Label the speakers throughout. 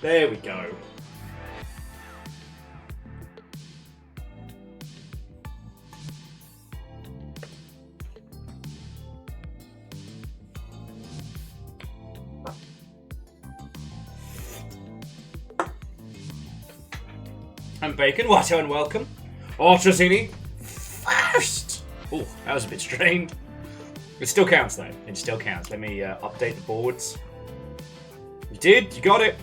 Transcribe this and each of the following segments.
Speaker 1: There we go. I'm Bacon, Watto, and welcome. Ortrazini first! Oh, that was a bit strained. It still counts, though. It still counts. Let me update the boards. You did. You got it.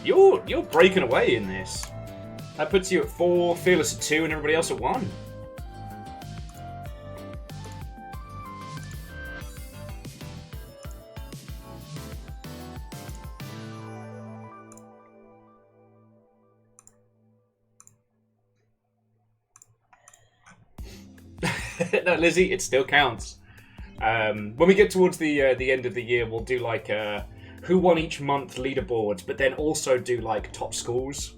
Speaker 1: You're breaking away in this. That puts you at 4, Fearless at 2, and everybody else at 1. No, Lizzie, it still counts. When we get towards the end of the year, we'll do like who won each month leaderboards, but then also do like top schools.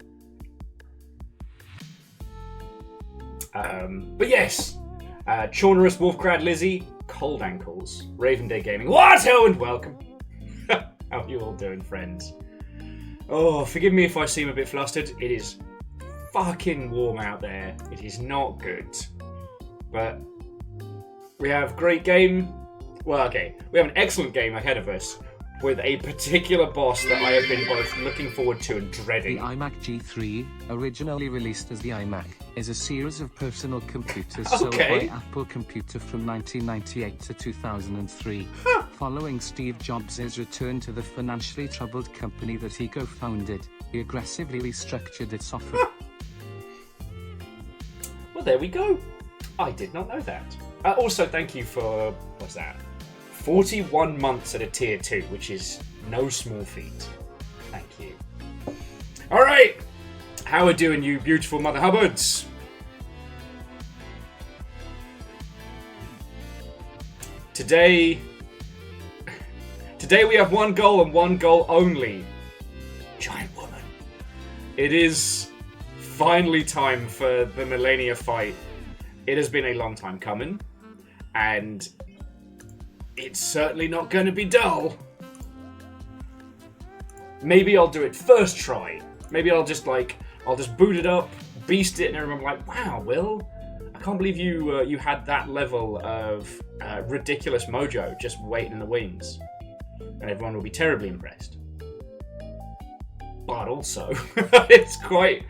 Speaker 1: But yes, Chaunerus, Wolfcrad, Lizzie, Cold Ankles, Raven Day Gaming, Watto, and welcome. How are you all doing, friends? Oh, forgive me if I seem a bit flustered. It is fucking warm out there. It is not good. But we have a great game. Well, okay. We have an excellent game ahead of us with a particular boss that I have been both looking forward to and dreading.
Speaker 2: The iMac G3, originally released as the iMac, is a series of personal computers sold by Apple Computer from 1998 to 2003. Following Steve Jobs' return to the financially troubled company that he co-founded, he aggressively restructured its offering.
Speaker 1: Well, there we go. I did not know that. Also, thank you for, what's that? 41 months at a tier 2, which is no small feat. Thank you. Alright! How are doing, you beautiful Mother Hubbards? Today we have one goal and one goal only. Giant woman. It is finally time for the Millennia fight. It has been a long time coming, and it's certainly not going to be dull. Maybe I'll do it first try. Maybe I'll just boot it up, beast it, and everyone will be like, wow, Will, I can't believe you had that level of ridiculous mojo just waiting in the wings. And everyone will be terribly impressed. But also, there's quite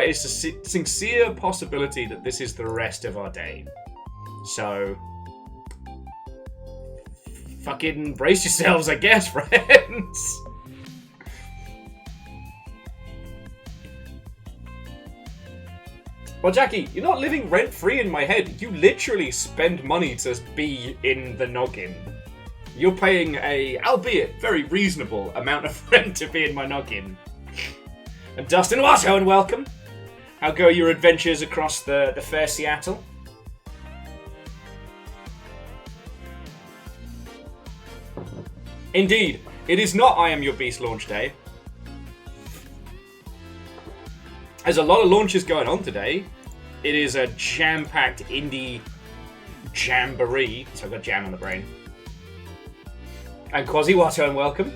Speaker 1: a sincere possibility that this is the rest of our day. So, fucking brace yourselves, I guess, friends. Well, Jackie, you're not living rent-free in my head. You literally spend money to be in the noggin. You're paying a, albeit very reasonable, amount of rent to be in my noggin. And Dustin Watto, and welcome. How go your adventures across the fair Seattle? Indeed, it is not I Am Your Beast launch day. There's a lot of launches going on today. It is a jam-packed indie jamboree, so I've got jam on the brain. And Quasi Watto, and welcome.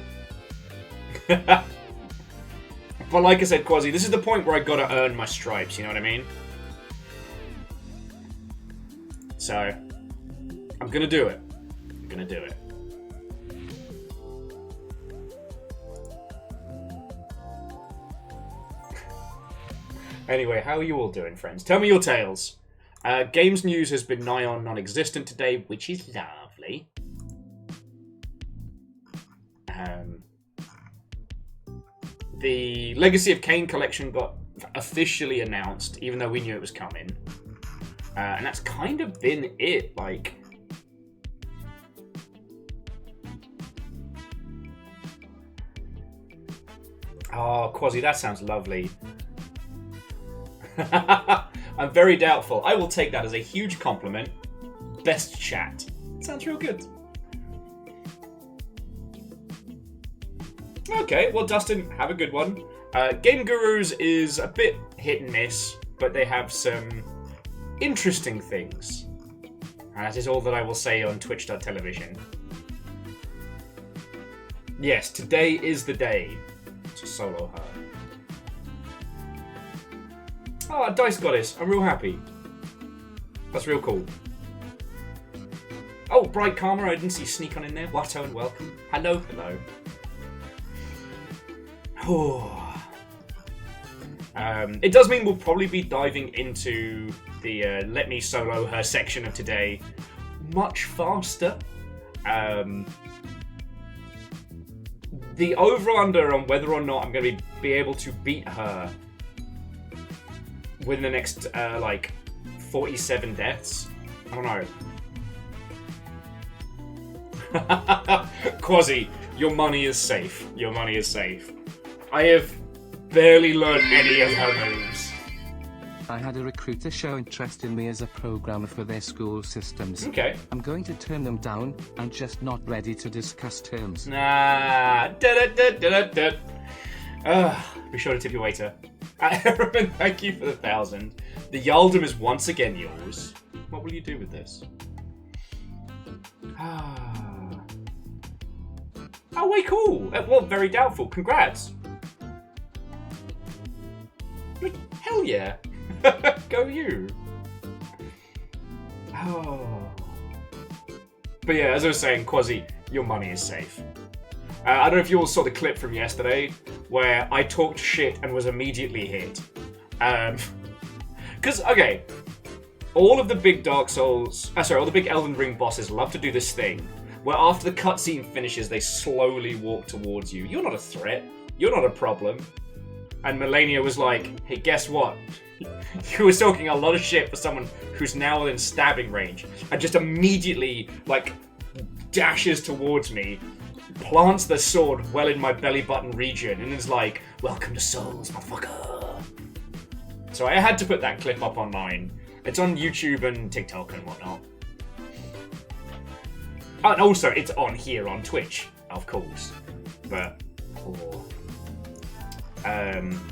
Speaker 1: But like I said, Quasi, this is the point where I gotta earn my stripes, you know what I mean? So, I'm gonna do it. I'm gonna do it. Anyway, how are you all doing, friends? Tell me your tales. Games news has been nigh on non-existent today, which is lovely. The Legacy of Kain collection got officially announced, even though we knew it was coming. And that's kind of been it, like... Oh, Quasi, that sounds lovely. I'm very doubtful. I will take that as a huge compliment. Best chat. Sounds real good. Okay, well, Dustin, have a good one. Game Gurus is a bit hit and miss, but they have some interesting things. And that is all that I will say on twitch.tv. Yes, today is the day to solo her. Oh, Dice Goddess. I'm real happy. That's real cool. Oh, Bright Karma. I didn't see sneak on in there. Watto and welcome. Hello, hello. Oh. It does mean we'll probably be diving into the Let Me Solo Her section of today much faster. The over-under on whether or not I'm going to be able to beat her within the next, 47 deaths. I don't know. Quasi, your money is safe. Your money is safe. I have barely learned any of her moves.
Speaker 2: I had a recruiter show interest in me as a programmer for their school systems.
Speaker 1: Okay.
Speaker 2: I'm going to turn them down. I'm just not ready to discuss terms.
Speaker 1: Nah. Be sure to tip your waiter. Aaron, thank you for the 1,000. The Yaldum is once again yours. What will you do with this? Oh, wait, cool. Well, very doubtful. Congrats. Hell yeah. Go you. Oh. But yeah, as I was saying, Quasi, your money is safe. I don't know if you all saw the clip from yesterday where I talked shit and was immediately hit. Because, okay, all of the big Dark Souls... all the big Elden Ring bosses love to do this thing where after the cutscene finishes, they slowly walk towards you. You're not a threat. You're not a problem. And Melania was like, hey, guess what? You were talking a lot of shit for someone who's now in stabbing range. And just immediately, dashes towards me, plants the sword well in my belly button region, and is like, welcome to Souls, motherfucker. So I had to put that clip up online. It's on YouTube and TikTok and whatnot. Oh, and also, it's on here on Twitch, of course. But,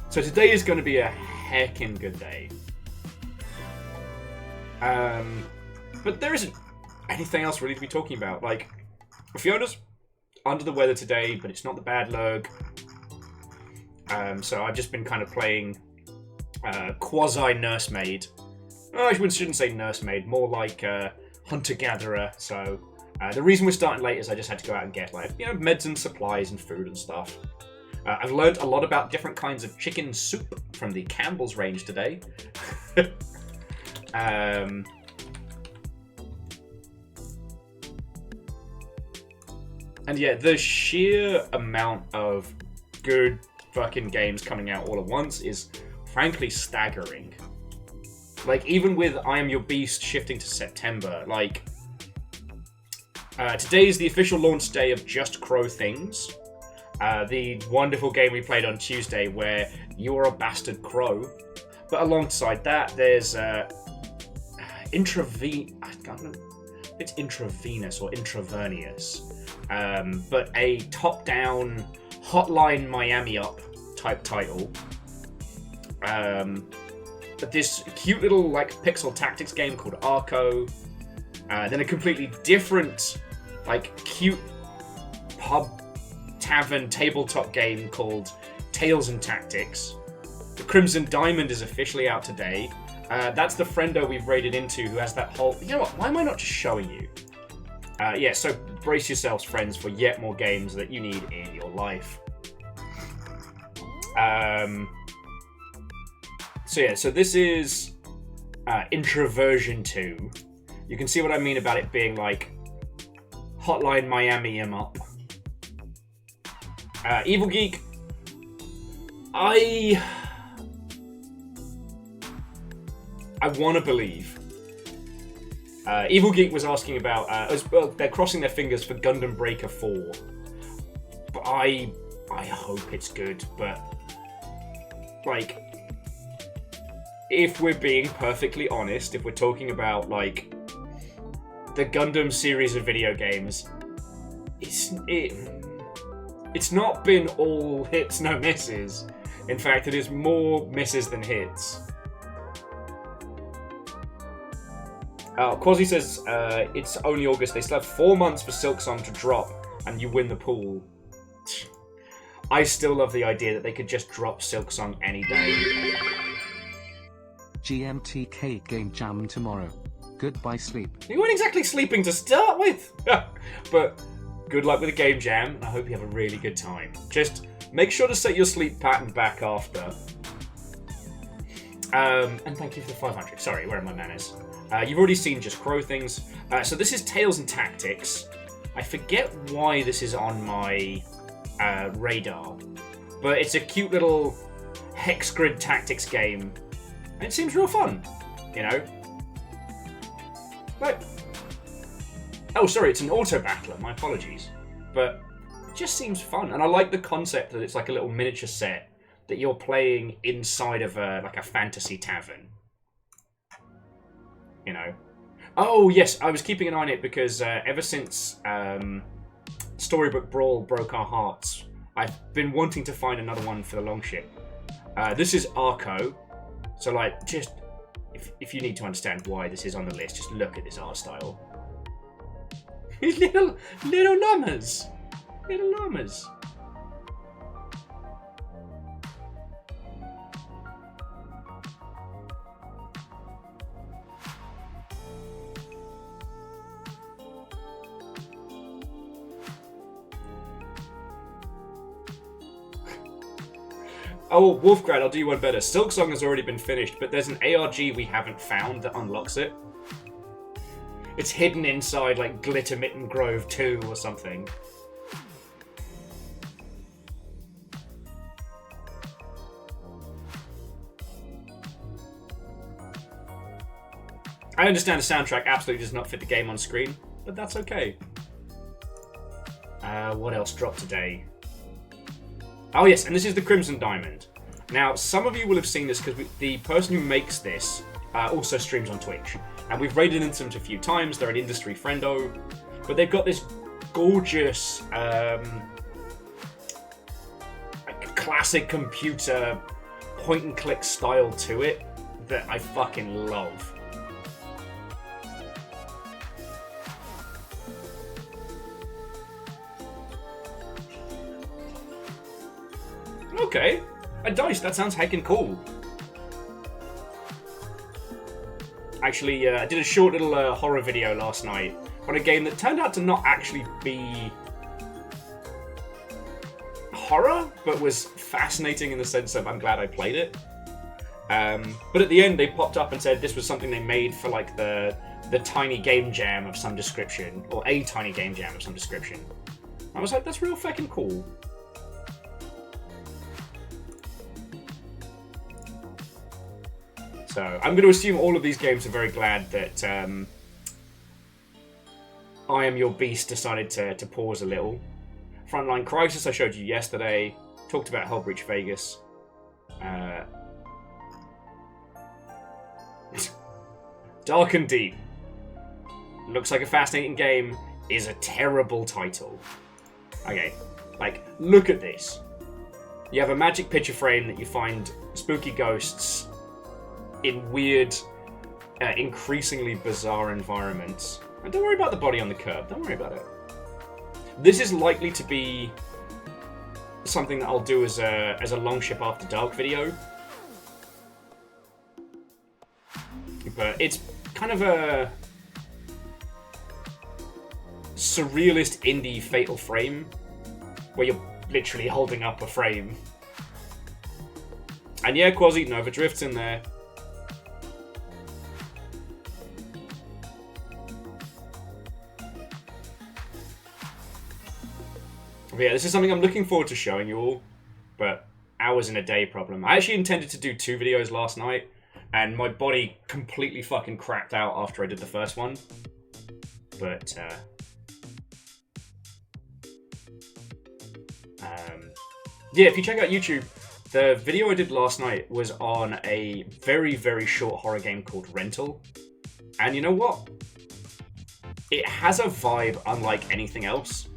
Speaker 1: so today is going to be a heckin' good day. But there isn't anything else really to be talking about. Fiona's under the weather today, but it's not the bad lurg. So I've just been kind of playing quasi-nursemaid. Oh, I shouldn't say nursemaid, more like hunter-gatherer. So the reason we're starting late is I just had to go out and get, meds and supplies and food and stuff. I've learned a lot about different kinds of chicken soup from the Campbell's range today. And yeah, the sheer amount of good fucking games coming out all at once is frankly staggering. Even with I Am Your Beast shifting to September, today is the official launch day of Just Crow Things. The wonderful game we played on Tuesday where you're a bastard crow. But alongside that, there's I don't know if it's intravenous or intravenous. But a top-down Hotline Miami Up type title. This cute little pixel tactics game called Arco. Then a completely different cute pub tavern tabletop game called Tales and Tactics. The Crimson Diamond is officially out today. That's the friendo we've raided into who has that whole... You know what? Why am I not just showing you? Yeah, so brace yourselves, friends, for yet more games that you need in your life. So this is Introversion 2. You can see what I mean about it being Hotline Miami up. Evil Geek, I want to believe. Evil Geek was asking about, they're crossing their fingers for Gundam Breaker 4. But I hope it's good, but, if we're being perfectly honest, if we're talking about, the Gundam series of video games, it's not been all hits, no misses. In fact, it is more misses than hits. Quasi says it's only August. They still have 4 months for Silksong to drop, and you win the pool. I still love the idea that they could just drop Silksong any day.
Speaker 2: GMTK game jam tomorrow. Goodbye sleep.
Speaker 1: You weren't exactly sleeping to start with. But good luck with the game jam, and I hope you have a really good time. Just make sure to set your sleep pattern back after. And thank you for the 500. Sorry, where are my manners? You've already seen Just Crow things. So this is Tales and Tactics. I forget why this is on my radar, but it's a cute little hex grid tactics game, and it seems real fun, you know? Like, oh, sorry, it's an auto battler. My apologies, but it just seems fun, and I like the concept that it's like a little miniature set that you're playing inside of like a fantasy tavern. You know. Oh yes, I was keeping an eye on it because ever since Storybook Brawl broke our hearts, I've been wanting to find another one for the Longship. This is Arco, so like just. If you need to understand why this is on the list, just look at this art style. little llamas. Little llamas. Oh, Wolfgrad, I'll do you one better. Silksong has already been finished, but there's an ARG we haven't found that unlocks it. It's hidden inside, like, Glittermitten Grove 2 or something. I understand the soundtrack absolutely does not fit the game on screen, but that's okay. What else dropped today? Oh yes, and this is the Crimson Diamond. Now, some of you will have seen this because the person who makes this also streams on Twitch. And we've raided into them a few times. They're an industry friendo. But they've got this gorgeous like classic computer point-and-click style to it that I fucking love. Okay, a dice, that sounds heckin' cool. Actually, I did a short little horror video last night on a game that turned out to not actually be horror, but was fascinating in the sense of I'm glad I played it. But at the end, they popped up and said this was something they made for like the tiny game jam of some description, or a tiny game jam of some description. I was like, that's real fucking cool. So I'm going to assume all of these games are very glad that I Am Your Beast decided to pause a little. Frontline Crisis I showed you yesterday. Talked about Hellbreach Vegas. Dark and Deep. Looks like a fascinating game. Is a terrible title. Okay, like, look at this. You have a magic picture frame that you find spooky ghosts in weird, increasingly bizarre environments. And don't worry about the body on the curb. Don't worry about it. This is likely to be something that I'll do as a Longship After Dark video. But it's kind of a surrealist indie Fatal Frame, where you're literally holding up a frame. And yeah, Quasi, Nova Drift's in there. But yeah, this is something I'm looking forward to showing you all, but hours in a day problem. I actually intended to do 2 videos last night, and my body completely fucking crapped out after I did the first one. But, yeah, if you check out YouTube, the video I did last night was on a very, very short horror game called Rental. And you know what? It has a vibe unlike anything else.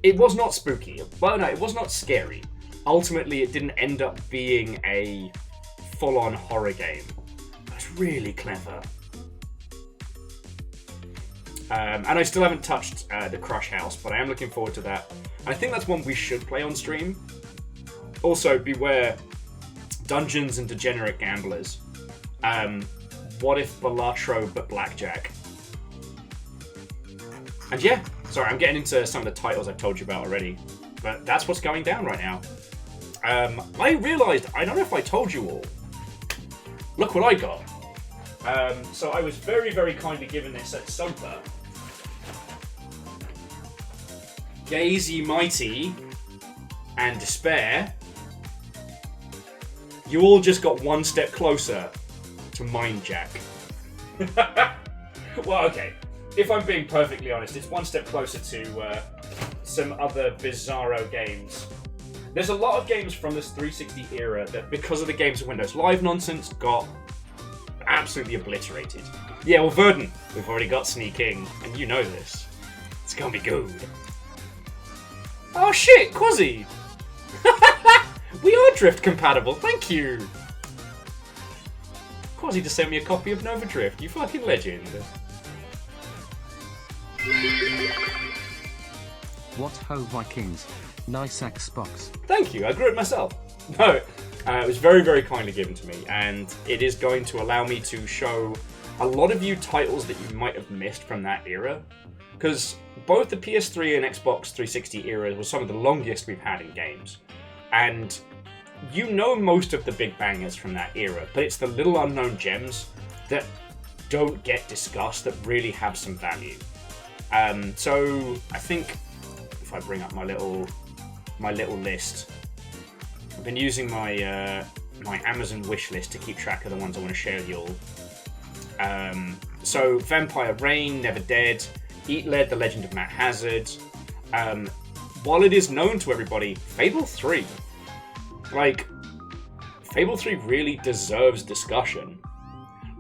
Speaker 1: It was not spooky. Well, no, it was not scary. Ultimately, it didn't end up being a full-on horror game. But it's really clever. And I still haven't touched the Crush House, but I am looking forward to that. And I think that's one we should play on stream. Also, beware Dungeons and Degenerate Gamblers. What if Balatro but Blackjack? And yeah, sorry, I'm getting into some of the titles I've told you about already. But that's what's going down right now. I realised, I don't know if I told you all. Look what I got. So I was very, very kindly given this at Sumper. Gaze Ye Mighty and Despair. You all just got one step closer to Mind Jack. Well, okay. If I'm being perfectly honest, it's one step closer to some other bizarro games. There's a lot of games from this 360 era that, because of the Games of Windows Live nonsense, got absolutely obliterated. Yeah, well, Verdant, we've already got Sneaking, and you know this. It's gonna be good. Oh shit, Quasi! We are Drift compatible, thank you! Quasi just sent me a copy of Nova Drift, you fucking legend.
Speaker 2: What ho Vikings? Nice Xbox.
Speaker 1: Thank you, I grew it myself. No, it was very, very kindly given to me, and it is going to allow me to show a lot of you titles that you might have missed from that era. Because both the PS3 and Xbox 360 eras were some of the longest we've had in games. And you know most of the big bangers from that era, but it's the little unknown gems that don't get discussed that really have some value. So I think if I bring up my little list, I've been using my my Amazon wish list to keep track of the ones I want to share with you all. So Vampire Reign, Never Dead, Eat Lead, The Legend of Matt Hazard. While it is known to everybody, Fable 3. Like, Fable 3 really deserves discussion.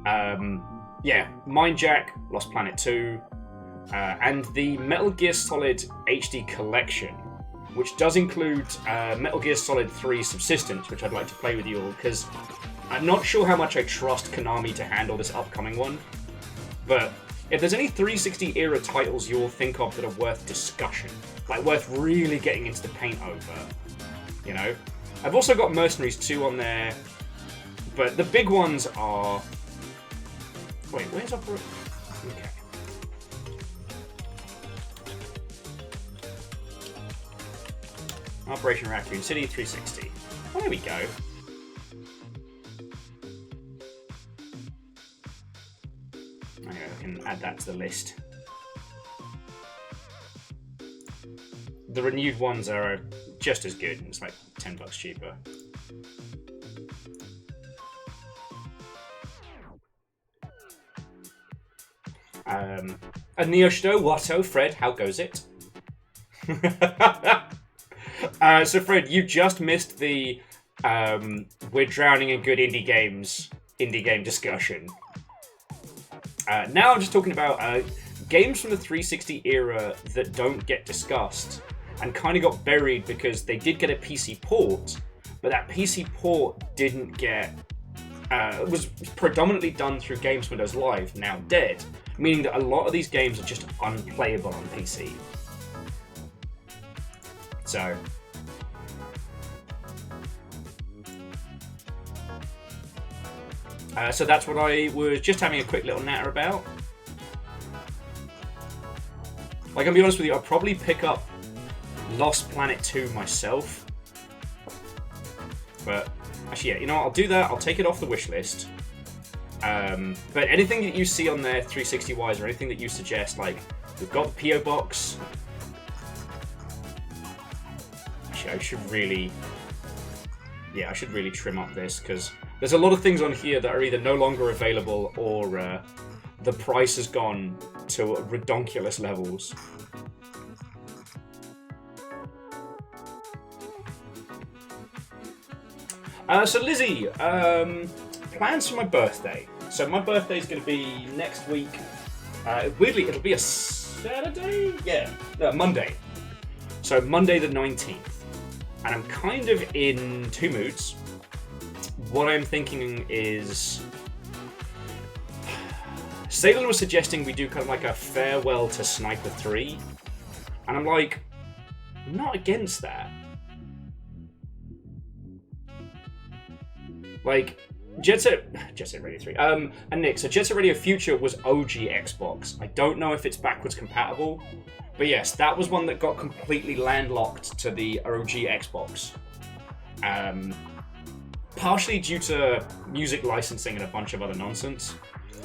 Speaker 1: Yeah, Mind Jack, Lost Planet 2, and the Metal Gear Solid HD Collection, which does include Metal Gear Solid 3 Subsistence, which I'd like to play with you all, because I'm not sure how much I trust Konami to handle this upcoming one. But if there's any 360 era titles you all think of that are worth discussion, like worth really getting into the paint over, you know? I've also got Mercenaries 2 on there, but the big ones are... Wait, where's Operation... Okay. Operation Raccoon City 360. Oh, there we go. Okay, I can add that to the list. The renewed ones are just as good, and it's like $10 cheaper. And Neoshido, Watto, Fred, how goes it? So Fred, you just missed the we're drowning in good indie game discussion. Now I'm just talking about games from the 360 era that don't get discussed and kind of got buried because they did get a PC port, but that PC port didn't get... was predominantly done through Games Windows Live, now dead, meaning that a lot of these games are just unplayable on PC. So... so that's what I was just having a quick little natter about. Like, I'm gonna be honest with you, I'll probably pick up Lost Planet 2 myself. But, actually, yeah, you know what, I'll do that, I'll take it off the wish list. But anything that you see on there 360-wise, or anything that you suggest, like, we've got the P.O. Box. Actually, I should really... Yeah, I should really trim up this, because there's a lot of things on here that are either no longer available or the price has gone to redonkulous levels. So Lizzie, plans for my birthday. So my birthday is going to be next week. Weirdly, it'll be a Saturday? Yeah, Monday. So Monday the 19th. And I'm kind of in two moods. What I'm thinking is Salem was suggesting we do kind of like a farewell to Sniper 3. And I'm like, I'm not against that. Like, Jet Set Radio 3. And Nick, so Jet Set Radio Future was OG Xbox. I don't know if it's backwards compatible. But yes, that was one that got completely landlocked to the OG Xbox. Partially due to music licensing and a bunch of other nonsense.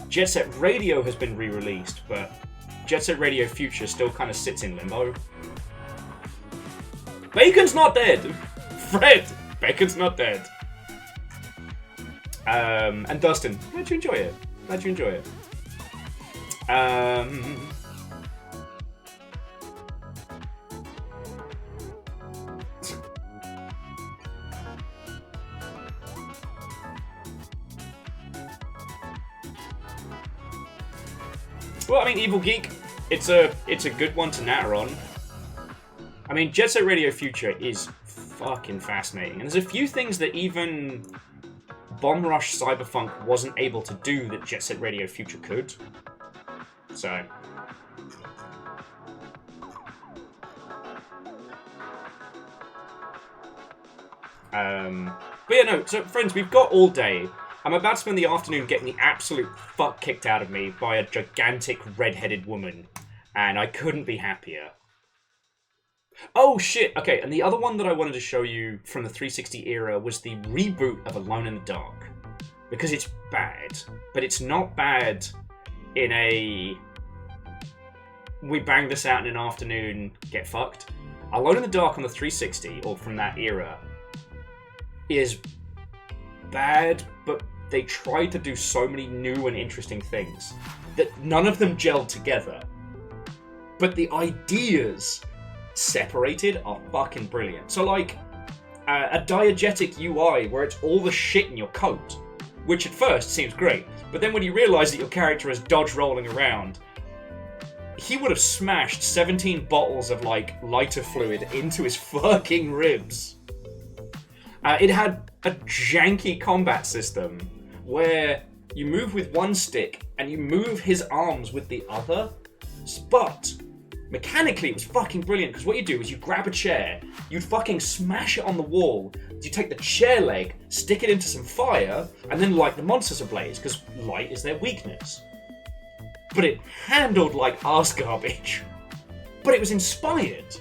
Speaker 1: Jet Set Radio has been re-released, but Jet Set Radio Future still kind of sits in limbo. Bacon's not dead! Fred! Bacon's not dead. And Dustin, glad you enjoy it. Glad you enjoy it. Well, I mean, Evil Geek, it's a good one to natter on. I mean, Jet Set Radio Future is fucking fascinating, and there's a few things that even Bomb Rush Cyberpunk wasn't able to do that Jet Set Radio Future could. So. But yeah, no, so friends, we've got all day. I'm about to spend the afternoon getting the absolute fuck kicked out of me by a gigantic red-headed woman, and I couldn't be happier. Oh shit, okay, and the other one that I wanted to show you from the 360 era was the reboot of Alone in the Dark. Because it's bad, but it's not bad in a we bang this out in an afternoon, get fucked. Alone in the Dark on the 360, or from that era, is bad, but they tried to do so many new and interesting things that none of them gelled together. But the ideas separated are fucking brilliant. So like, a diegetic UI where it's all the shit in your coat, which at first seems great, but then when you realise that your character is dodge rolling around, he would have smashed 17 bottles of like lighter fluid into his fucking ribs. It had a janky combat system where you move with one stick and you move his arms with the other, but mechanically it was fucking brilliant because what you do is you grab a chair, you'd fucking smash it on the wall, you take the chair leg, stick it into some fire, and then light the monsters ablaze because light is their weakness. But it handled like arse garbage. But it was inspired.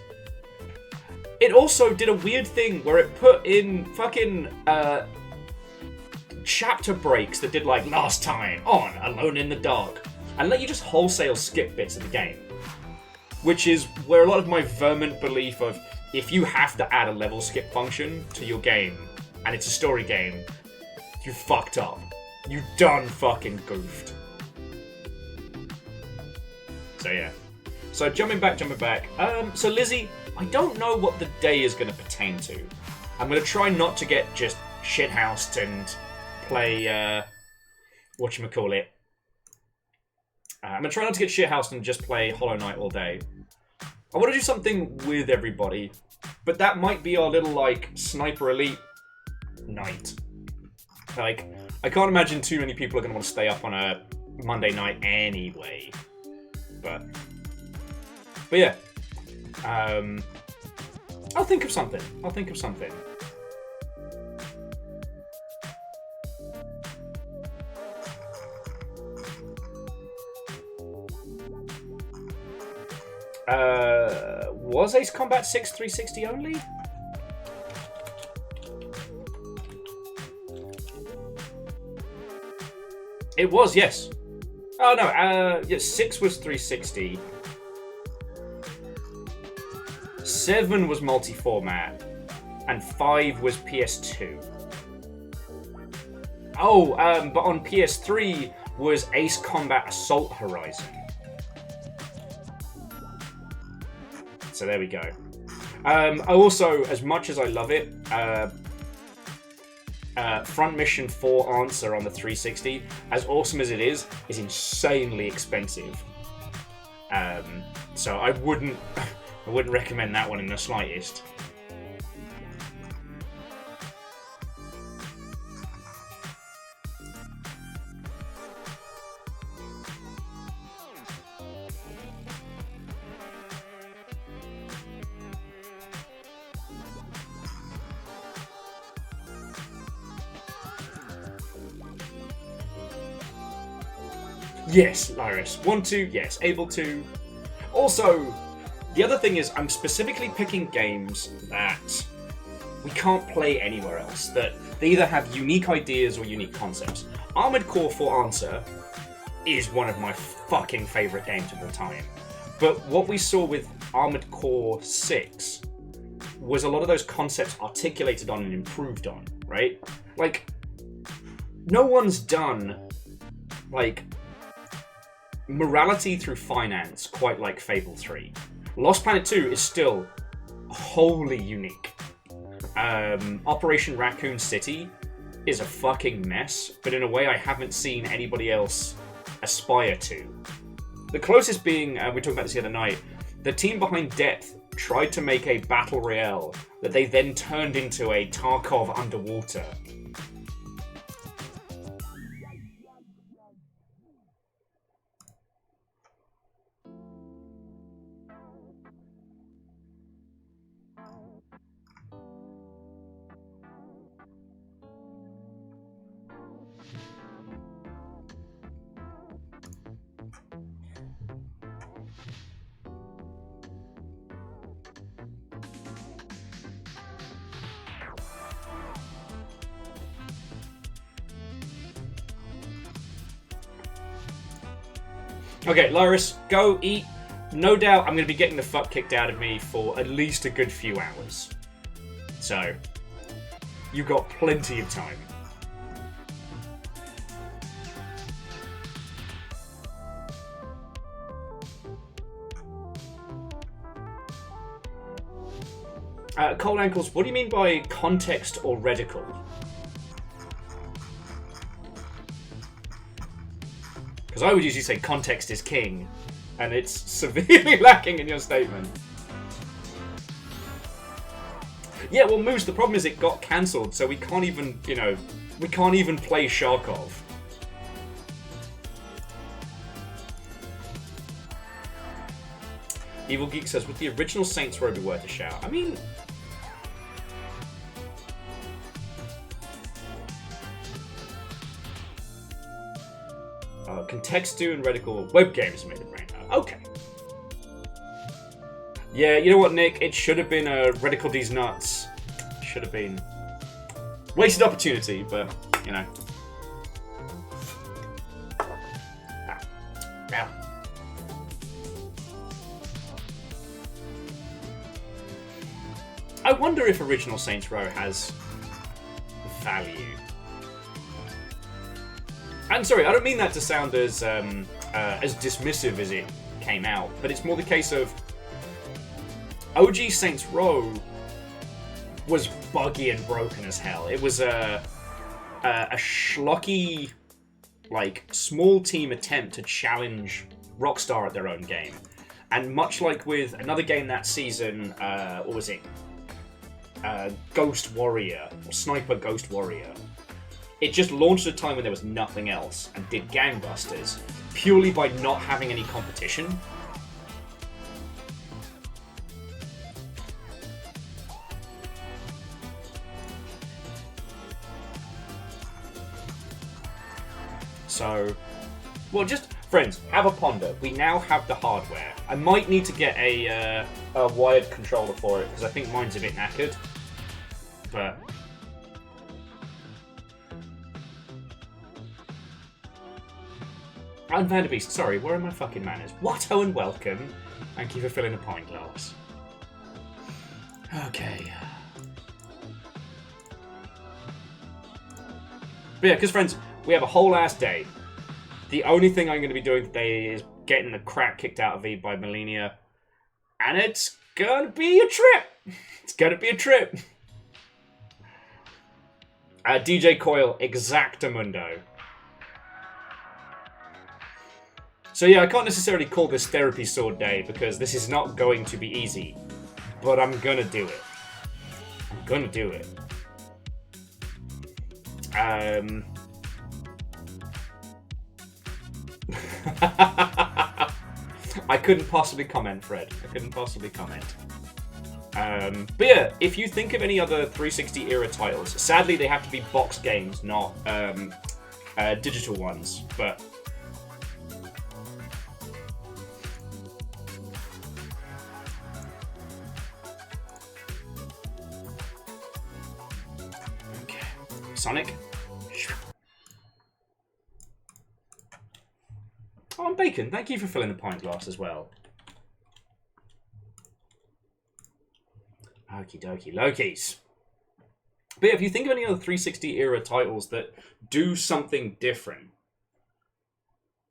Speaker 1: It also did a weird thing where it put in fucking chapter breaks that did like last time on Alone in the Dark and let you just wholesale skip bits of the game. Which is where a lot of my vermin belief of if you have to add a level skip function to your game and it's a story game, you fucked up. You done fucking goofed. So yeah. So jumping back. So Lizzie, I don't know what the day is going to pertain to. I'm going to try not to get just shithoused and play, whatchamacallit. I'm going to try not to get shithoused and just play Hollow Knight all day. I want to do something with everybody, but that might be our little, like, Sniper Elite night. Like, I can't imagine too many people are going to want to stay up on a Monday night anyway. But yeah. I'll think of something. Was Ace Combat 6 360 only? It was, yes. Oh no, yeah, 6 was 360. 7 was multi-format. And 5 was PS2. Oh, but on PS3 was Ace Combat Assault Horizon. So there we go. Also, as much as I love it, Front Mission 4 Answer on the 360, as awesome as it is insanely expensive. So I wouldn't recommend that one in the slightest. Yes, Lyris. Want to? Yes. Able to? Also, the other thing is I'm specifically picking games that we can't play anywhere else. That they either have unique ideas or unique concepts. Armored Core, for answer, is one of my fucking favourite games of all time. But what we saw with Armored Core 6 was a lot of those concepts articulated on and improved on, right? Like, no one's done, like, morality through finance quite like Fable 3. Lost Planet 2 is still wholly unique. Operation Raccoon City is a fucking mess, but in a way I haven't seen anybody else aspire to. The closest being, we were talking about this the other night, the team behind Depth tried to make a battle royale that they then turned into a Tarkov underwater. Okay, Lyris, go eat. No doubt I'm going to be getting the fuck kicked out of me for at least a good few hours. So, you've got plenty of time. Cold Ankles, what do you mean by context or radical? Because I would usually say context is king, and it's severely lacking in your statement. Yeah, well, Moose, the problem is it got cancelled, so we can't even, we can't even play Sharkov. Evil Geek says, would the original Saints Row be worth a shout? I mean... Contextu and Radical web games made it right now. Okay. Yeah, you know what, Nick? It should have been a Radical D's Nuts. Should have been. Wasted opportunity, but, Ow. I wonder if original Saints Row has value. And sorry, I don't mean that to sound as dismissive as it came out, but it's more the case of OG Saints Row was buggy and broken as hell. It was a schlocky, small team attempt to challenge Rockstar at their own game. And much like with another game that season, what was it? Ghost Warrior, or Sniper Ghost Warrior. It just launched at a time when there was nothing else and did gangbusters, purely by not having any competition. So, well, just, friends, have a ponder. We now have the hardware. I might need to get a wired controller for it, because I think mine's a bit knackered. But... I'm Vanderbeest, sorry, where are my fucking manners? Watto and welcome. Thank you for filling the pint glass. Okay. But yeah, because friends, we have a whole ass day. The only thing I'm going to be doing today is getting the crap kicked out of me by Melania. And it's going to be a trip. It's going to be a trip. DJ Coil, Exactamundo. So yeah, I can't necessarily call this therapy sword day because this is not going to be easy. But I'm gonna do it. I'm gonna do it. I couldn't possibly comment, Fred. I couldn't possibly comment. But yeah, if you think of any other 360 era titles, sadly they have to be box games, not digital ones. But Sonic. Oh, and Bacon, thank you for filling the pint glass as well. Okie dokie Lokies. But if you think of any other 360 era titles that do something different,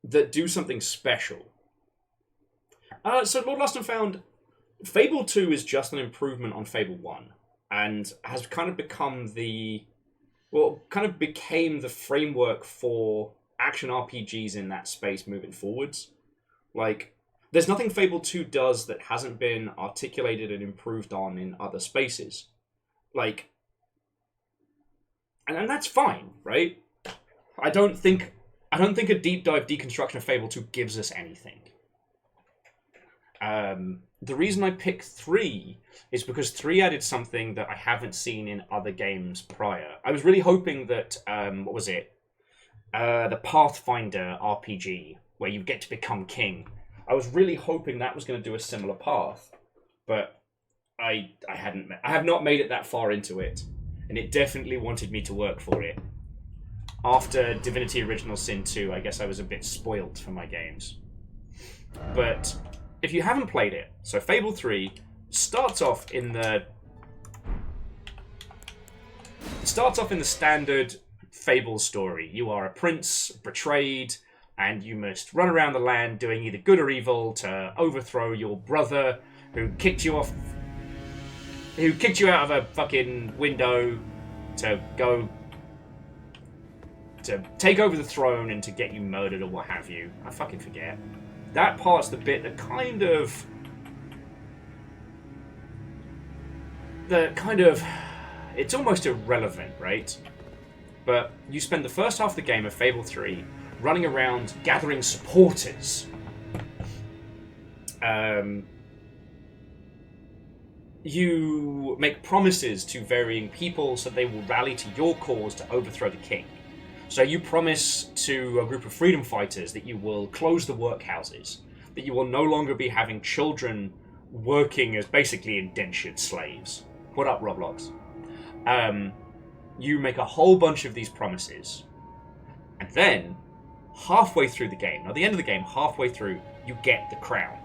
Speaker 1: that do something special. So Lord Lost and Found, Fable 2 is just an improvement on Fable 1 and has kind of become became the framework for action RPGs in that space moving forwards. Like, there's nothing Fable 2 does that hasn't been articulated and improved on in other spaces. Like, and that's fine, right? I don't think a deep dive deconstruction of Fable 2 gives us anything. The reason I picked 3 is because 3 added something that I haven't seen in other games prior. I was really hoping that, what was it? The Pathfinder RPG, where you get to become king. I was really hoping that was going to do a similar path, but I have not made it that far into it, and it definitely wanted me to work for it. After Divinity Original Sin 2, I guess I was a bit spoilt for my games. But if you haven't played it, so Fable 3 starts off in the standard Fable story. You are a prince, betrayed, and you must run around the land doing either good or evil to overthrow your brother who kicked you out of a fucking window to go to take over the throne and to get you murdered or what have you. I fucking forget. That part's the bit that it's almost irrelevant, right? But you spend the first half of the game of Fable 3 running around gathering supporters. You make promises to varying people so they will rally to your cause to overthrow the king. So you promise to a group of freedom fighters that you will close the workhouses, that you will no longer be having children working as basically indentured slaves. What up, Roblox? You make a whole bunch of these promises, and then halfway through the game, at the end of the game, halfway through, you get the crown.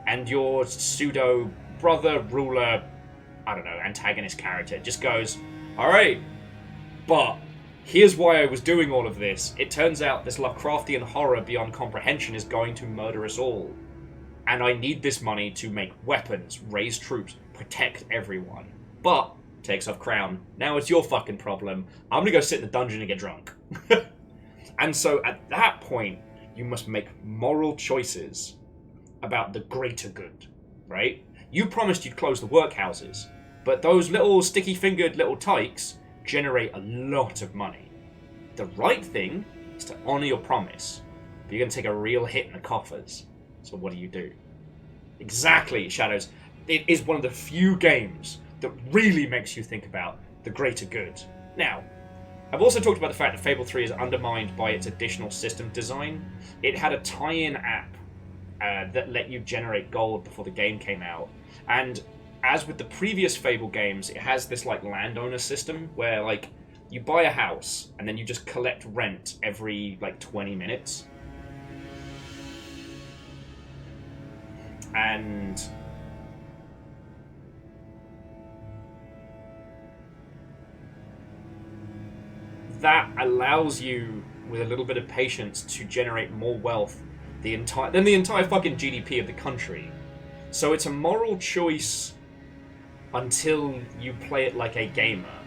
Speaker 1: And your pseudo brother, ruler, I don't know, antagonist character just goes, alright, but here's why I was doing all of this. It turns out this Lovecraftian horror beyond comprehension is going to murder us all. And I need this money to make weapons, raise troops, protect everyone. But, takes off crown, now it's your fucking problem. I'm gonna go sit in the dungeon and get drunk. And so at that point, you must make moral choices about the greater good, right? You promised you'd close the workhouses, but those little sticky-fingered little tykes generate a lot of money. The right thing is to honor your promise, but you're going to take a real hit in the coffers. So what do? Exactly, Shadows. It is one of the few games that really makes you think about the greater good. Now, I've also talked about the fact that Fable 3 is undermined by its additional system design. It had a tie-in app that let you generate gold before the game came out. And as with the previous Fable games, it has this like landowner system where like you buy a house and then you just collect rent every like 20 minutes. And that allows you, with a little bit of patience, to generate more wealth than the entire fucking GDP of the country. So it's a moral choice until you play it like a gamer.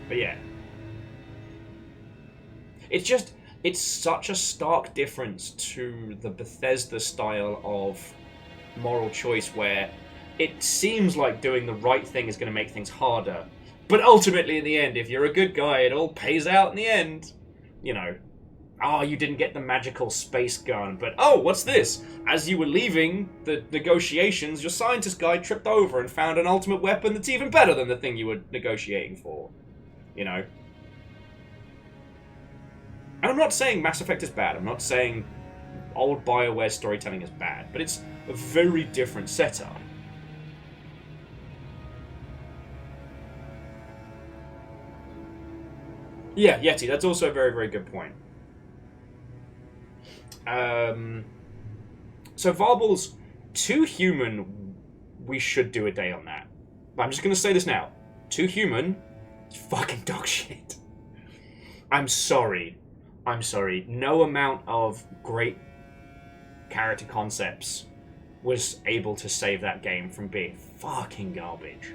Speaker 1: But yeah. It's such a stark difference to the Bethesda style of moral choice where it seems like doing the right thing is going to make things harder. But ultimately, in the end, if you're a good guy, it all pays out in the end. You know, you didn't get the magical space gun, but what's this? As you were leaving the negotiations, your scientist guy tripped over and found an ultimate weapon that's even better than the thing you were negotiating for. You know? And I'm not saying Mass Effect is bad. I'm not saying old BioWare storytelling is bad, but it's a very different setup. Yeah, Yeti. That's also a very, very good point. So Varbles, Too Human, we should do a day on that. But I'm just going to say this now. Too Human is fucking dog shit. I'm sorry. No amount of great character concepts was able to save that game from being fucking garbage.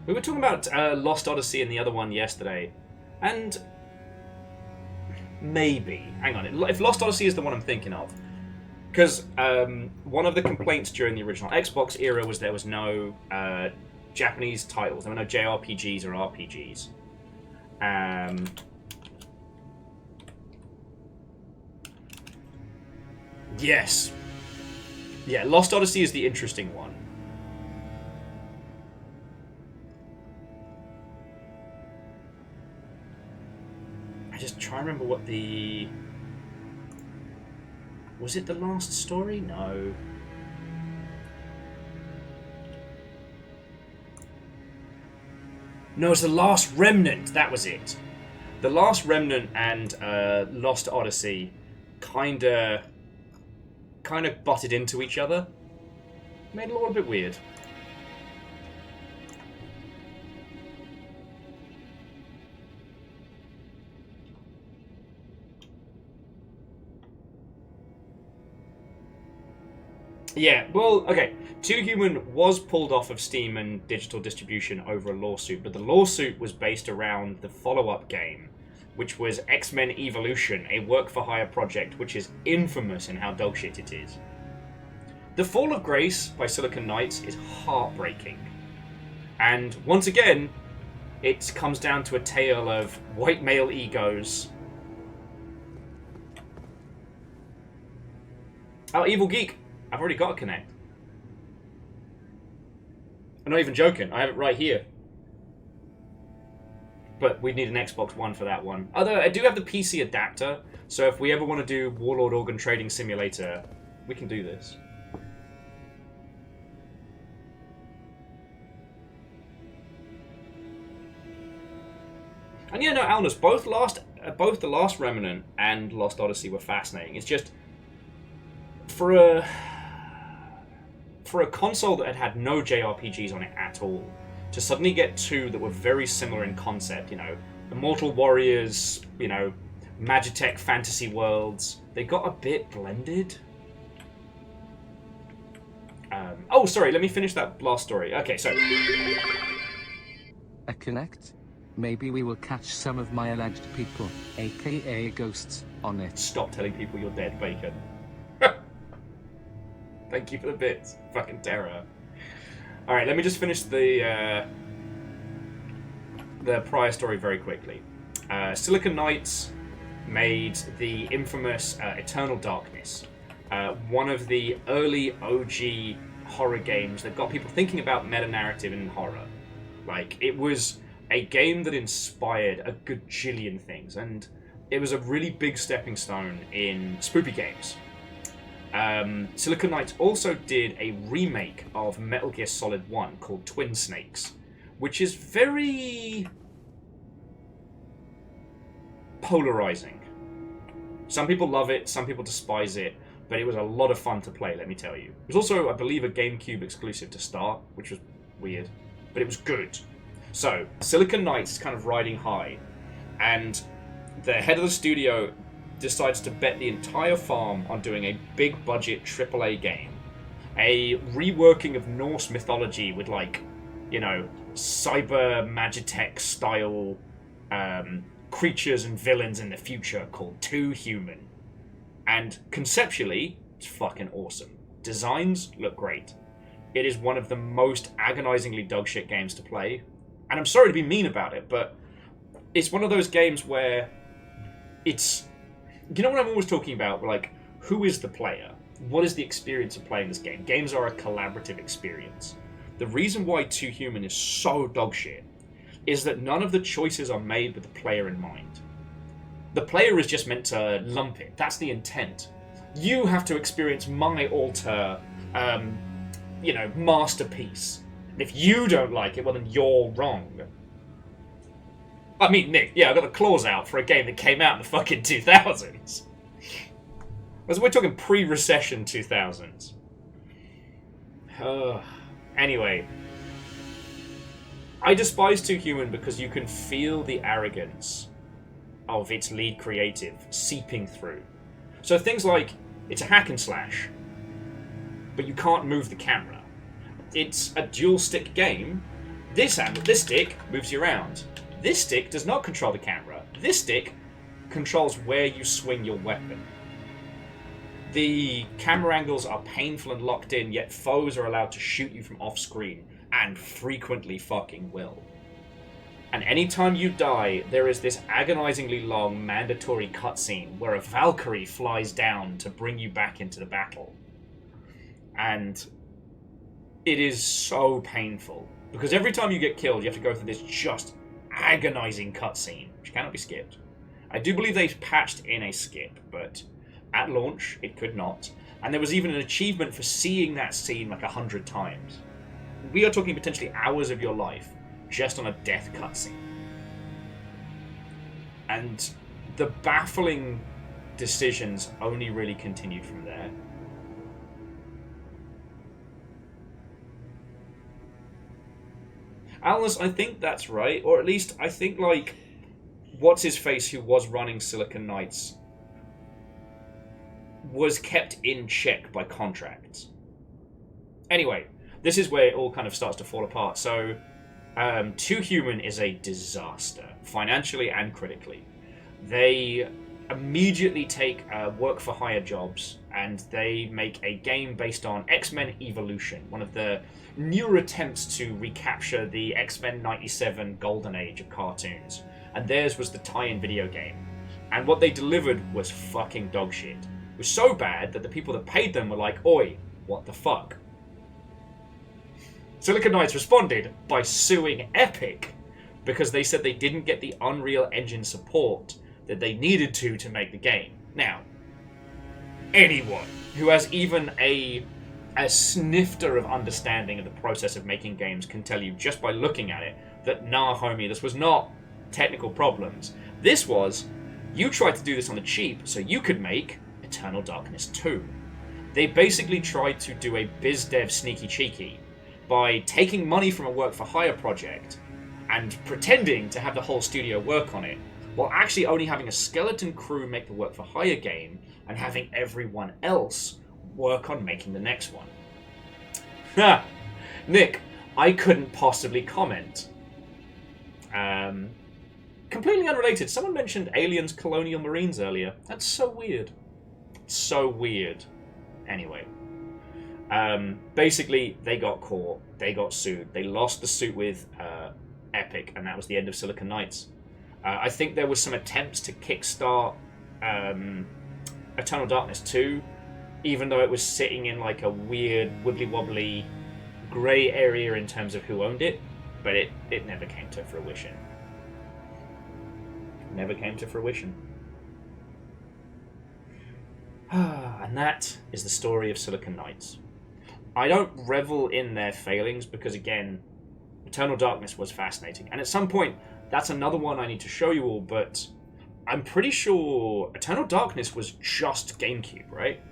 Speaker 1: We were talking about Lost Odyssey and the other one yesterday, and maybe, hang on, if Lost Odyssey is the one I'm thinking of, because one of the complaints during the original Xbox era was there was no Japanese titles, there were no JRPGs or RPGs. Yes. Yeah, Lost Odyssey is the interesting one. Just try and remember what the... Was it the last story? No. No, it's the Last Remnant. That was it. The Last Remnant and Lost Odyssey kind of butted into each other. Made it a little bit weird. Yeah, well, okay. Too Human was pulled off of Steam and digital distribution over a lawsuit, but the lawsuit was based around the follow-up game, which was X-Men Evolution, a work-for-hire project which is infamous in how dogshit it is. The Fall of Grace by Silicon Knights is heartbreaking. And once again, it comes down to a tale of white male egos. Oh, Evil Geek. I've already got a Kinect. I'm not even joking. I have it right here. But we need an Xbox One for that one. Although I do have the PC adapter, so if we ever want to do Warlord Organ Trading Simulator, we can do this. And yeah, no, Alnus, both the Last Remnant and Lost Odyssey were fascinating. It's just for a console that had no JRPGs on it at all, to suddenly get two that were very similar in concept, you know, Immortal Warriors, you know, Magitech fantasy worlds, they got a bit blended. Oh, sorry, let me finish that last story. Okay, so...
Speaker 2: A Kinect? Maybe we will catch some of my alleged people, aka ghosts, on it.
Speaker 1: Stop telling people you're dead, Bacon. Thank you for the bits. Fucking terror. Alright, let me just finish the prior story very quickly. Silicon Knights made the infamous Eternal Darkness. One of the early OG horror games that got people thinking about meta-narrative in horror. Like, it was a game that inspired a gajillion things, and it was a really big stepping stone in spoopy games. Silicon Knights also did a remake of Metal Gear Solid 1 called Twin Snakes, which is very polarizing. Some people love it, some people despise it, but it was a lot of fun to play, let me tell you. It was also, I believe, a GameCube exclusive to start, which was weird, but it was good. So, Silicon Knights is kind of riding high, and the head of the studio decides to bet the entire farm on doing a big budget AAA game. A reworking of Norse mythology with, like, you know, cyber Magitech style creatures and villains in the future called Too Human. And conceptually, it's fucking awesome. Designs look great. It is one of the most agonizingly dogshit games to play. And I'm sorry to be mean about it, but it's one of those games where it's... You know what I'm always talking about? Like, who is the player? What is the experience of playing this game? Games are a collaborative experience. The reason why Too Human is so dogshit is that none of the choices are made with the player in mind. The player is just meant to lump it. That's the intent. You have to experience my alter, masterpiece. And if you don't like it, well then you're wrong. I mean, Nick, yeah, I got the claws out for a game that came out in the fucking 2000s. We're talking pre-recession 2000s. Anyway. I despise Too Human because you can feel the arrogance of its lead creative seeping through. So things like, it's a hack and slash, but you can't move the camera. It's a dual stick game. This stick moves you around. This stick does not control the camera. This stick controls where you swing your weapon. The camera angles are painful and locked in, yet foes are allowed to shoot you from off screen, and frequently fucking will. And anytime you die, there is this agonizingly long mandatory cutscene where a Valkyrie flies down to bring you back into the battle. And it is so painful, because every time you get killed, you have to go through this just agonizing cutscene, which cannot be skipped. I do believe they've patched in a skip, but at launch, it could not. And there was even an achievement for seeing that scene like 100 times. We are talking potentially hours of your life just on a death cutscene. And the baffling decisions only really continued from there. Alice, I think that's right, or at least I think, like, what's-his-face who was running Silicon Knights was kept in check by contracts. Anyway, this is where it all kind of starts to fall apart. So, Too Human is a disaster, financially and critically. They immediately take work-for-hire jobs, and they make a game based on X-Men Evolution, one of the newer attempts to recapture the X-Men 97 golden age of cartoons. And theirs was the tie-in video game. And what they delivered was fucking dog shit. It was so bad that the people that paid them were like, oi, what the fuck? Silicon Knights responded by suing Epic because they said they didn't get the Unreal Engine support that they needed to make the game. Now, anyone who has even a snifter of understanding of the process of making games can tell you just by looking at it that, nah, homie, this was not technical problems. This was, you tried to do this on the cheap so you could make Eternal Darkness 2. They basically tried to do a biz dev sneaky cheeky by taking money from a work-for-hire project and pretending to have the whole studio work on it, while actually only having a skeleton crew make the work-for-hire game and having everyone else work on making the next one. Ha! Nick, I couldn't possibly comment. Completely unrelated, someone mentioned Aliens Colonial Marines earlier. That's so weird. So weird. Anyway. Basically, they got caught. They got sued. They lost the suit with Epic, and that was the end of Silicon Knights. I think there was some attempts to kickstart Eternal Darkness 2, even though it was sitting in like a weird, wibbly-wobbly grey area in terms of who owned it, but it never came to fruition. Never came to fruition. And that is the story of Silicon Knights. I don't revel in their failings because, again, Eternal Darkness was fascinating. And at some point, that's another one I need to show you all, but I'm pretty sure Eternal Darkness was just GameCube, right?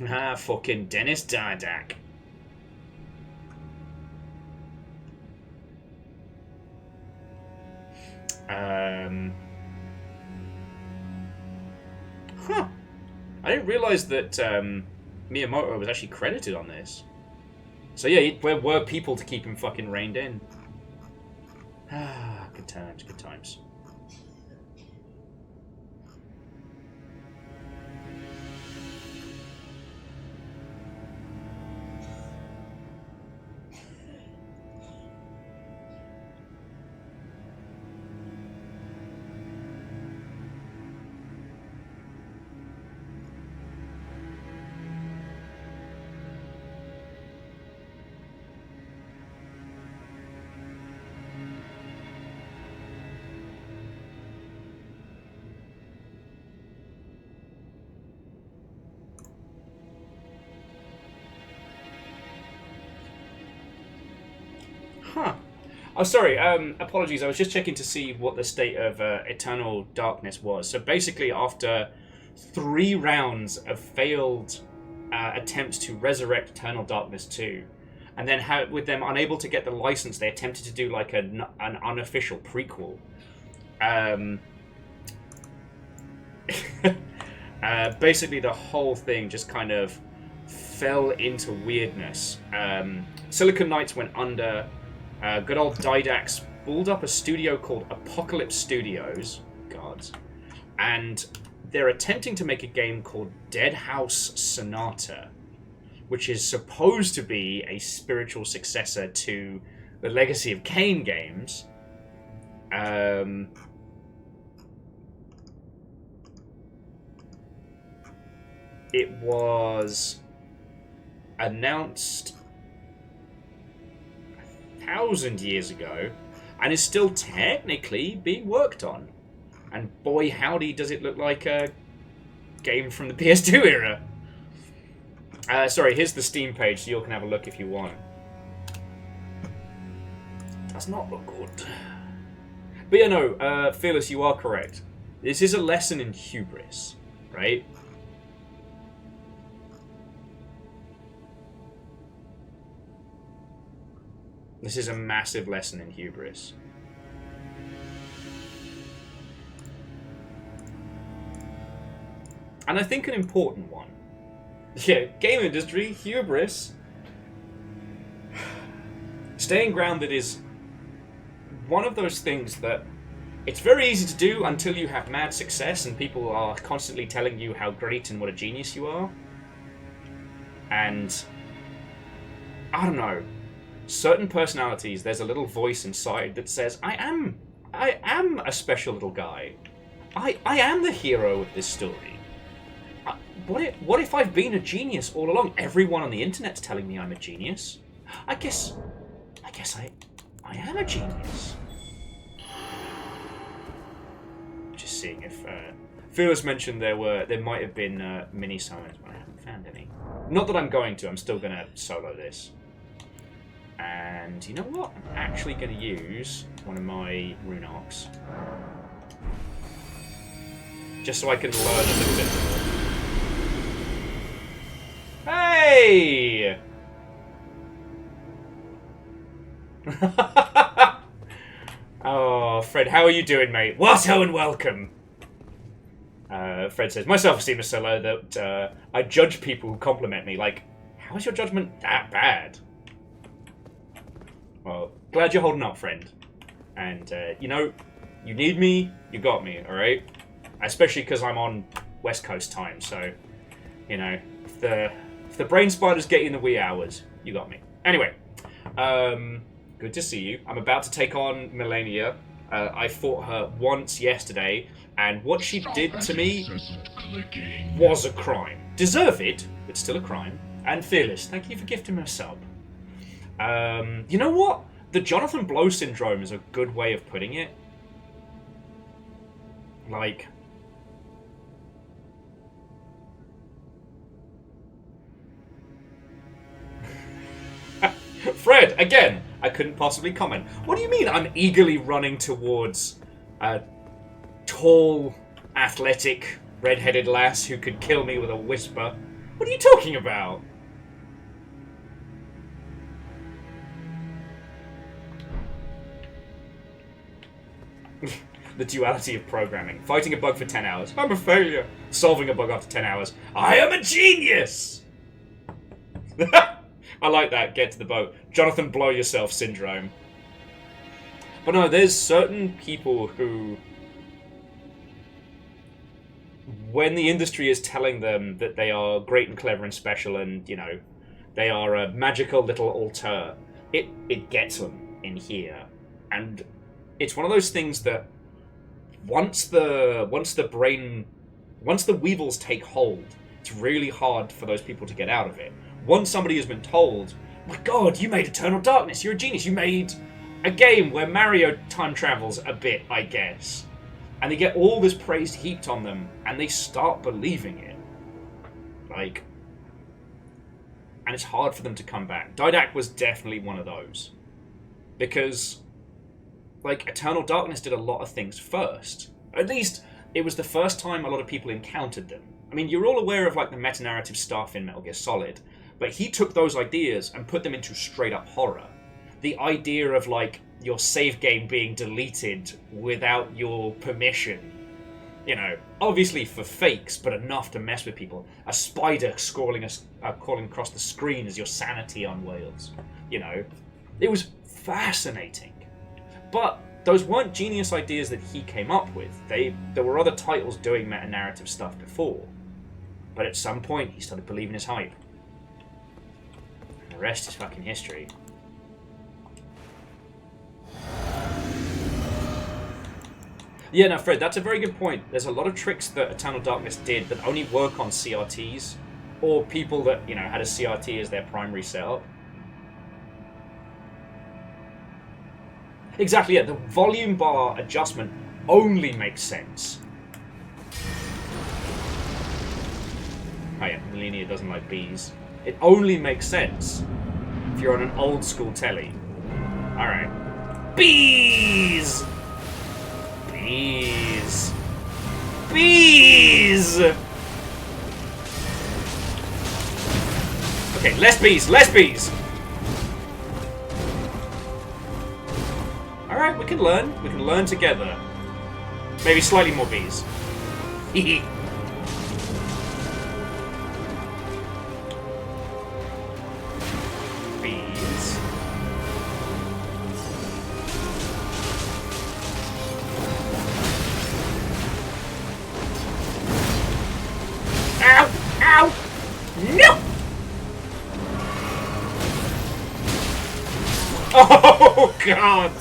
Speaker 1: Ah, fucking Dennis Dardak. Huh. I didn't realise that Miyamoto was actually credited on this. So yeah, there were people to keep him fucking reined in. Ah, good times, good times. Huh. Oh, sorry. Apologies. I was just checking to see what the state of Eternal Darkness was. So basically, after 3 rounds of failed attempts to resurrect Eternal Darkness 2, and then with them unable to get the license, they attempted to do like an unofficial prequel. Basically, the whole thing just kind of fell into weirdness. Silicon Knights went under. Good old Didax pulled up a studio called Apocalypse Studios. Gods. And they're attempting to make a game called Dead House Sonata, which is supposed to be a spiritual successor to the Legacy of Kain games. It was announced 1,000 years ago and is still technically being worked on. And boy howdy does it look like a game from the PS2 era. Sorry, here's the Steam page so you all can have a look if you want. Does not look good. But yeah, no, Fearless, you are correct. This is a lesson in hubris, right? This is a massive lesson in hubris. And I think an important one. Yeah, game industry, hubris. Staying grounded is one of those things that it's very easy to do until you have mad success and people are constantly telling you how great and what a genius you are. And I don't know. Certain personalities, there's a little voice inside that says, I am a special little guy. I am the hero of this story. What if I've been a genius all along? Everyone on the internet's telling me I'm a genius. I guess I am a genius. Just seeing if Fearless mentioned there might have been mini summons, but I haven't found any. Not that I'm going to. I'm still gonna solo this. And you know what? I'm actually going to use one of my rune arcs. Just so I can learn a little bit more. Hey! Oh, Fred, how are you doing, mate? What-ho and welcome! Fred says, my self-esteem is so low that I judge people who compliment me. Like, how is your judgment that bad? Well, glad you're holding up, friend. And, you know, you need me, you got me, alright? Especially because I'm on West Coast time, so, you know, if the brain spiders get you in the wee hours, you got me. Anyway, good to see you. I'm about to take on Melania. I fought her once yesterday, and what she did to me was a crime. Deserve it, but still a crime. And Fearless, thank you for gifting me a sub. You know what? The Jonathan Blow syndrome is a good way of putting it. Like, Fred, again, I couldn't possibly comment. What do you mean I'm eagerly running towards a tall, athletic, red-headed lass who could kill me with a whisper? What are you talking about? The duality of programming. Fighting a bug for 10 hours. I'm a failure. Solving a bug after 10 hours. I am a genius! I like that. Get to the boat. Jonathan Blow Yourself syndrome. But no, there's certain people who, when the industry is telling them that they are great and clever and special and, you know, they are a magical little auteur, it gets them in here. And it's one of those things that once the weevils take hold, it's really hard for those people to get out of it. Once somebody has been told, my god, you made Eternal Darkness, you're a genius, you made a game where Mario time travels a bit, I guess. And they get all this praise heaped on them, and they start believing it. Like, and it's hard for them to come back. Didac was definitely one of those. because, like, Eternal Darkness did a lot of things first. At least, it was the first time a lot of people encountered them. I mean, you're all aware of, like, the meta-narrative stuff in Metal Gear Solid, but he took those ideas and put them into straight-up horror. The idea of, like, your save game being deleted without your permission. You know, obviously for fakes, but enough to mess with people. A spider crawling across the screen as your sanity unwails. You know, it was fascinating. But those weren't genius ideas that he came up with. There were other titles doing meta-narrative stuff before. But at some point, he started believing his hype. And the rest is fucking history. Yeah, no, Fred, that's a very good point. There's a lot of tricks that Eternal Darkness did that only work on CRTs, or people that, you know, had a CRT as their primary setup. Exactly, yeah, the volume bar adjustment only makes sense. Oh yeah, Millennia doesn't like bees. It only makes sense if you're on an old school telly. Alright. Bees! Bees! Bees! Okay, less bees! Less bees! Alright, we can learn. We can learn together. Maybe slightly more bees. Hehe. Bees. Ow! Ow! No! Oh, God!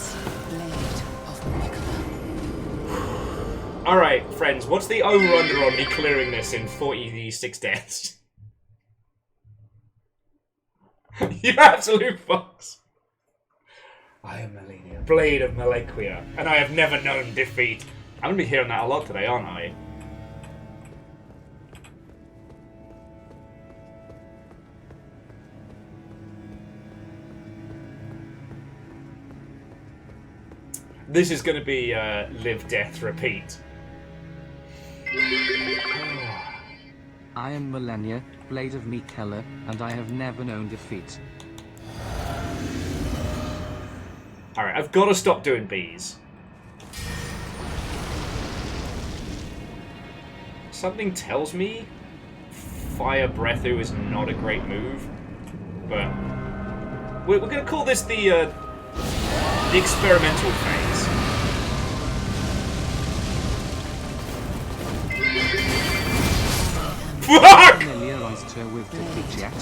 Speaker 1: Alright, friends, what's the over-under on me clearing this in 46 deaths? You absolute fucks. I am Millennia, Blade of Malequia, and I have never known defeat. I'm gonna be hearing that a lot today, aren't I? This is gonna be live, death, repeat.
Speaker 2: I am Millennia, Blade of Mikela, and I have never known defeat.
Speaker 1: Alright, I've got to stop doing bees. Something tells me Fire Breathu is not a great move, but we're going to call this the experimental phase. Fuck!
Speaker 2: Familiarized her with defeat yet?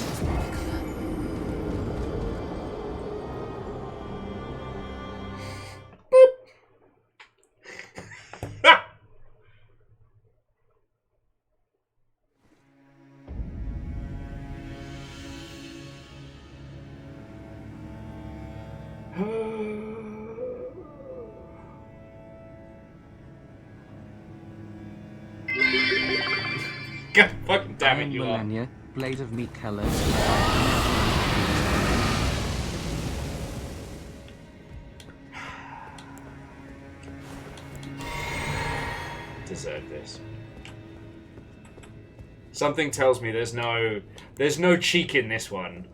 Speaker 1: God fucking damn it, you are.
Speaker 2: Millennia, Blade of Mikela.
Speaker 1: Deserve this. Something tells me there's no cheek in this one.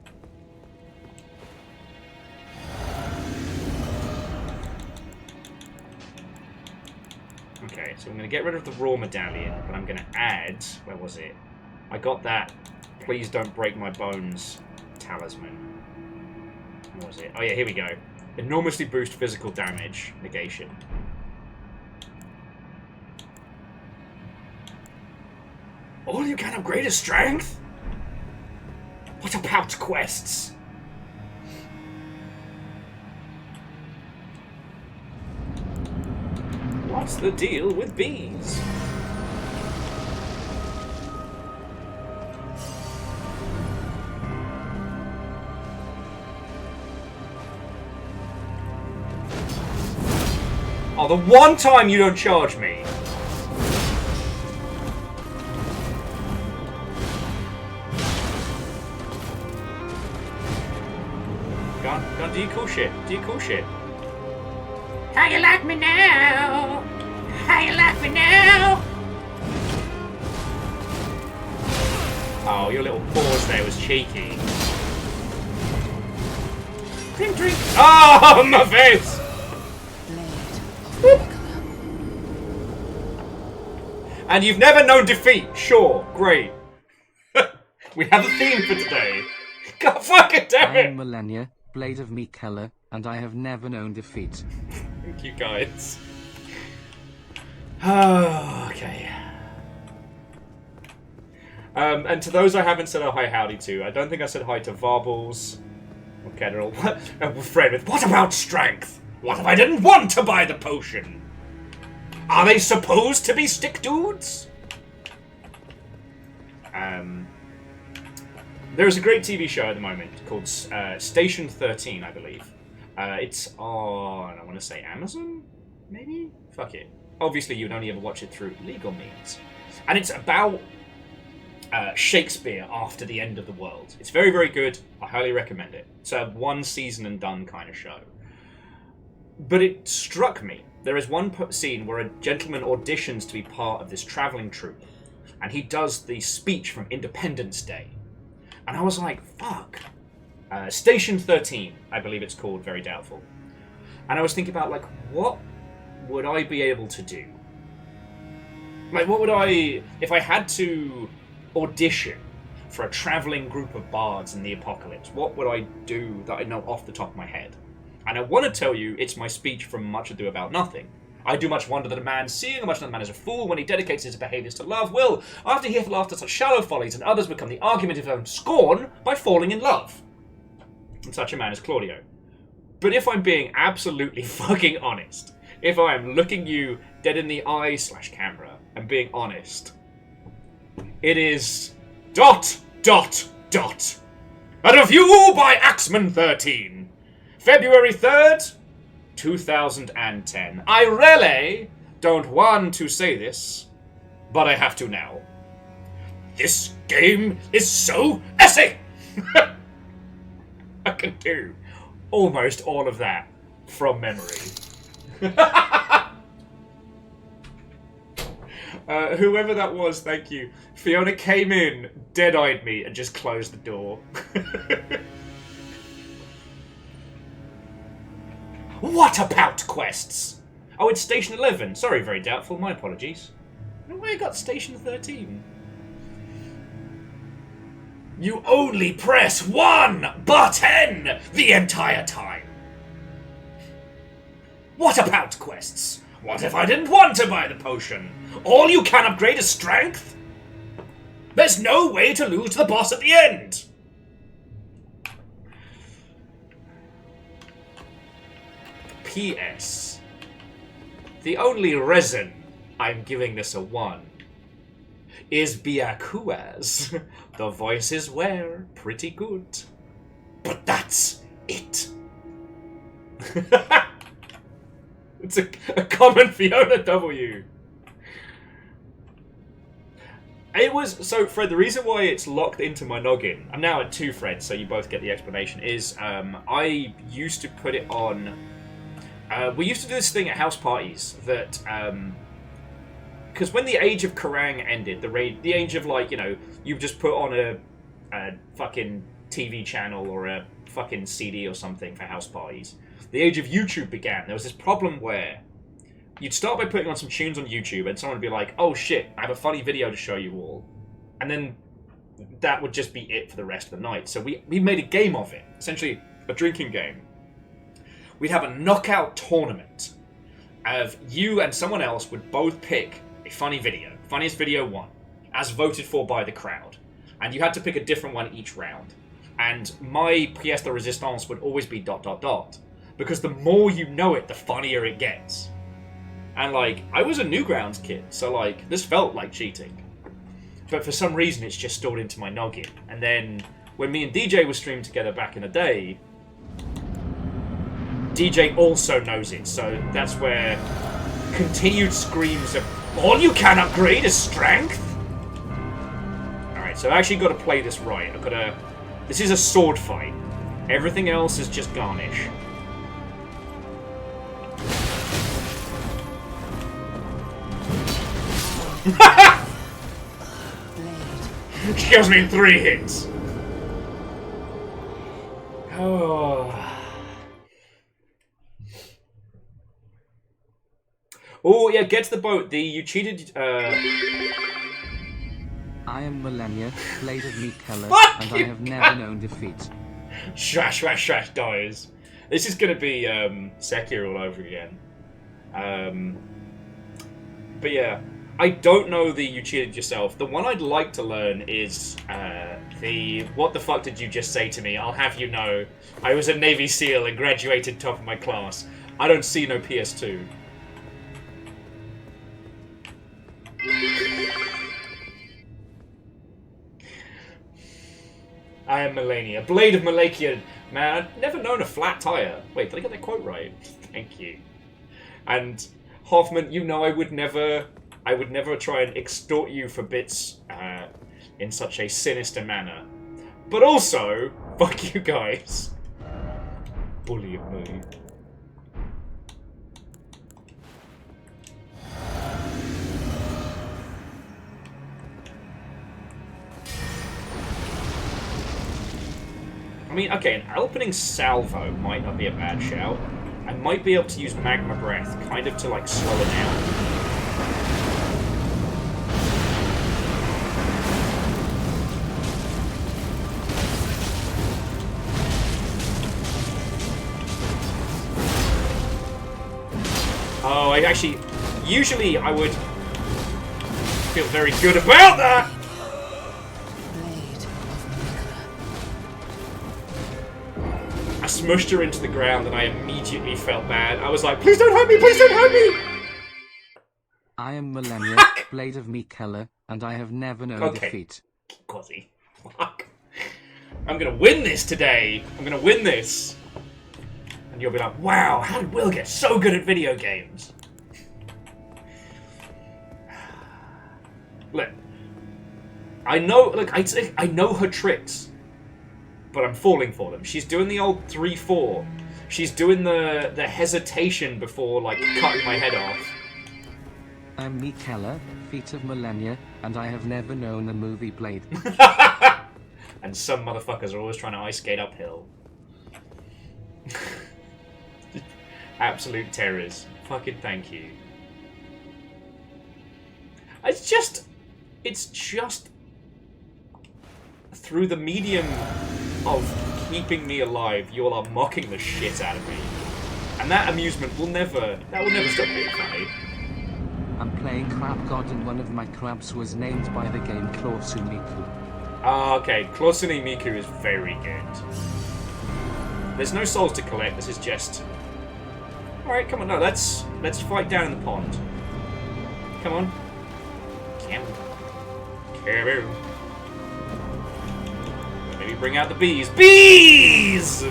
Speaker 1: Okay, so I'm going to get rid of the raw medallion, but I'm going to add... Where was it? I got that please don't break my bones talisman. What was it? Oh yeah, here we go. Enormously boost physical damage. Negation. All you can upgrade is strength? What about quests? What's the deal with bees? Oh, the one time you don't charge me. Go on, do your cool shit. Do your cool shit. How you like me now? How you like me now? Oh, your little pause there was cheeky. Drink, drink. Oh, my face! And you've never known defeat. Sure, great. We have a theme for today. God fucking damn it!
Speaker 2: I'm Millennia, Blade of Mikella, and I have never known defeat.
Speaker 1: Thank you, guys. Okay. And to those I haven't said a hi howdy to, I don't think I said hi to Varbles or General. Fred with, what about strength? What if I didn't want to buy the potion? Are they supposed to be stick dudes? There's a great TV show at the moment called Station 13, I believe. It's on, I want to say Amazon? Maybe? Fuck it. Obviously, you'd only ever watch it through legal means. And it's about Shakespeare after the end of the world. It's very, very good. I highly recommend it. It's a one season and done kind of show. But it struck me. There is one scene where a gentleman auditions to be part of this travelling troupe. And he does the speech from Independence Day. And I was like, fuck. Station 13, I believe it's called, very doubtful. And I was thinking about, like, what would I be able to do? Like, what would I... If I had to audition for a travelling group of bards in the apocalypse, what would I do that I know off the top of my head? And I want to tell you, it's my speech from Much Ado About Nothing. I do much wonder that a man, seeing how much another man is a fool when he dedicates his behaviours to love, will, after he hath laughed at such shallow follies, and others become the argument of his own scorn by falling in love. And such a man is Claudio. But if I'm being absolutely fucking honest, if I am looking you dead in the eye / camera and being honest, it is ... A review by Axeman 13. February 3rd, 2010. I really don't want to say this, but I have to now. This game is so essay! I can do almost all of that from memory. Whoever that was, thank you. Fiona came in, dead-eyed me, and just closed the door. What about quests? Oh, it's Station 11. Sorry, very doubtful. My apologies. I don't know why I got Station 13. You only press one button the entire time. What about quests? What if I didn't want to buy the potion? All you can upgrade is strength? There's no way to lose to the boss at the end. P.S. The only reason I'm giving this a 1 is Byakua's. The voices were pretty good. But that's it. It's a common Fiona W. It was... So, Fred, the reason why it's locked into my noggin... I'm now at 2 Freds, so you both get the explanation, is I used to put it on... we used to do this thing at house parties that... Because when the age of Kerrang ended, the age of, like, you know, you just put on a fucking TV channel or a fucking CD or something for house parties, the age of YouTube began. There was this problem where you'd start by putting on some tunes on YouTube and someone would be like, oh shit, I have a funny video to show you all. And then that would just be it for the rest of the night. So we made a game of it, essentially a drinking game. We'd have a knockout tournament of you and someone else would both pick a funny video, funniest video won, as voted for by the crowd. And you had to pick a different one each round. And my pièce de résistance would always be ... Because the more you know it, the funnier it gets. And, like, I was a Newgrounds kid, so, like, this felt like cheating. But for some reason, it's just stored into my noggin. And then, when me and DJ were streamed together back in the day, DJ also knows it, so that's where continued screams of, all you can upgrade is strength? Alright, so I actually got to play this right. This is a sword fight. Everything else is just garnish. She kills me in 3 hits. Oh. Oh, yeah, get to the boat. You cheated.
Speaker 2: I am Millennia, Blade of Meat Keller,
Speaker 1: Fuck
Speaker 2: and
Speaker 1: you,
Speaker 2: I have never known defeat.
Speaker 1: Shrash, dies. This is gonna be Sekiro all over again. But yeah, I don't know the you cheated yourself. The one I'd like to learn is the what the fuck did you just say to me? I'll have you know, I was a Navy SEAL and graduated top of my class. I don't see no PS2. I am Melania, Blade of Malakian. Man, I've never known a flat tire. Wait, did I get that quote right? Thank you. And Hoffman, you know I would never try and extort you for bits in such a sinister manner. But also, fuck you guys. Bully of me. I mean, okay, an opening salvo might not be a bad shout. I might be able to use Magma Breath, kind of to, like, slow it down. Oh, I actually... Usually I would feel very good about that! I smushed her into the ground and I immediately felt bad. I was like, please don't hurt me, please don't hurt me!
Speaker 2: I am Millennia, Blade of Meat Keller, and I have never known defeat.
Speaker 1: Quasi. Fuck. I'm gonna win this today! I'm gonna win this! And you'll be like, wow, how did Will get so good at video games? Look. I know, look, I know her tricks. But I'm falling for them. She's doing the old 3-4. She's doing the hesitation before, like, cutting my head off.
Speaker 2: I'm Meat Keller, Feet of Millennia, and I have never known the movie Blade.
Speaker 1: And some motherfuckers are always trying to ice skate uphill. Absolute terrors. Fucking thank you. It's just through the medium of keeping me alive, you all are mocking the shit out of me. And that amusement will never stop being funny.
Speaker 2: I'm playing Crab God and one of my crabs was named by the game Klausumiku.
Speaker 1: Ah, okay. Klausunni Miku is very good. There's no souls to collect, this is just... Alright, come on, no, let's fight down in the pond. Come on. Come on. Maybe bring out the bees. Bees!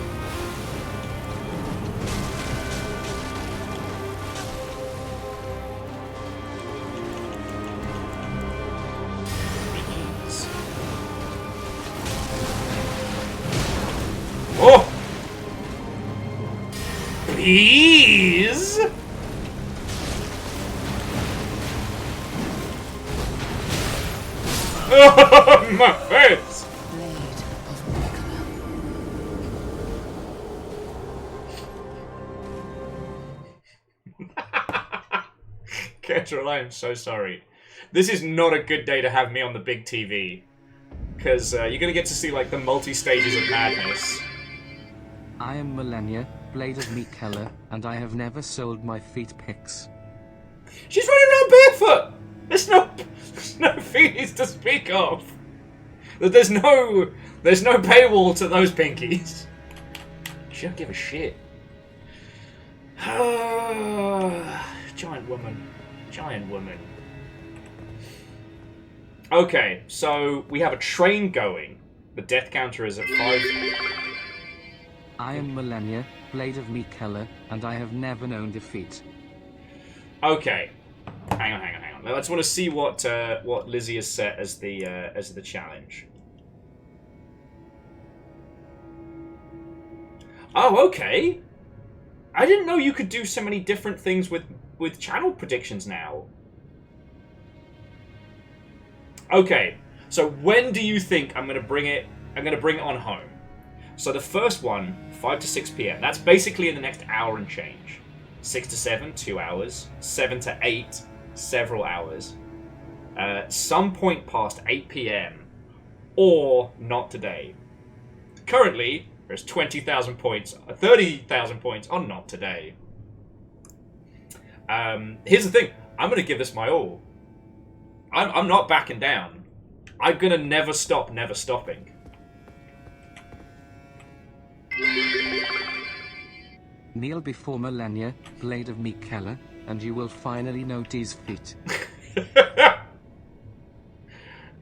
Speaker 1: Bees. Oh! Bees! Oh, my face! Ketrel, I am so sorry. This is not a good day to have me on the big TV. Because you're going to get to see, like, the multi-stages of madness.
Speaker 2: I am Millennia, Blade of Meat Keller, and I have never sold my feet pics.
Speaker 1: She's running around barefoot! There's no feet to speak of. There's no paywall to those pinkies. She don't give a shit. Giant woman. Giant woman. Okay, so we have a train going. The death counter is at 5.
Speaker 2: I am Millennia, Blade of Meat Keller, and I have never known defeat.
Speaker 1: Okay. Hang on. Now let's want to see what Lizzie has set as the challenge. Oh, okay. I didn't know you could do so many different things with channel predictions now. Okay, so when do you think I'm gonna bring it on home? So the first one, 5 to 6 p.m. That's basically in the next hour and change. 6 to 7, 2 hours. 7 to 8, several hours. Some point past 8 p.m. or not today. Currently, there's 20,000 points, 30,000 points on not today. Here's the thing. I'm going to give this my all. I'm not backing down. I'm going to never stop, never stopping.
Speaker 2: Kneel before millennia, blade of meat Keller, and you will finally know D's feet.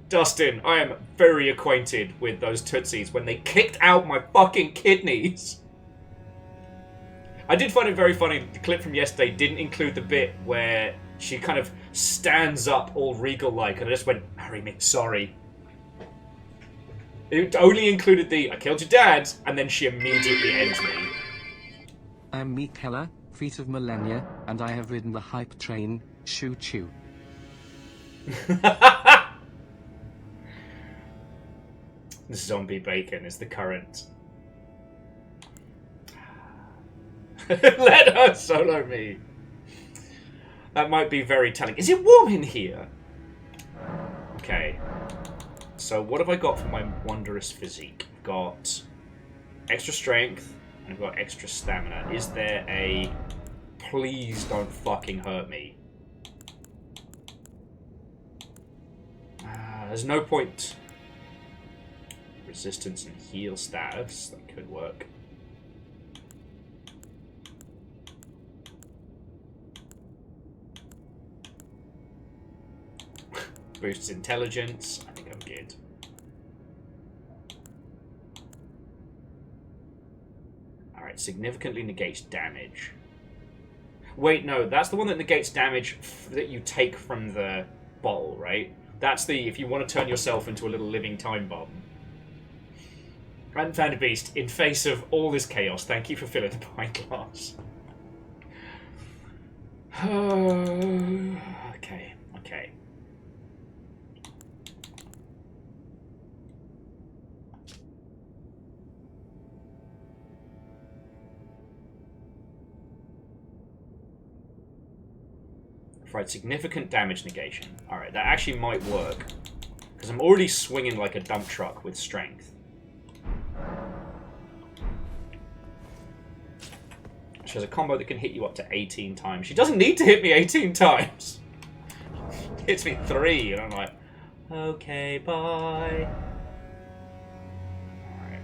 Speaker 1: Dustin, I am very acquainted with those Tootsies when they kicked out my fucking kidneys. I did find it very funny. The clip from yesterday didn't include the bit where she kind of stands up all regal-like, and I just went, marry me, sorry. It only included the, I killed your dad, and then she immediately ends me.
Speaker 2: I'm Meat Keller, feet of millennia, and I have ridden the hype train, choo choo.
Speaker 1: Zombie Bacon is the current. Let her solo me. That might be very telling. Is it warm in here? Okay. So what have I got for my wondrous physique? I've got extra strength, and I've got extra stamina. Is there a... Please don't fucking hurt me. There's no point. Resistance and heal status. That could work. Boosts intelligence. I think I'm good. Alright, significantly negates damage. Wait, no, that's the one that negates damage that you take from the bottle, right? That's the, if you want to turn yourself into a little living time bomb. And Found a Beast, in face of all this chaos, thank you for filling the pint glass. Okay, okay. Right, significant damage negation. Alright, that actually might work. Because I'm already swinging like a dump truck with strength. She has a combo that can hit you up to 18 times. She doesn't need to hit me 18 times. Hits me 3, and I'm like, okay, bye. Alright.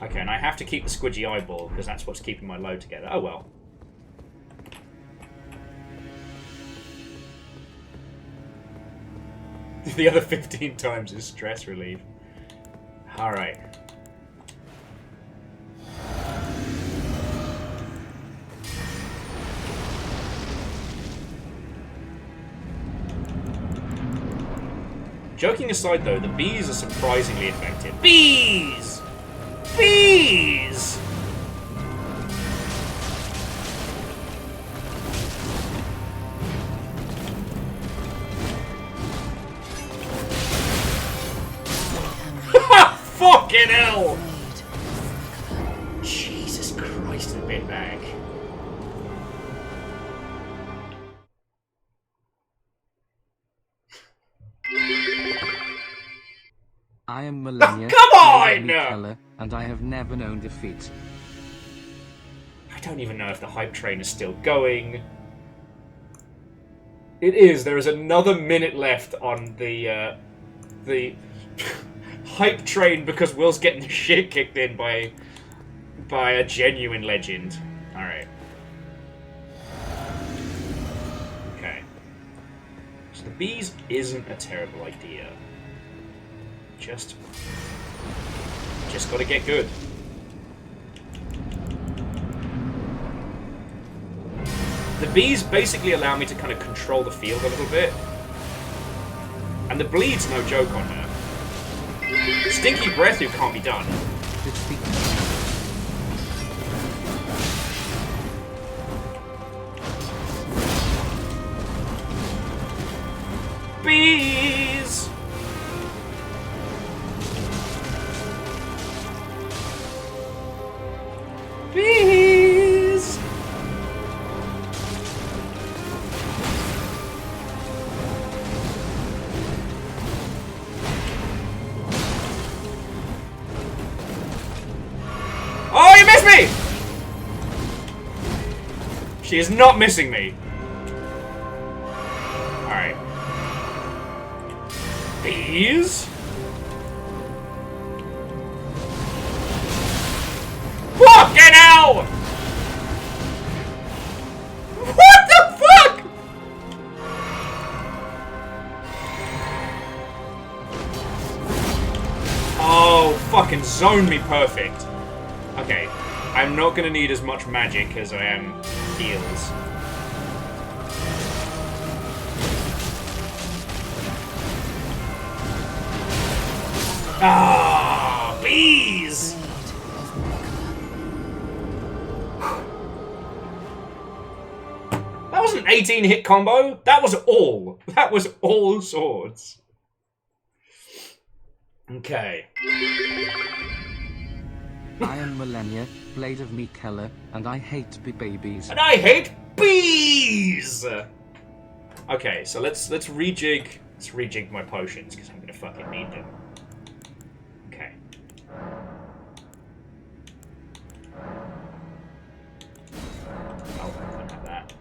Speaker 1: Okay, and I have to keep the squidgy eyeball, because that's what's keeping my load together. Oh well. The other 15 times is stress relief. Alright. Joking aside though, the bees are surprisingly effective. Bees! Bees! Fucking hell! Jesus Christ, a bit back.
Speaker 2: I am millennia.
Speaker 1: Come on!
Speaker 2: Keller, and I have never known defeat.
Speaker 1: I don't even know if the hype train is still going. It is. There is another minute left on the hype train because Will's getting the shit kicked in by a genuine legend. Alright. Okay. So the bees isn't a terrible idea. Just gotta get good. The bees basically allow me to kind of control the field a little bit. And the bleed's no joke on her. Stinky breath who can't be done. Bees! Bees! Oh, you missed me! She is not missing me. Alright. Bees? Fucking hell! What the fuck? Oh, fucking zone me perfect. Okay, I'm not gonna need as much magic as I am heals. Ah, bees! That wasn't an 18-hit combo. That was all. That was all swords. Okay.
Speaker 2: I am Millennia, Blade of Mikela, and I hate babies.
Speaker 1: And I hate bees! Okay, so let's rejig. Let's rejig my potions, because I'm gonna fucking need them. Okay. Oh, I don't have that.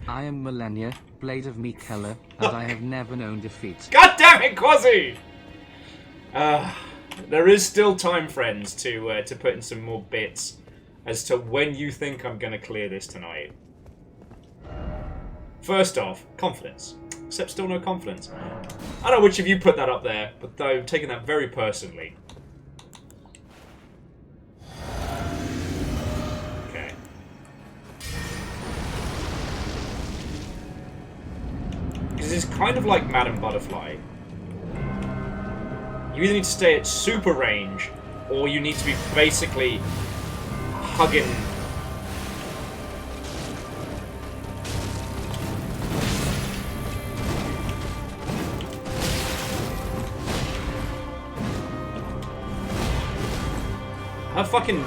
Speaker 2: I am Millennia, Blade of Mikela, and I have never known defeat.
Speaker 1: God damn it, Quasi! There is still time, friends, to put in some more bits as to when you think I'm gonna clear this tonight. First off, confidence. Except still no confidence. I don't know which of you put that up there, but I'm taking that very personally. Okay. Because it's kind of like Madame Butterfly. You either need to stay at super range, or you need to be basically hugging. Her fucking.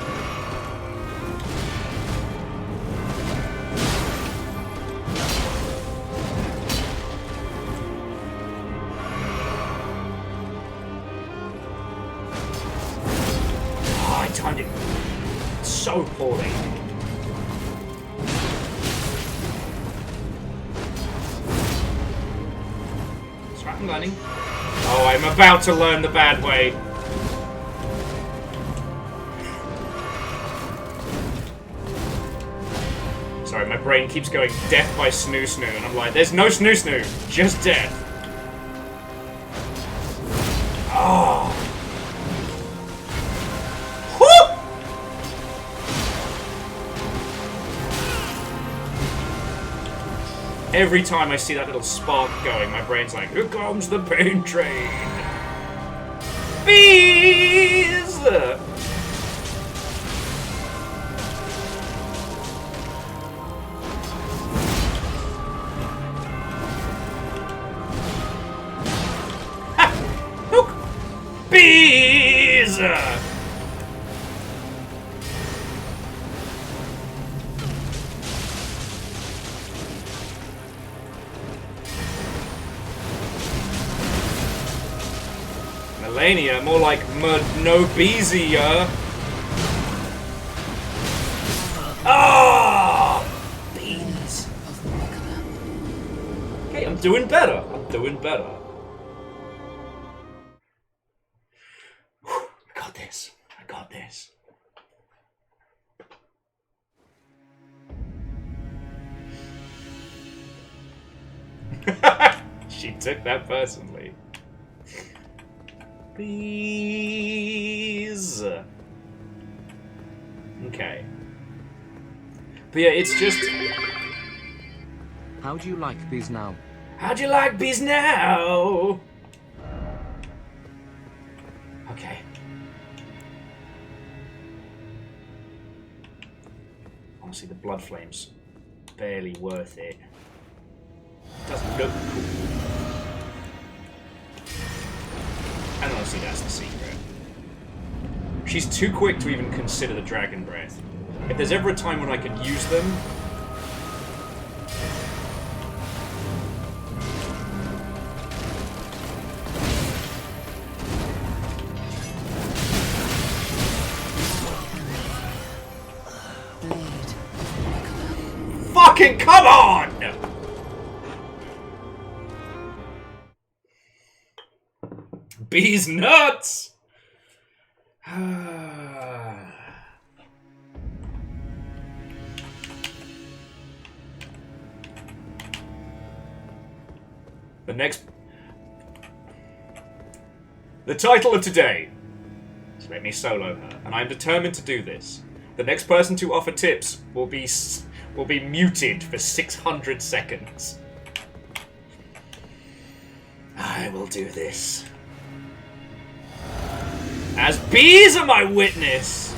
Speaker 1: Oh, I timed it so poorly. Strap and landing. Oh, I'm about to learn the bad way. Sorry, my brain keeps going death by snoo snoo, and I'm like, there's no snoo snoo, just death. Oh. Woo! Every time I see that little spark going, my brain's like, here comes the pain train. Bees! Bees! Melania, more like no-beesia. Ah! Beans. Okay, I'm doing better. I'm doing better. I got this. I got this. She took that personally. Bees. Okay. But yeah, it's just...
Speaker 2: How do you like bees now?
Speaker 1: How do you like bees now? Okay. Honestly, the blood flame's barely worth it. Doesn't look cool. And honestly, that's the secret. She's too quick to even consider the dragon breath. If there's ever a time when I could use them... Fucking come on! Bees nuts! The title of today is Let Me Solo Her, and I'm determined to do this. The next person to offer tips will be muted for 600 seconds. I will do this. As bees are my witness!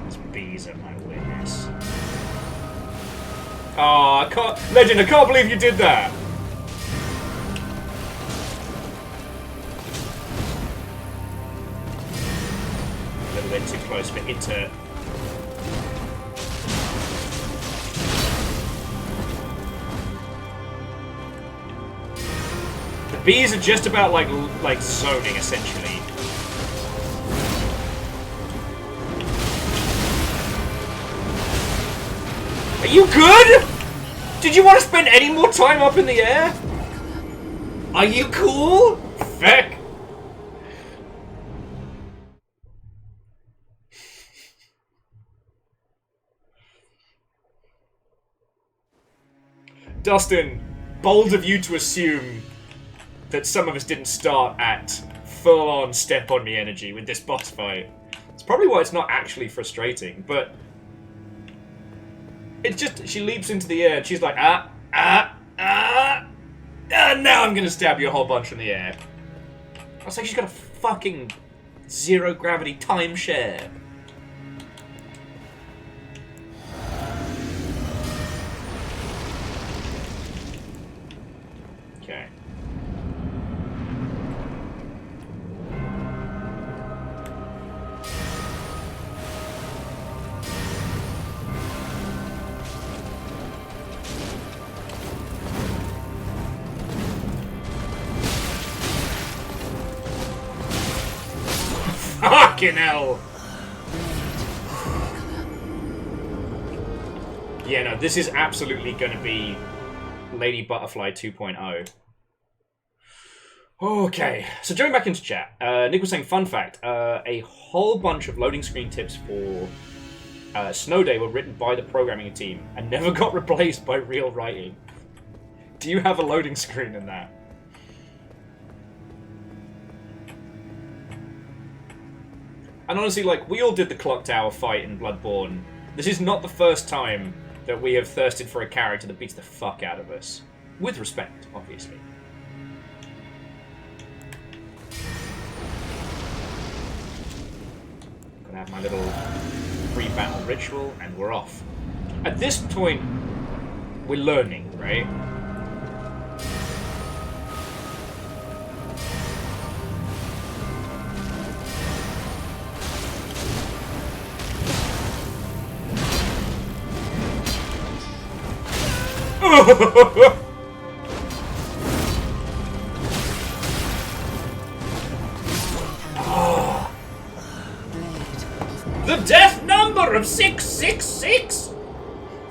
Speaker 1: As bees are my witness. Oh, I can't... Legend, I can't believe you did that! A little bit too close for inter... The bees are just about like zoning, essentially. Are you good? Did you want to spend any more time up in the air? Are you cool? Feck. Dustin, bold of you to assume that some of us didn't start at full-on step-on-me energy with this boss fight. It's probably why it's not actually frustrating, but... It's just, she leaps into the air and she's like, now I'm gonna stab you a whole bunch in the air. I was like, she's got a fucking zero-gravity timeshare. Okay. Fucking hell! Yeah, no, this is absolutely gonna be Lady Butterfly 2.0. Okay, so jumping back into chat, Nick was saying, fun fact, a whole bunch of loading screen tips for Snow Day were written by the programming team and never got replaced by real writing. Do you have a loading screen in that? And honestly, like, we all did the Clock Tower fight in Bloodborne. This is not the first time that we have thirsted for a character that beats the fuck out of us. With respect, obviously. Gonna have my little pre-battle ritual, and we're off. At this point, we're learning, right? The death number of 666!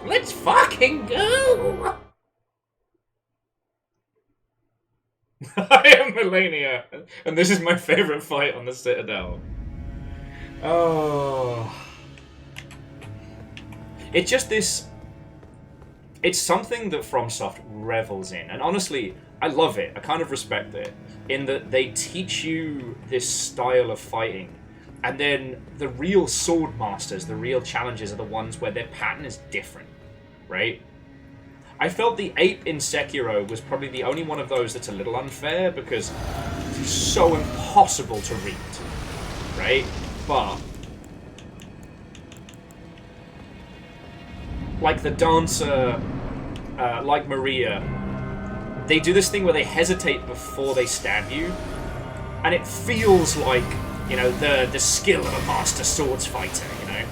Speaker 1: Let's fucking go! I am Melania, and this is my favorite fight on the Citadel. Oh. It's just this... it's something that FromSoft revels in, and honestly, I love it. I kind of respect it in that they teach you this style of fighting, and then the real sword masters, the real challenges, are the ones where their pattern is different, right? I felt the ape in Sekiro was probably the only one of those that's a little unfair because it's so impossible to read, right? But like the dancer, like Maria, they do this thing where they hesitate before they stab you, and it feels like, you know, the skill of a master swords fighter, you know?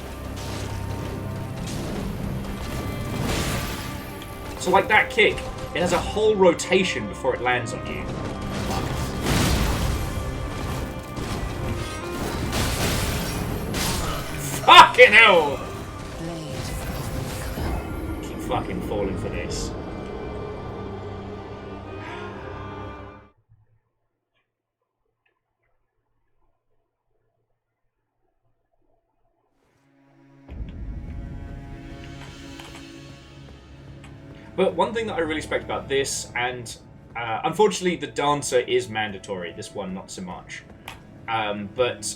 Speaker 1: So like that kick, it has a whole rotation before it lands on you. Fucking hell! Keep fucking falling for this. But one thing that I really respect about this, and unfortunately the dancer is mandatory, this one not so much, but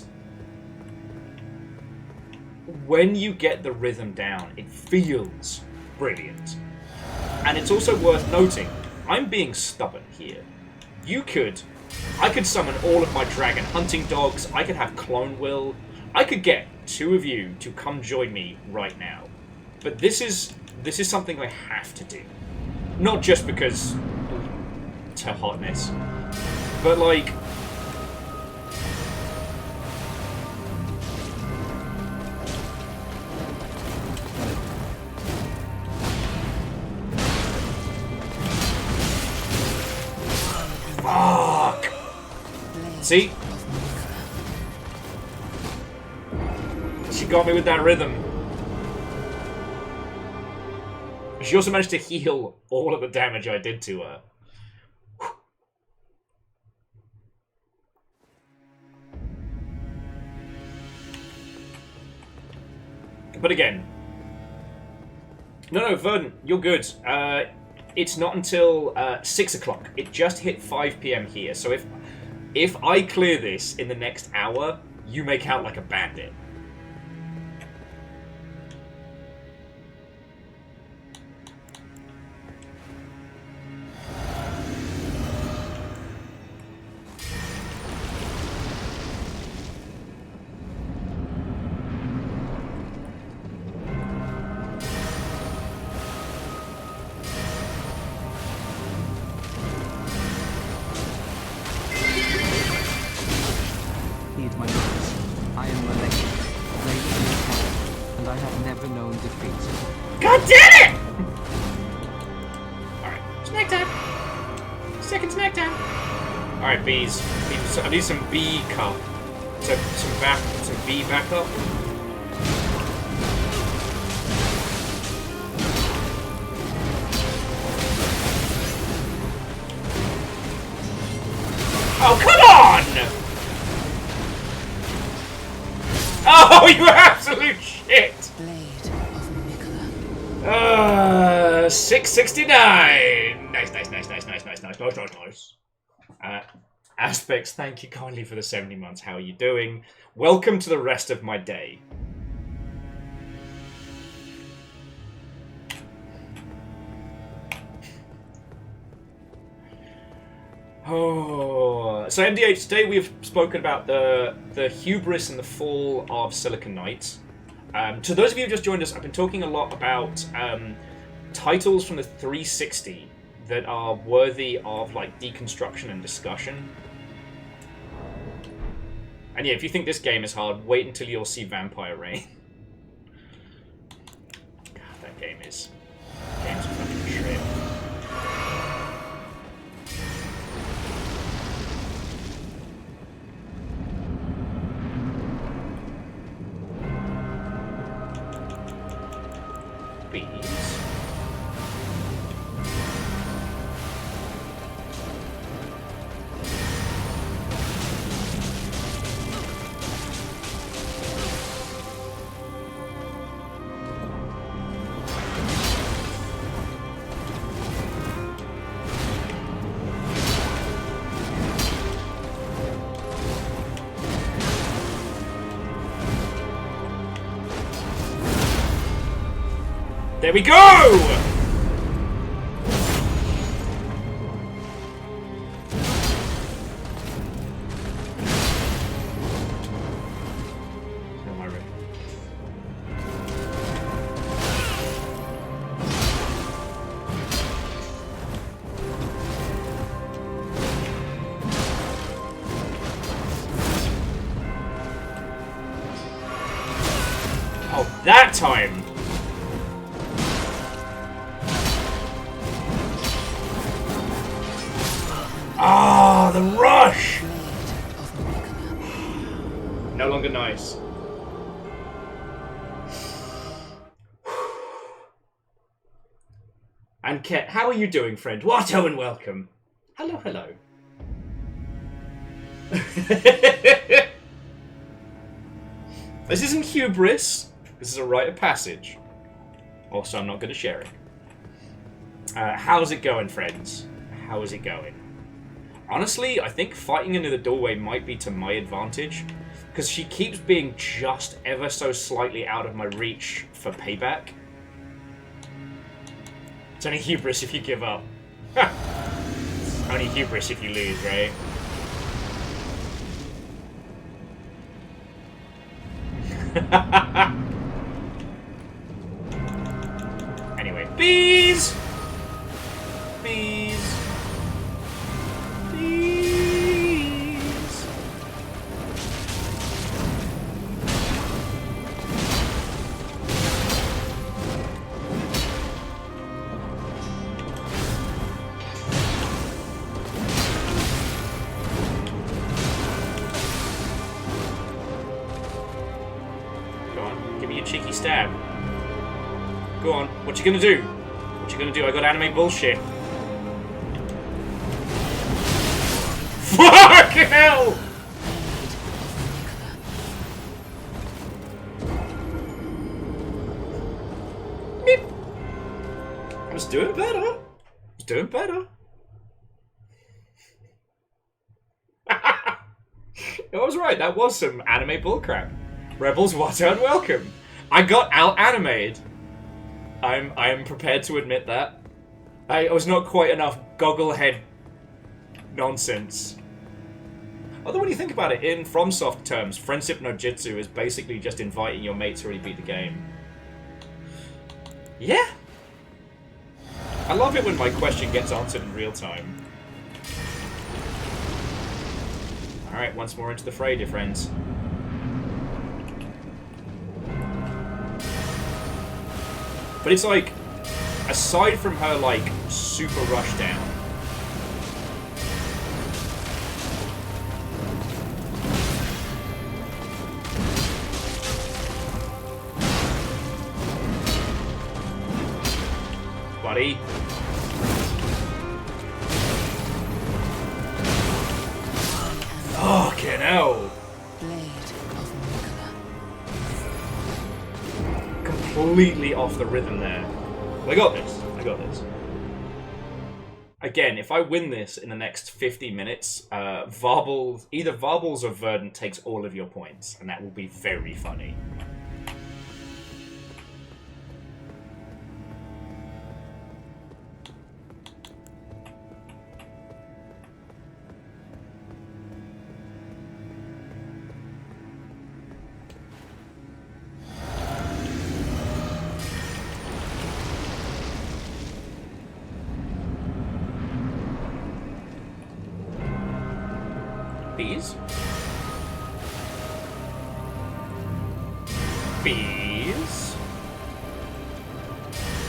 Speaker 1: when you get the rhythm down, it feels brilliant. And it's also worth noting, I'm being stubborn here. I could summon all of my dragon hunting dogs, I could have Clone Will, I could get 2 of you to come join me right now. But this is something I have to do. Not just because to hotness, but like fuck. See? She got me with that rhythm. She also managed to heal all of the damage I did to her. But again... No, Verdant, you're good. It's not until 6 o'clock. It just hit 5 PM here, so if I clear this in the next hour, you make out like a bandit. God damn it! Alright, snack time. Second snack time. Alright, bees. I need some bee cup. Some bee backup. Oh, come on! Oh, you absolute shit! 669! Nice. Aspects, thank you kindly for the 70 months. How are you doing? Welcome to the rest of my day. Oh, so MDH, today we've spoken about the hubris and the fall of Silicon Knights. To those of you who just joined us, I've been talking a lot about titles from the 360 that are worthy of like deconstruction and discussion. And yeah, if you think this game is hard, wait until you'll see Vampire Reign. God, that game's fucking shit. Bees. There we go! Oh, that time! Ah, the rush! No longer nice. And Ket, how are you doing, friend? Watto and welcome. Hello, hello. This isn't hubris. This is a rite of passage. Also, I'm not going to share it. How's it going, friends? How is it going? Honestly, I think fighting into the doorway might be to my advantage, because she keeps being just ever so slightly out of my reach for payback. It's only hubris if you give up. Only hubris if you lose, right? Anyway, bees! Bees! Bees! Go on, give me a cheeky stab. Go on, what you gonna do? What you gonna do? I got anime bullshit. Fucking hell! Meep. I was doing better. I was doing better. I was right, that was some anime bullcrap. Rebels, Watto and welcome. I got out-animated. I am prepared to admit that. I was not quite enough goggle-head nonsense. Although when you think about it, in FromSoft terms, Friendship no Jitsu is basically just inviting your mate to really beat the game. Yeah. I love it when my question gets answered in real time. Alright, once more into the fray, dear friends. But it's like, aside from her, like, super rush down, buddy. Fucking hell. Completely off the rhythm there. I got this. I got this. Again, if I win this in the next 50 minutes, either Varbles or Verdant takes all of your points, and that will be very funny. Bees. Bees.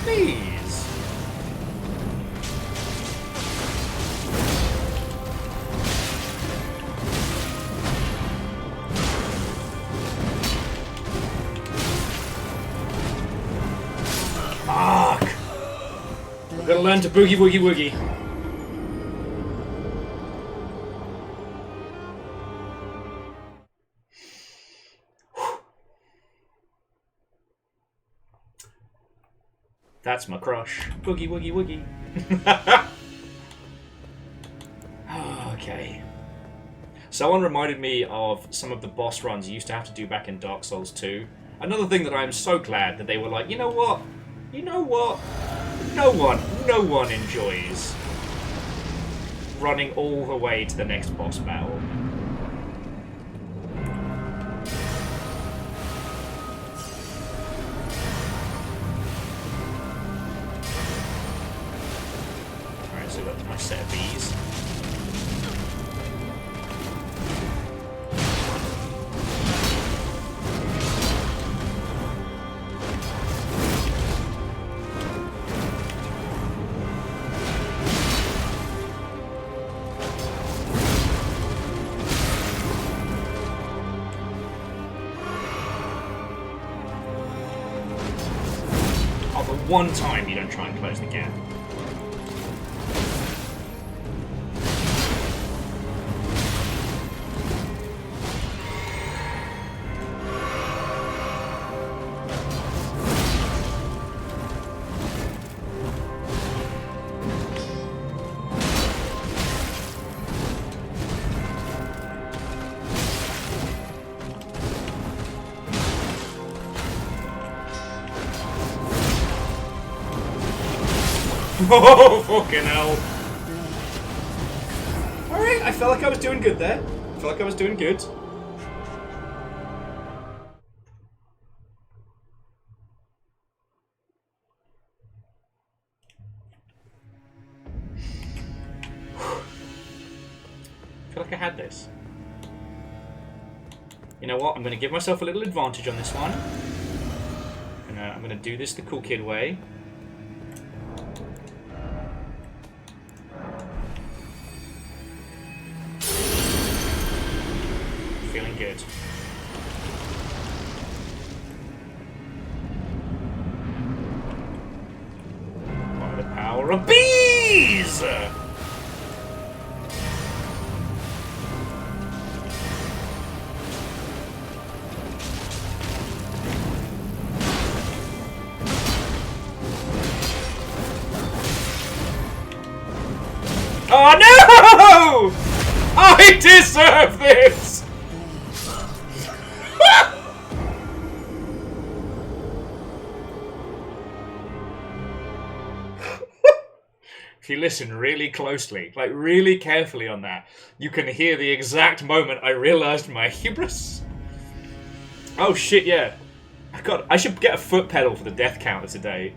Speaker 1: Bees. Fuck! We've got to learn to boogie woogie woogie. That's my crush. Boogie woogie woogie. Okay. Someone reminded me of some of the boss runs you used to have to do back in Dark Souls 2. Another thing that I am so glad that they were like, you know what? You know what? No one enjoys running all the way to the next boss battle. Alright, so that's my set of these. One time you don't try and close the gap. Oh, fucking hell. Alright, I felt like I was doing good there. I felt like I was doing good. I feel like I had this. You know what? I'm going to give myself a little advantage on this one. And I'm going to do this the cool kid way. Feeling good. By the power of bees! Oh no! I deserve this! If you listen really closely, like really carefully on that, you can hear the exact moment I realized my hubris. Oh shit, yeah. God, I should get a foot pedal for the death counter today.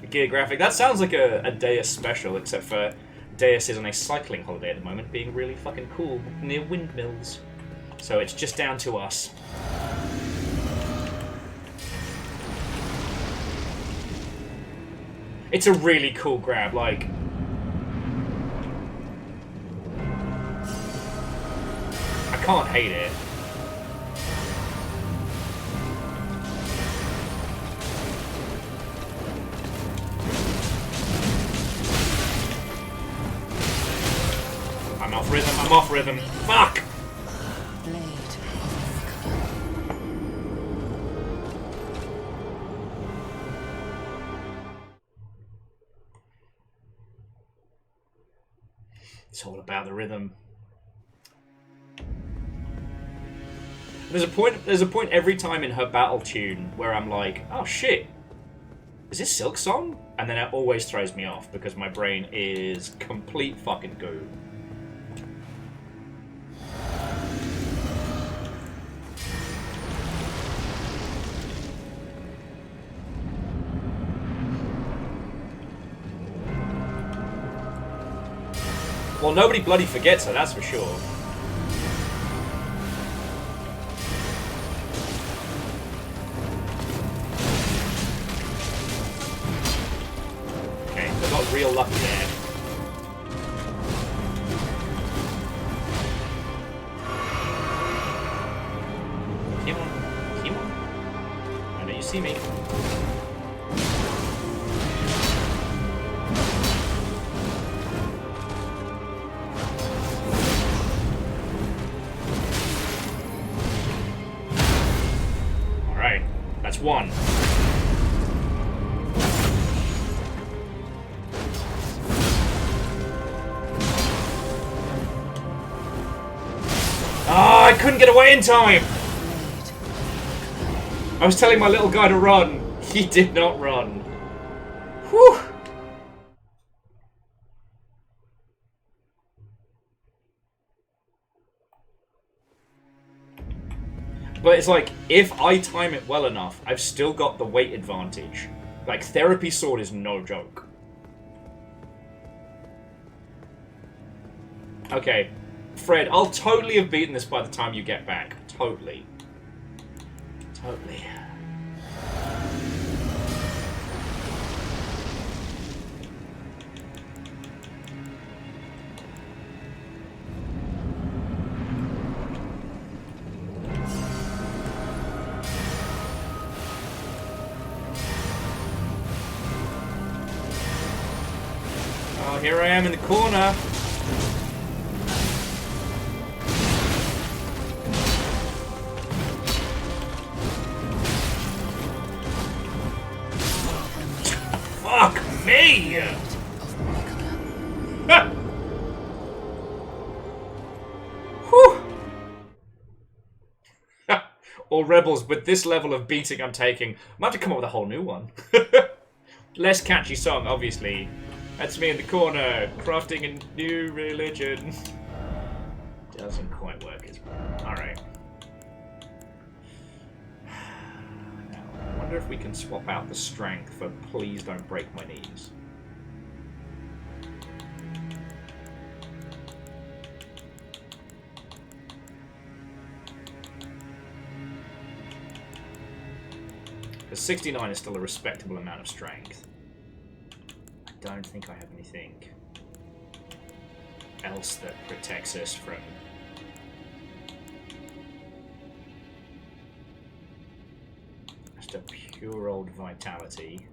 Speaker 1: Geographic. That sounds like a Deus special, except for Deus is on a cycling holiday at the moment, being really fucking cool near windmills. So it's just down to us. It's a really cool grab, like... I can't hate it. I'm off rhythm, I'm off rhythm. Fuck! It's all about the rhythm. There's a point every time in her battle tune where I'm like, oh shit, is this Silk Song? And then it always throws me off because my brain is complete fucking goo. Well, nobody bloody forgets her, that's for sure. Okay, I got real lucky there. Come on, come on. I know you see me. That's one. Ah, I couldn't get away in time! I was telling my little guy to run. He did not run. Whew. But it's like, if I time it well enough, I've still got the weight advantage. Like, Therapy Sword is no joke. Okay, Fred, I'll totally have beaten this by the time you get back. Totally. Totally. Oh, here I am in the corner. Fuck me! Whew. All rebels, with this level of beating I'm taking, I'm about to come up with a whole new one. Less catchy song, obviously. That's me in the corner, crafting a new religion. Doesn't quite work as well. Alright. Now, I wonder if we can swap out the strength for please don't break my knees. Because 69 is still a respectable amount of strength. I don't think I have anything else that protects us from just a pure old vitality.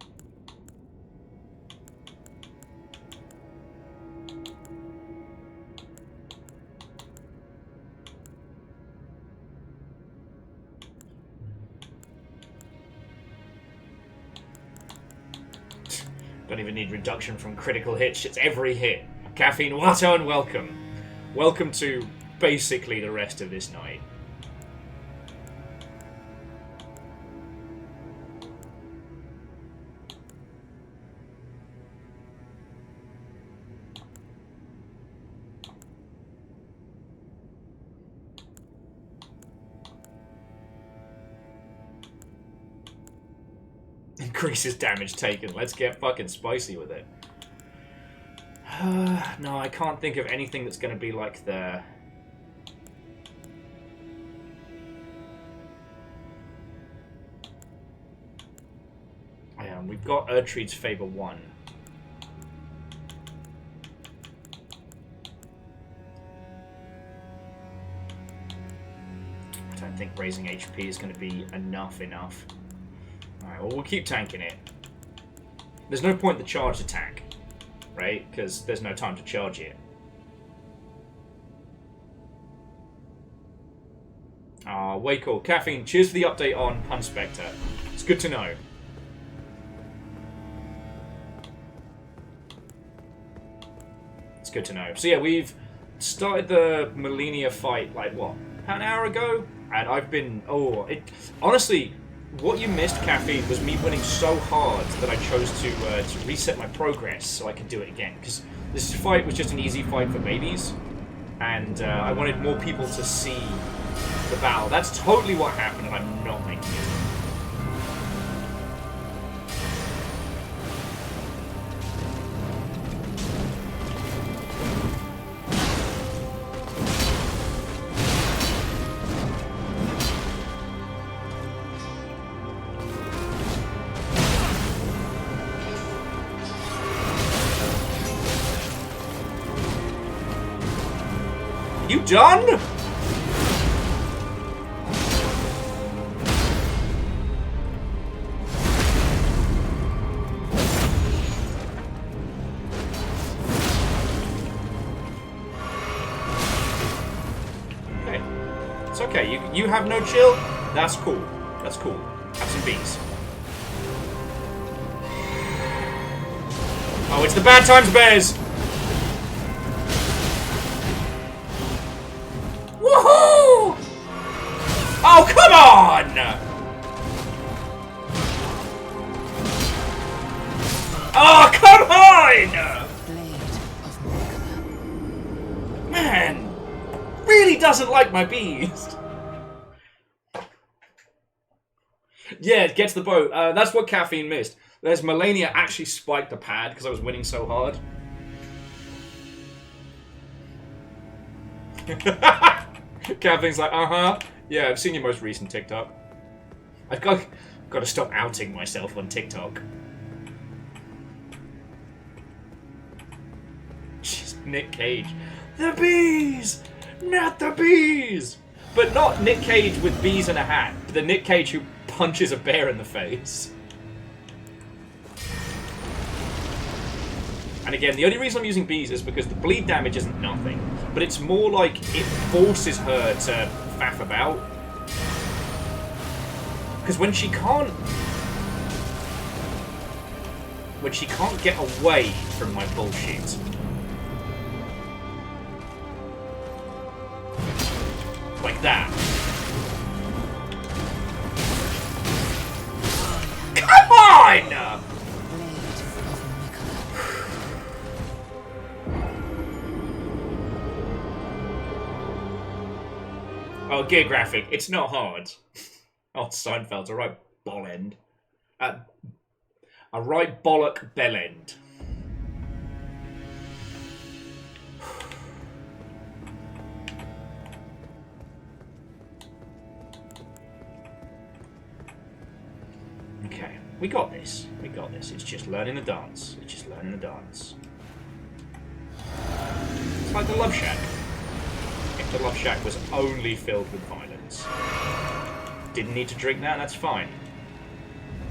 Speaker 1: Don't even need reduction from critical hits, it's every hit. Caffeine Watto and welcome. Welcome to basically the rest of this night. Increases damage taken. Let's get fucking spicy with it. No, I can't think of anything that's going to be like the... We've got Erdtreed's Favor 1. I don't think raising HP is going to be enough. Alright, well, we'll keep tanking it. There's no point in the charged attack, right? Because there's no time to charge it. Ah, way cool. Caffeine, cheers for the update on Pun Spectre. It's good to know. It's good to know. So yeah, we've started the Millennia fight, like, what, an hour ago? And I've been... honestly... What you missed, Caffeine, was me winning so hard that I chose to reset my progress so I could do it again. Because this fight was just an easy fight for babies, and I wanted more people to see the battle. That's totally what happened, and I'm not making it. You done? Okay. It's okay. You have no chill? That's cool. That's cool. Have some bees. Oh, it's the bad times bears! Woohoo! Oh, come on! Oh, come on!
Speaker 3: Blade of Mikula.
Speaker 1: Man, really doesn't like my bees. Yeah, it gets the boat. That's what Caffeine missed. There's Melania actually spiked the pad because I was winning so hard. Caffeine's like, yeah, I've seen your most recent TikTok. I've got to stop outing myself on TikTok. Just Nick Cage. The bees! Not the bees! But not Nick Cage with bees in a hat. The Nick Cage who punches a bear in the face. And again, the only reason I'm using bees is because the bleed damage isn't nothing. But it's more like it forces her to faff about. Because when she can't get away from my bullshit. Like that. Come on! Oh, gear graphic. It's not hard. Oh, Seinfeld's a right ball end. A right bollock bell end. Okay, we got this. We got this. It's just learning the dance. It's just learning the dance. It's like the Love Shack. If the Love Shack was only filled with violence. Didn't need to drink that, that's fine.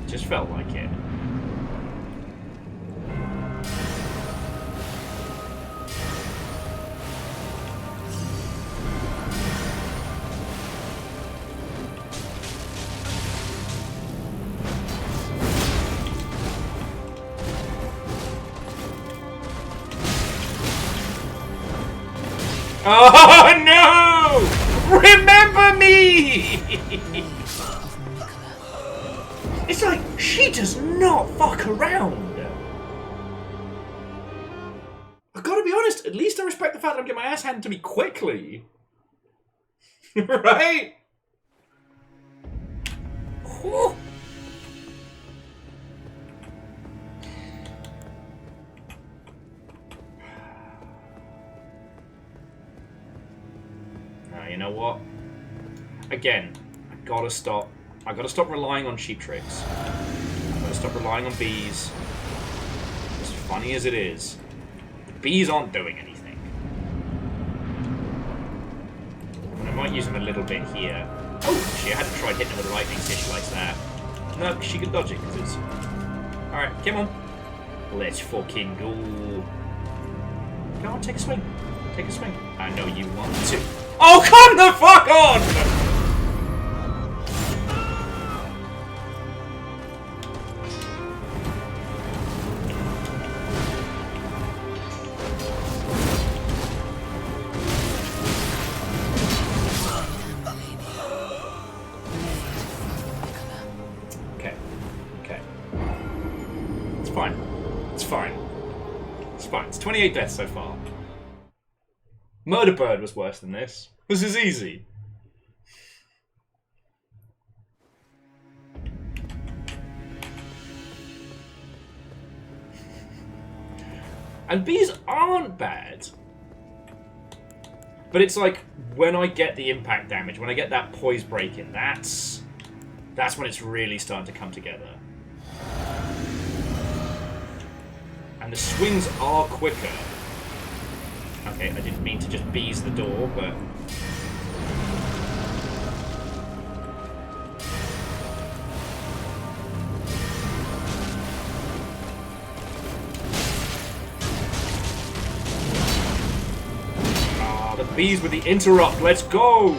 Speaker 1: Just felt like it. Oh no! Remember me! It's like, she does not fuck around. I gotta be honest, at least I respect the fact that I'm getting my ass handed to me quickly. Right? Whew. You know what? Again, I gotta stop relying on cheap tricks. I gotta stop relying on bees. As funny as it is, the bees aren't doing anything. And I might use them a little bit here. Oh, she hadn't tried hitting her with a lightning fish like that. No, she could dodge it because it's... Alright, come on. Let's fucking go. Go on, take a swing. Take a swing. I know you want to. Oh, come the fuck on! Okay. Okay. It's fine. It's fine. It's fine. It's 28 deaths so far. Murder Bird was worse than this. This is easy. And bees aren't bad. But it's like, when I get the impact damage, when I get that poise break-in, that's when it's really starting to come together. And the swings are quicker. Okay, I didn't mean to just bees the door, but... Ah, the bees with the interrupt, let's go!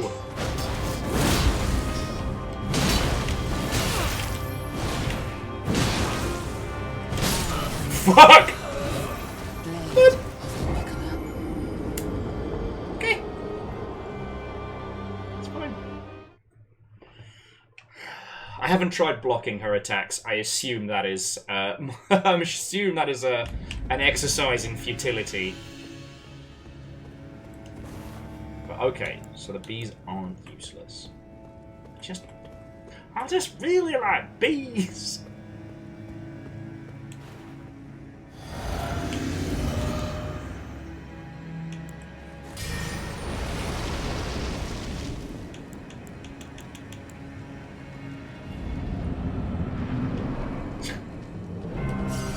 Speaker 1: Fuck! haven't tried blocking her attacks. I assume that is I assume that is an exercise in futility. But okay, so the bees aren't useless. I just really like bees.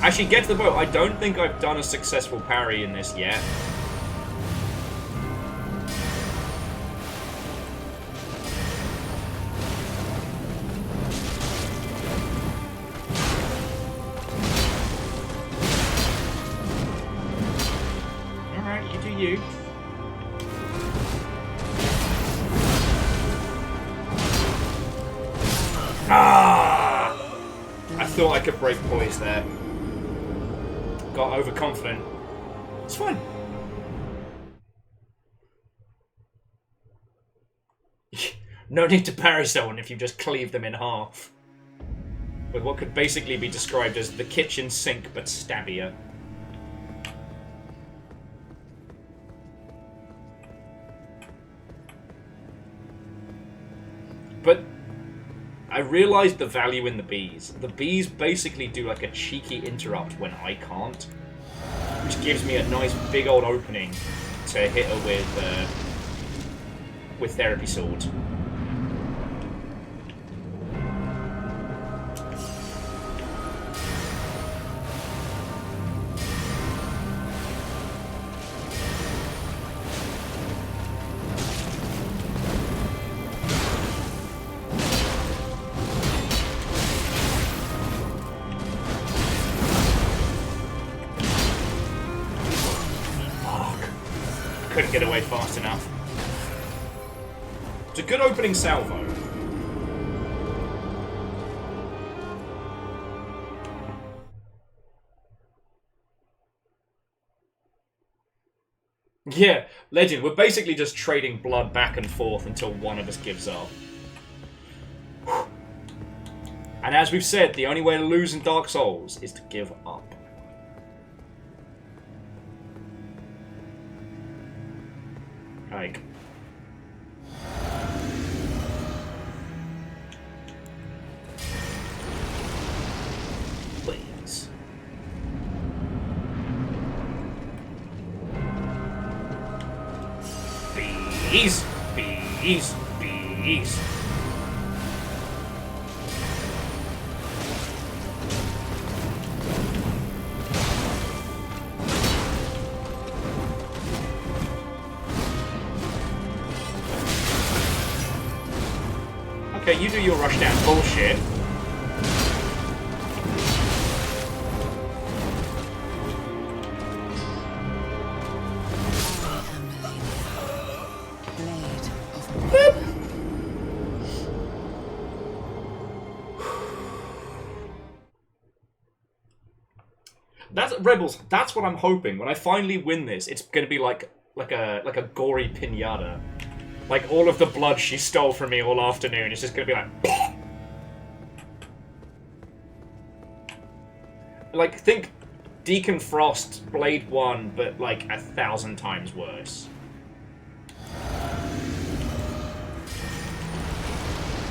Speaker 1: Actually, get to the boat. I don't think I've done a successful parry in this yet. Alright, you do you. Ah! I thought I could break poise there. Got overconfident. It's fine. No need to parry someone if you just cleave them in half. With what could basically be described as the kitchen sink, but stabbier. But I realised the value in the bees. The bees basically do like a cheeky interrupt when I can't, which gives me a nice big old opening to hit her with therapy sword. Couldn't get away fast enough. It's a good opening salvo. Yeah, legend. We're basically just trading blood back and forth until one of us gives up. And as we've said, the only way to lose in Dark Souls is to give up. Like, please. Bees, bees, bees. Okay, you do your rushdown bullshit. That's Rebels. That's what I'm hoping. When I finally win this, it's gonna be like a gory pinata. Like, all of the blood she stole from me all afternoon is just gonna be like... Like, think Deacon Frost, Blade 1, but like 1,000 times worse.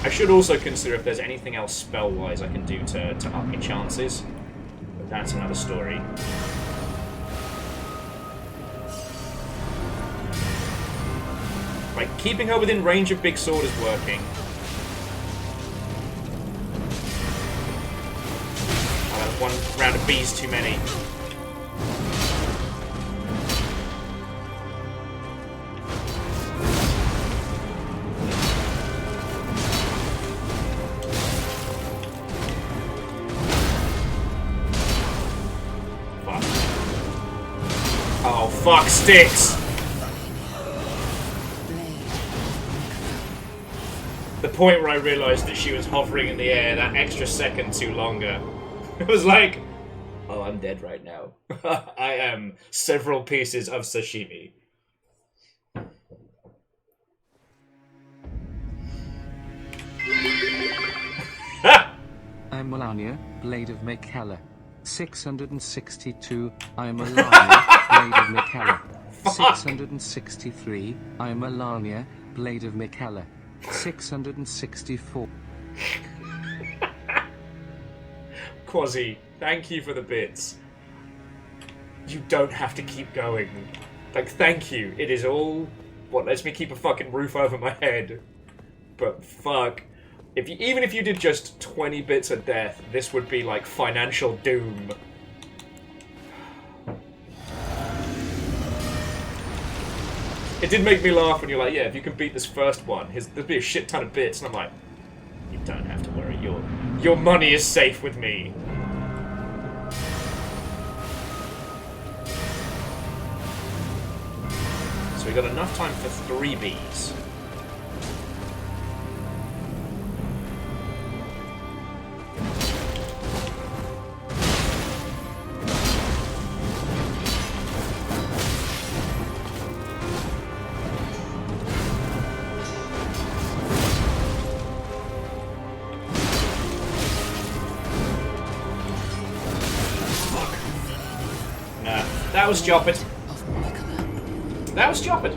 Speaker 1: I should also consider if there's anything else spell-wise I can do to up my chances. But that's another story. Like, keeping her within range of Big Sword is working. Oh, that was one round of bees too many. Fuck. Oh, fuck, sticks! The point where I realised that she was hovering in the air that extra second too longer. It was like, oh, I'm dead right now. I am several pieces of sashimi.
Speaker 2: I'm Melania, Blade of Mikella. 662, I'm Melania, Blade of Mikella. 663, I'm Melania, Blade of Mikella. 664.
Speaker 1: Quasi, thank you for the bits. You don't have to keep going. Like, thank you. It is all what lets me keep a fucking roof over my head. But fuck. Even if you did just 20 bits of death, this would be like financial doom. It did make me laugh when you're like, yeah, if you can beat this first one, there'll be a shit ton of bits, and I'm like, you don't have to worry, your money is safe with me. So we got enough time for 3 Bs. That was Joppard. That was Joppard.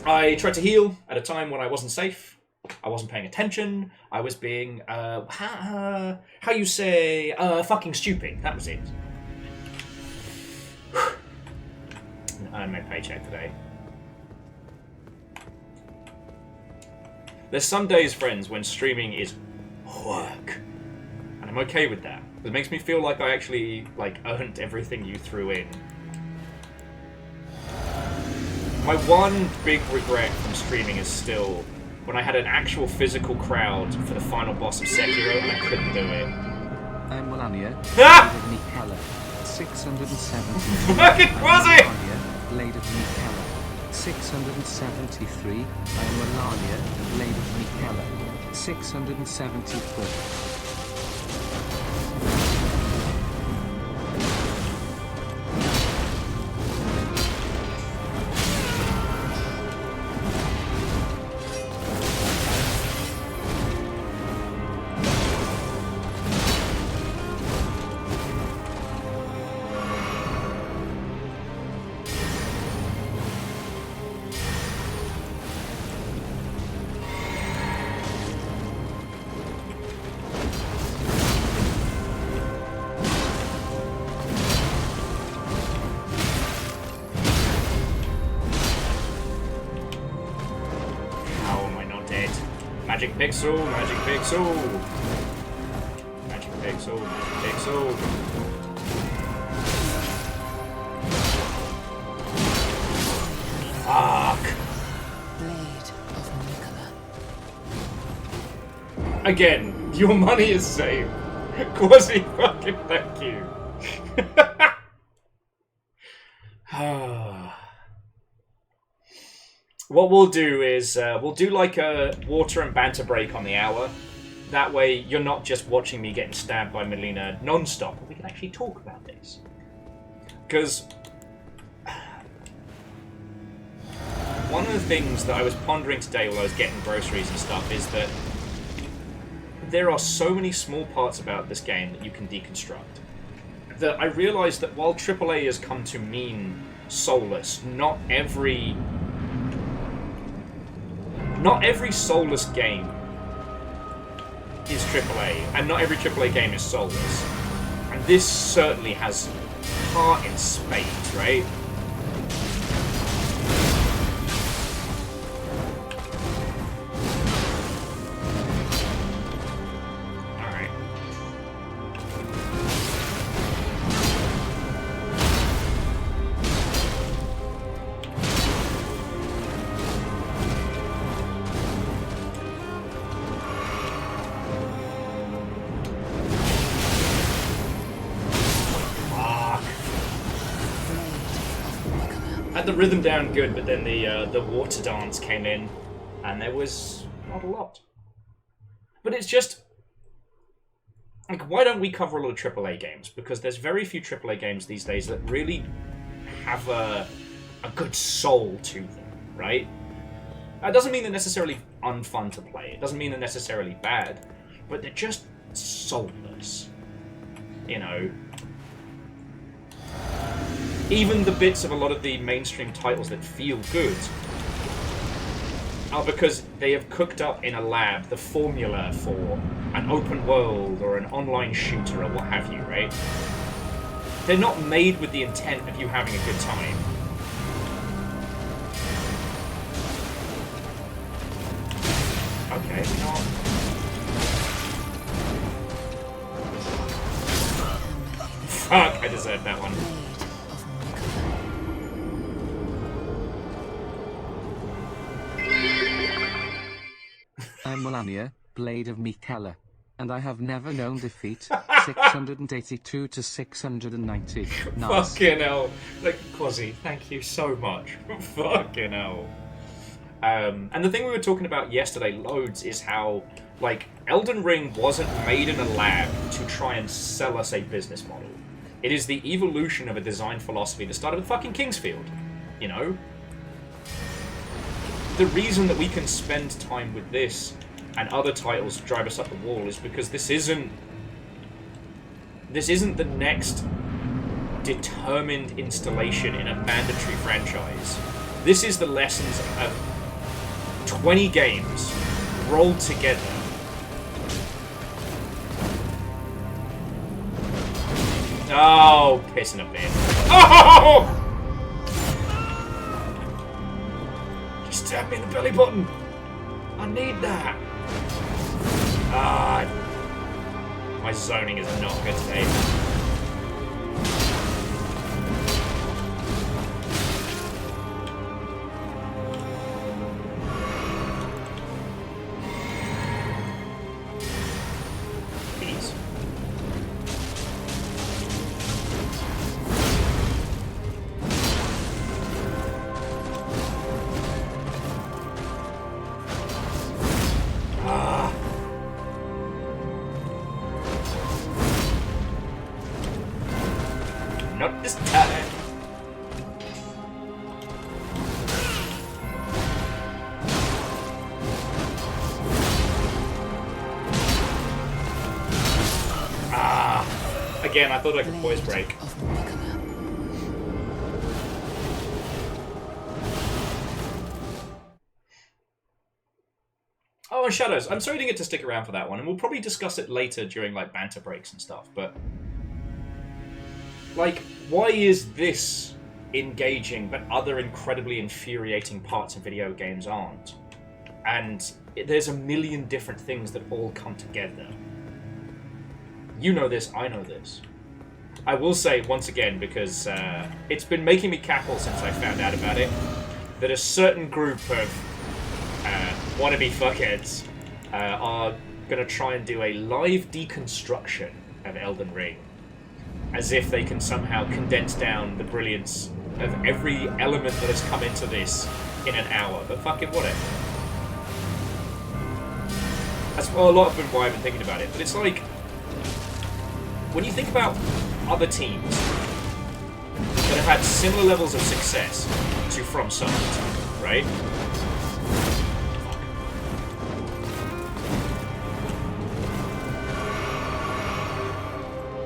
Speaker 1: I tried to heal at a time when I wasn't safe. I wasn't paying attention. I was being, how you say, fucking stupid. That was it. I earned my paycheck today. There's some days, friends, when streaming is work. And I'm okay with that. It makes me feel like I actually, earned everything you threw in. My one big regret from streaming is still when I had an actual physical crowd for the final boss of Sekiro and I couldn't do it.
Speaker 2: I'm Melania,
Speaker 1: Ah!
Speaker 2: Blade of Mikella. 670.
Speaker 1: Fucking Quasi!
Speaker 2: Blade of Mikella. 673. I'm Melania, Blade of Mikella. 674. Magic Pixel, Magic Pixel. Magic Pixel, Magic Pixel. Fuck.
Speaker 3: Blade of Mikella.
Speaker 1: Again, your money is saved. Quasi fucking thank you. What we'll do is, we'll do like a water and banter break on the hour. That way, you're not just watching me getting stabbed by Melina non-stop, but we can actually talk about this. Because one of the things that I was pondering today while I was getting groceries and stuff is that there are so many small parts about this game that you can deconstruct. That I realized that while AAA has come to mean soulless, not every soulless game is AAA, and not every AAA game is soulless. And this certainly has heart in spades, right? Alright. Had the rhythm down good, but then the water dance came in, and there was not a lot. But it's just like, why don't we cover a lot of AAA games? Because there's very few AAA games these days that really have a good soul to them, right? That doesn't mean they're necessarily unfun to play. It doesn't mean they're necessarily bad, but they're just soulless. You know, even the bits of a lot of the mainstream titles that feel good are because they have cooked up in a lab the formula for an open world or an online shooter or what have you, right? They're not made with the intent of you having a good time. Okay, you know what? Fuck, I deserved that one.
Speaker 2: I'm Melania, Blade of Mikala, and I have never known defeat. 682 to 690. Nice.
Speaker 1: Fucking hell. Like, Quasi, thank you so much. Fucking hell. And the thing we were talking about yesterday loads is how, like, Elden Ring wasn't made in a lab to try and sell us a business model. It is the evolution of a design philosophy that started with fucking Kingsfield. You know? The reason that we can spend time with this and other titles drive us up the wall is because this isn't the next determined installation in a mandatory franchise. This is the lessons of 20 games rolled together. Oh, pissing a bit. Oh! Just stab me in the belly button. I need that. Ah, my zoning is not good today. Please. Not this time. Again, I thought I could voice break. Oh, and Shadows. I'm sorry you didn't get to stick around for that one, and we'll probably discuss it later during, like, banter breaks and stuff, but... like, why is this engaging, but other incredibly infuriating parts of video games aren't? And there's a million different things that all come together. You know this, I know this. I will say, once again, because it's been making me cackle since I found out about it, that a certain group of wannabe fuckheads are going to try and do a live deconstruction of Elden Ring, as if they can somehow condense down the brilliance of every element that has come into this in an hour. But fucking whatever. That's a lot of why I've been thinking about it. But it's like, when you think about other teams that have had similar levels of success to FromSoft, right?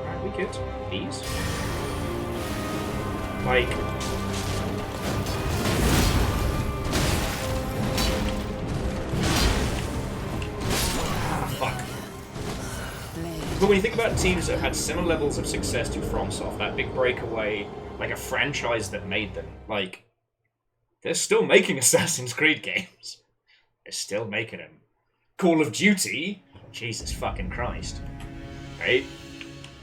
Speaker 1: Alright, we good. These. Like... fuck. But when you think about teams that have had similar levels of success to FromSoft, that big breakaway, like a franchise that made them, like, they're still making Assassin's Creed games. They're still making them. Call of Duty? Jesus fucking Christ. Right?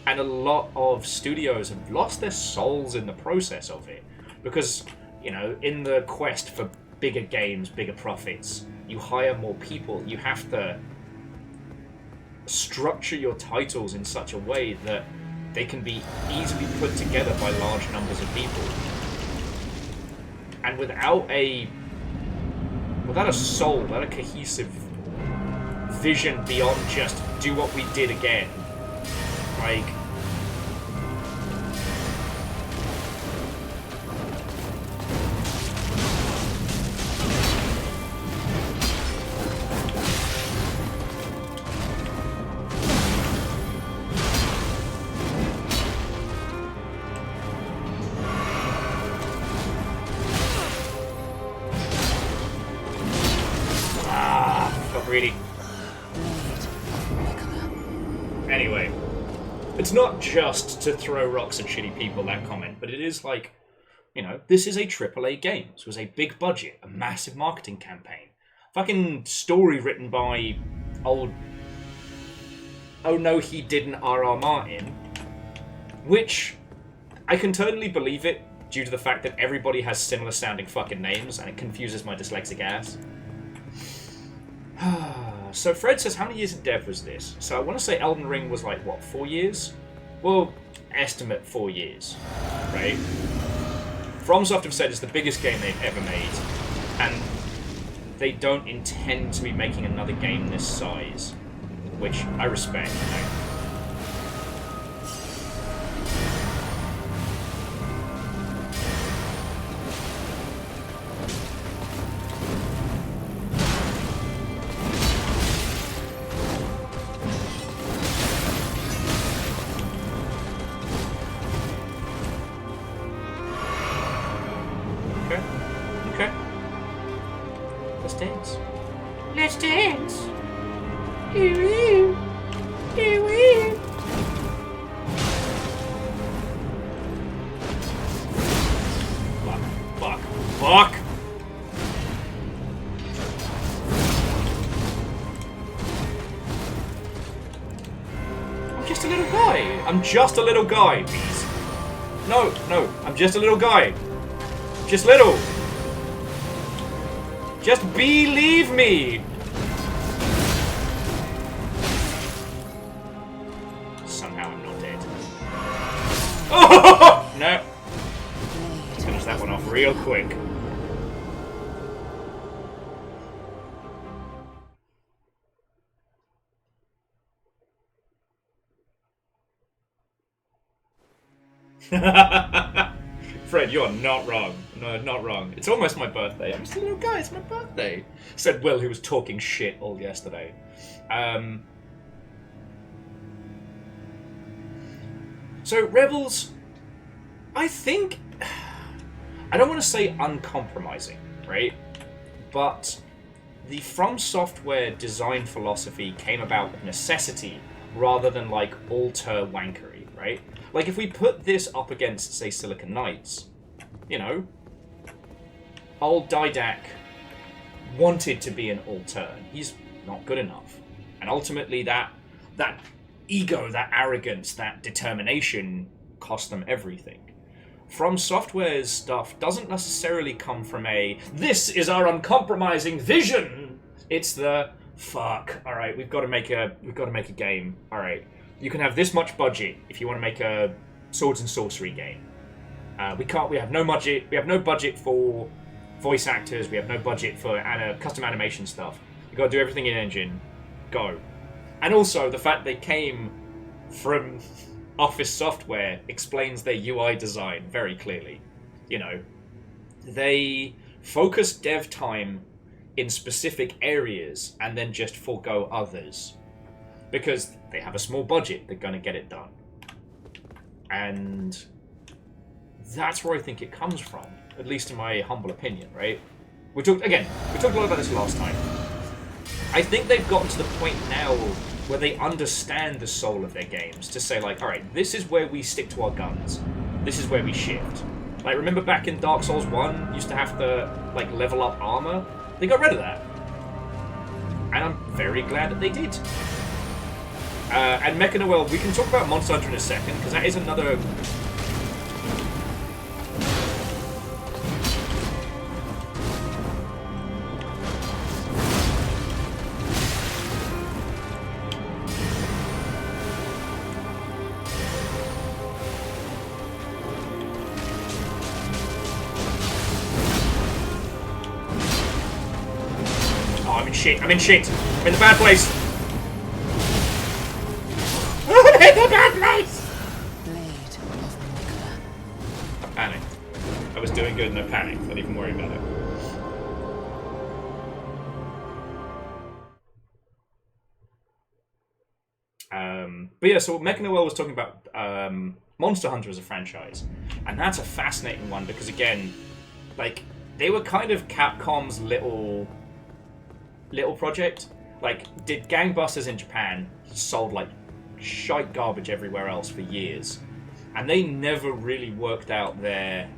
Speaker 1: And a lot of studios have lost their souls in the process of it. Because, you know, in the quest for bigger games, bigger profits, you hire more people, you have to structure your titles in such a way that they can be easily put together by large numbers of people. And without a soul, without a cohesive vision beyond just do what we did again, like, Really?
Speaker 3: Blade of Nicola.
Speaker 1: Anyway, it's not just to throw rocks at shitty people, that comment, but it is like, you know, this is a AAA game. This was a big budget, a massive marketing campaign. Fucking story written by old... Oh no, he didn't R.R. Martin. Which, I can totally believe it, due to the fact that everybody has similar sounding fucking names, and it confuses my dyslexic ass. So Fred says, how many years in dev was this? So I want to say Elden Ring was like, what, 4 years? Well, estimate 4 years, right? FromSoft have said it's the biggest game they've ever made, and they don't intend to be making another game this size, which I respect, you know? Just a little guy, please. No, I'm just a little guy. Just little. Just believe me. Somehow I'm not dead. Oh no. Let's finish that one off real quick. Fred, you're not wrong. No, not wrong. It's almost my birthday. I'm just a little guy, it's my birthday. Said Will, who was talking shit all yesterday. So, Rebels, I think... I don't want to say uncompromising, right? But the From Software design philosophy came about of necessity rather than, like, alter wankery, right? Like, if we put this up against, say, Silicon Knights, you know, old Didac wanted to be an all-turn. He's not good enough. And ultimately, that ego, that arrogance, that determination cost them everything. From Software's stuff doesn't necessarily come from a, this is our uncompromising vision! It's the, fuck, alright, we've got to make a game, alright. You can have this much budget if you want to make a swords and sorcery game. We have no budget for voice actors, we have no budget for custom animation stuff. You've got to do everything in engine. Go. And also, the fact they came from Office Software explains their UI design very clearly. You know, they focus dev time in specific areas and then just forego others. Because they have a small budget, they're going to get it done. And that's where I think it comes from, at least in my humble opinion, right? We talked a lot about this last time. I think they've gotten to the point now where they understand the soul of their games to say, like, alright, this is where we stick to our guns. This is where we shift. Like, remember back in Dark Souls 1, you used to have to, like, level up armor? They got rid of that. And I'm very glad that they did. And Mecha Noel, we can talk about Monster Hunter in a second, because that is another... Oh, I'm in shit. I'm in shit. I'm in the bad place. Bad place!
Speaker 3: Blade of Nicola.
Speaker 1: I panicked. I was doing good and I panicked. Don't even worry about it. But yeah, so Mecha Noel was talking about Monster Hunter as a franchise. And that's a fascinating one because, again, like, they were kind of Capcom's little project. like, did gangbusters in Japan, sold like shite garbage everywhere else for years, and they never really worked out their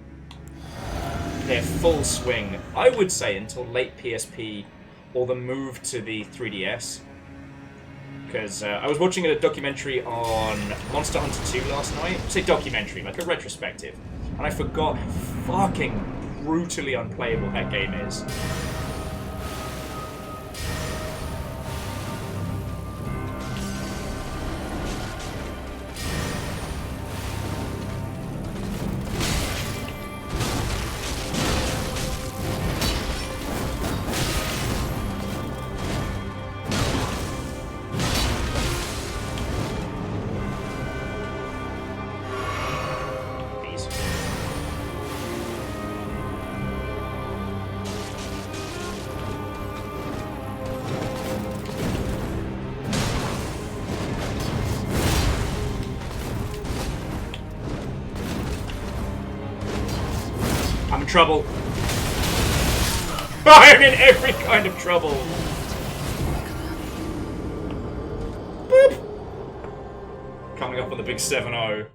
Speaker 1: full swing, I would say, until late PSP or the move to the 3DS. Because I was watching a documentary on Monster Hunter 2 last night. I say documentary, like a retrospective. And I forgot how fucking brutally unplayable that game is. Trouble. I'm in every kind of trouble. Boop. Coming up on the big 7-0.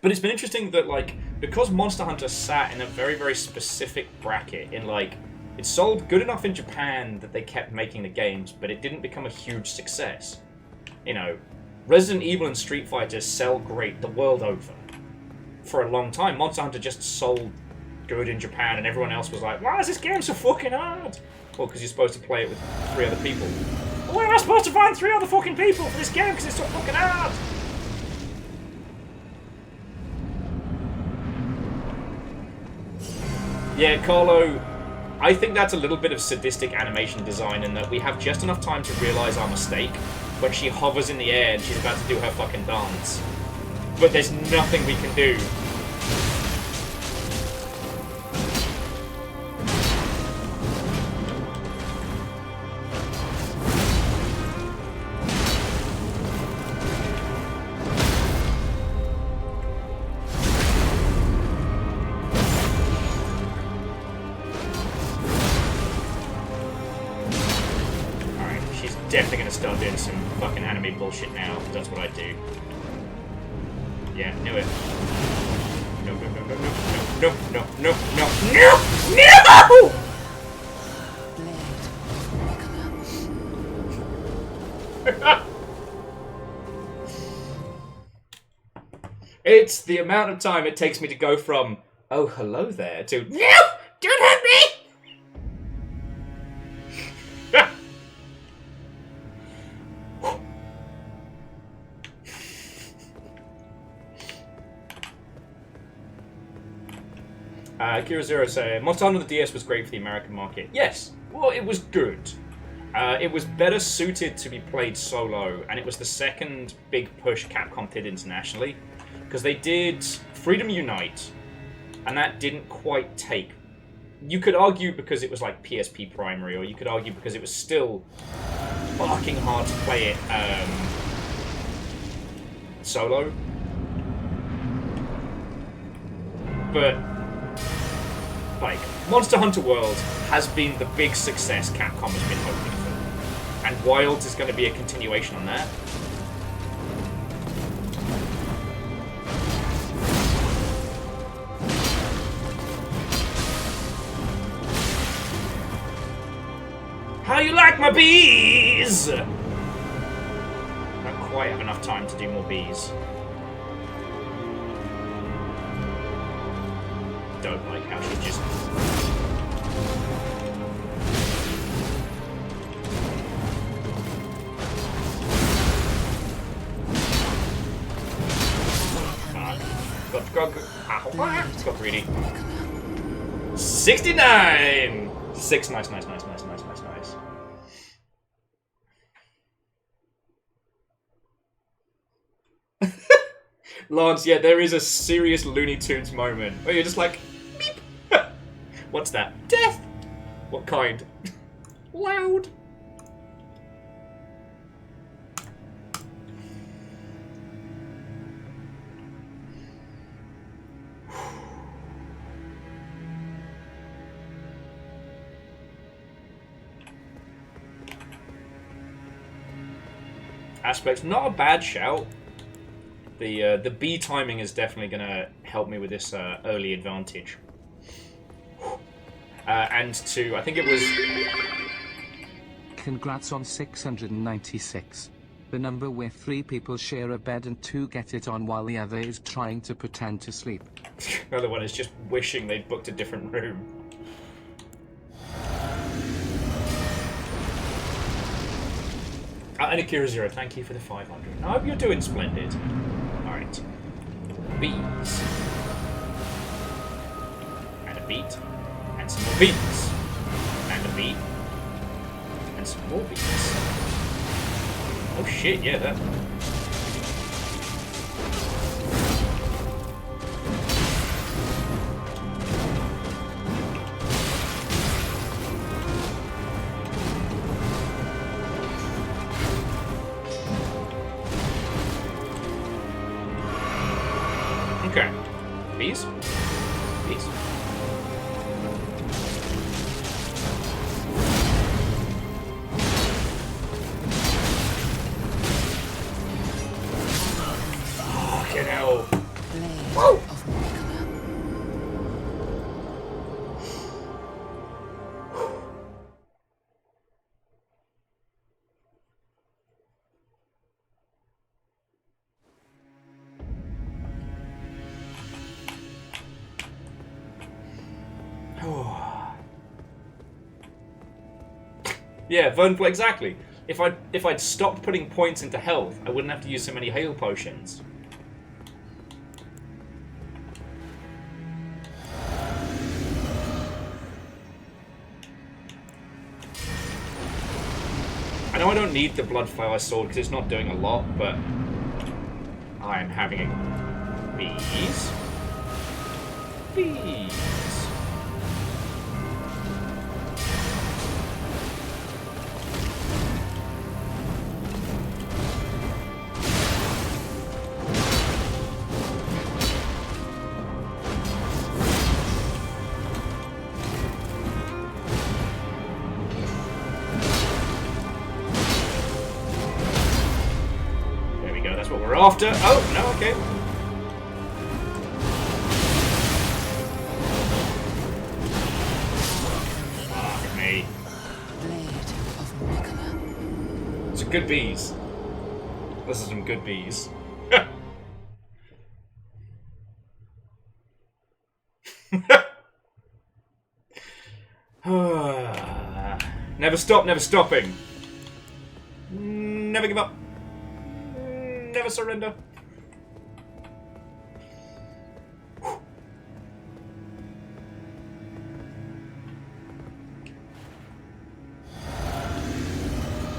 Speaker 1: But it's been interesting that, like, because Monster Hunter sat in a very, very specific bracket, in, like, it sold good enough in Japan that they kept making the games, but it didn't become a huge success. You know, Resident Evil and Street Fighter sell great the world over. For a long time, Monster Hunter just sold good in Japan, and everyone else was like, why is this game so fucking hard? Well, because you're supposed to play it with 3 other people. Well, where am I supposed to find 3 other fucking people for this game because it's so fucking hard? Yeah, Carlo, I think that's a little bit of sadistic animation design in that we have just enough time to realise our mistake when she hovers in the air and she's about to do her fucking dance. But there's nothing we can do. Definitely gonna start doing some fucking anime bullshit now, because that's what I do. Yeah, knew it. No, no, no, no, no, no, no, no, no, no, no! It's the amount of time it takes me to go from, oh, hello there, to, no, don't hurt me! Kira Zero saying, Monster Hunter on the DS was great for the American market. Yes, well, it was good. It was better suited to be played solo, and it was the second big push Capcom did internationally. Because they did Freedom Unite, and that didn't quite take. You could argue because it was like PSP primary, or you could argue because it was still fucking hard to play it solo. But like, Monster Hunter World has been the big success Capcom has been hoping for. And Wilds is going to be a continuation on that. How you like my bees? I don't quite have enough time to do more bees. Don't like how she just... Got greedy. 69! 6, nice. Lance, yeah, there is a serious Looney Tunes moment where you're just like, beep. What's that? Death! What kind? Loud. aspects. Not a bad shout. The B timing is definitely going to help me with this early advantage. And to, I think it was...
Speaker 2: Congrats on 696. The number where 3 people share a bed and 2 get it on while the other is trying to pretend to sleep.
Speaker 1: The other one is just wishing they'd booked a different room. And Akira Zero, thank you for the 500. I hope you're doing splendid. Alright. Bees. And a beat. And some more beats. And a beat. And some more beats. Oh shit, yeah, that... Okay. Bees? Bees. Fucking hell. Whoa!
Speaker 3: Of Nicola.
Speaker 1: Yeah, Vernfl, exactly. If I'd stopped putting points into health, I wouldn't have to use so many heal potions. I know I don't need the Bloodflower Sword because it's not doing a lot, but I am having bees. Bees. After. Oh, no, okay. Fuck me.
Speaker 3: Blade of Nicola.
Speaker 1: It's a good bees. This is some good bees. Never stop, never stopping. Never give up. Never surrender.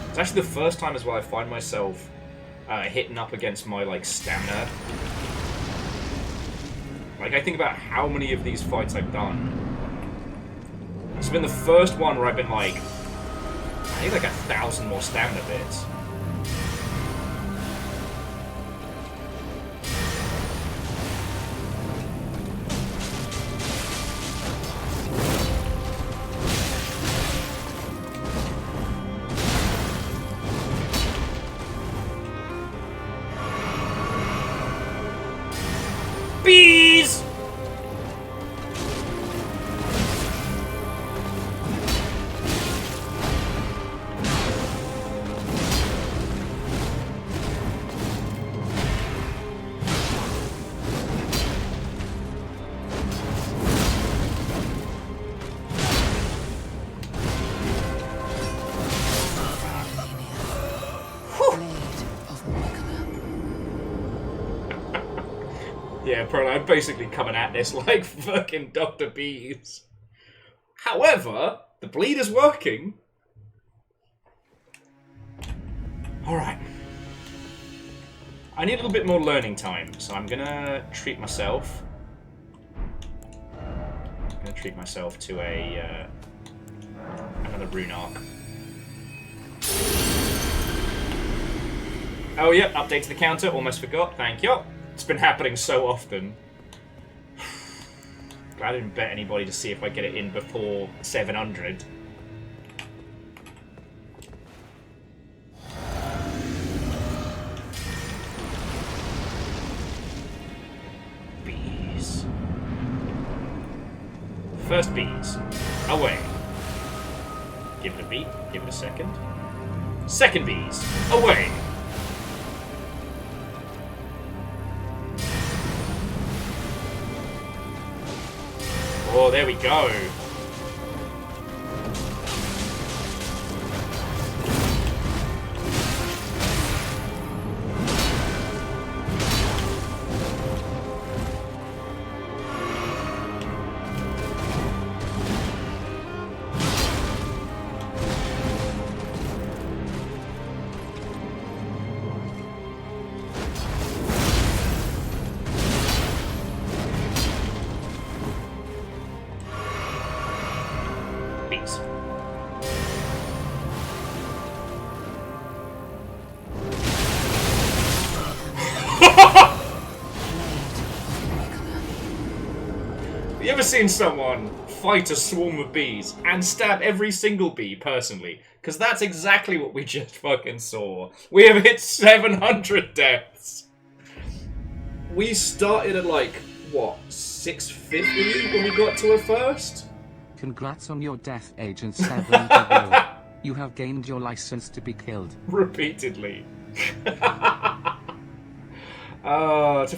Speaker 1: It's actually the first time as well I find myself hitting up against my like stamina. Like I think about how many of these fights I've done. It's been the first one where I've been like, I need like 1,000 more stamina bits. Bees! Yeah, probably. I'm basically coming at this like fucking Dr. Bees. However, the bleed is working. Alright. I need a little bit more learning time, so I'm gonna treat myself. I'm gonna treat myself to a another rune arc. Oh yep, update to the counter, almost forgot, thank you. It's been happening so often. Glad I didn't bet anybody to see if I get it in before 700. First bees. Away. Give it a beat. Give it a second. Second bees. Away. Oh, there we go. Bees. You ever seen someone fight a swarm of bees and stab every single bee personally? Because that's exactly what we just fucking saw. We have hit 700 deaths. We started at like, what, 650 when we got to a first?
Speaker 2: Congrats on your death, Agent 700. You have gained your license to be killed.
Speaker 1: Repeatedly. To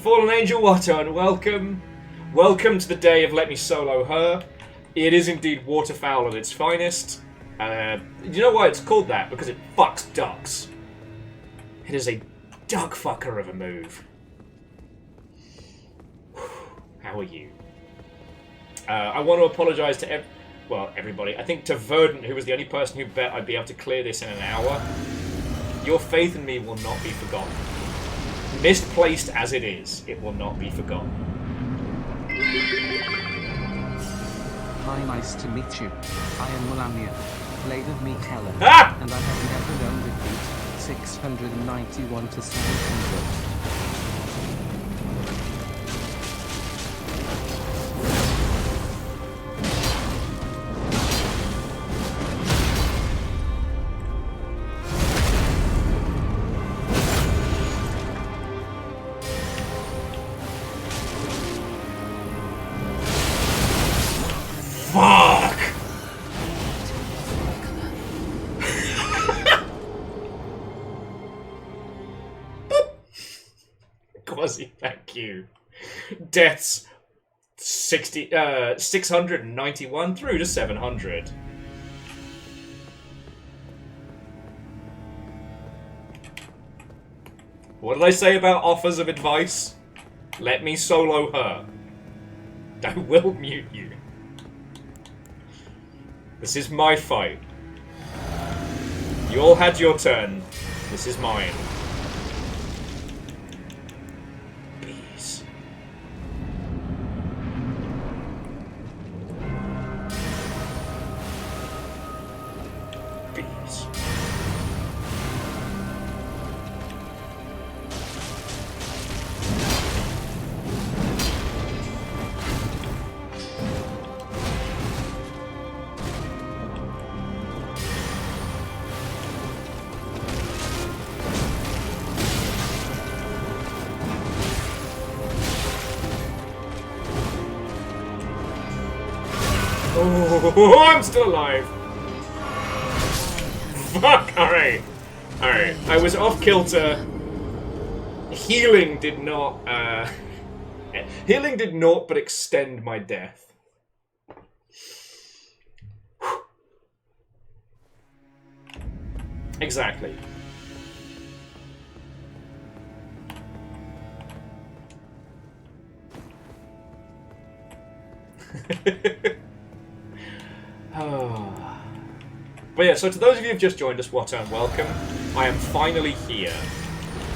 Speaker 1: Fallen Angel Water, and welcome. Welcome to the day of Let Me Solo Her. It is indeed waterfowl at its finest. You know why it's called that? Because it fucks ducks. It is a duck fucker of a move. How are you? I want to apologise to everybody. I think to Verdant, who was the only person who bet I'd be able to clear this in an hour. Your faith in me will not be forgotten. Misplaced as it is, it will not be forgotten.
Speaker 2: Hi, nice to meet you. I am Melania, Blade of Mikella,
Speaker 1: Ah!
Speaker 2: and I have never known defeat. 691 to 700.
Speaker 1: Fuck! Quasi, thank you. Deaths 691 through to 700. What did I say about offers of advice? Let me solo her. I will mute you. This is my fight. You all had your turn. This is mine. Bees. Bees. Oh, I'm still alive. Fuck, alright. Alright, I was off kilter. Healing did not, Healing did not but extend my death. Exactly. But yeah, so to those of you who've just joined us, what and welcome. I am finally here.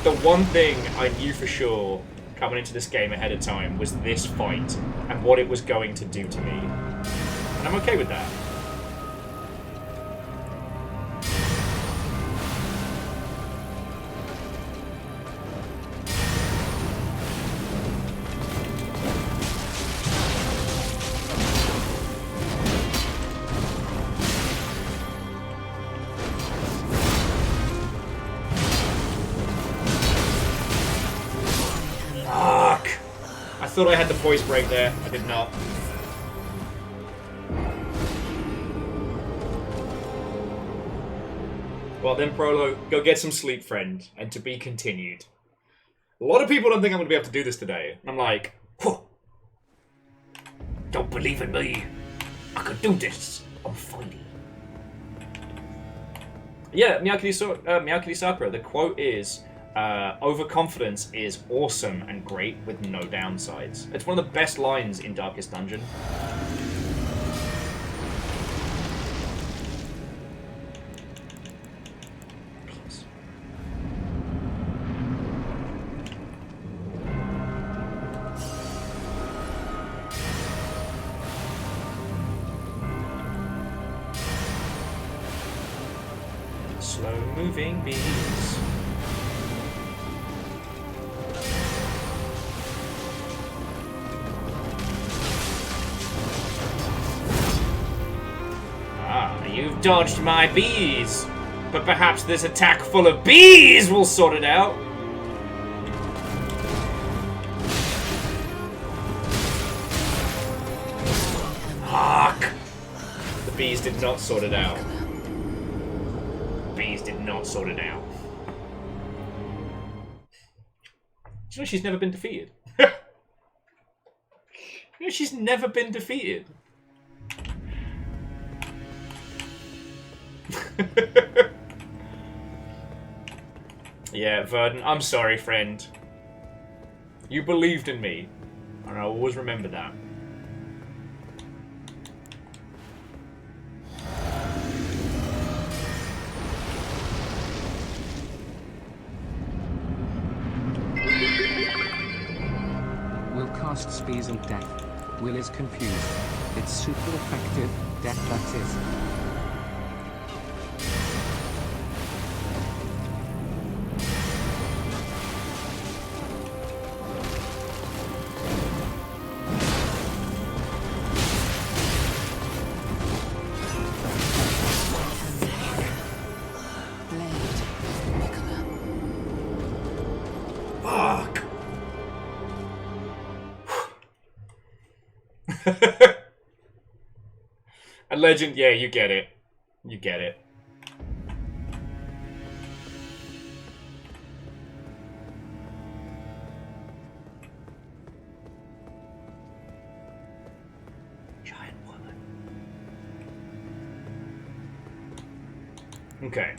Speaker 1: The one thing I knew for sure coming into this game ahead of time was this fight and what it was going to do to me. And I'm okay with that. I thought I had the voice break there. I did not. Well then, Prolo, go get some sleep, friend, and to be continued. A lot of people don't think I'm going to be able to do this today. I'm like, whew. Don't believe in me. I can do this. I'm fighting. Yeah, Miyakiri Sakura, the quote is, overconfidence is awesome and great with no downsides. It's one of the best lines in Darkest Dungeon. Slow-moving bees. Ah, you've dodged my bees. But perhaps this attack full of bees will sort it out. Hark! The bees did not sort it out. Bees did not sort it out. Do you know she's never been defeated? You know she's never been defeated. Yeah, Verdun, I'm sorry, friend. You believed in me, and I'll always remember that.
Speaker 2: Will cast Spears and Death. Will is confused. It's super effective, Death that is.
Speaker 1: A legend, yeah, you get it. You get it. Giant woman. Okay.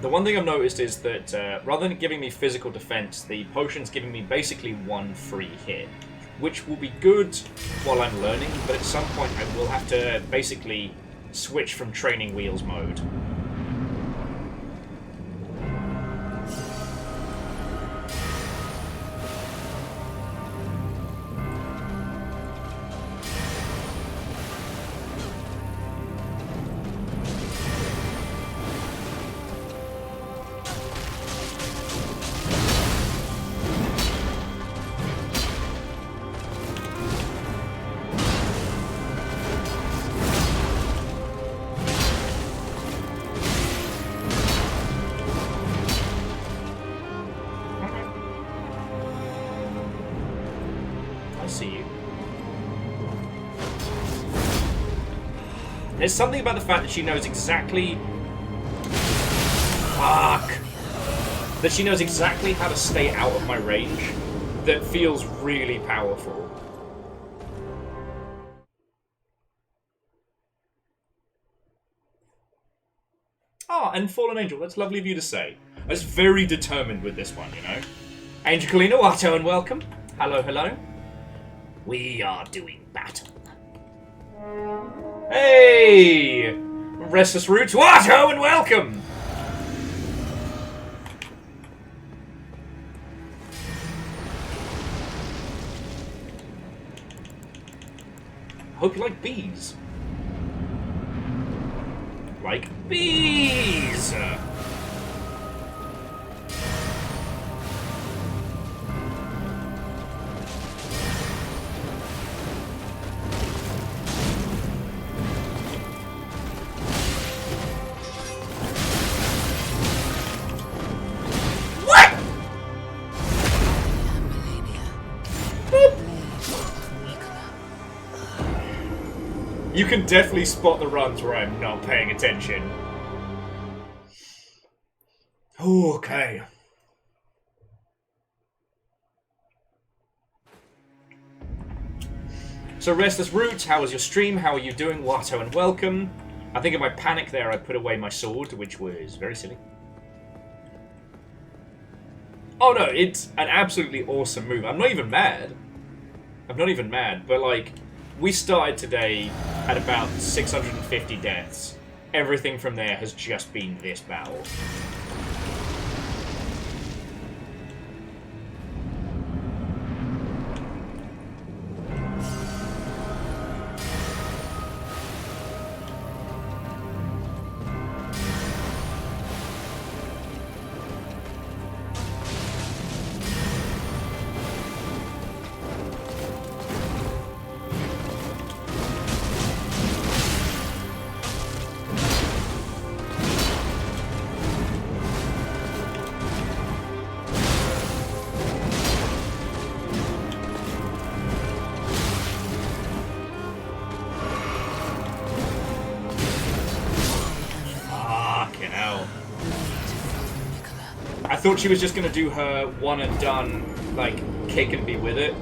Speaker 1: The one thing I've noticed is that rather than giving me physical defense, the potion's giving me basically one free hit, which will be good while I'm learning, but at some point I will have to basically switch from training wheels mode. There's something about the fact that she knows exactly... Fuck! That she knows exactly how to stay out of my range that feels really powerful. Ah, and Fallen Angel, that's lovely of you to say. I was very determined with this one, you know? Angel Kalina, Watto, and welcome. Hello, hello. We are doing battle. Hey! Restless Roots, Watto, and welcome! Hope you like bees. Like bees! You can definitely spot the runs where I'm not paying attention. Okay. So Restless Roots, how was your stream? How are you doing? Watto and welcome. I think in my panic there I put away my sword, which was very silly. Oh no, it's an absolutely awesome move. I'm not even mad. I'm not even mad, but like, we started today at about 650 deaths. Everything from there has just been this battle. I thought she was just gonna do her one and done, like, kick and be with it.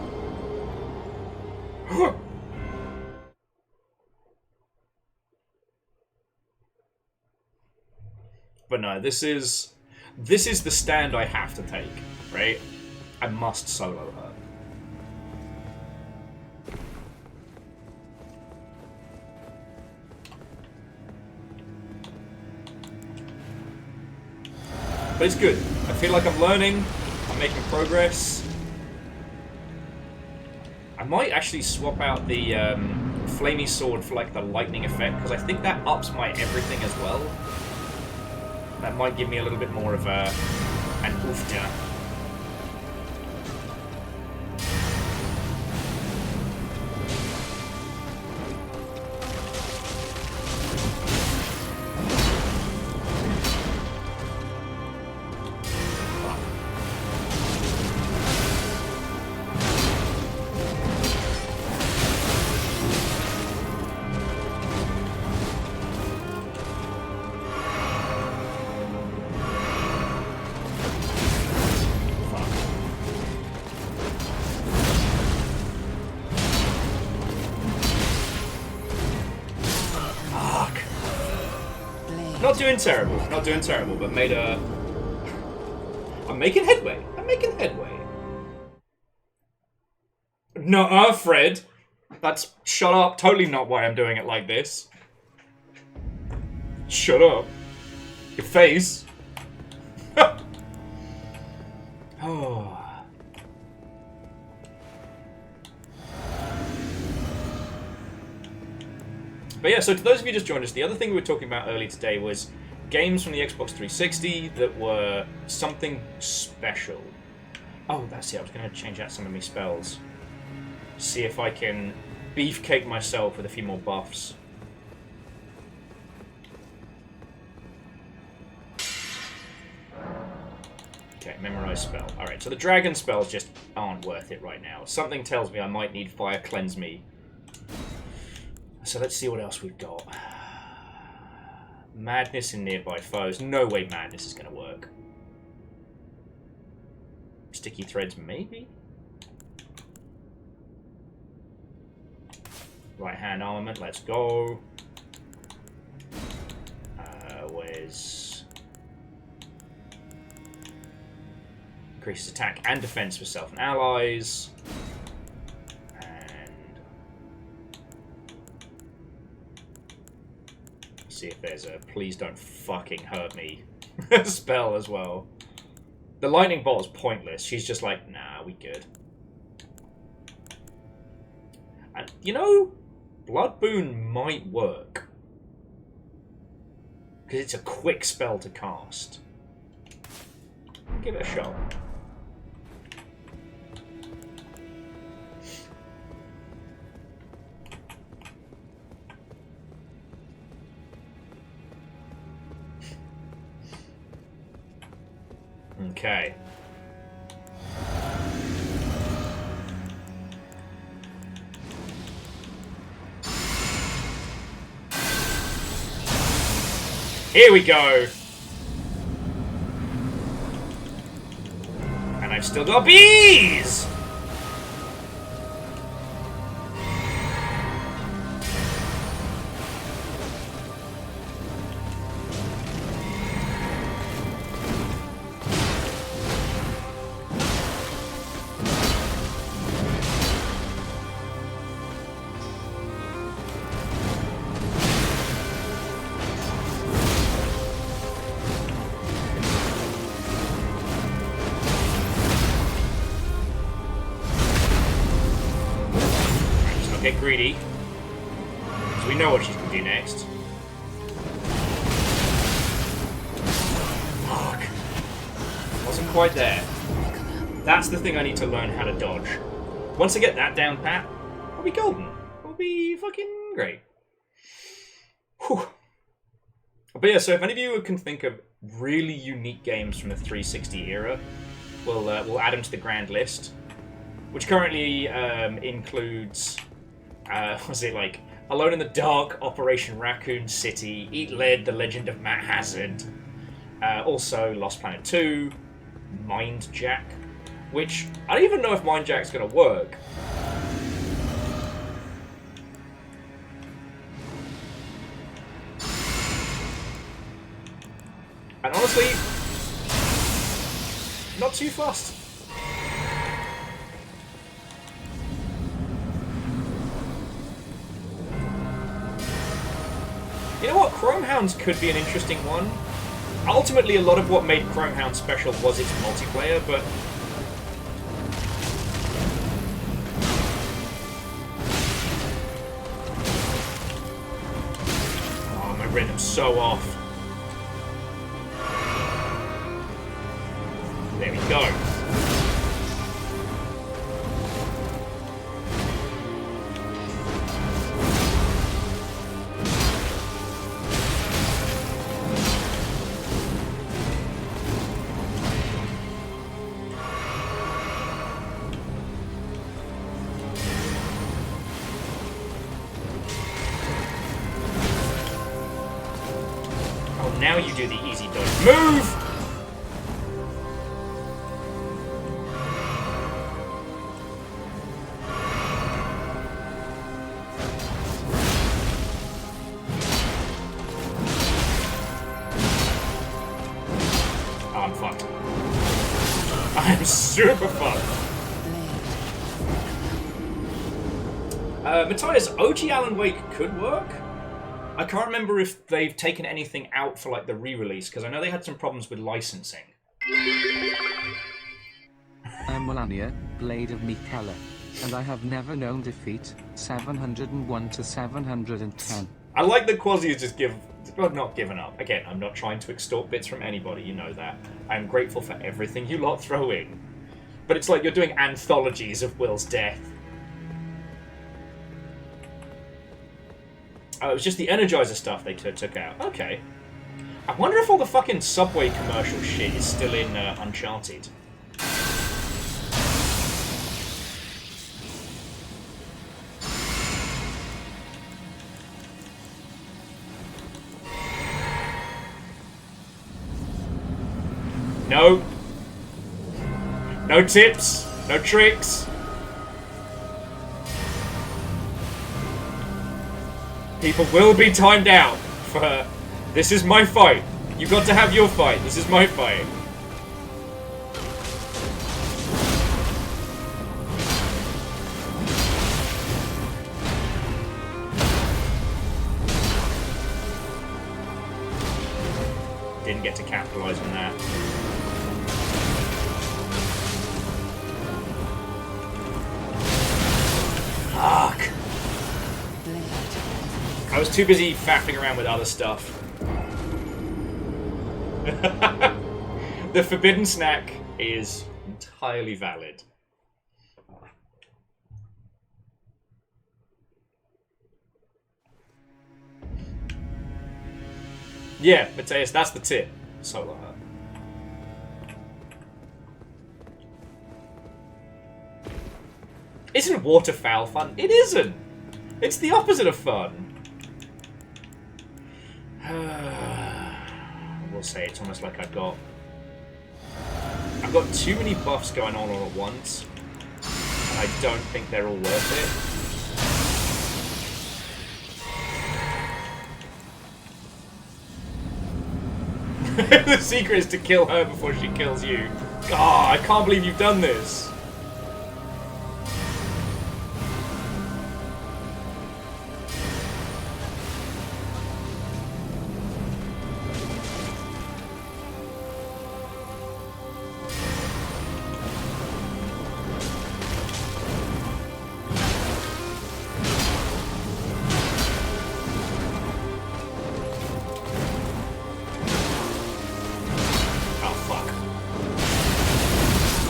Speaker 1: But no, this is the stand I have to take, right? I must solo her. But it's good. I feel like I'm learning. I'm making progress. I might actually swap out the flamey sword for like the lightning effect, because I think that ups my everything as well. That might give me a little bit more of an oofta. Not doing terrible, but made a... I'm making headway. Nuh-uh, Fred. That's... Shut up. Totally not why I'm doing it like this. Shut up. Your face. Oh... But yeah, so to those of you just joined us, the other thing we were talking about earlier today was games from the Xbox 360 that were something special. Oh, that's it. I was going to change out some of my spells. See if I can beefcake myself with a few more buffs. Okay, memorize spell. Alright, so the dragon spells just aren't worth it right now. Something tells me I might need Fire Cleanse Me. So let's see what else we've got. Madness in nearby foes. No way Madness is going to work. Sticky Threads, maybe? Right hand armament, let's go. Where's... Increases attack and defense for self and allies. See if there's a please don't fucking hurt me spell as well. The lightning bolt is pointless. She's just like, nah, we good. And you know, Blood Boon might work. Because it's a quick spell to cast. Give it a shot. Okay. Here we go. And I've still got bees! Get greedy. So we know what she's going to do next. Fuck. Wasn't quite there. That's the thing I need to learn how to dodge. Once I get that down pat, I'll be golden. I'll be fucking great. Whew. But yeah, so if any of you can think of really unique games from the 360 era, we'll add them to the grand list. Which currently includes... was it like Alone in the Dark, Operation Raccoon City, Eat Lead, The Legend of Matt Hazard, also Lost Planet 2, Mind Jack, which I don't even know if Mind Jack's going to work. And honestly, not too fussed. You know what? Chromehounds could be an interesting one. Ultimately, a lot of what made Chromehound special was its multiplayer, but... Oh, my rhythm's so off. There we go. Now you do the easy dodge. Move! Oh, I'm fucked. I'm super fucked. Matthias, OG Alan Wake could work. I can't remember if they've taken anything out for like the re-release, because I know they had some problems with licensing.
Speaker 2: I'm Melania, Blade of Mikala, and I have never known defeat. 701 to 710.
Speaker 1: I like that Quasi has just not given up. Again, I'm not trying to extort bits from anybody, you know that. I'm grateful for everything you lot throw in. But it's like you're doing anthologies of Will's death. Oh, it was just the Energizer stuff they took out. Okay. I wonder if all the fucking Subway commercial shit is still in Uncharted. No. No tips. No tricks. People will be timed out for... This is my fight. You got to have your fight. This is my fight. Didn't get to capitalize on that. Fuck. I was too busy faffing around with other stuff. The forbidden snack is entirely valid. Yeah, Matthias, that's the tip. Solar. Isn't waterfowl fun? It isn't! It's the opposite of fun. will say. It's almost like I've got too many buffs going on all at once, and I don't think they're all worth it. The secret is to kill her before she kills you. God, I can't believe you've done this.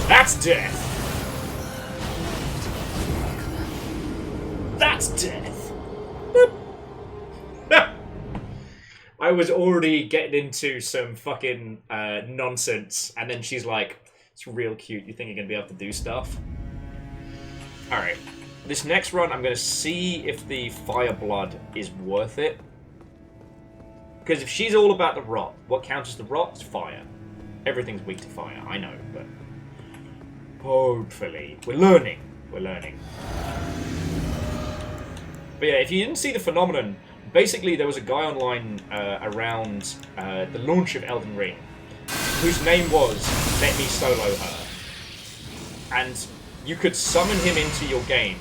Speaker 1: That's death! That's death! I was already getting into some fucking nonsense, and then she's like, it's real cute, you think you're going to be able to do stuff? Alright, this next run I'm going to see if the fire blood is worth it. Because if she's all about the rot, what counts as the rot is fire. Everything's weak to fire, I know, but... hopefully. We're learning. We're learning. But yeah, if you didn't see the phenomenon, basically there was a guy online around the launch of Elden Ring whose name was Let Me Solo Her. And you could summon him into your game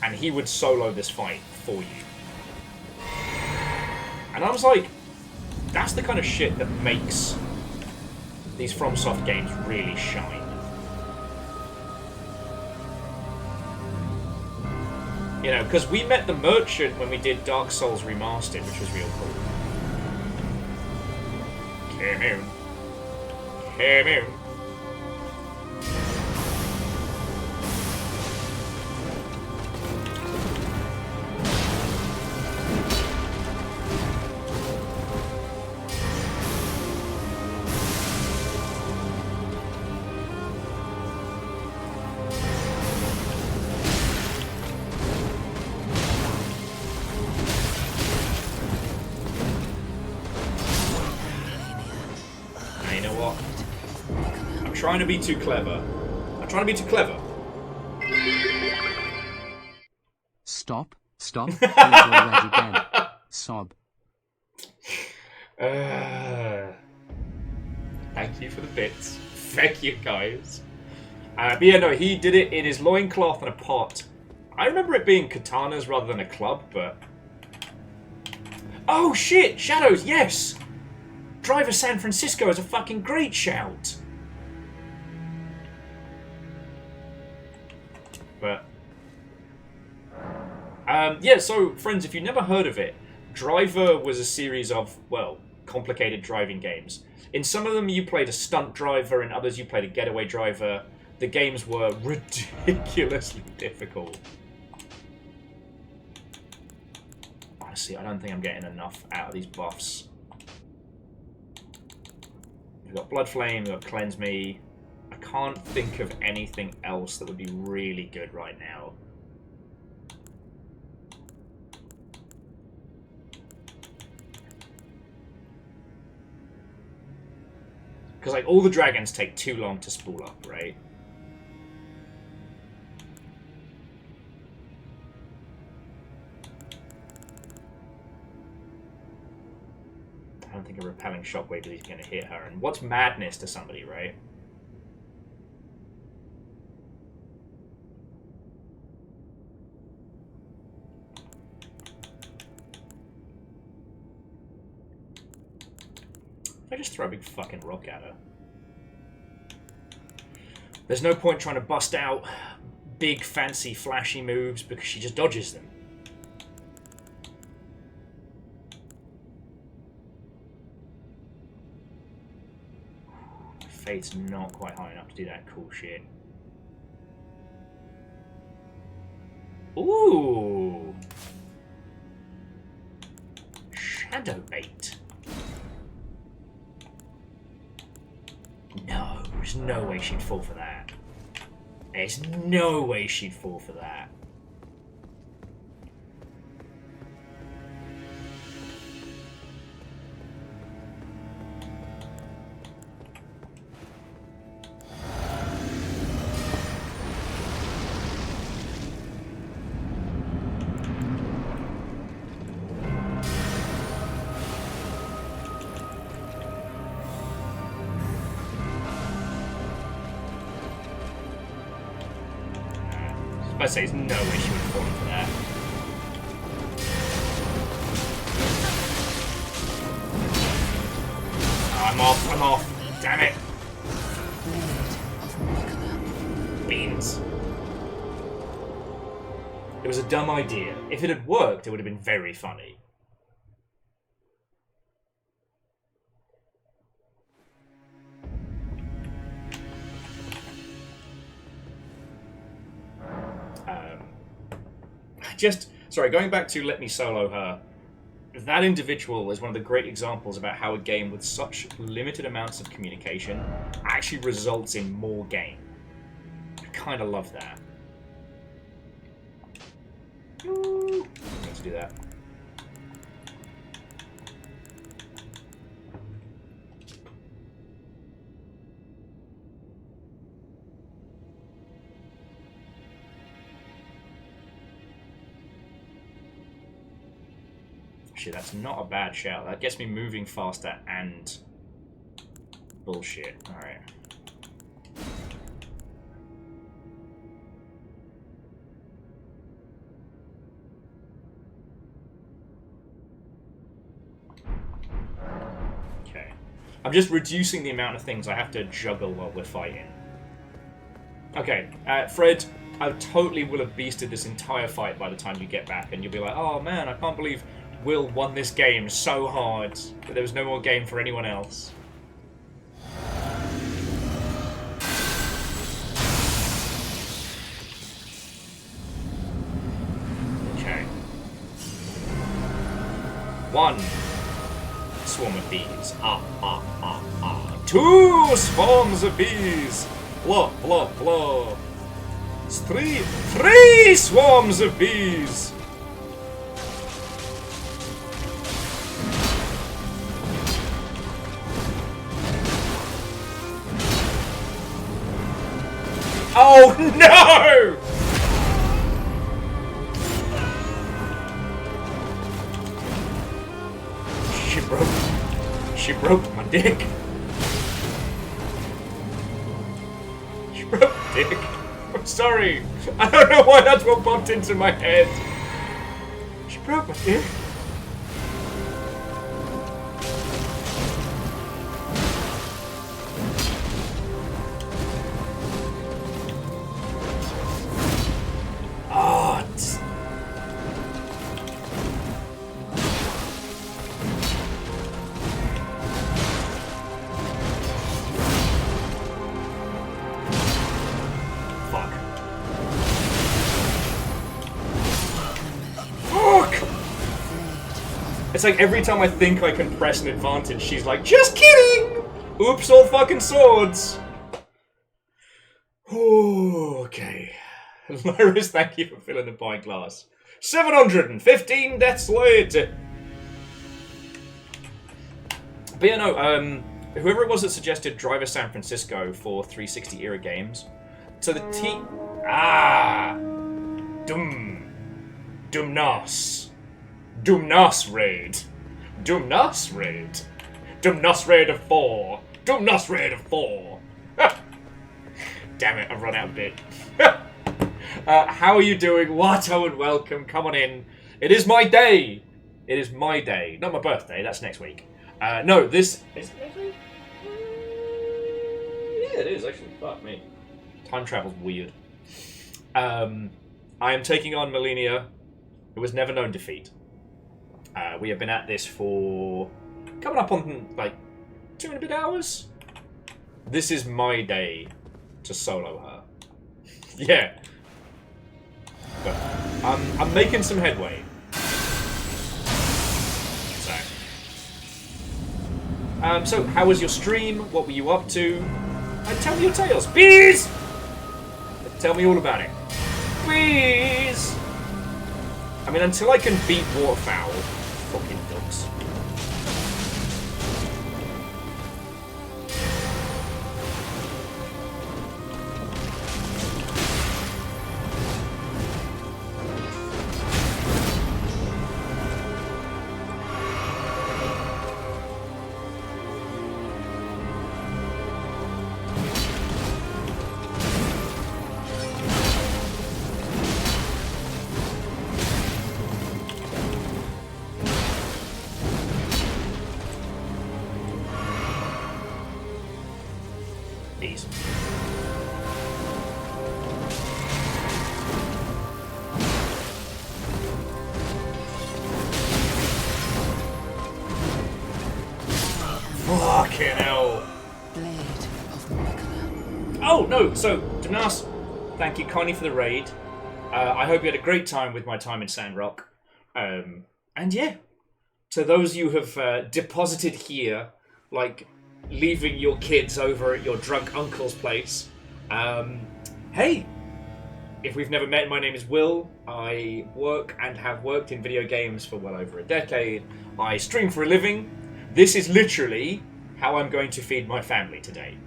Speaker 1: and he would solo this fight for you. And I was like, that's the kind of shit that makes these FromSoft games really shine. You know, because we met the merchant when we did Dark Souls Remastered, which was real cool. Come in. Come in. Trying to be too clever. I'm trying to be too clever.
Speaker 2: Stop. Stop. He's already dead. Sob.
Speaker 1: Thank you for the bits. Thank you, guys. But yeah, no, he did it in his loincloth and a pot. I remember it being katanas rather than a club, but... oh, shit! Shadows, yes! Driver San Francisco is a fucking great shout. But yeah, so friends, if you've never heard of it, Driver was a series of, well, complicated driving games. In some of them you played a stunt driver, in others you played a getaway driver. The games were ridiculously difficult. Honestly, I don't think I'm getting enough out of these buffs. We've got Blood Flame, we've got Cleanse Me. I can't think of anything else that would be really good right now. Because, like, all the dragons take too long to spool up, right? I don't think a repelling shockwave is going to hit her. And what's madness to somebody, right? I just throw a big fucking rock at her. There's no point trying to bust out big, fancy, flashy moves because she just dodges them. My fate's not quite high enough to do that cool shit. Ooh! Shadow Bait. No, there's no way she'd fall for that. There's no way she'd fall for that. I say there's no way she would have fallen for that. Oh, I'm off. Damn it. Beans. It was a dumb idea. If it had worked, it would have been very funny. Sorry, going back to Let Me Solo Her, that individual is one of the great examples about how a game with such limited amounts of communication actually results in more game. I kind of love that. Let's do that. Shit, that's not a bad shout. That gets me moving faster and bullshit. Alright. Okay. I'm just reducing the amount of things I have to juggle while we're fighting. Okay, Fred, I totally will have beasted this entire fight by the time you get back, and you'll be like, oh man, I can't believe Will won this game so hard, but there was no more game for anyone else. Okay. 1 swarm of bees. 2 swarms of bees. Blah, blah, blah. 3 swarms of bees. Oh no! She broke my dick. She broke my dick. I'm sorry. I don't know why that's what popped into my head. She broke my dick. It's like every time I think I can press an advantage, she's like, just kidding! Oops, all fucking swords! Ooh, okay. Lyris, thank you for filling the pint glass. 715 deaths later! But yeah, no, whoever it was that suggested Driver San Francisco for 360 era games, so the Doomnas Raid. Doomnas Raid. Doomnas Raid of 4. Doomnas Raid of 4. Damn it, I've run out of bit. How are you doing? Watto and welcome. Come on in. It is my day. It is my day. Not my birthday, that's next week. No, this... Is it next week? Yeah, it is actually. Fuck me. Time travel's weird. I am taking on Melania, who was never known defeat. We have been at this for coming up on like 2 and a bit hours. This is my day to solo her. Yeah, but I'm making some headway. So how was your stream? What were you up to? Tell me your tales, bees. Tell me all about it, please. I mean, until I can beat waterfowl, fucking ducks. Peace. Fucking hell.
Speaker 3: Blade of Nicola.
Speaker 1: Oh, no, so, Danas, thank you kindly for the raid. I hope you had a great time with my time in Sandrock. And yeah, to those you have deposited here, like leaving your kids over at your drunk uncle's place, hey, if we've never met, my name is Will. I work and have worked in video games for well over a decade. I stream for a living. This is literally how I'm going to feed my family today.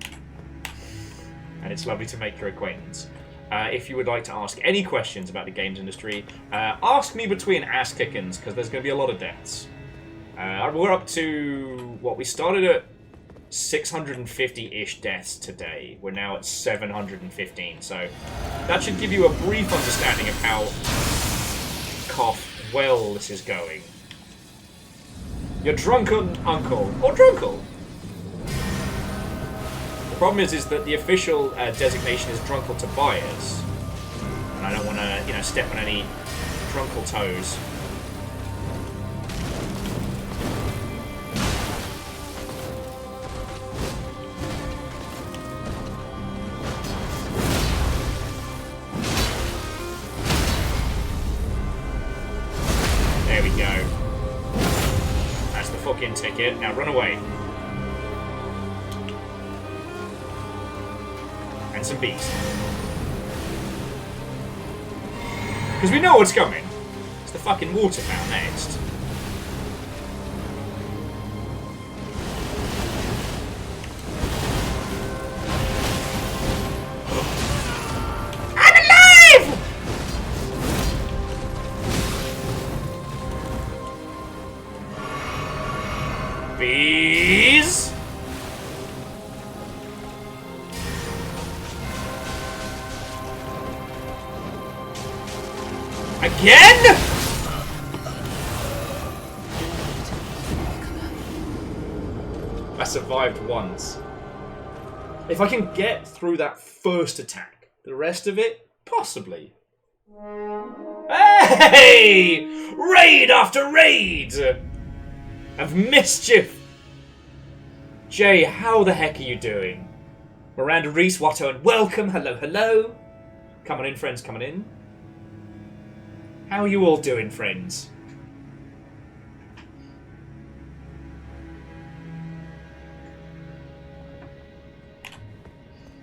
Speaker 1: And it's lovely to make your acquaintance. If you would like to ask any questions about the games industry, ask me between ass kickings, because there's going to be a lot of deaths. We're up to, what, we started at 650-ish deaths today. We're now at 715, so that should give you a brief understanding of how well this is going. Your drunken uncle, or drunkle. The problem is that the official designation is drunkle Tobias, and I don't want to, step on any drunkle toes. There we go. That's the fucking ticket. Now run away. And some bees. Because we know what's coming. It's the fucking water fountain next. I'm alive! Bees! Again? I survived once. If I can get through that first attack, the rest of it, possibly. Hey! Raid after raid! Of mischief! Jay, how the heck are you doing? Miranda Reese, Watto, and welcome. Hello, hello. Come on in, friends, come on in. How are you all doing, friends?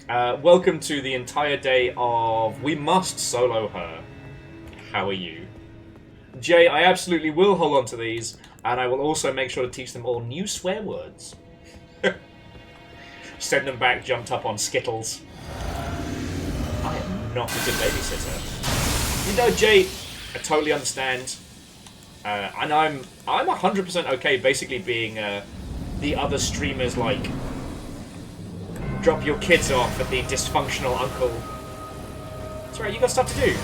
Speaker 1: Welcome to the entire day of We Must Solo Her. How are you? Jay, I absolutely will hold on to these, and I will also make sure to teach them all new swear words. Send them back, jumped up on Skittles. I am not a good babysitter. You know, Jay, I totally understand. And I'm 100% okay basically being the other streamers, like, drop your kids off at the dysfunctional uncle. That's right, you got stuff to do.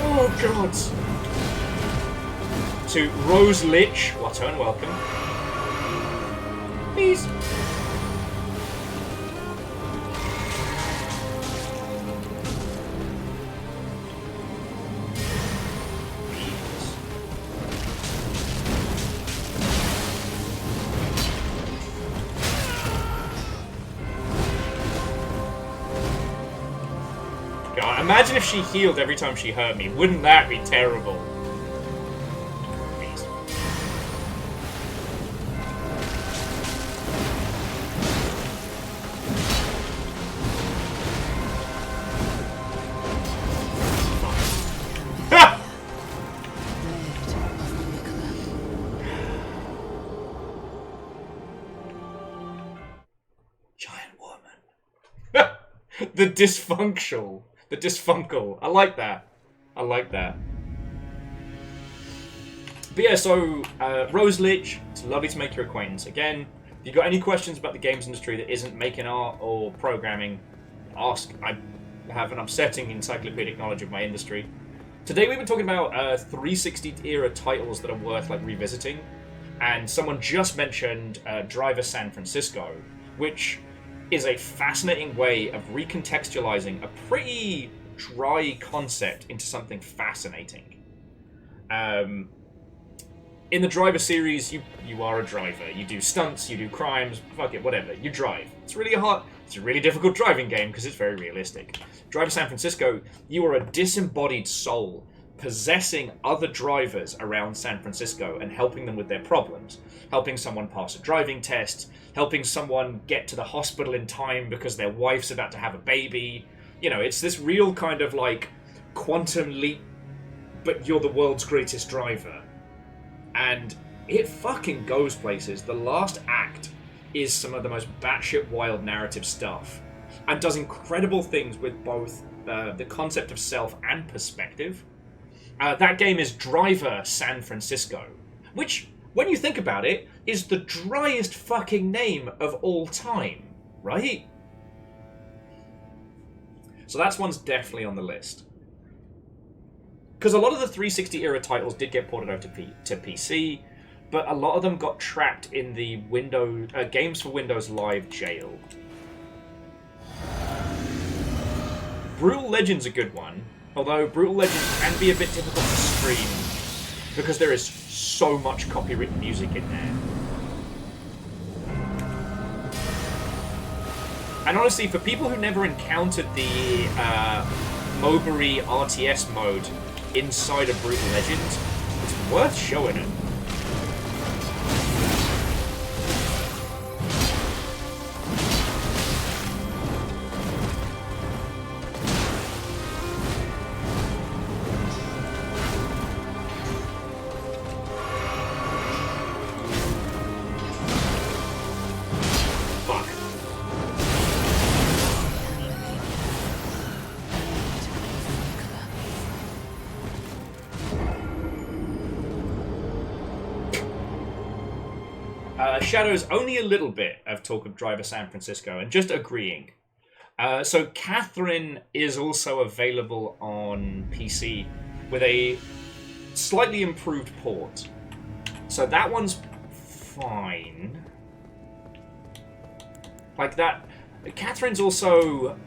Speaker 1: Oh god! To Rose Lich, Watto, and welcome. Please. God, imagine if she healed every time she hurt me. Wouldn't that be terrible? Please. Ha! Giant woman. The dysfunctional. The dysfunkle. I like that. I like that. But yeah, so, Rose Lich, it's lovely to make your acquaintance again. If you got any questions about the games industry that isn't making art or programming, ask. I have an upsetting encyclopedic knowledge of my industry. Today we've been talking about 360 era titles that are worth like revisiting, and someone just mentioned Driver San Francisco, which is a fascinating way of recontextualizing a pretty dry concept into something fascinating. In the Driver series, you are a driver. You do stunts, you do crimes, fuck it, whatever. You drive. It's a really difficult driving game because it's very realistic. Driver San Francisco, you are a disembodied soul possessing other drivers around San Francisco and helping them with their problems. Helping someone pass a driving test, helping someone get to the hospital in time because their wife's about to have a baby. You know, it's this real kind of like quantum leap, but you're the world's greatest driver. And it fucking goes places. The last act is some of the most batshit wild narrative stuff, and does incredible things with both the concept of self and perspective. That game is Driver San Francisco, which, when you think about it, is the driest fucking name of all time, right? So that's one's definitely on the list. Because a lot of the 360 era titles did get ported over to PC, but a lot of them got trapped in the Games for Windows Live jail. Brutal Legend's a good one, although Brutal Legend can be a bit difficult to stream because there is so much copywritten music in there. And honestly, for people who never encountered the Mowbray RTS mode inside of Brutal Legend, it's worth showing it. Shadows only a little bit of talk of Driver San Francisco and just agreeing. So Catherine is also available on PC with a slightly improved port. So that one's fine. Like that. Catherine's also...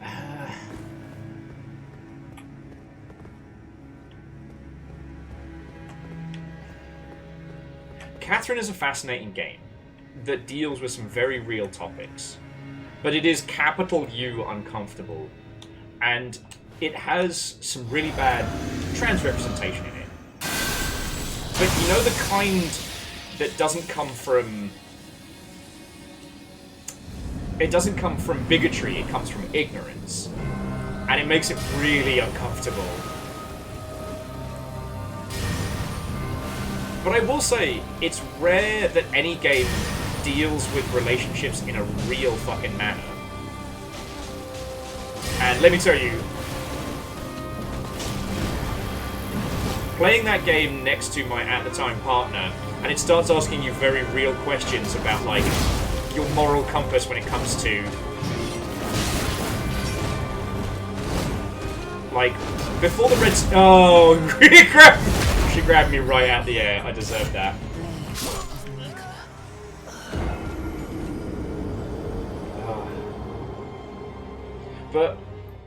Speaker 1: Catherine is a fascinating game that deals with some very real topics, but it is capital U uncomfortable, and it has some really bad trans representation in it. But you know, the kind that doesn't come from... It doesn't come from bigotry, it comes from ignorance, and it makes it really uncomfortable. But I will say, it's rare that any game deals with relationships in a real fucking manner. And let me tell you, playing that game next to my at-the-time partner, and it starts asking you very real questions about, like, your moral compass when it comes to... Like, before the red... Oh, really she grabbed me right out the air. I deserve that. But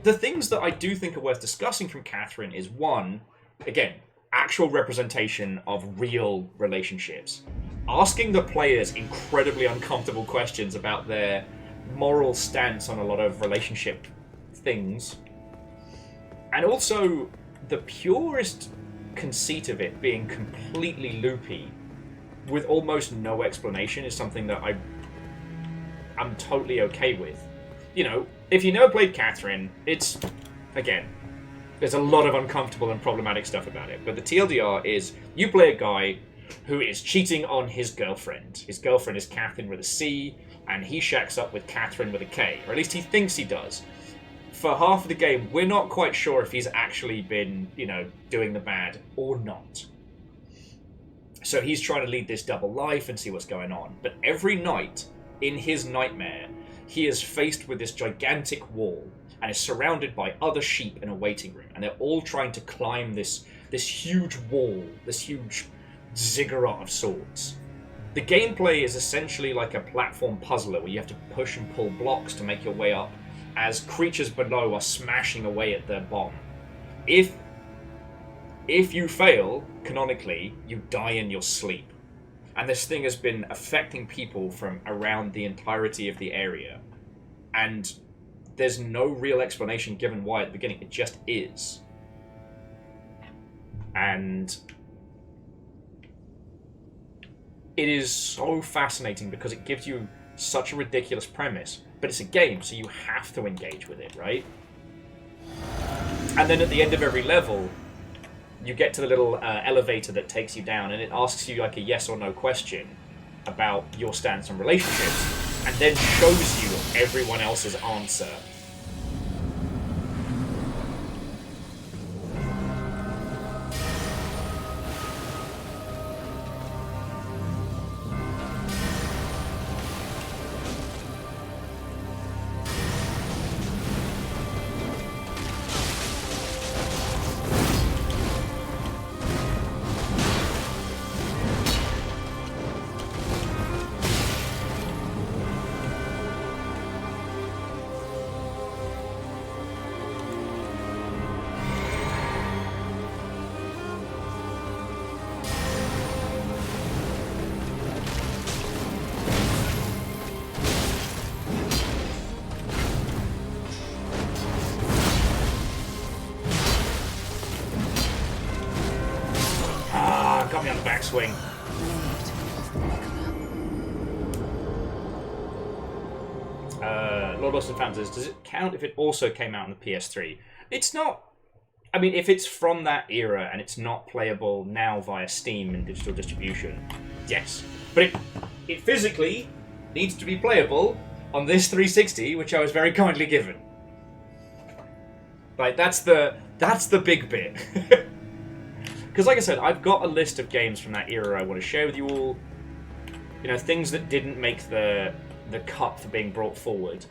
Speaker 1: the things that I do think are worth discussing from Catherine is, one, again, actual representation of real relationships. Asking the players incredibly uncomfortable questions about their moral stance on a lot of relationship things. And also, the purest conceit of it being completely loopy with almost no explanation is something that I'm totally okay with. You know, if you never played Catherine, it's, again, there's a lot of uncomfortable and problematic stuff about it. But the TLDR is, you play a guy who is cheating on his girlfriend. His girlfriend is Catherine with a C, and he shacks up with Catherine with a K. Or at least he thinks he does. For half of the game, we're not quite sure if he's actually been, you know, doing the bad or not. So he's trying to lead this double life and see what's going on. But every night, in his nightmare, he is faced with this gigantic wall and is surrounded by other sheep in a waiting room, and they're all trying to climb this huge wall, this huge ziggurat of sorts. The gameplay is essentially like a platform puzzler where you have to push and pull blocks to make your way up as creatures below are smashing away at their bomb. If you fail, canonically, you die in your sleep. And this thing has been affecting people from around the entirety of the area. And there's no real explanation given why at the beginning. It just is. And it is so fascinating because it gives you such a ridiculous premise. But it's a game, so you have to engage with it, right? And then at the end of every level, you get to the little elevator that takes you down, and it asks you like a yes or no question about your stance on relationships, and then shows you everyone else's answer. Got me on the backswing. Lord Lost and Found says, does it count if it also came out on the PS3? It's not. I mean, if it's from that era and it's not playable now via Steam and digital distribution, yes. But it physically needs to be playable on this 360, which I was very kindly given. Like, that's the big bit. Because, like I said, I've got a list of games from that era I want to share with you all. You know, things that didn't make the cut for being brought forward.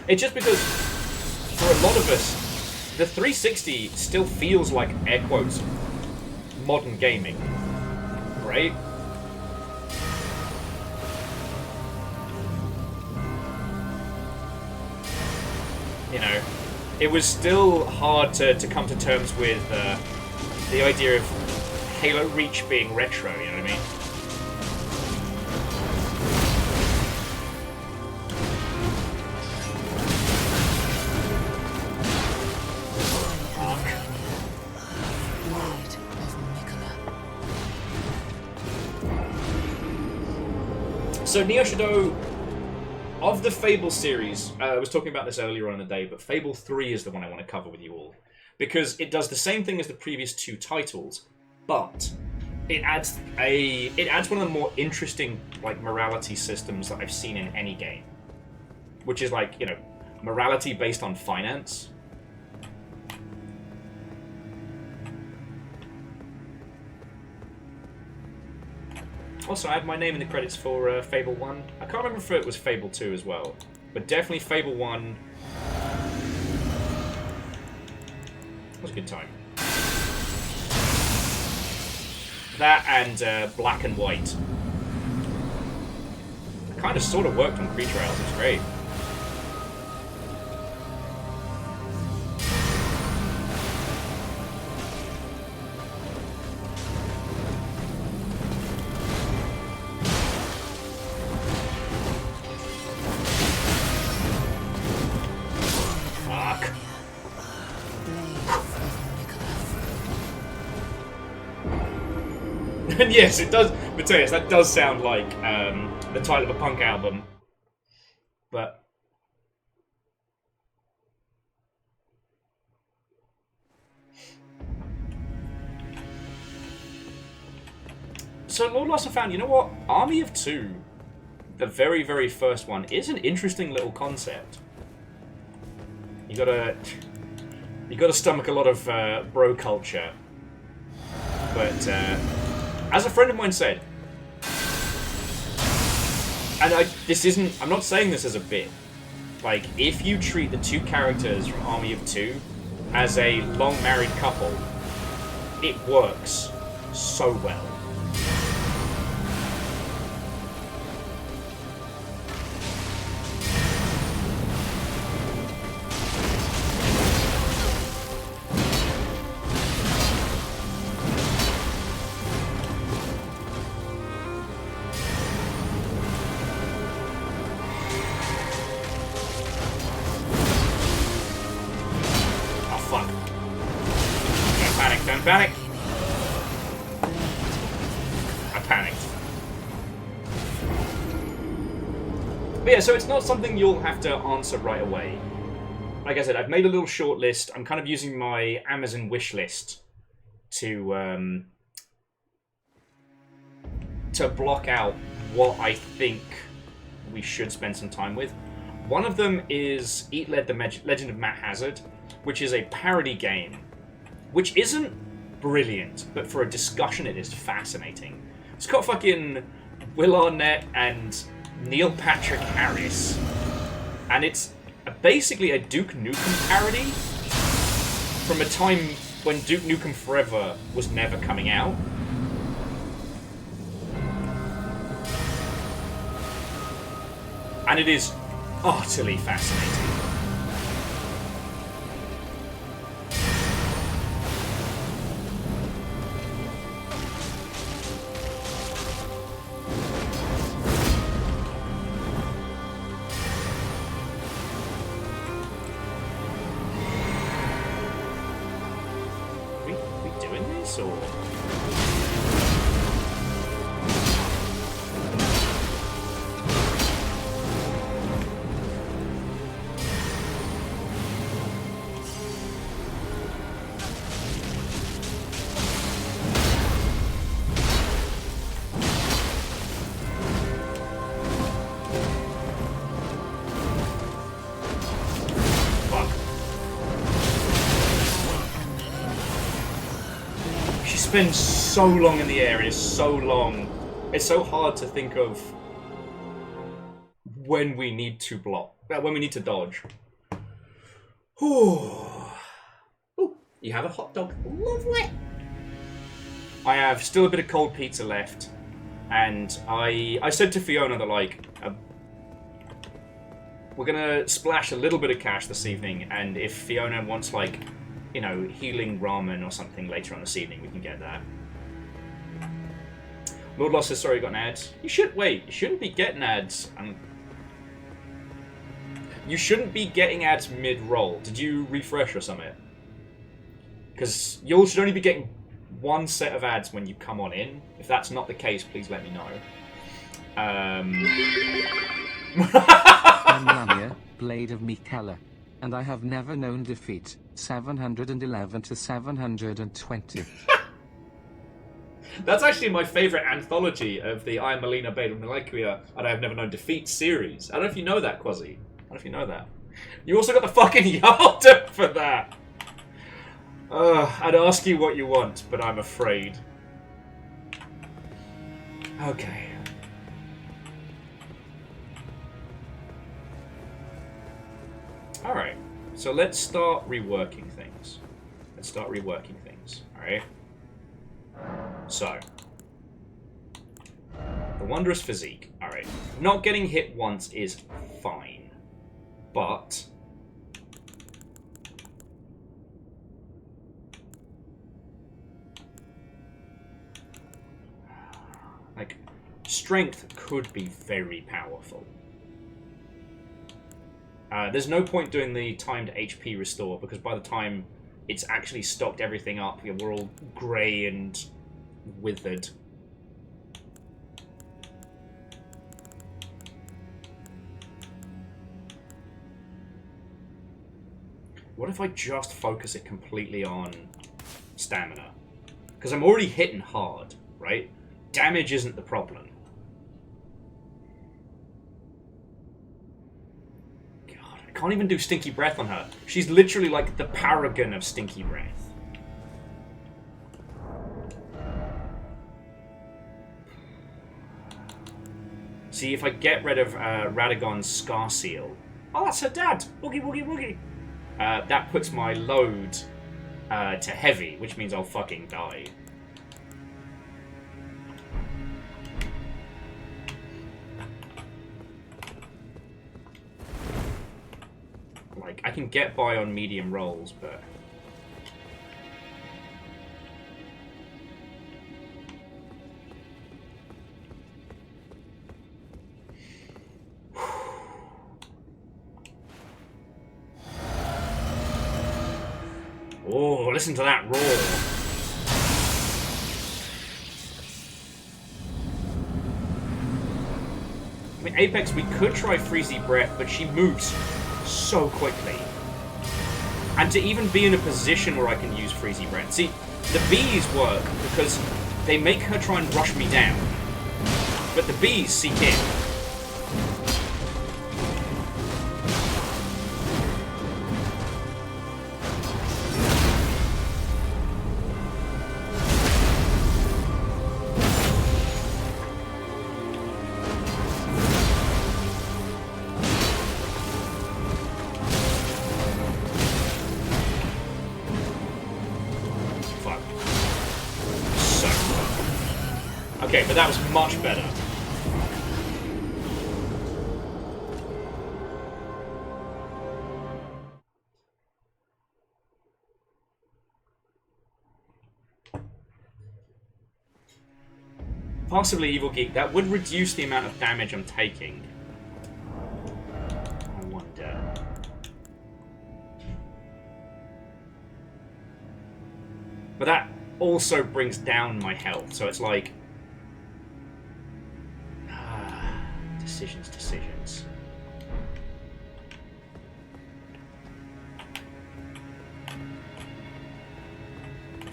Speaker 1: It's just because, for a lot of us, the 360 still feels like, air quotes, modern gaming. Right? You know, it was still hard to come to terms with the idea of Halo Reach being retro, you know what I mean? So Neo Shadow, of the Fable series, I was talking about this earlier on in the day, but Fable 3 is the one I want to cover with you all. Because it does the same thing as the previous two titles, but it adds one of the more interesting like morality systems that I've seen in any game. Which is like, you know, morality based on finance. Also, I have my name in the credits for Fable 1. I can't remember if it was Fable 2 as well, but definitely Fable 1 was a good time. That and Black and White. It kind of sort of worked on Betrayals, it's great. And yes, it does. Matthias, that does sound like the title of a punk album. But so, Lord Lost and Found. You know what? Army of Two, the very, very first one, is an interesting little concept. You You got to stomach a lot of bro culture. But as a friend of mine said, and I'm not saying this as a bit. Like, if you treat the two characters from Army of Two as a long married couple, it works so well. Panic! I panicked. But yeah, so it's not something you'll have to answer right away. Like I said, I've made a little short list. I'm kind of using my Amazon wish list to block out what I think we should spend some time with. One of them is Eat Led the Legend of Matt Hazard, which is a parody game, which isn't brilliant, but for a discussion it is fascinating. It's got fucking Will Arnett and Neil Patrick Harris, and it's basically a Duke Nukem parody from a time when Duke Nukem Forever was never coming out. And it is utterly fascinating. Spends so long in the air. It is so long. It's so hard to think of when we need to block, when we need to dodge. Ooh. Ooh, you have a hot dog. Lovely. I have still a bit of cold pizza left, and I said to Fiona that, like, we're gonna splash a little bit of cash this evening, and if Fiona wants, like, you know, healing ramen or something later on this evening, we can get that. Lord Lost says, sorry, you got an ad. You shouldn't be getting ads. You shouldn't be getting ads mid-roll. Did you refresh or something? Because you should only be getting one set of ads when you come on in. If that's not the case, please let me know.
Speaker 2: I'm Lamia, Blade of Mikella, and I have never known defeat. 711 to 720.
Speaker 1: That's actually my favourite anthology of the I Am Melina Blade of Molecular and I Have Never Known Defeat series. I don't know if you know that, Quasi. I don't know if you know that. You also got the fucking Yarder for that. I'd ask you what you want, but I'm afraid. Okay. Alright. So let's start reworking things. Alright? So. The Wondrous Physique. Alright. Not getting hit once is fine. But... like, strength could be very powerful. There's no point doing the timed HP restore, because by the time it's actually stocked everything up, we're all grey and withered. What if I just focus it completely on stamina? Because I'm already hitting hard, right? Damage isn't the problem. can't even do stinky breath on her. She's literally like the paragon of stinky breath. See, if I get rid of Radagon's Scar Seal... Oh, that's her dad! Woogie, woogie, woogie! That puts my load to heavy, which means I'll fucking die. Like, I can get by on medium rolls, but... Oh, listen to that roar. I mean, Apex, we could try Freezy Breath, but she moves so quickly. And to even be in a position where I can use Freezy Breath. See, the bees work because they make her try and rush me down. But the bees seek in. Okay, but that was much better. Possibly Evil Geek. That would reduce the amount of damage I'm taking. I wonder. But that also brings down my health, so it's like... Decisions.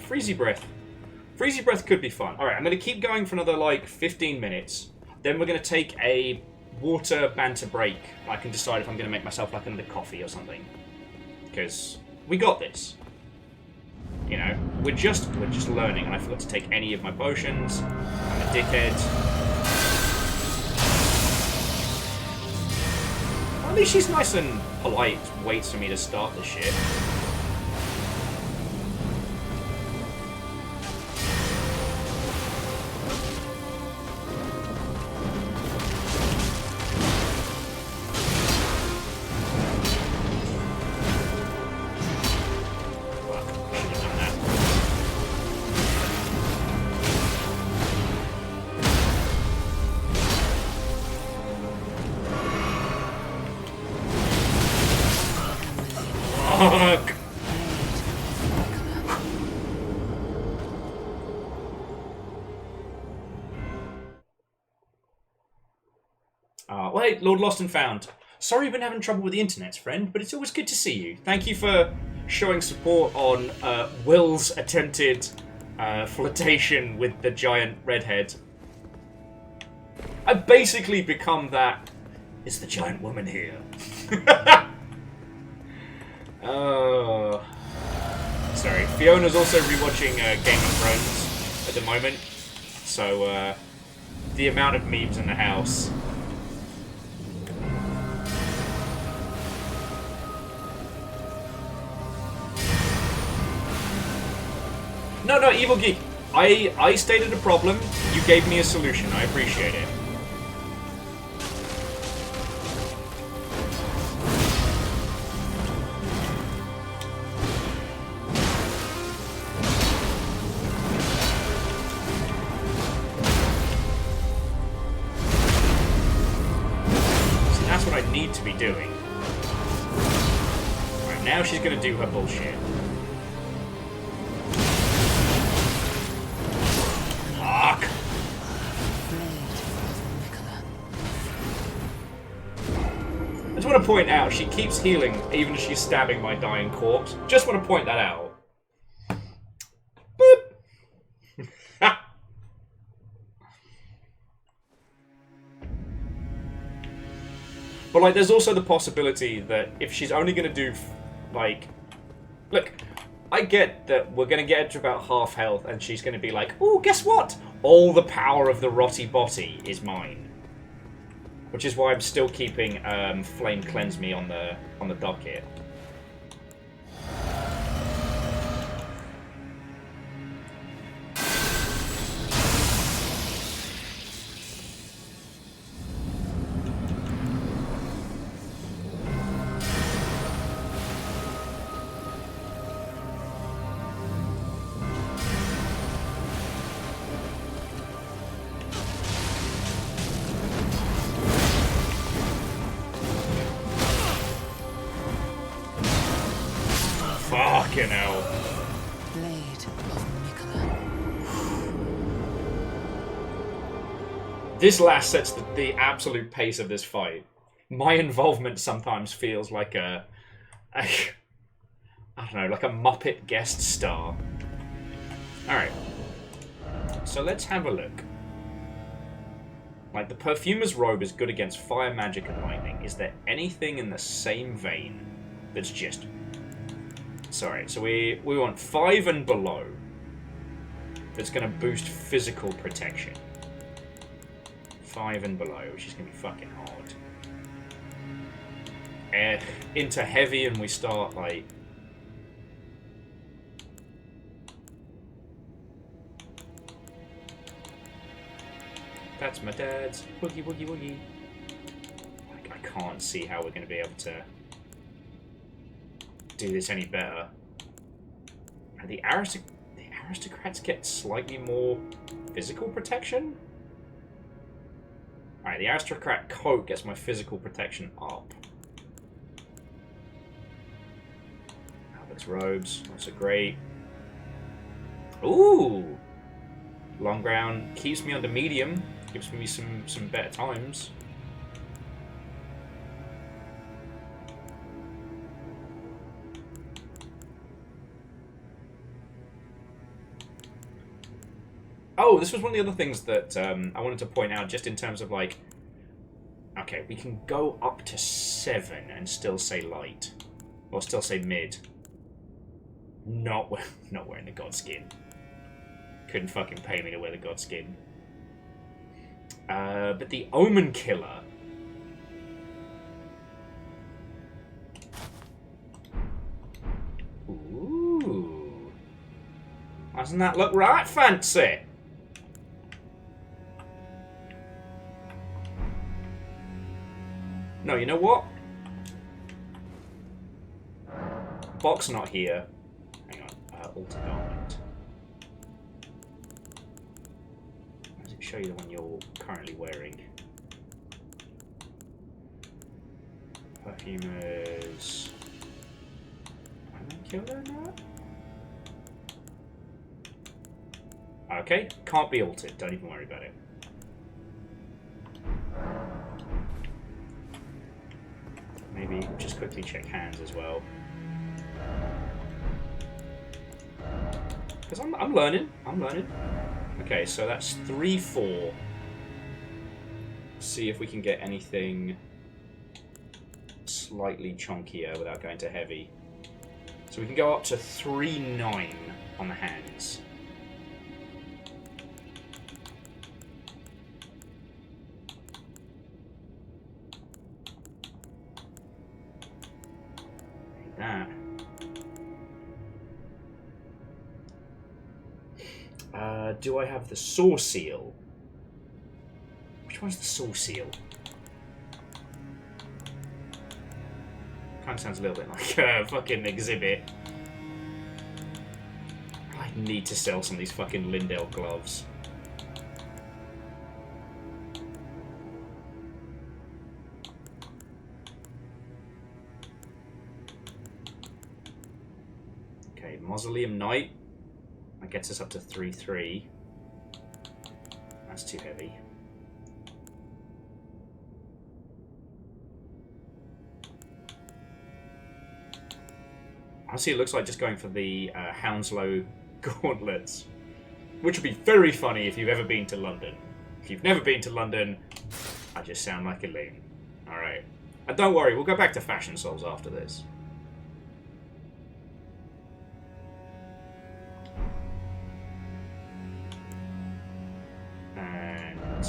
Speaker 1: Freezy Breath. Freezy Breath could be fun. Alright, I'm going to keep going for another, like, 15 minutes. Then we're going to take a water banter break. I can decide if I'm going to make myself, like, another coffee or something. Because we got this. You know, we're just learning, and I forgot to take any of my potions. I'm a dickhead. At least she's nice and polite, waits for me to start the shit. Fuck, I should have done that. Fuck! Wait, Lord Lost and Found. Sorry you've been having trouble with the internet, friend, but it's always good to see you. Thank you for showing support on Will's attempted flirtation with the giant redhead. I've basically become that... Is the giant woman here? Oh, sorry. Fiona's also rewatching Game of Thrones at the moment, so the amount of memes in the house. No, Evil Geek. I stated a problem. You gave me a solution. I appreciate it. To be doing. Right, now she's gonna do her bullshit. Fuck! I just want to point out, she keeps healing even as she's stabbing my dying corpse. Just want to point that out. Boop! But, like, there's also the possibility that if she's only going to do, like... Look, I get that we're going to get her to about half health, and she's going to be like, oh, guess what? All the power of the Rotty Botty is mine. Which is why I'm still keeping Flame Cleanse Me on the docket. Fucking hell.
Speaker 3: Blade of Nicola.
Speaker 1: This last sets the absolute pace of this fight. My involvement sometimes feels like I don't know, like a Muppet guest star. Alright. So let's have a look. Like, the Perfumer's Robe is good against fire, magic, and lightning. Is there anything in the same vein that's just... Sorry, so we want 5 and below. That's going to boost physical protection. 5 and below, which is going to be fucking hard. Into heavy and we start, like... That's my dad's. Woogie, woogie, woogie. I can't see how we're going to be able to do this any better. And the aristocrats get slightly more physical protection? Alright, the aristocrat coat gets my physical protection up. Albert's robes, also great. Ooh! Long ground keeps me under medium, gives me some better times. Oh, this was one of the other things that I wanted to point out, just in terms of, like... Okay, we can go up to 7 and still say light. Or still say mid. Not wearing the god skin. Couldn't fucking pay me to wear the god skin. But the Omen Killer... Ooh. Doesn't that look right fancy? No, you know what? Box not here. Hang on. Alter garment. Does it show you the one you're currently wearing? Perfumers. Killer now? Okay, can't be altered. Don't even worry about it. Maybe just quickly check hands as well. Because I'm learning. I'm learning. Okay, so that's 3, 4. See if we can get anything slightly chunkier without going to heavy. So we can go up to 3, 9 on the hands. That. Do I have the Saw Seal? Which one's the Saw Seal? Kind of sounds a little bit like a fucking exhibit. I need to sell some of these fucking Lindell gloves. Okay, Mausoleum Knight. That gets us up to 3, 3. That's too heavy. Honestly, it looks like just going for the Hounslow gauntlets. Which would be very funny if you've ever been to London. If you've never been to London, I just sound like a loon. Alright. And don't worry, we'll go back to Fashion Souls after this. And...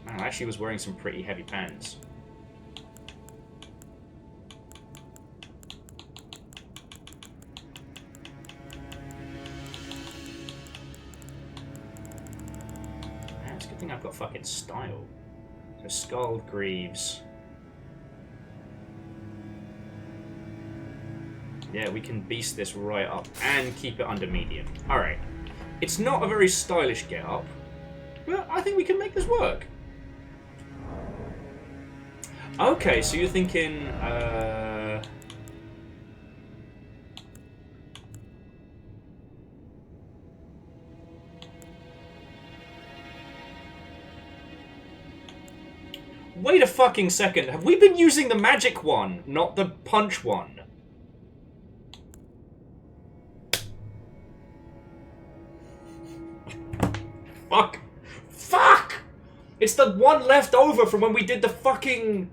Speaker 1: Man, I actually was wearing some pretty heavy pants. Good thing I've got fucking style. So Scald Greaves. Yeah, we can beast this right up and keep it under medium. Alright. It's not a very stylish get up, but I think we can make this work. Okay, so you're thinking, wait a fucking second. Have we been using the magic one, not the punch one? Fuck. Fuck! It's the one left over from when we did the fucking,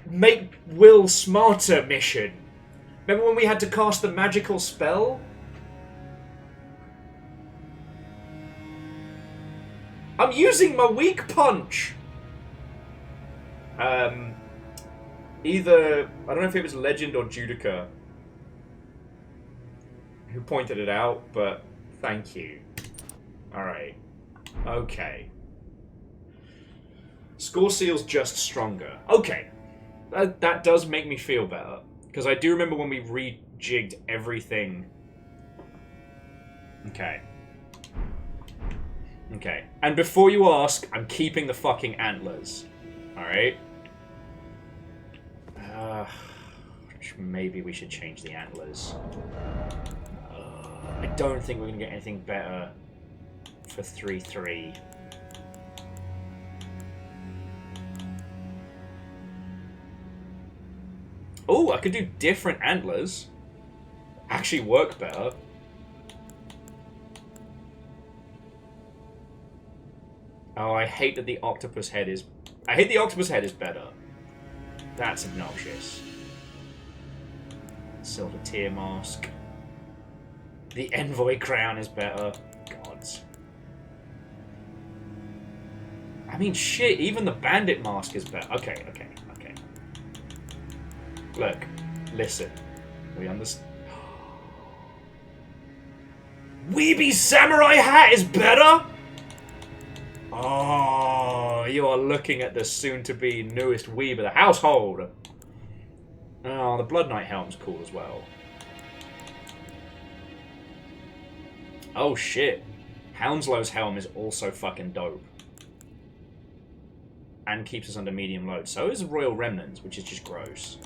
Speaker 1: make Will smarter mission. Remember when we had to cast the magical spell? I'm using my weak punch! Either, I don't know if it was Legend or Judica who pointed it out, but thank you. Alright. Okay. Score Seal's just stronger. Okay. That does make me feel better. Because I do remember when we rejigged everything. Okay. Okay. And before you ask, I'm keeping the fucking antlers. Alright. Maybe we should change the antlers. I don't think we're going to get anything better for 3-3. Oh, I could do different antlers. Actually work better. Oh, I hate that the octopus head is... I hate the octopus head is better. That's obnoxious. Silver Tear Mask. The Envoy Crown is better. Gods. I mean, shit, even the Bandit Mask is better. Okay, okay, okay. Look, listen. We understand. Weeby Samurai Hat is better? Oh, you are looking at the soon-to-be newest weeb of the household. Oh, the Blood Knight helm's cool as well. Oh, shit. Hounslow's helm is also fucking dope. And keeps us under medium load. So is Royal Remnants, which is just gross.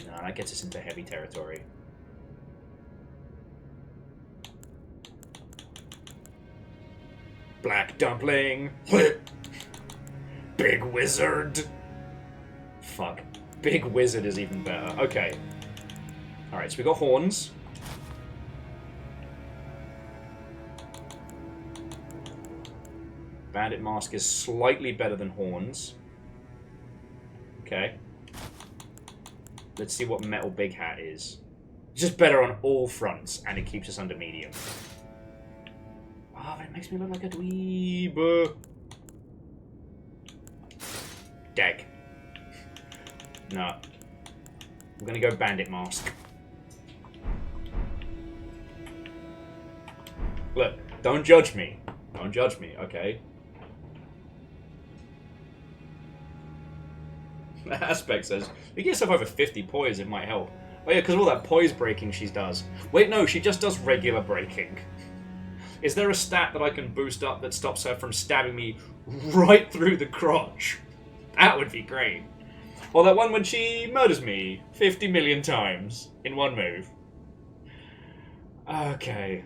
Speaker 1: No, that gets us into heavy territory. Black Dumpling. Big Wizard. Fuck. Big Wizard is even better. Okay. Alright, so we got horns. Bandit Mask is slightly better than horns. Okay. Let's see what Metal Big Hat is. It's just better on all fronts, and it keeps us under medium. Oh, but it makes me look like a dweeb. Deck. No. I'm gonna go Bandit Mask. Look, don't judge me. Don't judge me, okay? Aspect says, you get yourself over 50 poise, it might help. Oh yeah, because of all that poise breaking she does. Wait, no, she just does regular breaking. Is there a stat that I can boost up that stops her from stabbing me right through the crotch? That would be great. Or that one when she murders me 50 million times in one move. Okay.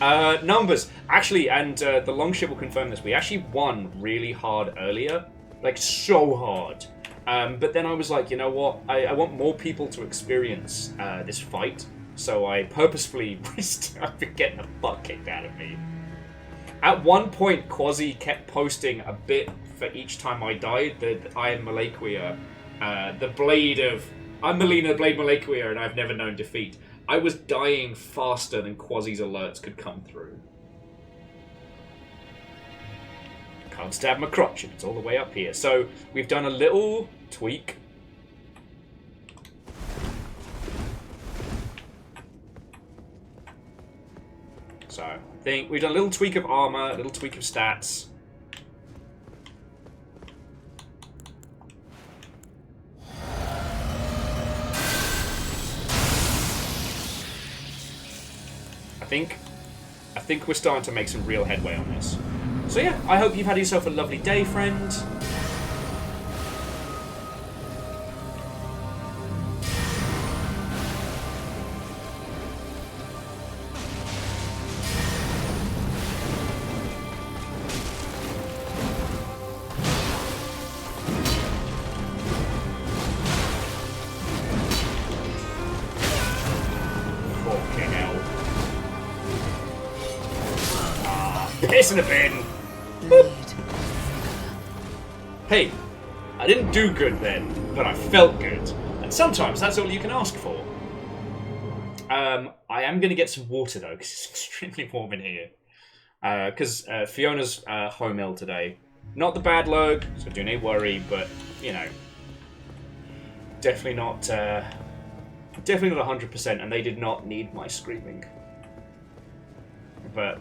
Speaker 1: Numbers. Actually, and the Longship will confirm this, we actually won really hard earlier. Like, so hard. But then I was like, you know what? I want more people to experience this fight. so I purposefully risked getting the butt kicked out of me. At one point, Quasi kept posting a bit for each time I died. The Iron Malaquia, the blade of... I'm Melina, Blade Malaquia, and I've never known defeat. I was dying faster than Quasi's alerts could come through. Can't stab my crotch, and it's all the way up here. So, we've done a little tweak. So, I think we've done a little tweak of armor, a little tweak of stats. I think we're starting to make some real headway on this. So yeah, I hope you've had yourself a lovely day, friend. Fucking hell. Piss in the bin! Hey, I didn't do good then, but I felt good. And sometimes that's all you can ask for. I am going to get some water though, because it's extremely warm in here. Because Fiona's home ill today. Not the bad lurg, so do not worry, but, you know, definitely not 100%, and they did not need my screaming. But,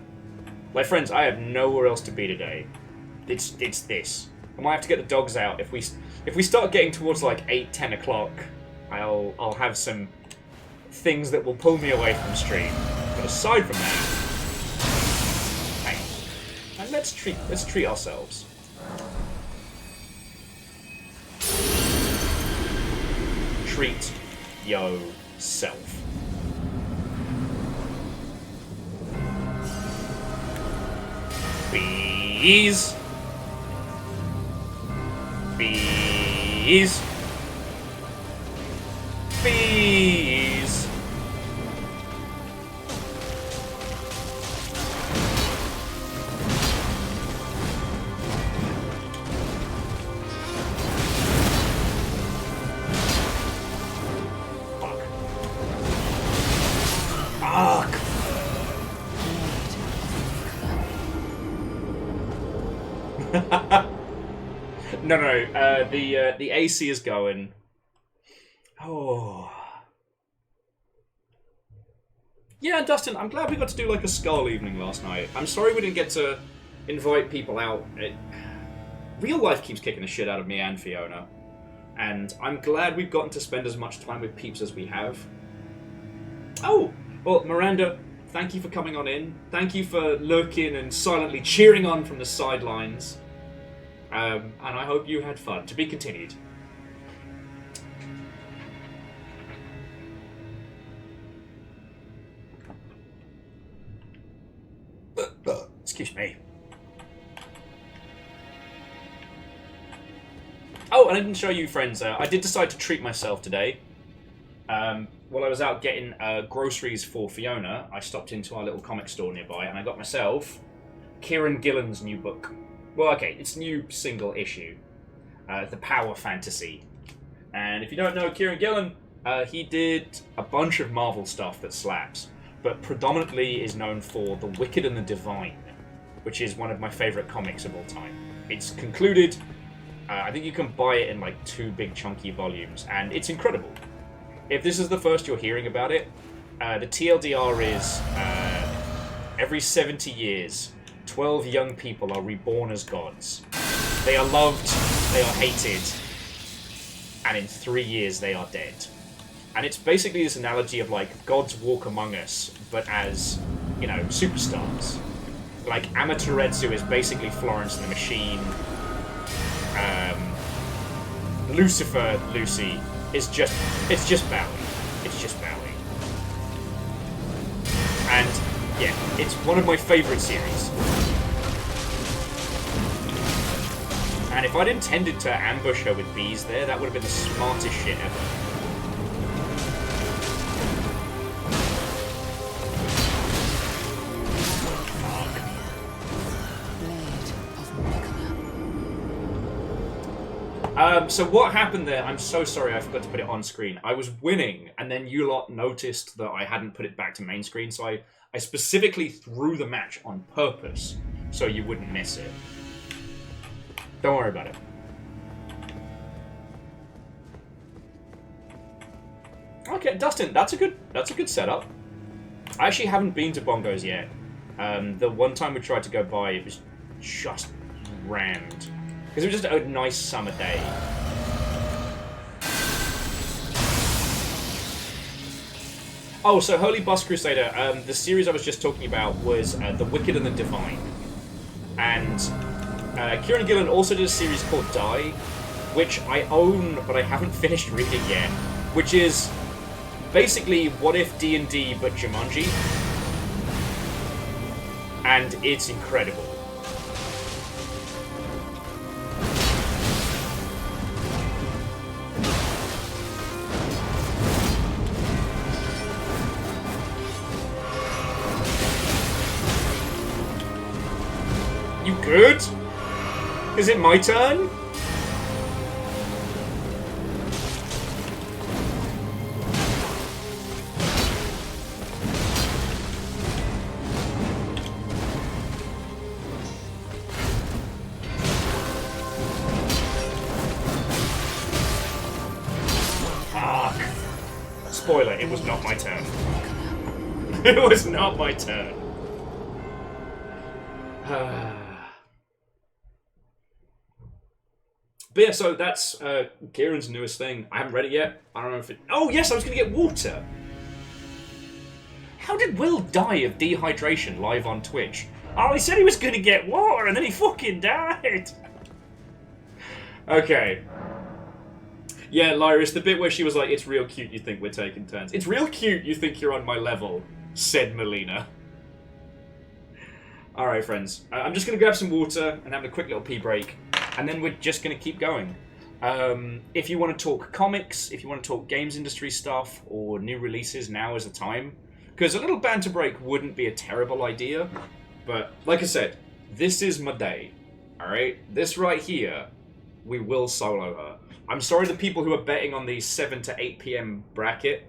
Speaker 1: my friends, I have nowhere else to be today. It's this. I might have to get the dogs out. If we start getting towards like 8-10 o'clock, I'll have some things that will pull me away from stream. But aside from that, hang on. And let's treat ourselves. Treat yourself. Bees. Bees. Bees. Fuck. Fuck. No. The AC is going. Oh. Yeah, Dustin, I'm glad we got to do like a Skull evening last night. I'm sorry we didn't get to invite people out. Real life keeps kicking the shit out of me and Fiona. And I'm glad we've gotten to spend as much time with peeps as we have. Oh, well, Miranda, thank you for coming on in. Thank you for lurking and silently cheering on from the sidelines. And I hope you had fun. To be continued. Excuse me. Oh, and I didn't show you, friends. I did decide to treat myself today. While I was out getting groceries for Fiona, I stopped into our little comic store nearby, and I got myself Kieran Gillen's new book. Well, okay, it's new single issue, The Power Fantasy. And if you don't know Kieran Gillen, he did a bunch of Marvel stuff that slaps, but predominantly is known for The Wicked and the Divine, which is one of my favourite comics of all time. It's concluded. I think you can buy it in like 2 big chunky volumes, and it's incredible. If this is the first you're hearing about it, the TLDR is every 70 years, 12 young people are reborn as gods. They are loved, they are hated, and in 3 years they are dead. And it's basically this analogy of like gods walk among us, but as, you know, superstars. Like Amaterasu is basically Florence and the Machine. Lucifer, Lucy, it's just Bowie. It's just Bowie. And yeah, it's one of my favourite series. And if I'd intended to ambush her with bees there, that would have been the smartest shit ever. So what happened there, I'm so sorry I forgot to put it on screen. I was winning, and then you lot noticed that I hadn't put it back to main screen, so I specifically threw the match on purpose so you wouldn't miss it. Don't worry about it. Okay, Dustin, that's a good setup. I actually haven't been to Bongos yet. The one time we tried to go by, it was just rammed. Because it was just a nice summer day. Oh, so Holy Bus Crusader, the series I was just talking about was The Wicked and the Divine. And Kieran Gillen also did a series called Die, which I own, but I haven't finished reading yet. Which is basically what if D&D but Jumanji. And it's incredible. You good? Is it my turn? Spoiler, it was not my turn. It was not my turn. But yeah, so that's Kieran's newest thing. I haven't read it yet. I don't know if it... Oh, yes, I was going to get water. How did Will die of dehydration live on Twitch? Oh, he said he was going to get water, and then he fucking died. Okay. Yeah, Lyra, it's the bit where she was like, it's real cute you think we're taking turns. It's real cute you think you're on my level, said Melina. Alright, friends. I'm just going to grab some water and have a quick little pee break, and then we're just going to keep going. If you want to talk comics, if you want to talk games industry stuff, or new releases, now is the time. Because a little banter break wouldn't be a terrible idea, but like I said, this is my day. Alright? This right here, we will solo her. I'm sorry the people who are betting on the 7 to 8 p.m. bracket,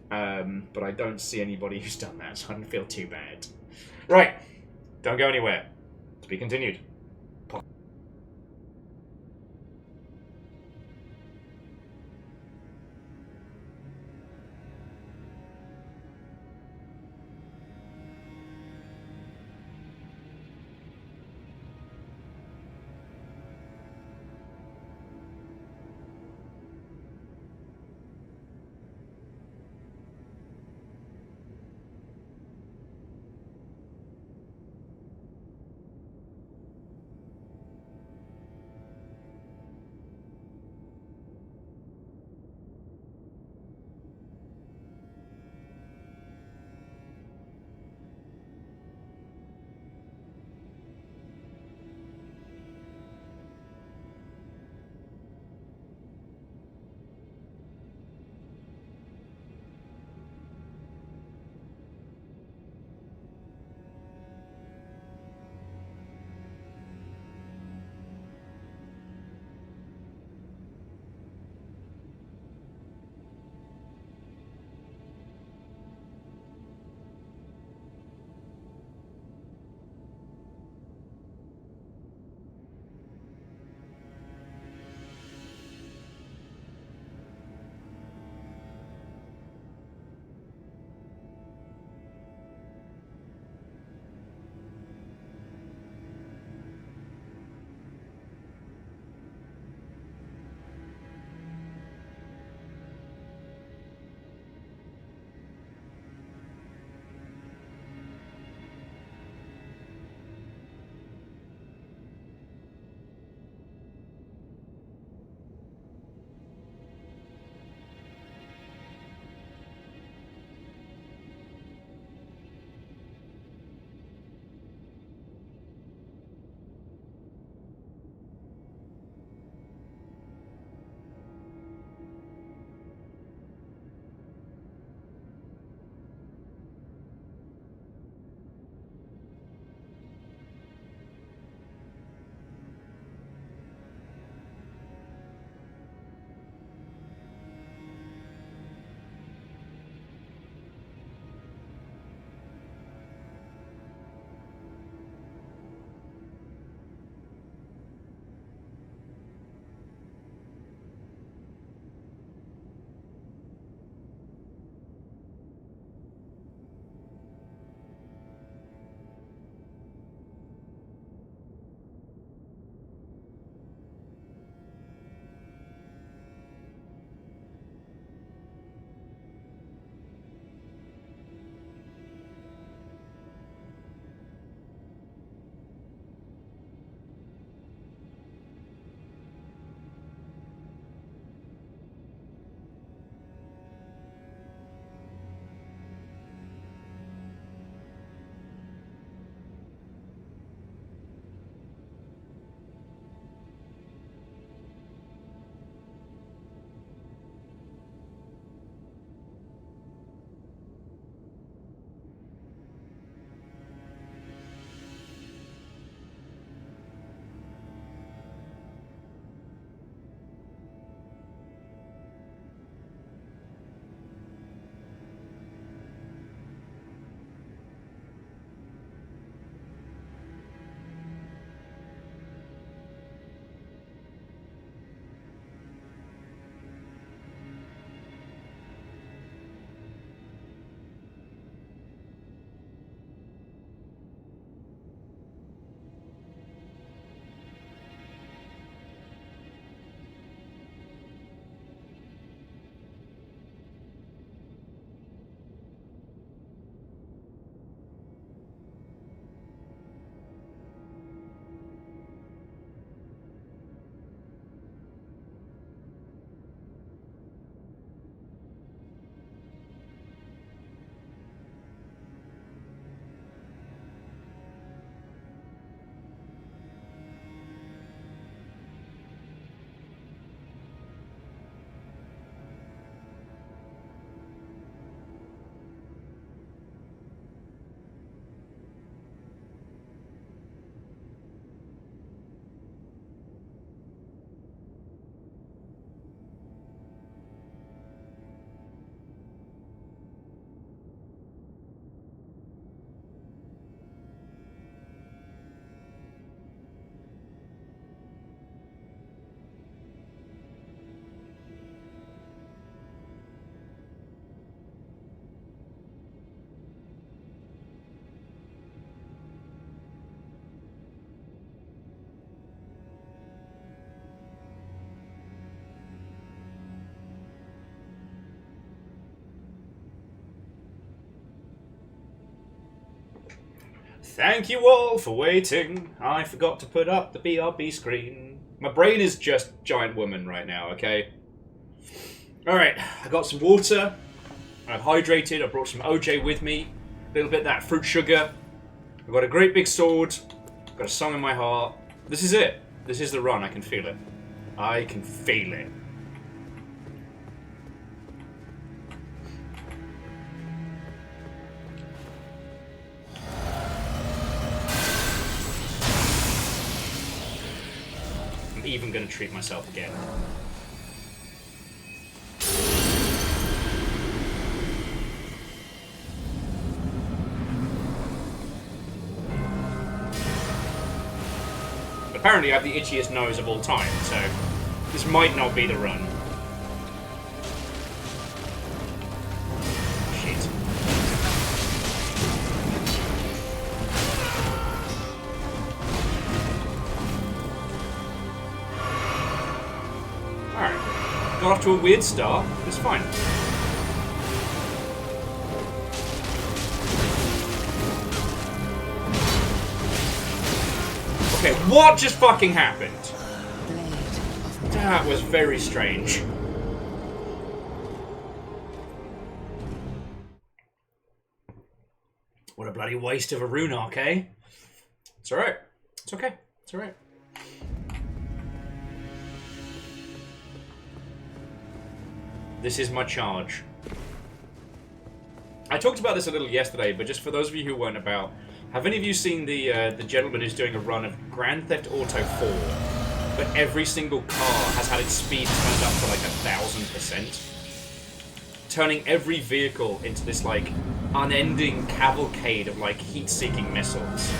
Speaker 1: but I don't see anybody who's done that, so I don't feel too bad. Right, don't go anywhere. To be continued. Thank you all for waiting. I forgot to put up the BRB screen. My brain is just giant woman right now, okay? Alright, I got some water. I've hydrated. I brought some OJ with me. A little bit of that fruit sugar. I've got a great big sword. I've got a song in my heart. This is it. This is the run. I can feel it. I can feel it. I'm even going to treat myself again. Apparently I have the itchiest nose of all time, so this might not be the run. Shit. Alright. Got off to a weird start. It's fine. Okay, what just fucking happened? That was very strange. What a bloody waste of a rune arc, eh? It's alright. It's okay. It's alright. This is my charge. I talked about this a little yesterday, but just for those of you who weren't about, have any of you seen the gentleman who's doing a run of Grand Theft Auto 4, but every single car has had its speed turned up to like 1,000%? Turning every vehicle into this like unending cavalcade of like heat-seeking missiles.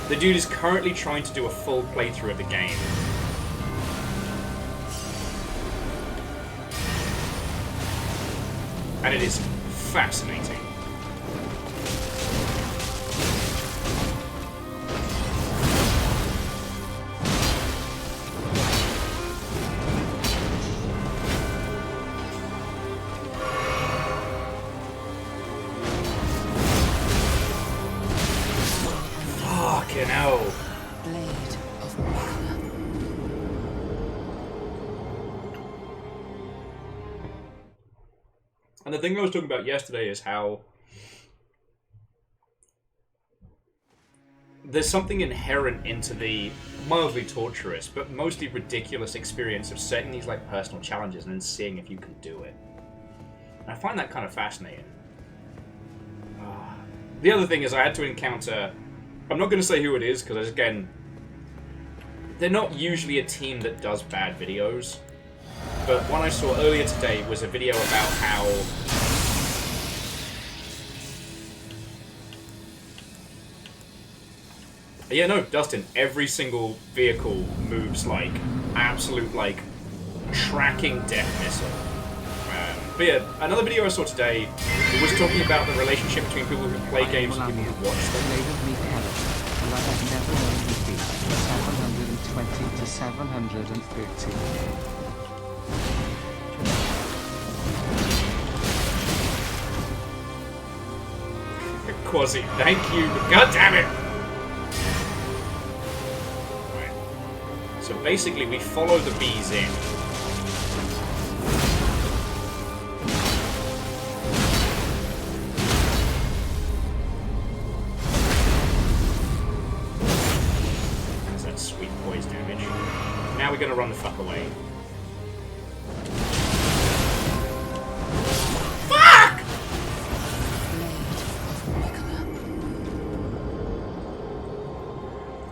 Speaker 1: The dude is currently trying to do a full playthrough of the game. And it is fascinating. Fucking hell.
Speaker 3: Blade of Mikula.
Speaker 1: And the thing I was talking about yesterday is how there's something inherent into the mildly torturous, but mostly ridiculous experience of setting these like personal challenges and then seeing if you can do it. And I find that kind of fascinating. The other thing is I had to encounter... I'm not going to say who it is, because again, they're not usually a team that does bad videos. But one I saw earlier today was a video about how... Yeah, no, Dustin, every single vehicle moves like absolute, like, tracking death missile. But yeah, another video I saw today was talking about the relationship between people who play games and people who watch them.
Speaker 2: And I have never known defeat 720 to 730.
Speaker 1: Quasi, thank you. God damn it! Right. So basically, we follow the bees in. That's that sweet poise damage. Now we're gonna run the fuck away.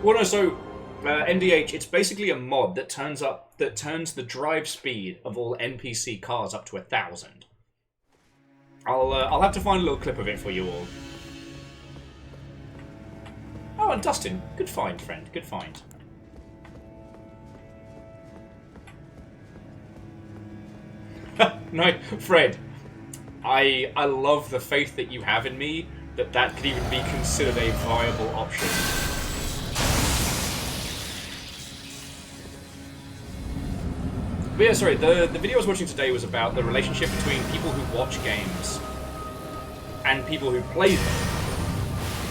Speaker 1: Well, no, so NDH, it's basically a mod that turns the drive speed of all NPC cars up to 1,000. I'll have to find a little clip of it for you all. Oh, and Dustin, good find, friend, good find. No, Fred, I love the faith that you have in me that could even be considered a viable option. But yeah, sorry, the video I was watching today was about the relationship between people who watch games and people who play them.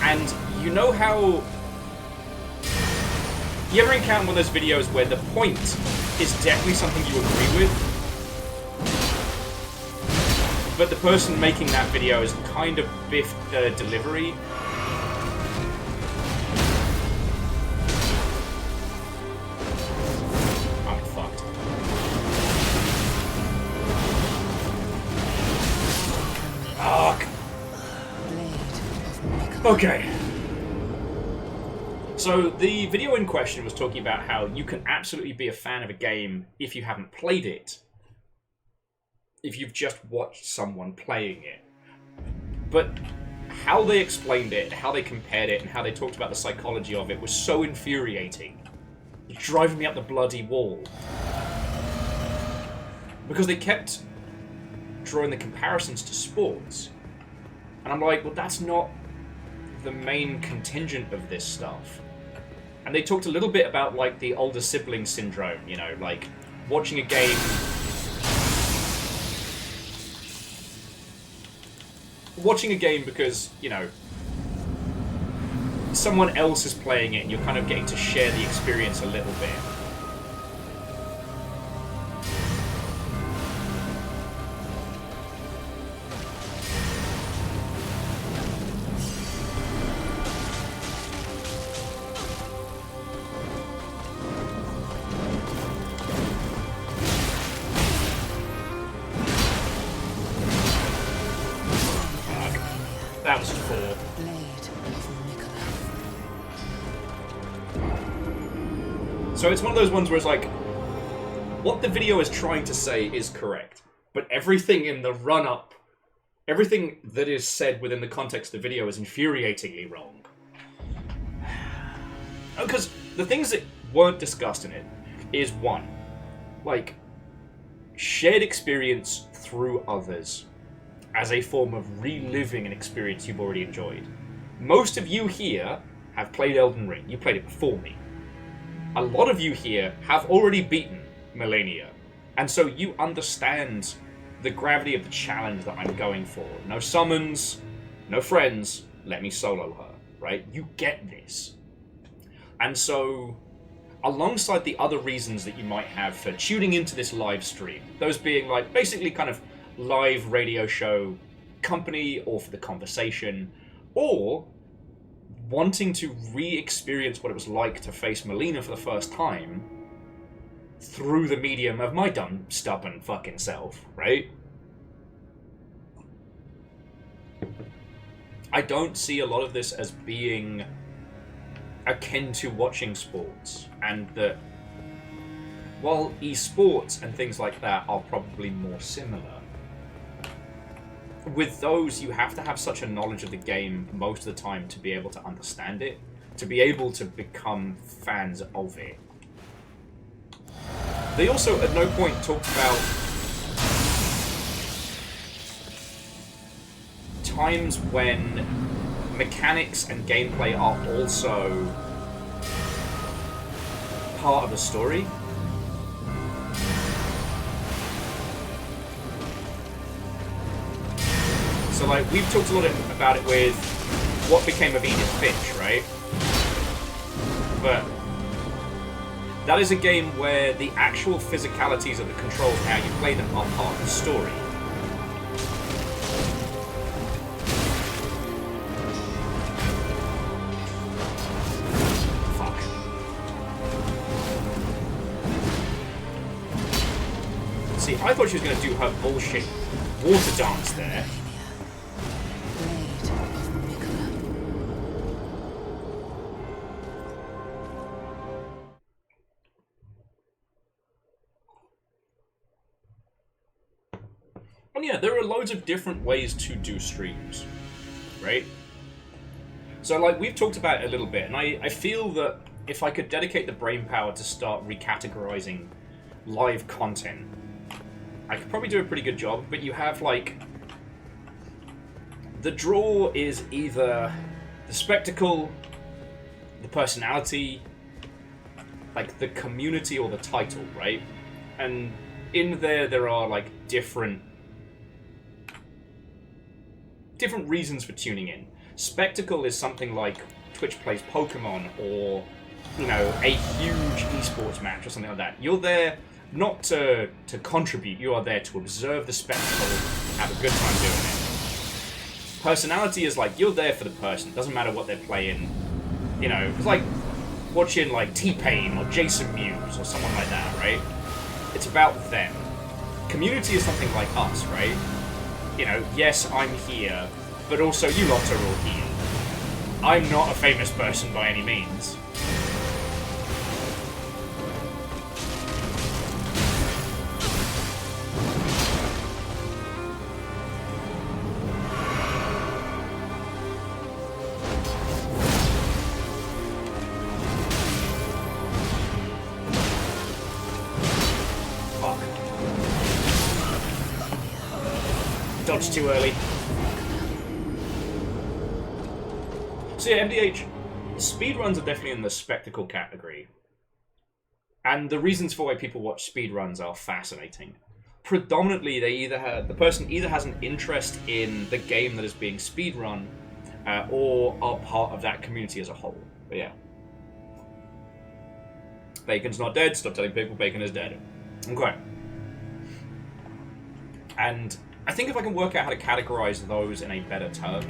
Speaker 1: And You know how... You ever encounter one of those videos where the point is definitely something you agree with, but the person making that video is kind of biffed the delivery? I'm fucked. Fuck. Okay. So the video in question was talking about how you can absolutely be a fan of a game if you haven't played it, if you've just watched someone playing it. But how they explained it, how they compared it, and how they talked about the psychology of it was so infuriating. It's driving me up the bloody wall. Because they kept drawing the comparisons to sports. And I'm like, well, that's not the main contingent of this stuff. And they talked a little bit about, like, the older sibling syndrome, you know, like, watching a game... Watching a game because, you know, someone else is playing it and you're kind of getting to share the experience a little bit. That was 4. So it's one of those ones where it's like, what the video is trying to say is correct, but everything in the run-up, everything that is said within the context of the video is infuriatingly wrong. Because the things that weren't discussed in it is, one, like, shared experience through others as a form of reliving an experience you've already enjoyed. Most of you here have played Elden Ring. You played it before me. A lot of you here have already beaten Millennia, and so you understand the gravity of the challenge that I'm going for. No summons, no friends, let me solo her, right? You get this. And so, alongside the other reasons that you might have for tuning into this live stream, those being like basically kind of live radio show company or for the conversation, or wanting to re-experience what it was like to face Melina for the first time through the medium of my dumb, stubborn fucking self, right? I don't see a lot of this as being akin to watching sports, and that while esports and things like that are probably more similar, with those, you have to have such a knowledge of the game most of the time to be able to understand it, to be able to become fans of it. They also at no point talked about times when mechanics and gameplay are also part of the story. So, like, we've talked a lot about it with what became of Edith Finch, right? But that is a game where the actual physicalities of the controls and how you play them are part of the story. Fuck. See, I thought she was going to do her bullshit water dance there. And yeah, there are loads of different ways to do streams, right? So, like, we've talked about it a little bit, and I feel that if I could dedicate the brainpower to start recategorizing live content, I could probably do a pretty good job. But you have, like, the draw is either the spectacle, the personality, like the community, or the title, right? And in there are, like, different reasons for tuning in. Spectacle is something like Twitch plays Pokemon or, you know, a huge esports match or something like that. You're there not to contribute, you are there to observe the spectacle, have a good time doing it. Personality is like, you're there for the person, doesn't matter what they're playing. You know, it's like watching like T-Pain or Jason Mewes or someone like that, right? It's about them. Community is something like us, right? You know, yes, I'm here, but also you lot are all here. I'm not a famous person by any means. Dodged too early. So yeah, MDH, speedruns are definitely in the spectacle category. And the reasons for why people watch speedruns are fascinating. Predominantly, the person either has an interest in the game that is being speedrun, or are part of that community as a whole. But yeah. Bacon's not dead, stop telling people Bacon is dead. Okay. And I think if I can work out how to categorize those in a better term,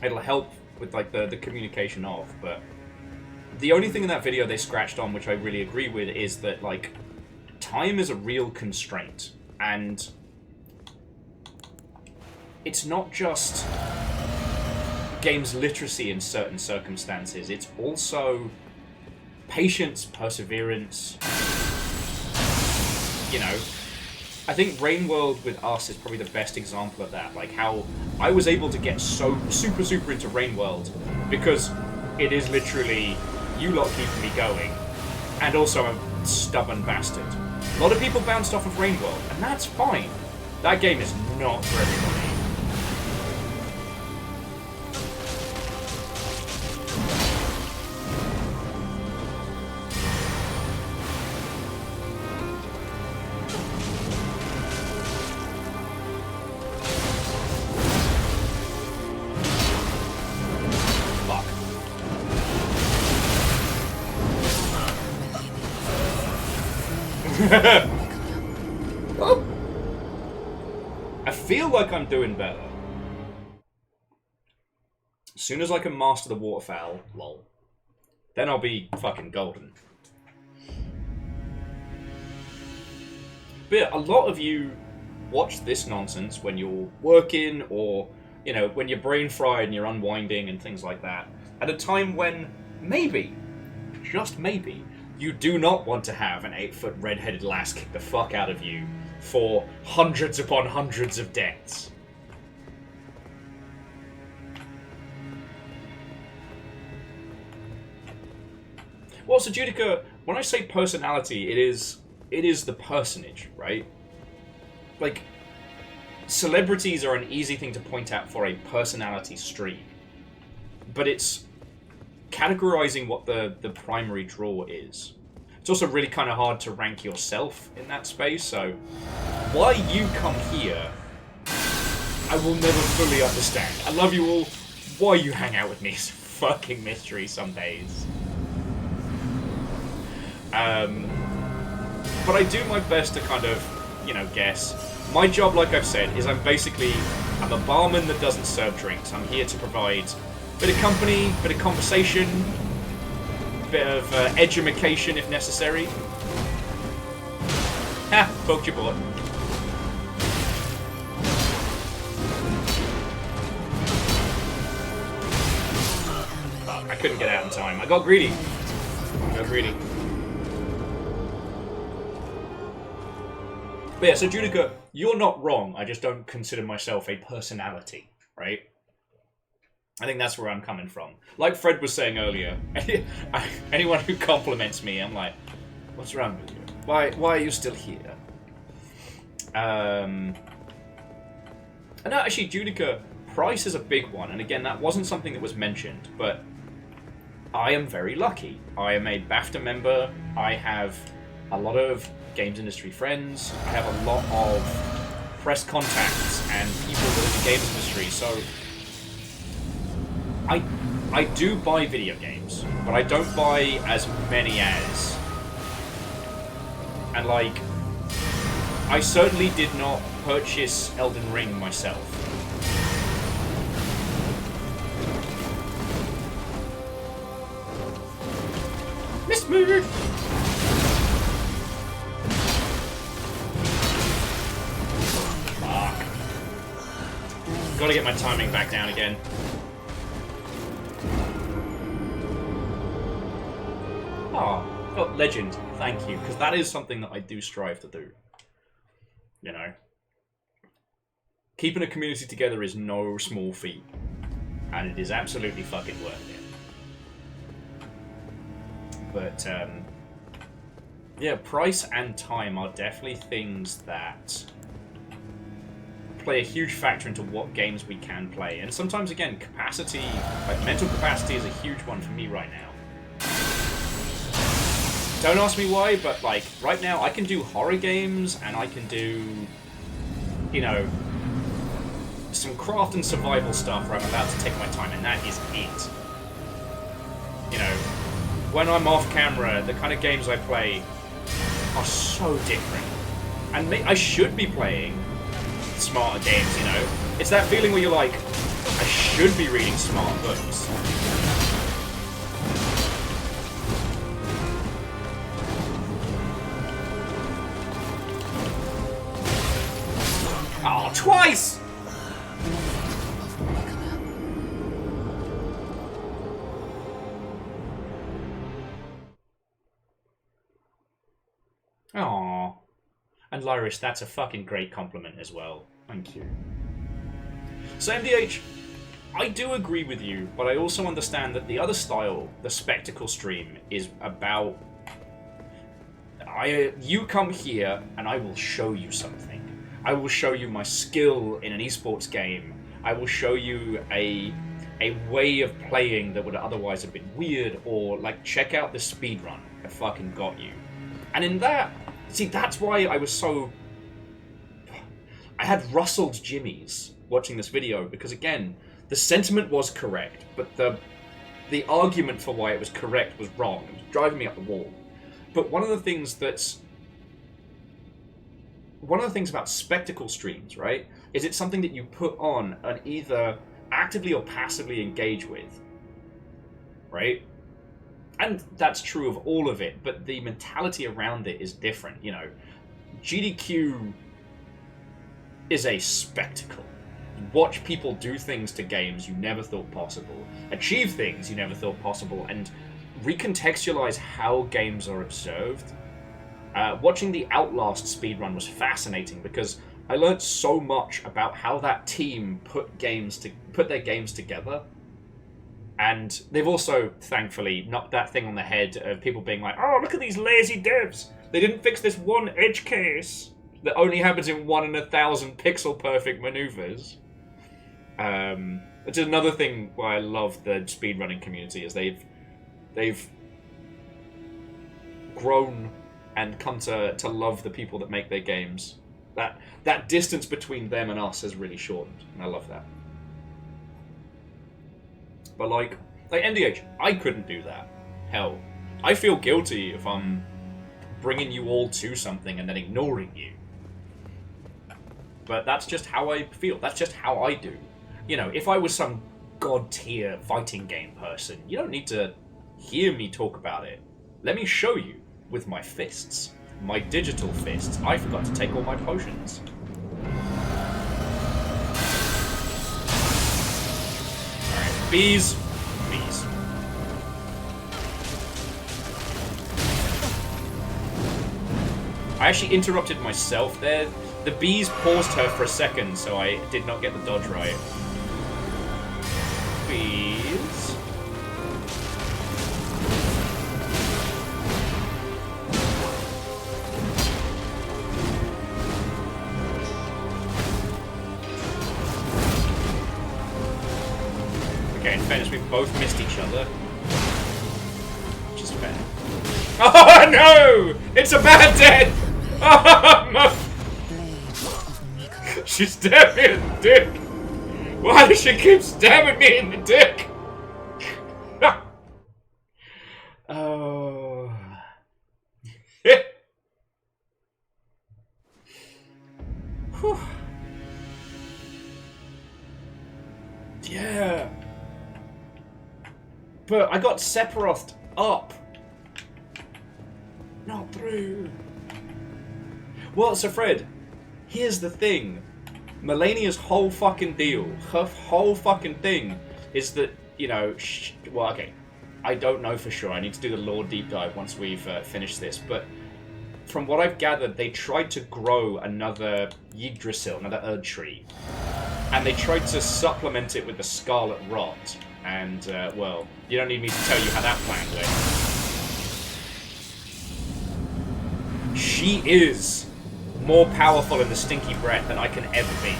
Speaker 1: it'll help with like the communication of, but the only thing in that video they scratched on, which I really agree with, is that like time is a real constraint, and it's not just games literacy in certain circumstances, it's also patience, perseverance, you know. I think Rain World with us is probably the best example of that. Like how I was able to get so super into Rain World because it is literally you lot keeping me going, and also I'm a stubborn bastard. A lot of people bounced off of Rain World, and that's fine. That game is not for everybody. Well, I feel like I'm doing better. As soon as I can master the waterfowl, lol, then I'll be fucking golden. But yeah, a lot of you watch this nonsense when you're working or, you know, when you're brain fried and you're unwinding and things like that, at a time when maybe, just maybe, you do not want to have an 8-foot red-headed lass kick the fuck out of you for hundreds upon hundreds of deaths. Well, so Judica, when I say personality, it is the personage, right? Like, celebrities are an easy thing to point out for a personality stream, but it's categorizing what the primary draw is. It's also really kind of hard to rank yourself in that space, so why you come here, I will never fully understand. I love you all. Why you hang out with me is a fucking mystery some days. But I do my best to kind of, you know, guess. My job, like I've said, is I'm a barman that doesn't serve drinks. I'm here to provide bit of company, bit of conversation, bit of edumacation if necessary. Ha! Poked your bullet. Oh, I couldn't get out in time. I got greedy. But yeah, so Judica, you're not wrong. I just don't consider myself a personality, right? I think that's where I'm coming from. Like Fred was saying earlier, anyone who compliments me, I'm like, what's wrong with you? Why are you still here? And actually, Judica, price is a big one. And again, that wasn't something that was mentioned, but I am very lucky. I am a BAFTA member. I have a lot of games industry friends. I have a lot of press contacts and people within the games industry. So I do buy video games, but I don't buy as many as. And like, I certainly did not purchase Elden Ring myself. Miss me! Fuck. Gotta get my timing back down again. Oh, legend. Thank you, because that is something that I do strive to do. You know, keeping a community together is no small feat, and it is absolutely fucking worth it. But yeah, price and time are definitely things that play a huge factor into what games we can play, and sometimes again, capacity, like mental capacity, is a huge one for me right now. Don't ask me why, but like right now I can do horror games and I can do, you know, some craft and survival stuff where I'm allowed to take my time, and that is it. You know, when I'm off camera, the kind of games I play are so different. And I should be playing smarter games, you know? It's that feeling where you're like, I should be reading smart books. Oh, twice! Aww. And Lyris, that's a fucking great compliment as well. Thank you. So MDH, I do agree with you, but I also understand that the other style, the spectacle stream, is about... you come here and I will show you something. I will show you my skill in an esports game. I will show you a way of playing that would otherwise have been weird, or like, check out this speedrun. I fucking got you. And in that, see, that's why I was so... I had rustled jimmies watching this video, because again, the sentiment was correct, but the argument for why it was correct was wrong. It was driving me up the wall. But one of the things about spectacle streams, right, is it's something that you put on and either actively or passively engage with, right? And that's true of all of it, but the mentality around it is different, you know. GDQ is a spectacle. You watch people do things to games you never thought possible, achieve things you never thought possible, and recontextualize how games are observed. Watching the Outlast speedrun was fascinating because I learned so much about how that team put their games together. And they've also, thankfully, knocked that thing on the head of people being like, oh, look at these lazy devs. They didn't fix this one edge case that only happens in 1 in 1,000 pixel perfect maneuvers. Which is another thing why I love the speedrunning community, is they've grown and come to love the people that make their games. That distance between them and us has really shortened, and I love that. But like MDH, I couldn't do that. Hell, I feel guilty if I'm bringing you all to something and then ignoring you. But that's just how I feel. That's just how I do. You know, if I was some god-tier fighting game person, you don't need to hear me talk about it. Let me show you with my fists. My digital fists. I forgot to take all my potions. Alright, bees. Bees. I actually interrupted myself there. The bees paused her for a second, so I did not get the dodge right. Bees. Okay, in fairness, we both missed each other. Which is fair. Oh no! It's a bad death! Oh, my... She stabbed me in the dick! Why does she keep stabbing me in the dick? Whew. Yeah. But I got Sephiroth up. Not through. Well, so Fred, here's the thing. Melania's whole fucking deal, her whole fucking thing, is that, you know, well, okay, I don't know for sure. I need to do the lore deep dive once we've finished this, but from what I've gathered, they tried to grow another Yggdrasil, another Erd tree, and they tried to supplement it with the Scarlet Rot, and, well, you don't need me to tell you how that plan went. She is more powerful in the Stinky Breath than I can ever be.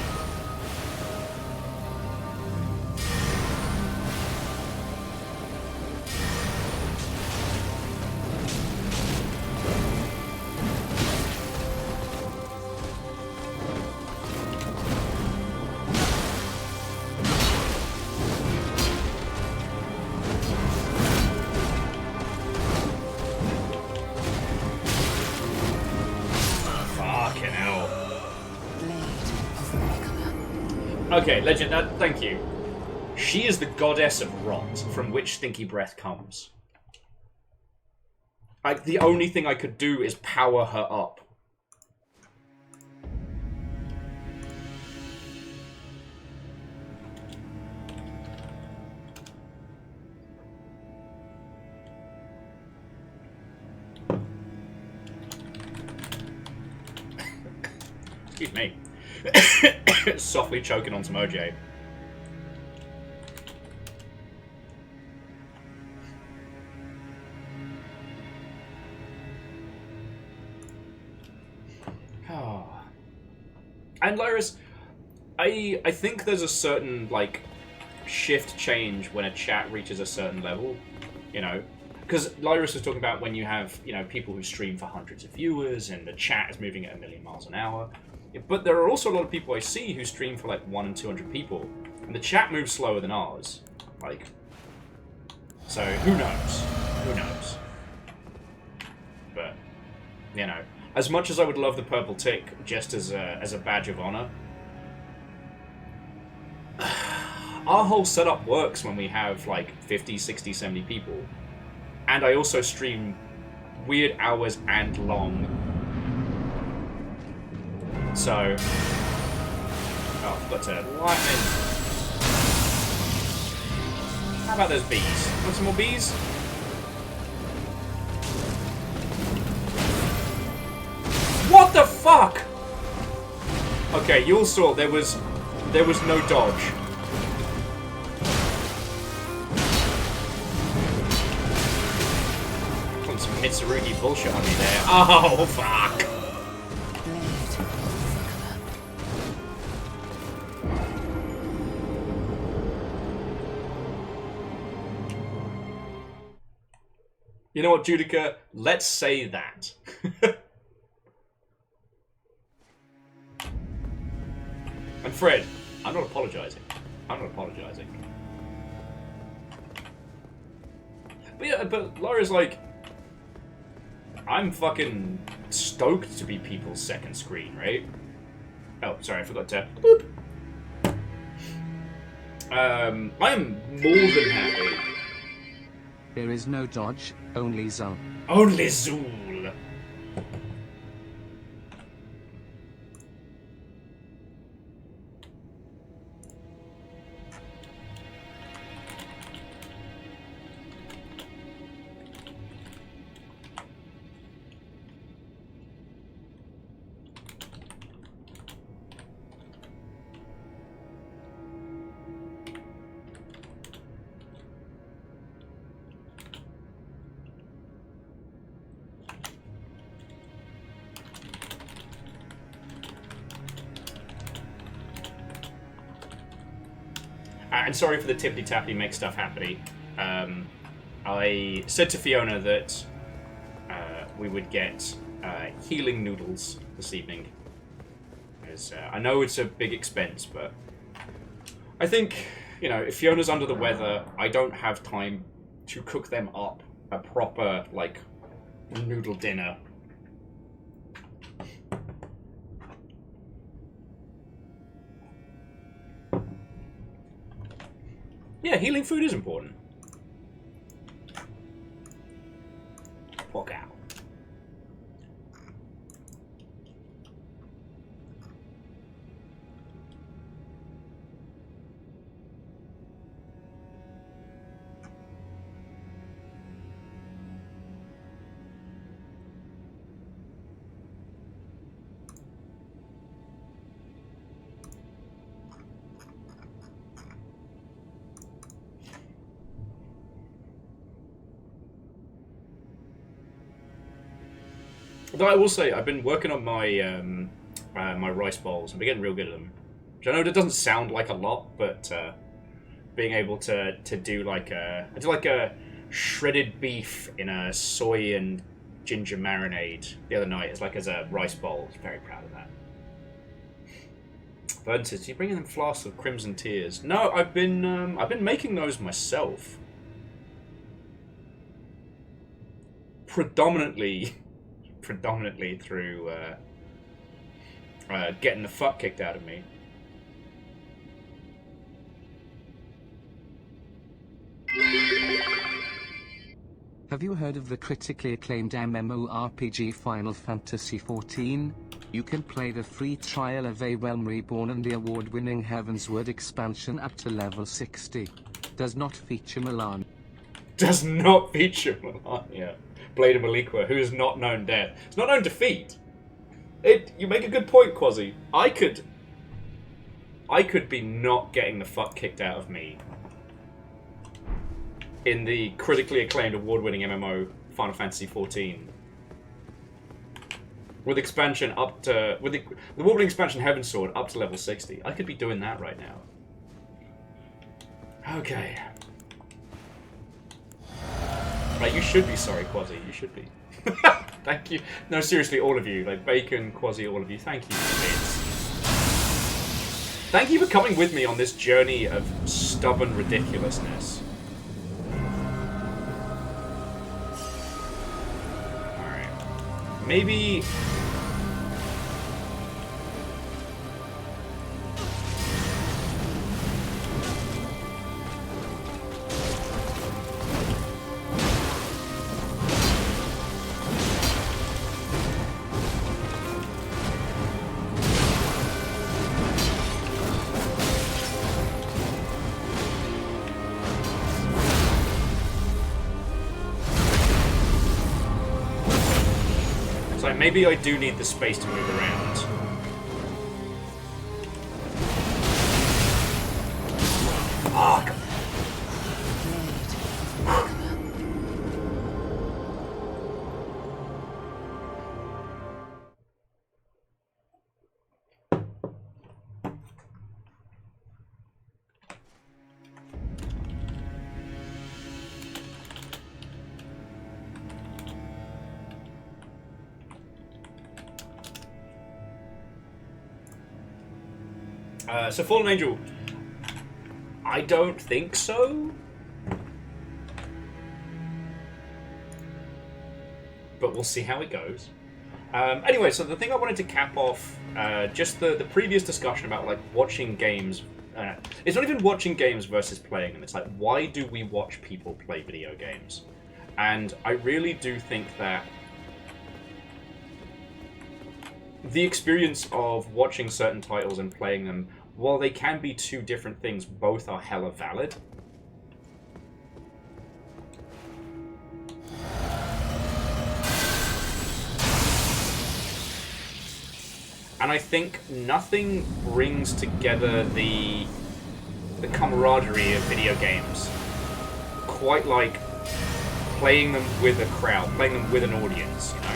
Speaker 1: Okay, Legend, thank you. She is the goddess of rot, from which Stinky Breath comes. Like, the only thing I could do is power her up. Excuse me. Softly choking on some OJ. Oh. And Lyris, I think there's a certain, like, shift change when a chat reaches a certain level, you know? Because Lyris was talking about when you have, you know, people who stream for hundreds of viewers and the chat is moving at 1,000,000 miles an hour. But there are also a lot of people I see who stream for like 100 and 200 people, and the chat moves slower than ours. Like, so who knows? Who knows? But you know, as much as I would love the purple tick just as a badge of honor, our whole setup works when we have like 50, 60, 70 people, and I also stream weird hours and long. So, oh, I've got to lightning. How about those bees? Want some more bees? What the fuck? Okay, you all saw there was no dodge. Pulling some Mitsurugi bullshit on me there. Oh fuck! You know what, Judica? Let's say that. And Fred, I'm not apologizing. I'm not apologizing. But yeah, but Laura's like, I'm fucking stoked to be people's second screen, right? Oh, sorry, I forgot to. Boop. I am more than happy.
Speaker 2: There is no dodge, only Zul.
Speaker 1: Only Zul. And sorry for the tippity-tappy make stuff happy. I said to Fiona that we would get healing noodles this evening. Because I know it's a big expense, but I think, you know, if Fiona's under the weather, I don't have time to cook them up a proper, like, noodle dinner. Yeah, healing food is important. Walk out. Though I will say, I've been working on my my rice bowls. I've been getting real good at them. Which I know that doesn't sound like a lot, but being able to do like a shredded beef in a soy and ginger marinade the other night as a rice bowl. I was very proud of that. Vern says, "Do you bring in them flasks of crimson tears?" No, I've been making those myself. Predominantly through getting the fuck kicked out of me.
Speaker 2: Have you heard of the critically acclaimed MMORPG Final Fantasy XIV? You can play the free trial of A Realm Reborn and the award-winning Heavensward expansion up to level 60. Does not feature Milan.
Speaker 1: Does not feature Melania. Blade of Maliqua, who is not known death. It's not known defeat. You make a good point, Quasi. I could be not getting the fuck kicked out of me in the critically acclaimed award-winning MMO Final Fantasy XIV. With expansion with the award-winning expansion Heavensward up to level 60. I could be doing that right now. Okay. Like, you should be sorry, Quasi. You should be. Thank you. No, seriously, all of you. Like, Bacon, Quasi, all of you. Thank you, kids. Thank you for coming with me on this journey of stubborn ridiculousness. Alright. Maybe... Maybe I do need the space to move around. Fuck! So Fallen Angel, I don't think so. But we'll see how it goes. Anyway, so the thing I wanted to cap off, just the previous discussion about like watching games. It's not even watching games versus playing them. It's like, why do we watch people play video games? And I really do think that the experience of watching certain titles and playing them, while they can be two different things, both are hella valid. And I think nothing brings together the camaraderie of video games quite like playing them with a crowd, playing them with an audience, you know?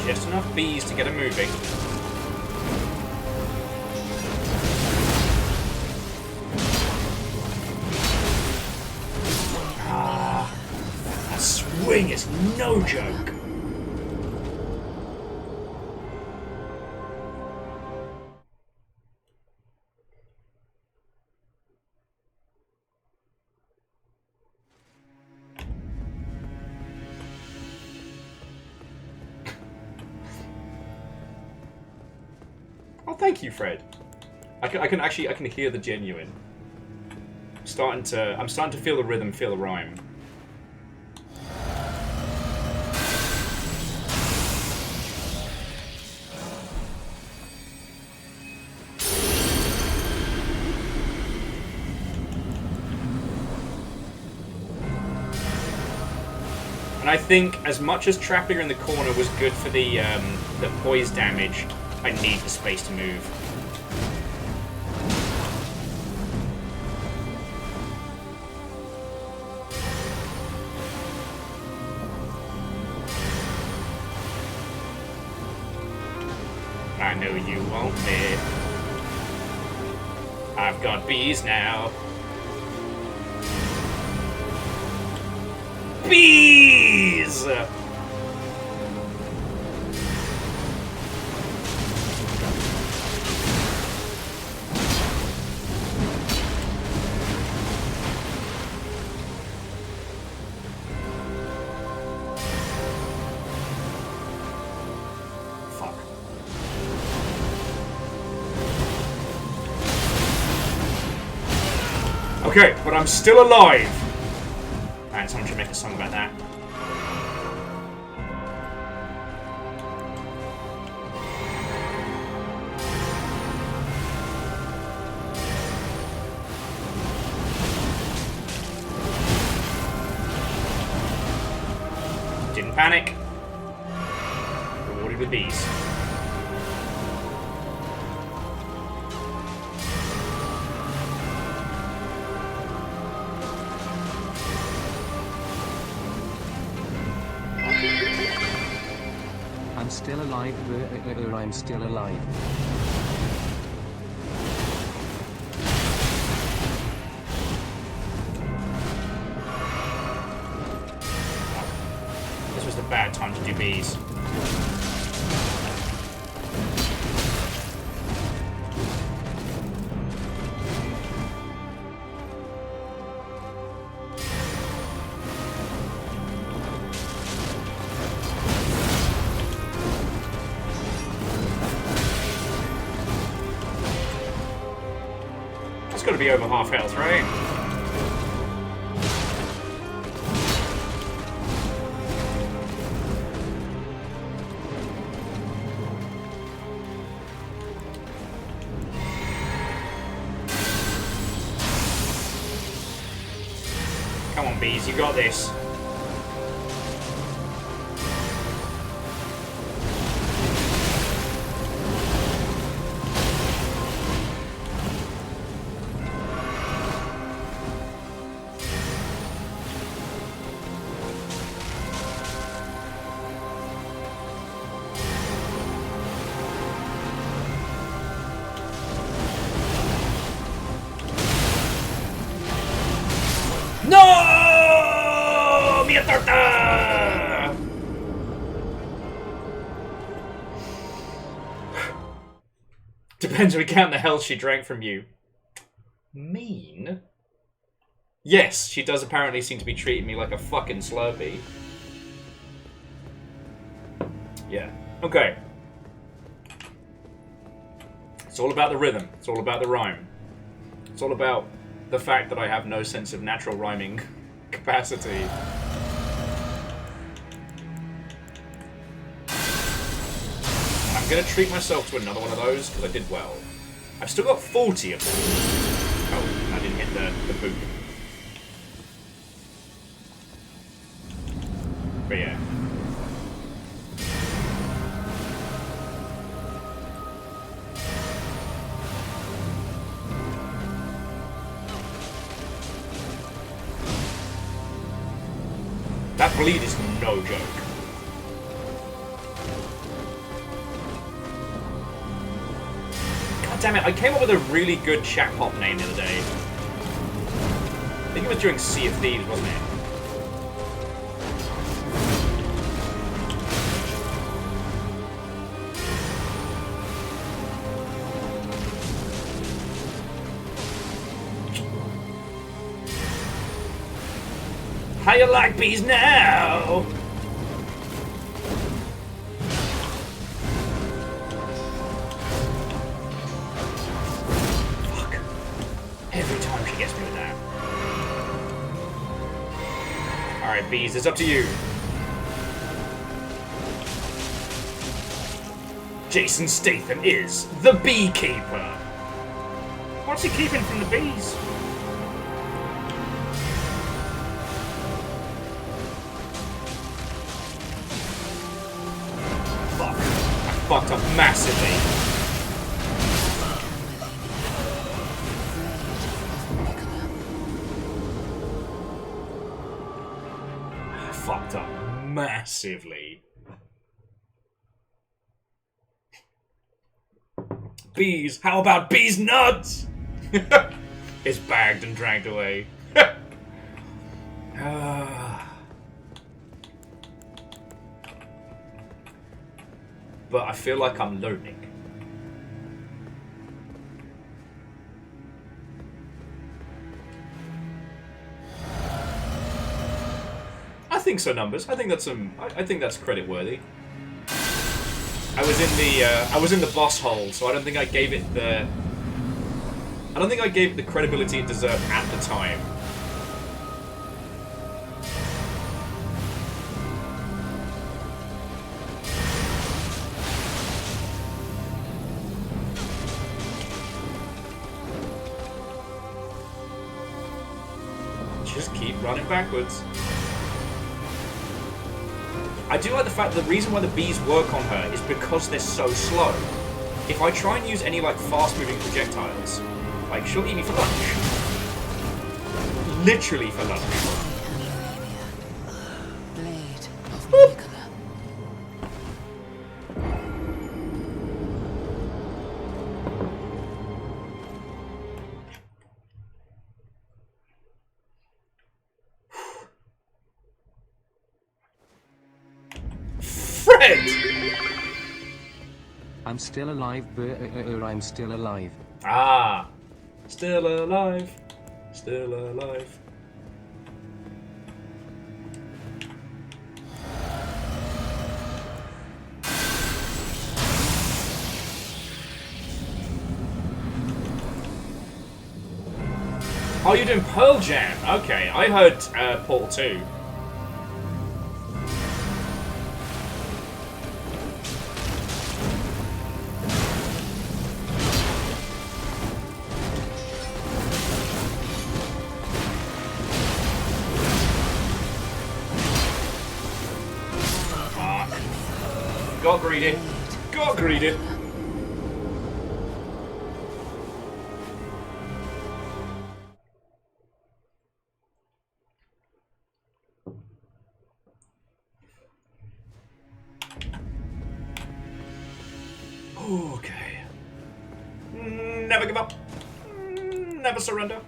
Speaker 1: Just enough bees to get them moving. Ah, that swing is no joke. thank you, Fred. I can hear the genuine. I'm starting to feel the rhythm, feel the rhyme. And I think, as much as trapping her in the corner was good for the poise damage, I need the space to move. I know you won't be. I've got bees now. Bees! Fuck. Okay, but I'm still alive. Man, someone should make a song about that. Didn't panic. Rewarded with these.
Speaker 2: I'm still alive, I'm still alive.
Speaker 1: This was the bad time to do bees. It's got to be over half health, right? Come on, bees, you got this. No! Mia torta! Depends if we count the health she drank from you. Mean? Yes, she does apparently seem to be treating me like a fucking Slurpee. Yeah. Okay. It's all about the rhythm. It's all about the rhyme. It's all about the fact that I have no sense of natural rhyming capacity. I'm gonna treat myself to another one of those because I did well. I've still got 40 of them. Oh, I didn't hit the boot. But yeah. That bleed is no joke. God damn it, I came up with a really good chat pop name the other day. I think it was during Sea of Thieves, wasn't it? How you like bees now? Alright, bees, it's up to you. Jason Statham is the beekeeper. What's he keeping from the bees? Fuck. I fucked up massively. I fucked up massively. Bees, how about bees nuts? It's bagged and dragged away. But I feel like I'm learning. I think so, numbers. I think that's I think that's credit worthy. I was in the boss hole, so I don't think I gave it the credibility it deserved at the time. Just keep running backwards. I do like the fact that the reason why the bees work on her is because they're so slow. If I try and use any like fast-moving projectiles, like she'll eat me for lunch. Literally for lunch.
Speaker 3: Blade of Nicola.
Speaker 2: I'm still alive, I'm still alive.
Speaker 1: Ah, still alive, still alive. Oh, you're doing Pearl Jam. Okay, I heard Portal 2. Got greedy. Got greedy. Okay. Never give up. Never surrender.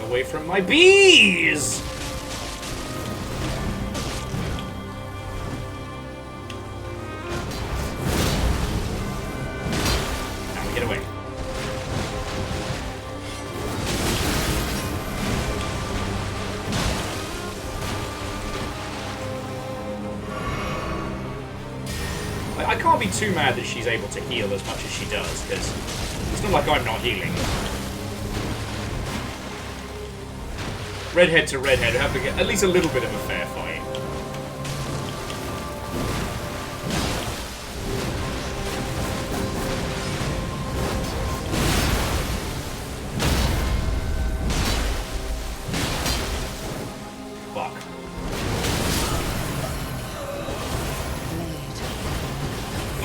Speaker 1: Away from my bees! Now we get away. I can't be too mad that she's able to heal as much as she does, because it's not like I'm not healing. Redhead to redhead have to get at least a little bit of a fair fight. Fuck.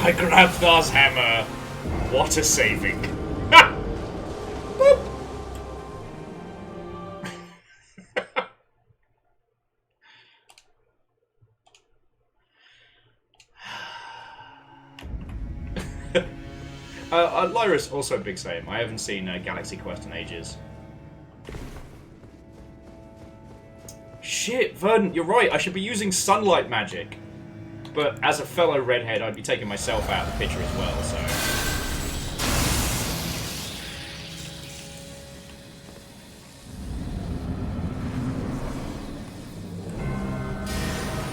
Speaker 1: I grabbed Thar's hammer. What a saving. Lyra's also big same. I haven't seen Galaxy Quest in ages. Shit, Verdant, you're right. I should be using sunlight magic. But as a fellow redhead, I'd be taking myself out of the picture as well, so...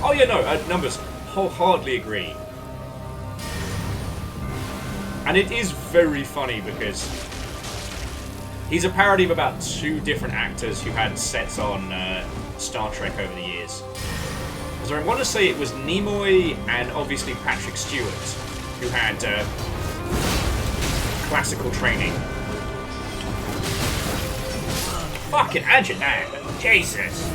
Speaker 1: Oh yeah, no, numbers. Wholeheartedly agree. And it is very funny because he's a parody of about 2 different actors who had sets on Star Trek over the years. So I want to say it was Nimoy and obviously Patrick Stewart who had classical training. Fucking imagine that! Jesus!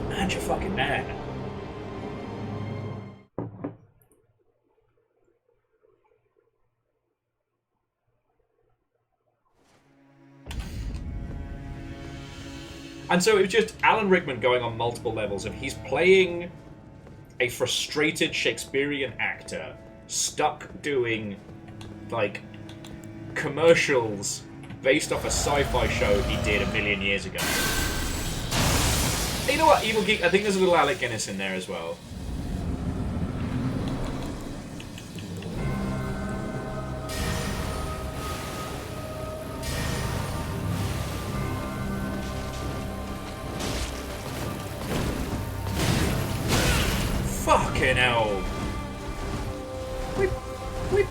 Speaker 1: Imagine fucking that. And so it was just Alan Rickman going on multiple levels of he's playing a frustrated Shakespearean actor stuck doing, like, commercials based off a sci-fi show he did a million years ago. You know what, Evil Geek? I think there's a little Alec Guinness in there as well. Fucking hell. Whip, whip.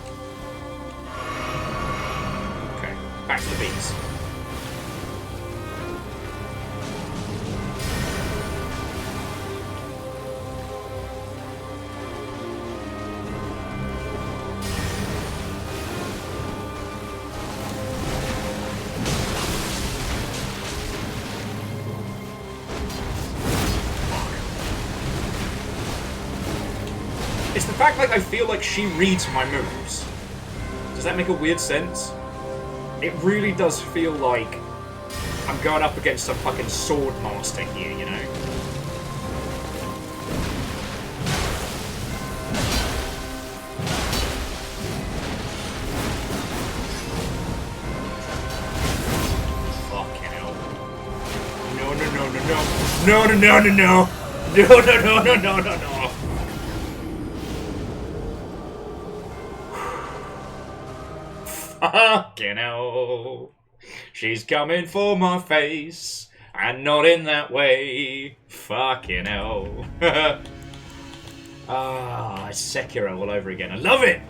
Speaker 1: Okay, back to the beats. It's the fact, like, I feel like she reads my moves. Does that make a weird sense? It really does feel like I'm going up against some fucking sword master here, you know? Fucking hell. No, no, no, no, no. No, no, no, no, no. No, no, no, no, no, no, no. Fucking hell. She's coming for my face, and not in that way. Fucking hell. Ah, it's Sekiro all over again. I love it!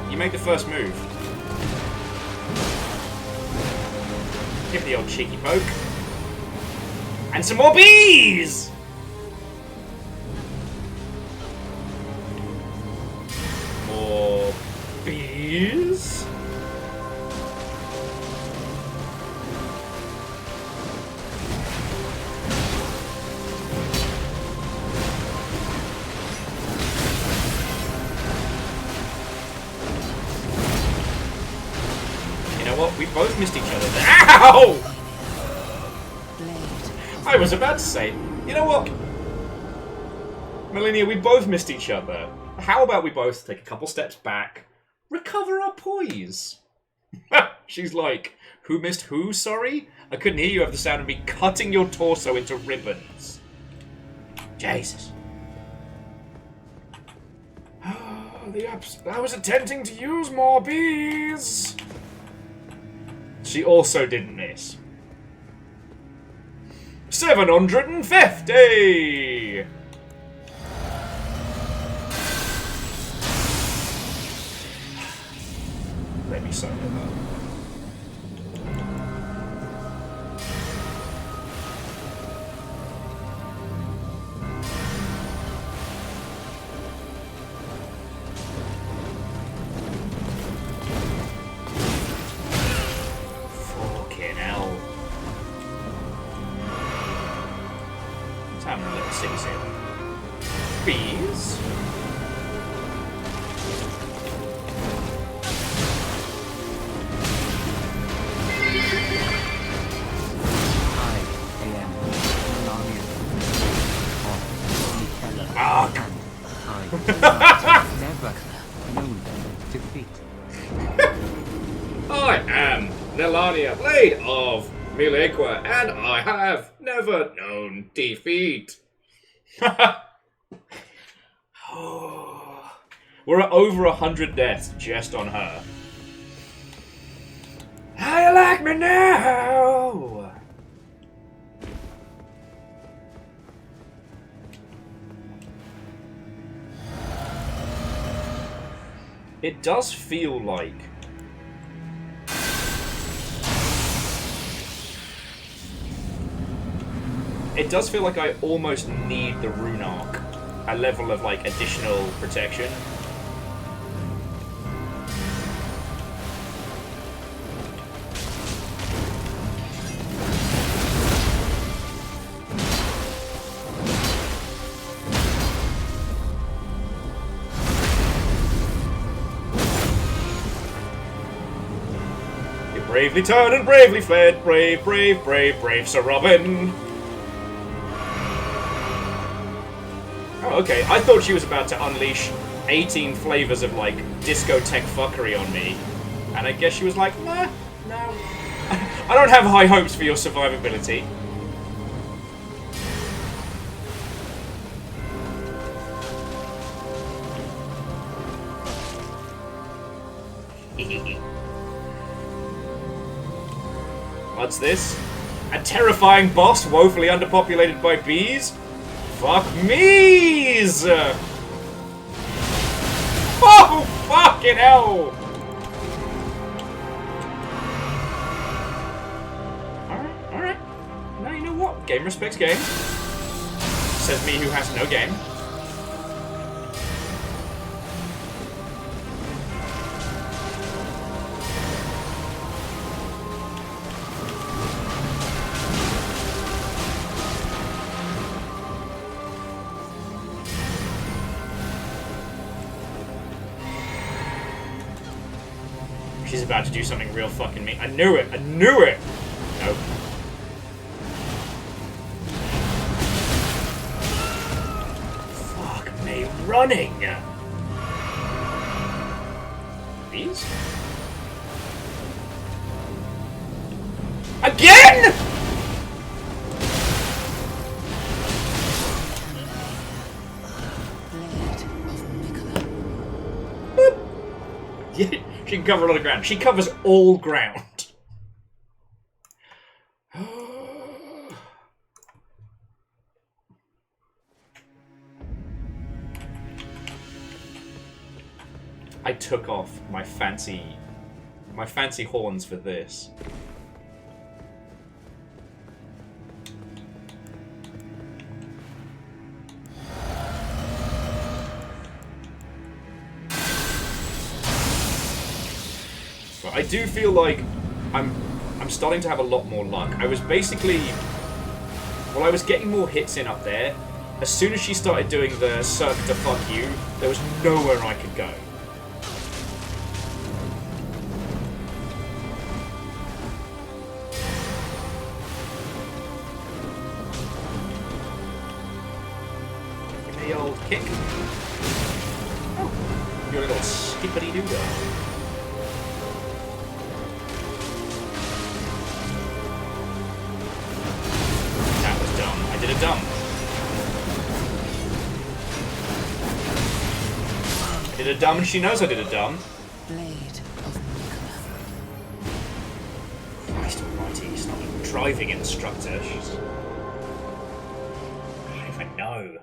Speaker 1: You make the first move. Give the old cheeky poke. And some more bees! More bees? What? We both missed each other there. Ow! I was about to say, you know what? Melania, we both missed each other. How about we both take a couple steps back, recover our poise? She's like, who missed who, sorry? I couldn't hear you have the sound of me cutting your torso into ribbons. Jesus. I was attempting to use more bees. She also didn't miss. 750! Let me solo that. found our little cities here. Bees.
Speaker 2: Never known defeat.
Speaker 1: I am Nelania, Blade of Milequa, and I have never known defeat. We're at over 100 deaths just on her. How you like me now? It does feel like I almost need the rune arc, a level of like additional protection. Bravely turned and bravely fled, brave, brave, brave, brave Sir Robin. Oh, okay. I thought she was about to unleash 18 flavors of, like, discotheque fuckery on me. And I guess she was like, nah, no. I don't have high hopes for your survivability. What's this? A terrifying boss woefully underpopulated by bees? Fuck me's! Oh, fucking hell! Alright, alright. Now you know what? Game respects game. Says me who has no game. She's about to do something real fucking mean. I knew it! I knew it! Nope. Fuck me running! These? Again?! Yeah. She can cover a lot of ground. She covers all ground. I took off my fancy horns for this. I do feel like I'm starting to have a lot more luck. I was basically... Well, I was getting more hits in up there. As soon as she started doing the circ to fuck you, there was nowhere I could go. Give me the old kick. Oh, you're a little skippity-doo-dah. I did a dumb. I did a dumb and she knows I did a dumb.
Speaker 3: Blade of
Speaker 1: Christ almighty, she's not even driving instructor. She's... I don't even know.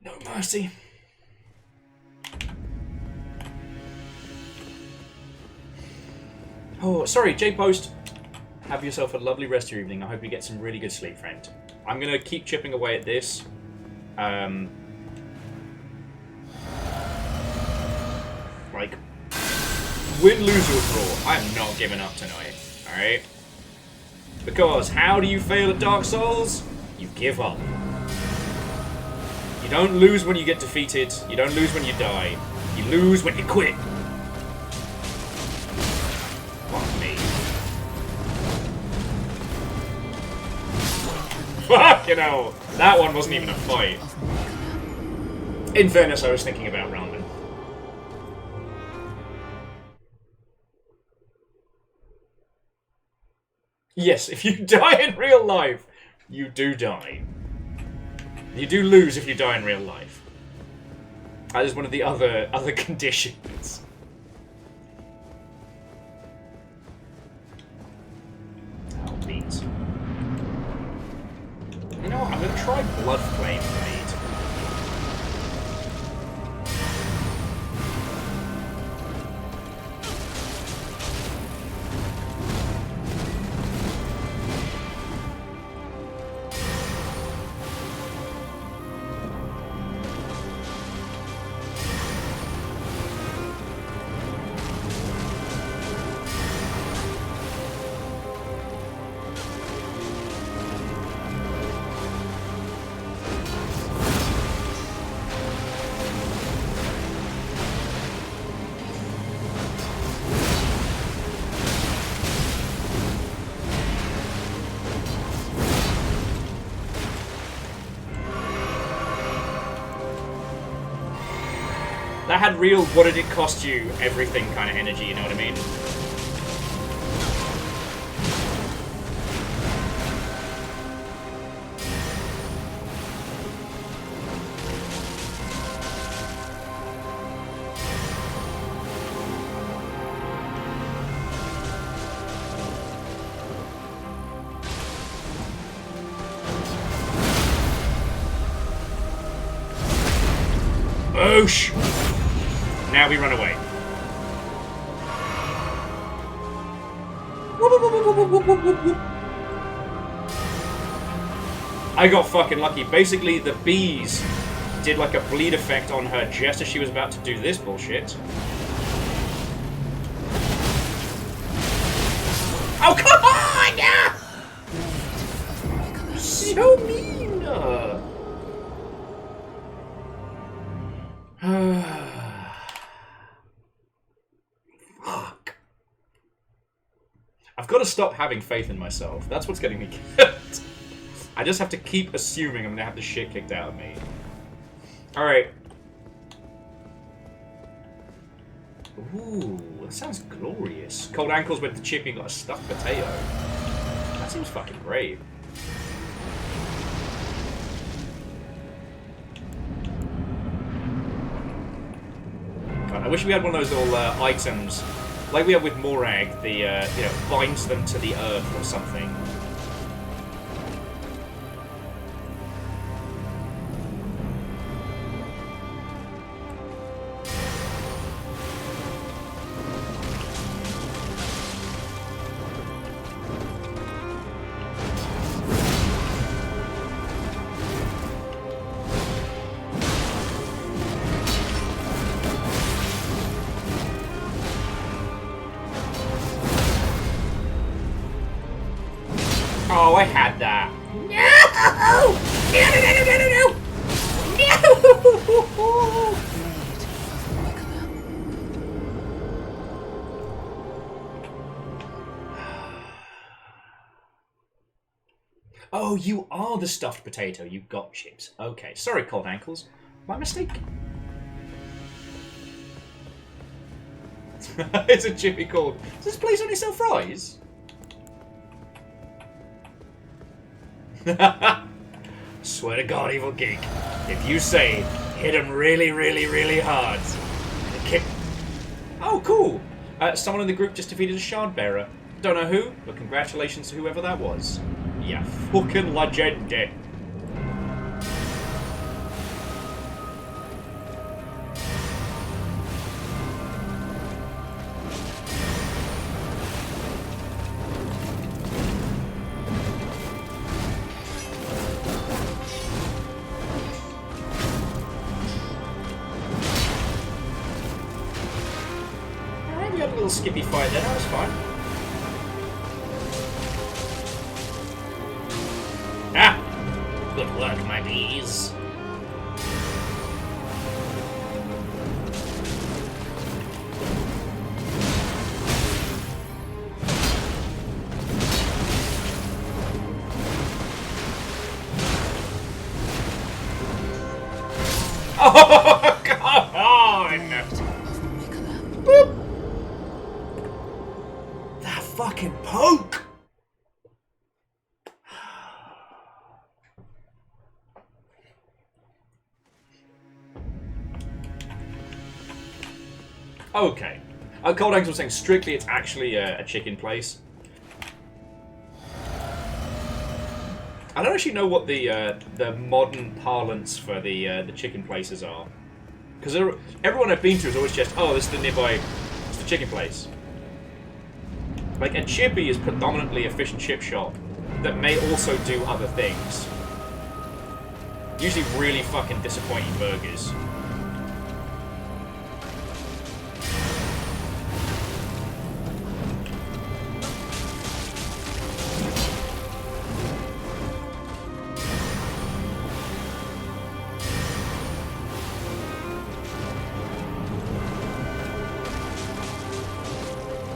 Speaker 1: No mercy. Oh, sorry, J-Post. Have yourself a lovely rest of your evening. I hope you get some really good sleep, friend. I'm going to keep chipping away at this. Like, win, lose, or draw. I am not giving up tonight. Alright? Because how do you fail at Dark Souls? You give up. You don't lose when you get defeated. You don't lose when you die. You lose when you quit. Fuck me. Fuck, you know. That one wasn't even a fight. In fairness, I was thinking about ramen. Yes, if you die in real life, you do die. You do lose if you die in real life. That is one of the other conditions. Oh, beans. You know what? I'm going to try Blood Flame Blade. That had real what did it cost you everything kind of energy, you know what I mean? Oosh! Now we run away. I got fucking lucky. Basically, the bees did like a bleed effect on her just as she was about to do this bullshit. Oh, come on! Yeah! So mean! Fuck. I've got to stop having faith in myself. That's what's getting me killed. I just have to keep assuming I'm going to have the shit kicked out of me. Alright. Ooh, that sounds glorious. Cold ankles with the chip, you got a stuffed potato. That seems fucking great. I wish we had one of those little items, like we have with Morag, the, you know, binds them to the earth or something. Oh, I had that. No! Oh, you are the stuffed potato. You got chips. Okay, sorry, cold ankles. My mistake. It's a chippy called. Does this place only sell fries? Swear to God, evil geek, if you say hit him really, really, really hard, kick. Oh, cool. Someone in the group just defeated a shard bearer. Don't know who, but congratulations to whoever that was. Yeah, fucking legend. Skippy fight there, that was fine. work, my bees. Oh, come on! Boop. That fucking poke! Okay. Cold Ankles was saying strictly it's actually a chicken place. I don't actually know what the modern parlance for the chicken places are, because everyone I've been to is always just, oh, this is the nearby, it's the chicken place. Like a chippy is predominantly a fish and chip shop that may also do other things. Usually really fucking disappointing burgers.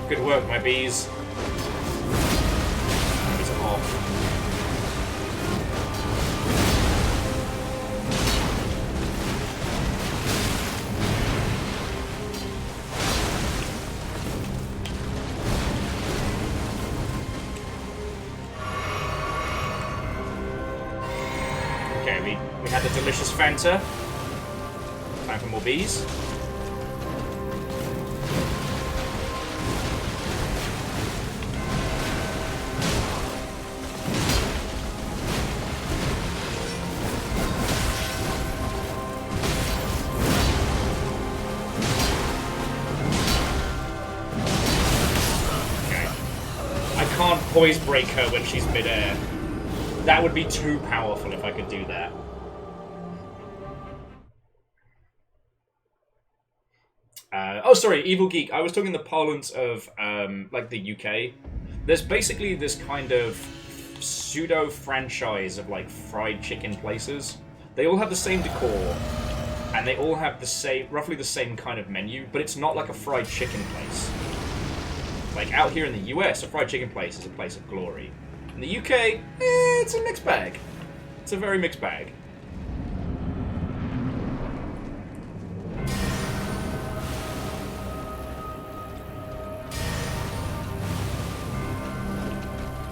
Speaker 1: Good work, my bees. It's off. Okay, we had the delicious Fanta. Time for more bees. Poise break her when she's mid-air. That would be too powerful if I could do that. Oh, sorry, Evil Geek. I was talking the parlance of, like, the UK. There's basically this kind of pseudo-franchise of, like, fried chicken places. They all have the same decor, and they all have the same, roughly the same kind of menu, but it's not like a fried chicken place. Like, out here in the US, a fried chicken place is a place of glory. In the UK, it's a mixed bag. It's a very mixed bag.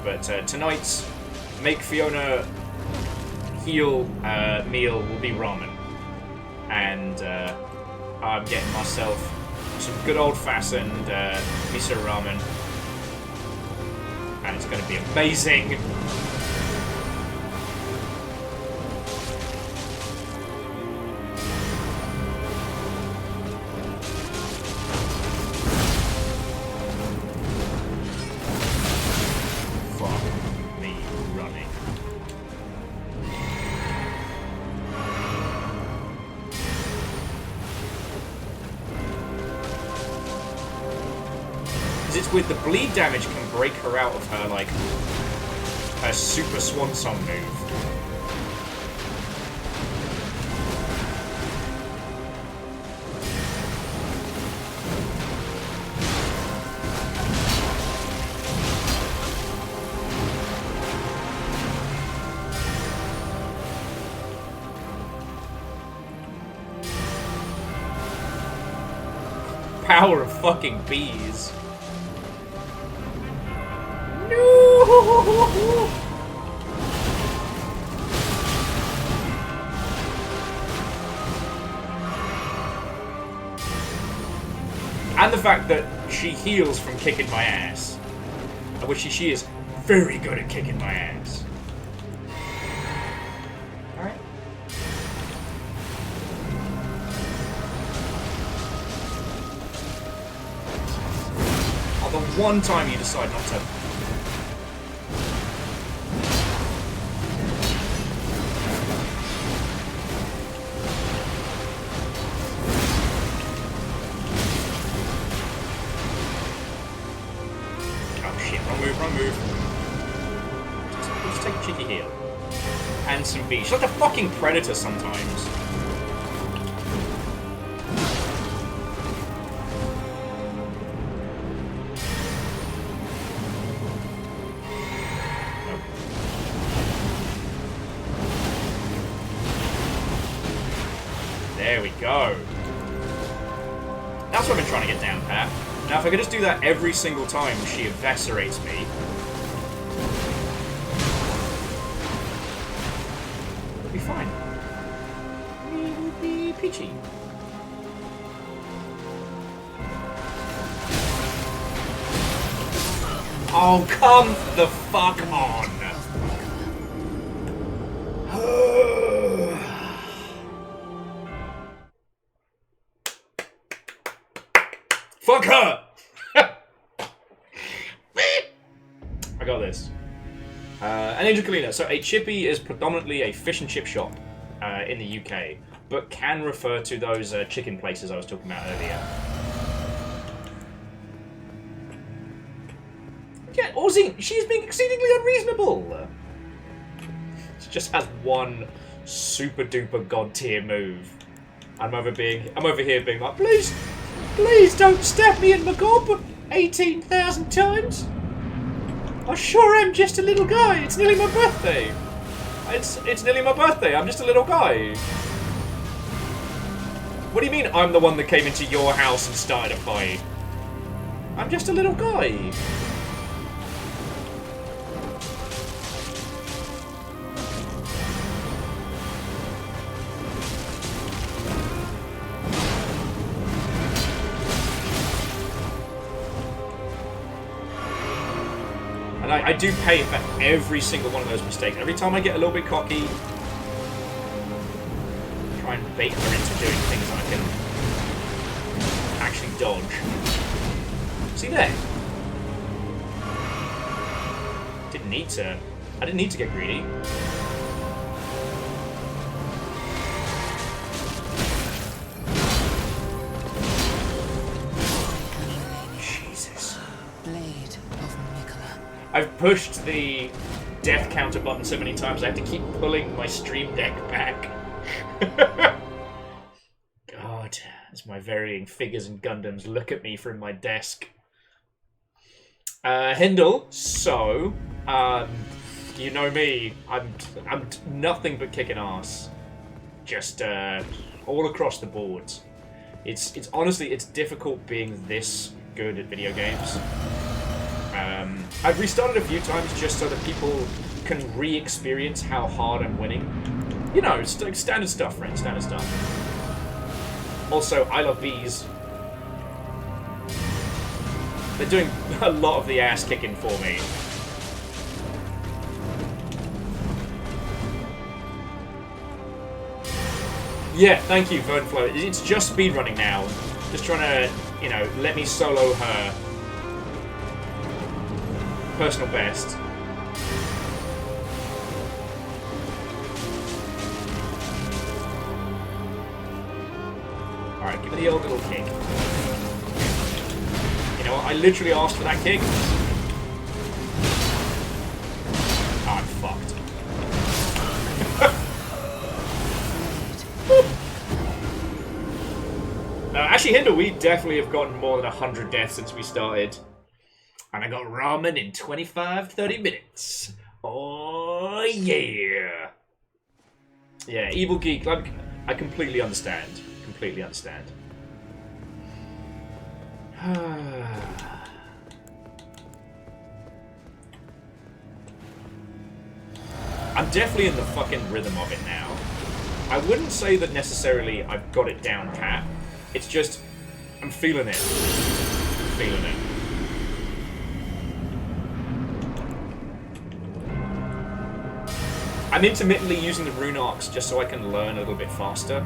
Speaker 1: But tonight's Make Fiona Heal meal will be ramen. And I'm getting myself some good old-fashioned miso ramen, and it's going to be amazing. Fuck me running. It's with the bleed damage can break her out of her, like, her super swan song move. Power of fucking bees. And the fact that she heals from kicking my ass. Which she is very good at kicking my ass. Alright. Oh, the one time you decide not to. Wrong move. Just take a cheeky heal. and some bees. She's like a fucking predator sometimes. There we go. That's what I've been trying to get down, Pat. Now, if I could just do that every single time she eviscerates me, it'll be fine. We will be peachy. Oh, come the fuck on! Fuck her! I got this. An Angel Kalina. So a chippy is predominantly a fish and chip shop in the UK, but can refer to those chicken places I was talking about earlier. Yeah, Ozzy, she's being exceedingly unreasonable. She just has one super duper god tier move. I'm over here being like, please don't stab me in my gob 18,000 times. I sure am just a little guy. It's nearly my birthday. It's nearly my birthday. I'm just a little guy. What do you mean I'm the one that came into your house and started a fight? I'm just a little guy. I do pay for every single one of those mistakes. Every time I get a little bit cocky, try and bait her into doing things I can actually dodge. See there? Didn't need to. I didn't need to get greedy. I've pushed the death counter button so many times I have to keep pulling my stream deck back. God, as my varying figures and Gundams look at me from my desk. Hindle, so, you know me, I'm nothing but kicking ass. Just all across the board. It's honestly, it's difficult being this good at video games. I've restarted a few times just so that people can re-experience how hard I'm winning. You know, it's like standard stuff, friend, standard stuff. Also, I love bees. They're doing a lot of the ass kicking for me. Yeah, thank you, Vernflow. It's just speedrunning now. Just trying to, you know, let me solo her. Personal best. Alright, give me the old little kick. You know what? I literally asked for that kick. Oh, I'm fucked. Actually, Hindle, we definitely have gotten more than 100 deaths since we started. And I got ramen in 25-30 minutes. Oh, yeah. Yeah, Evil Geek, I completely understand. Completely understand. I'm definitely in the fucking rhythm of it now. I wouldn't say that necessarily I've got it down pat. It's just, I'm feeling it. I'm feeling it. I'm intermittently using the rune arcs just so I can learn a little bit faster.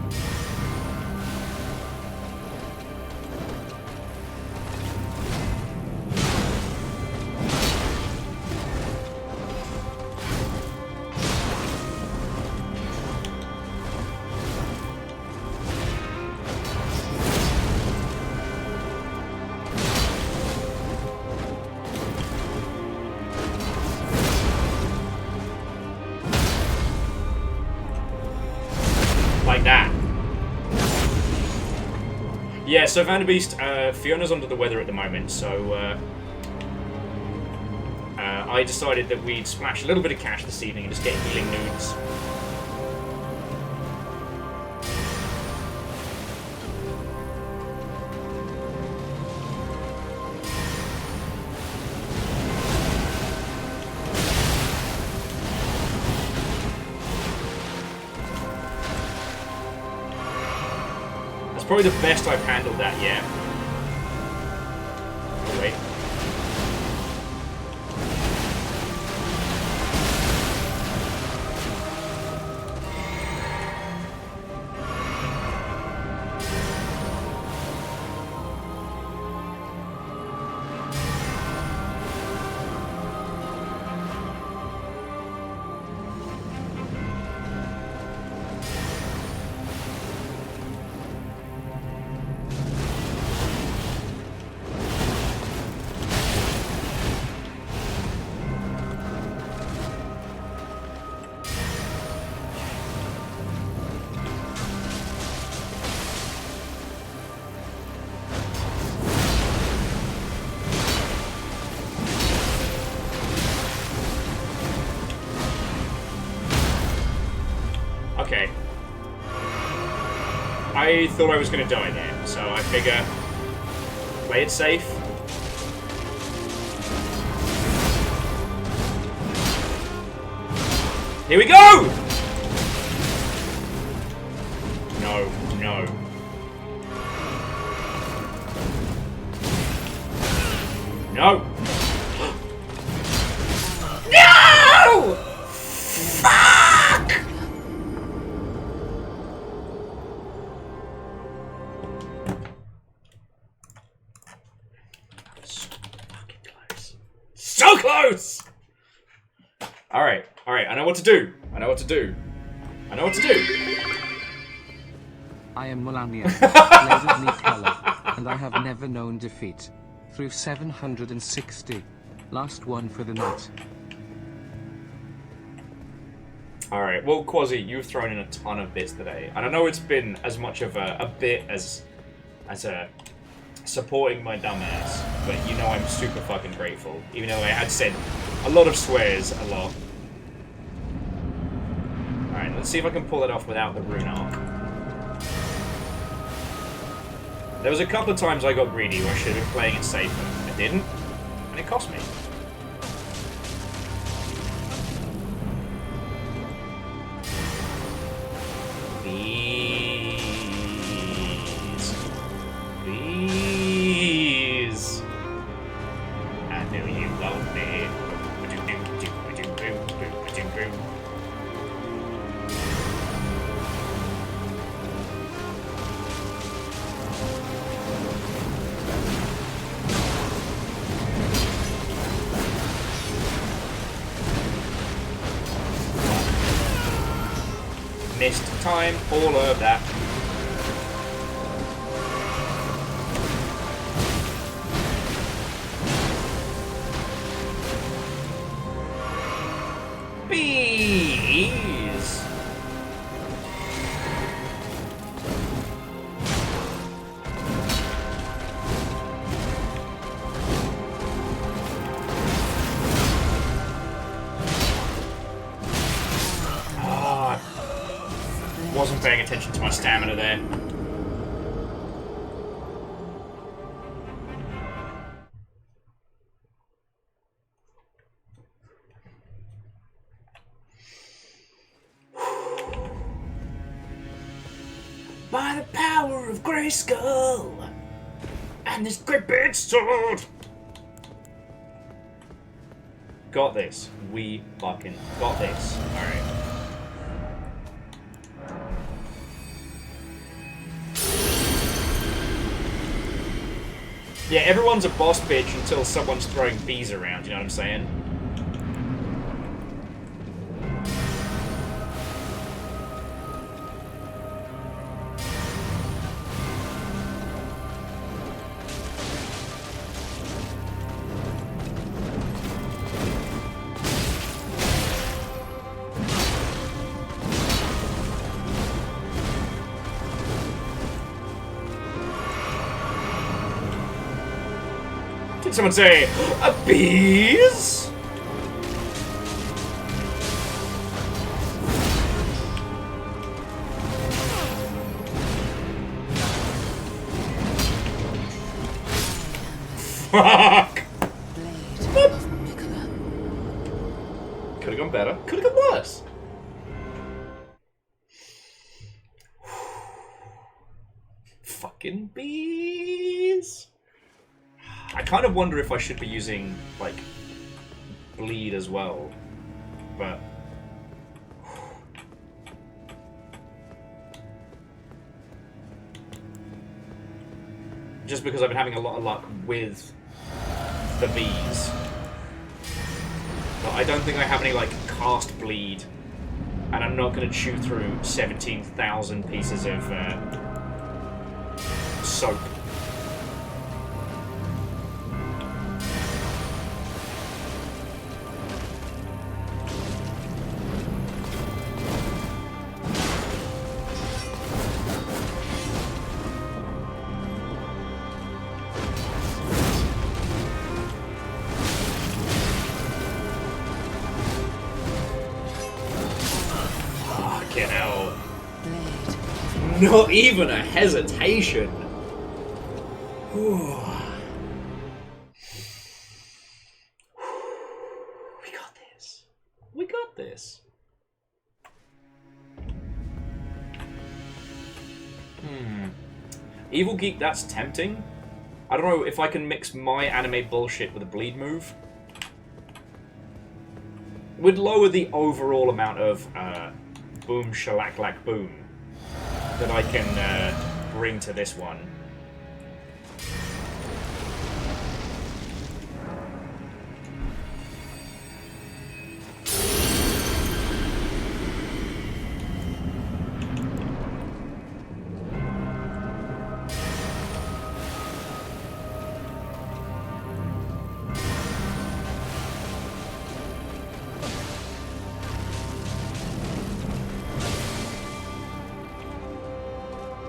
Speaker 1: Yeah, so Vanderbeest, Fiona's under the weather at the moment, so I decided that we'd splash a little bit of cash this evening and just get healing nudes. That's probably the best I've handled that yet. Oh, wait. Okay. I thought I was going to die there, so I figure play it safe. Here we go! No, no. No! No! Fuck! So fucking close. So close! Alright, alright, I know what to do. I know what to do. I know what to do.
Speaker 2: I am Melania, pleasantly colour, and I have never known defeat. Through 760. Last one for the night.
Speaker 1: Alright, well, Quasi, you've thrown in a ton of bits today. And I know it's been as much of a bit as a supporting my dumbass, but you know I'm super fucking grateful. Even though I had said a lot of swears a lot. Alright, let's see if I can pull it off without the rune arc. There was a couple of times I got greedy where I should have been playing it safe, but I didn't, and it cost me. Please. I knew you loved me. Missed time, all of that. Bees! Wasn't paying attention to my stamina there. By the power of Grayskull and this great big sword. Got this. We fucking got this. Alright. Yeah, everyone's a boss bitch until someone's throwing bees around, you know what I'm saying? Someone say, bees? Fuck!
Speaker 3: Blade of Mikola.
Speaker 1: Could have gone better. Could have gone worse. Fucking bees. I kind of wonder if I should be using, like, bleed as well. But... just because I've been having a lot of luck with the bees. But I don't think I have any, like, cast bleed. And I'm not going to chew through 17,000 pieces of soap. Fucking hell.
Speaker 3: Blade.
Speaker 1: Not even a hesitation. We got this. We got this. Evil Geek, that's tempting. I don't know if I can mix my anime bullshit with a bleed move. Would lower the overall amount of boom shellac lack boom that I can bring to this one.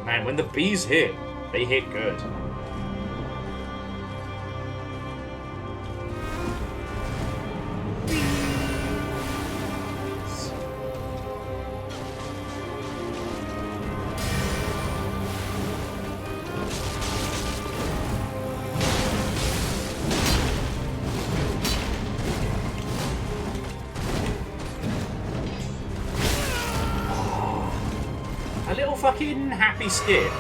Speaker 1: Man, when the bees hit, they hit good. A little fucking happy skip.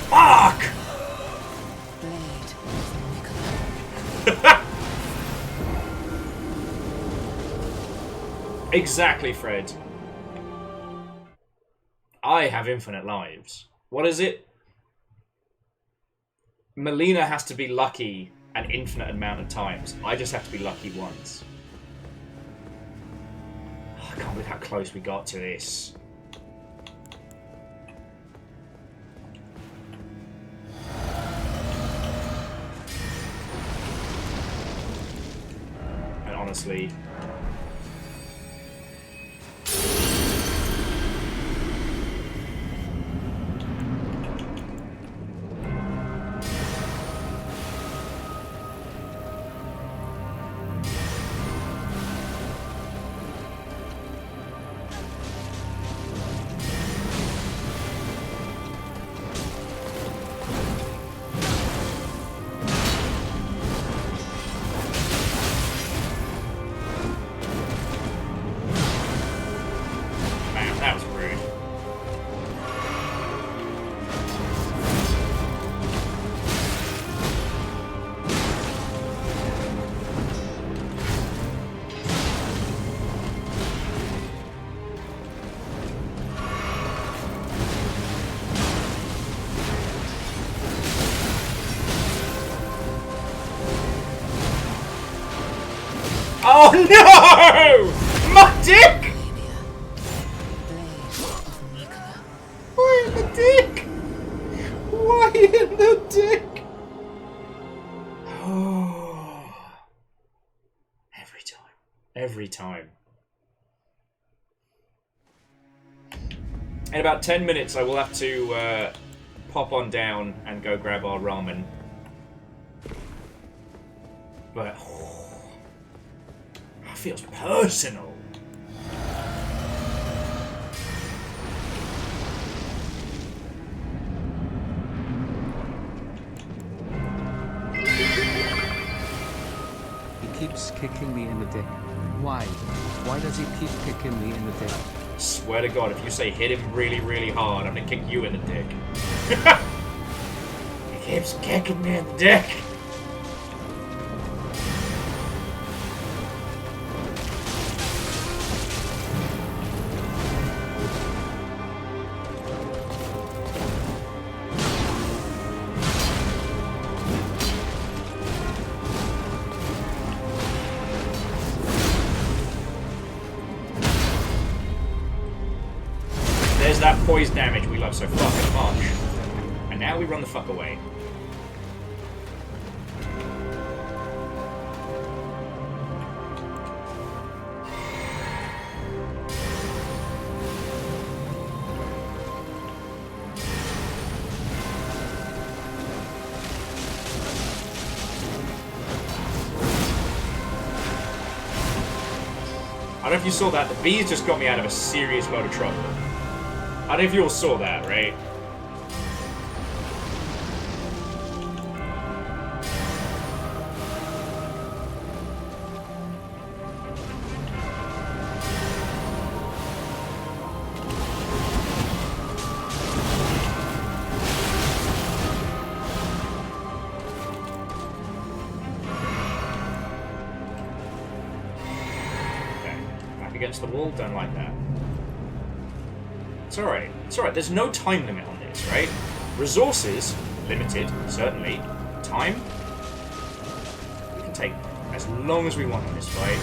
Speaker 1: Fuck!
Speaker 3: Blade of Mikola.
Speaker 1: Exactly, Fred. I have infinite lives. What is it? Melina has to be lucky an infinite amount of times. I just have to be lucky once. Oh, I can't believe how close we got to this. And honestly... that was rude. Oh no! My dick!
Speaker 3: Blade of Mikola.
Speaker 1: Why in the dick? Why in the dick? Every time. In about 10 minutes, I will have to pop on down and go grab our ramen. But that feels personal.
Speaker 2: He keeps kicking me in the dick. Why? Why does he keep kicking me in the dick?
Speaker 1: Swear to God, if you say hit him really, really hard, I'm gonna kick you in the dick. He keeps kicking me in the dick. There's that poise damage we love so fucking much. And now we run the fuck away. I don't know if you saw that, the bees just got me out of a serious load of trouble. I don't know if you all saw that, right? Okay, back against the wall, don't like that. It's alright. It's alright. There's no time limit on this, right? Resources, limited, certainly. Time, we can take as long as we want on this fight.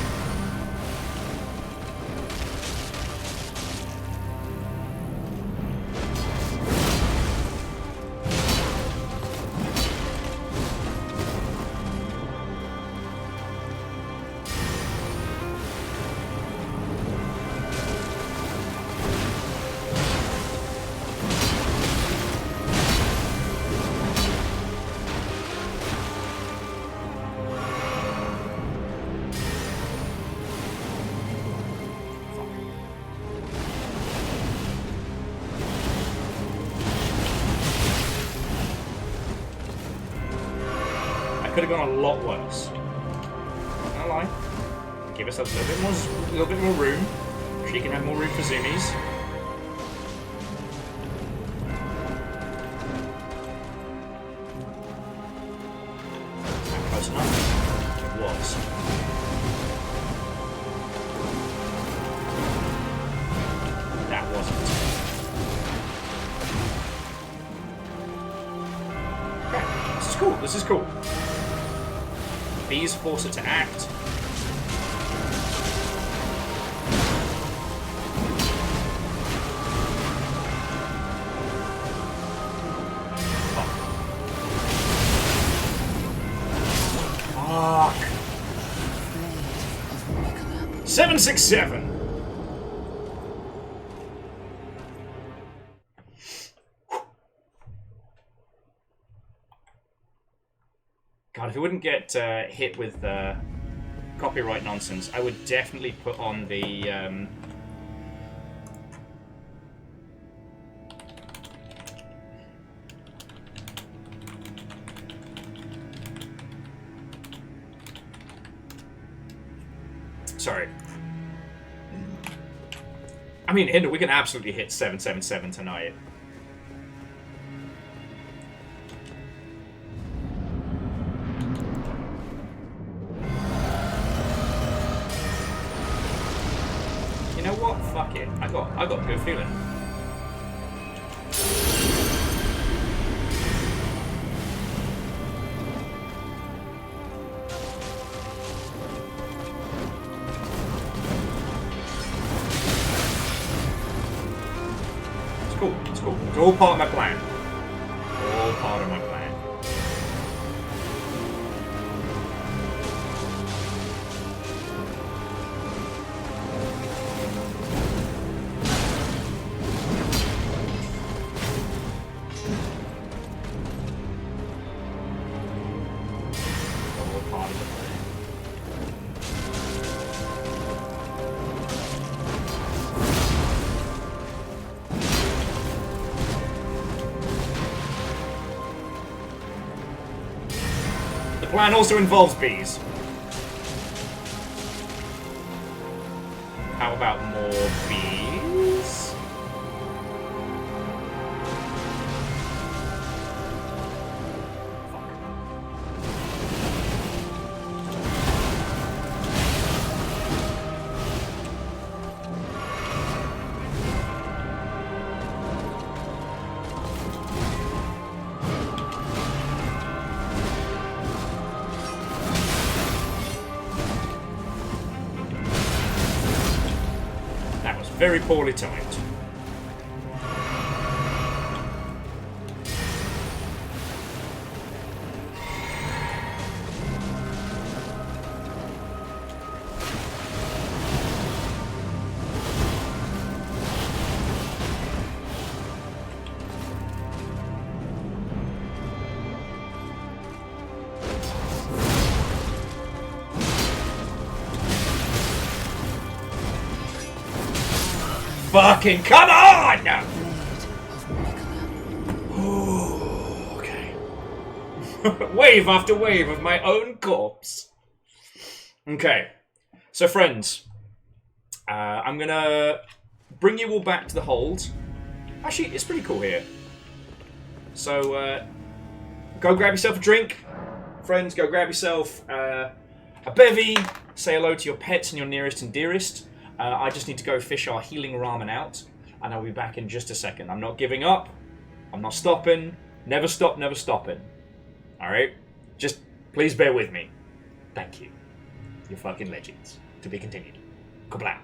Speaker 1: Could have gone a lot worse. Not gonna lie. Give ourselves a little bit more room. She can have more room for zoomies. Not close enough. It was. That wasn't. Okay, this is cool. This is cool. Bees force it to act. Fuck. 767. God, if it wouldn't get hit with copyright nonsense, I would definitely put on the sorry. I mean, Hinder, we can absolutely hit 777 tonight. You know what? Fuck it. I got a good feeling. It's cool. It's cool. It's all part of my plan. All part of my plan. plan also involves bees. How about more bees? Very poorly timed. Fucking come on! Ooh, okay. Wave after wave of my own corpse. Okay. So, friends, I'm gonna bring you all back to the hold. Actually, it's pretty cool here. So, go grab yourself a drink. Friends, go grab yourself a bevy. Say hello to your pets and your nearest and dearest. I just need to go fish our healing ramen out, and I'll be back in just a second. I'm not giving up. I'm not stopping. Never stop, never stopping. Alright? Just please bear with me. Thank you. You're fucking legends. To be continued. Kablam.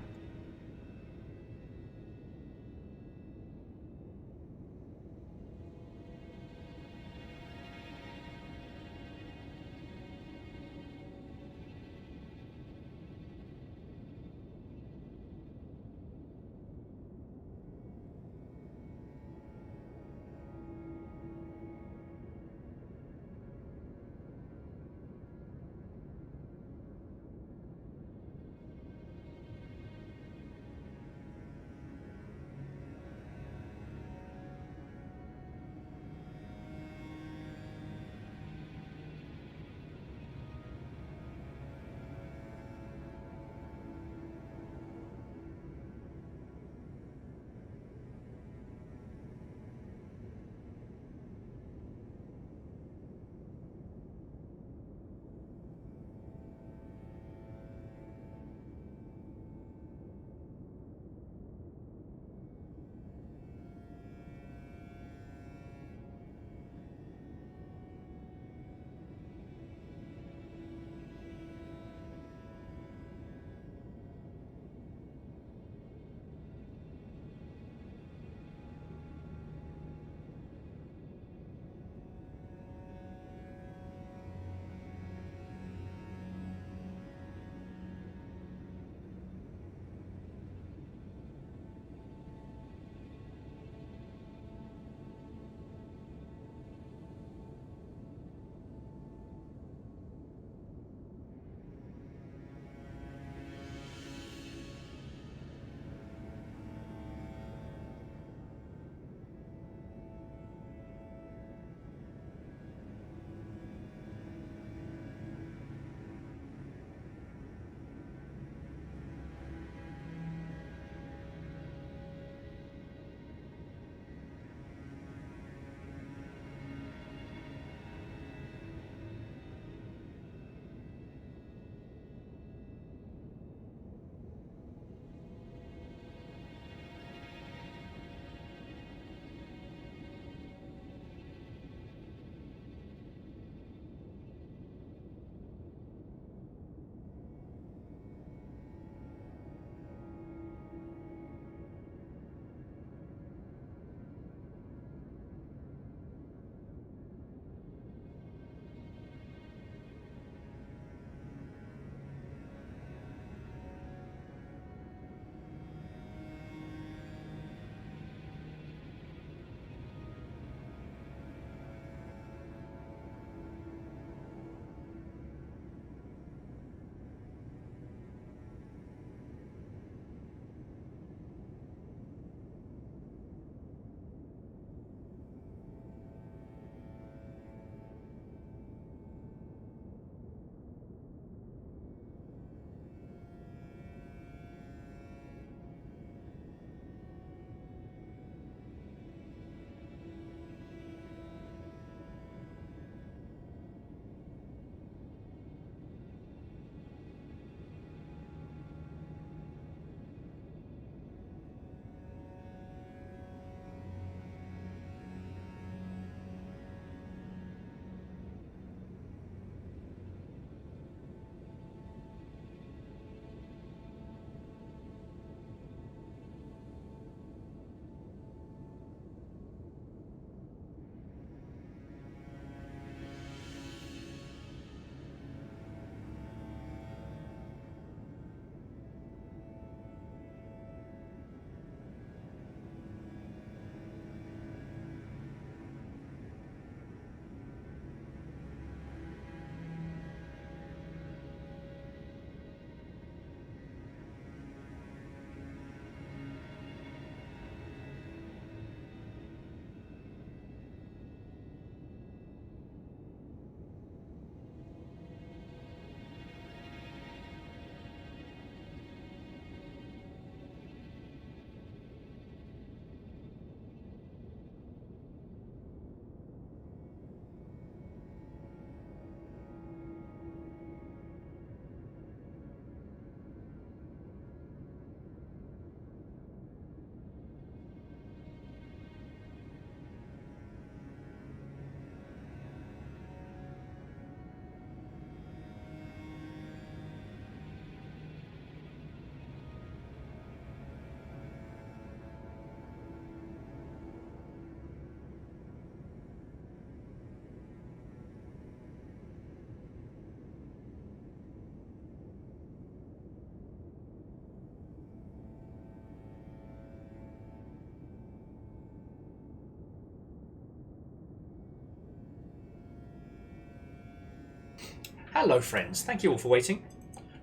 Speaker 1: Hello, friends. Thank you all for waiting.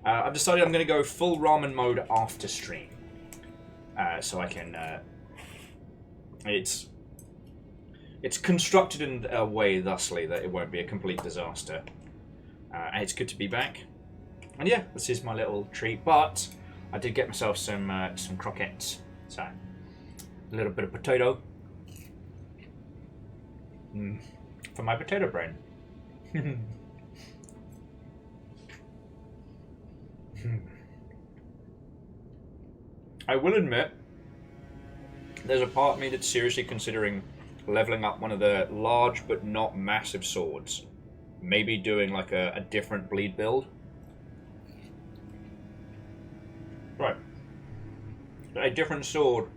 Speaker 1: I've decided I'm going to go full ramen mode after stream. So I can... It's constructed in a way thusly that it won't be a complete disaster. And it's good to be back. And yeah, this is my little treat. But I did get myself some croquettes. So, a little bit of potato. For my potato brain. I will admit, there's a part of me that's seriously considering leveling up one of the large but not massive swords. Maybe doing like a different bleed build. Right. A different sword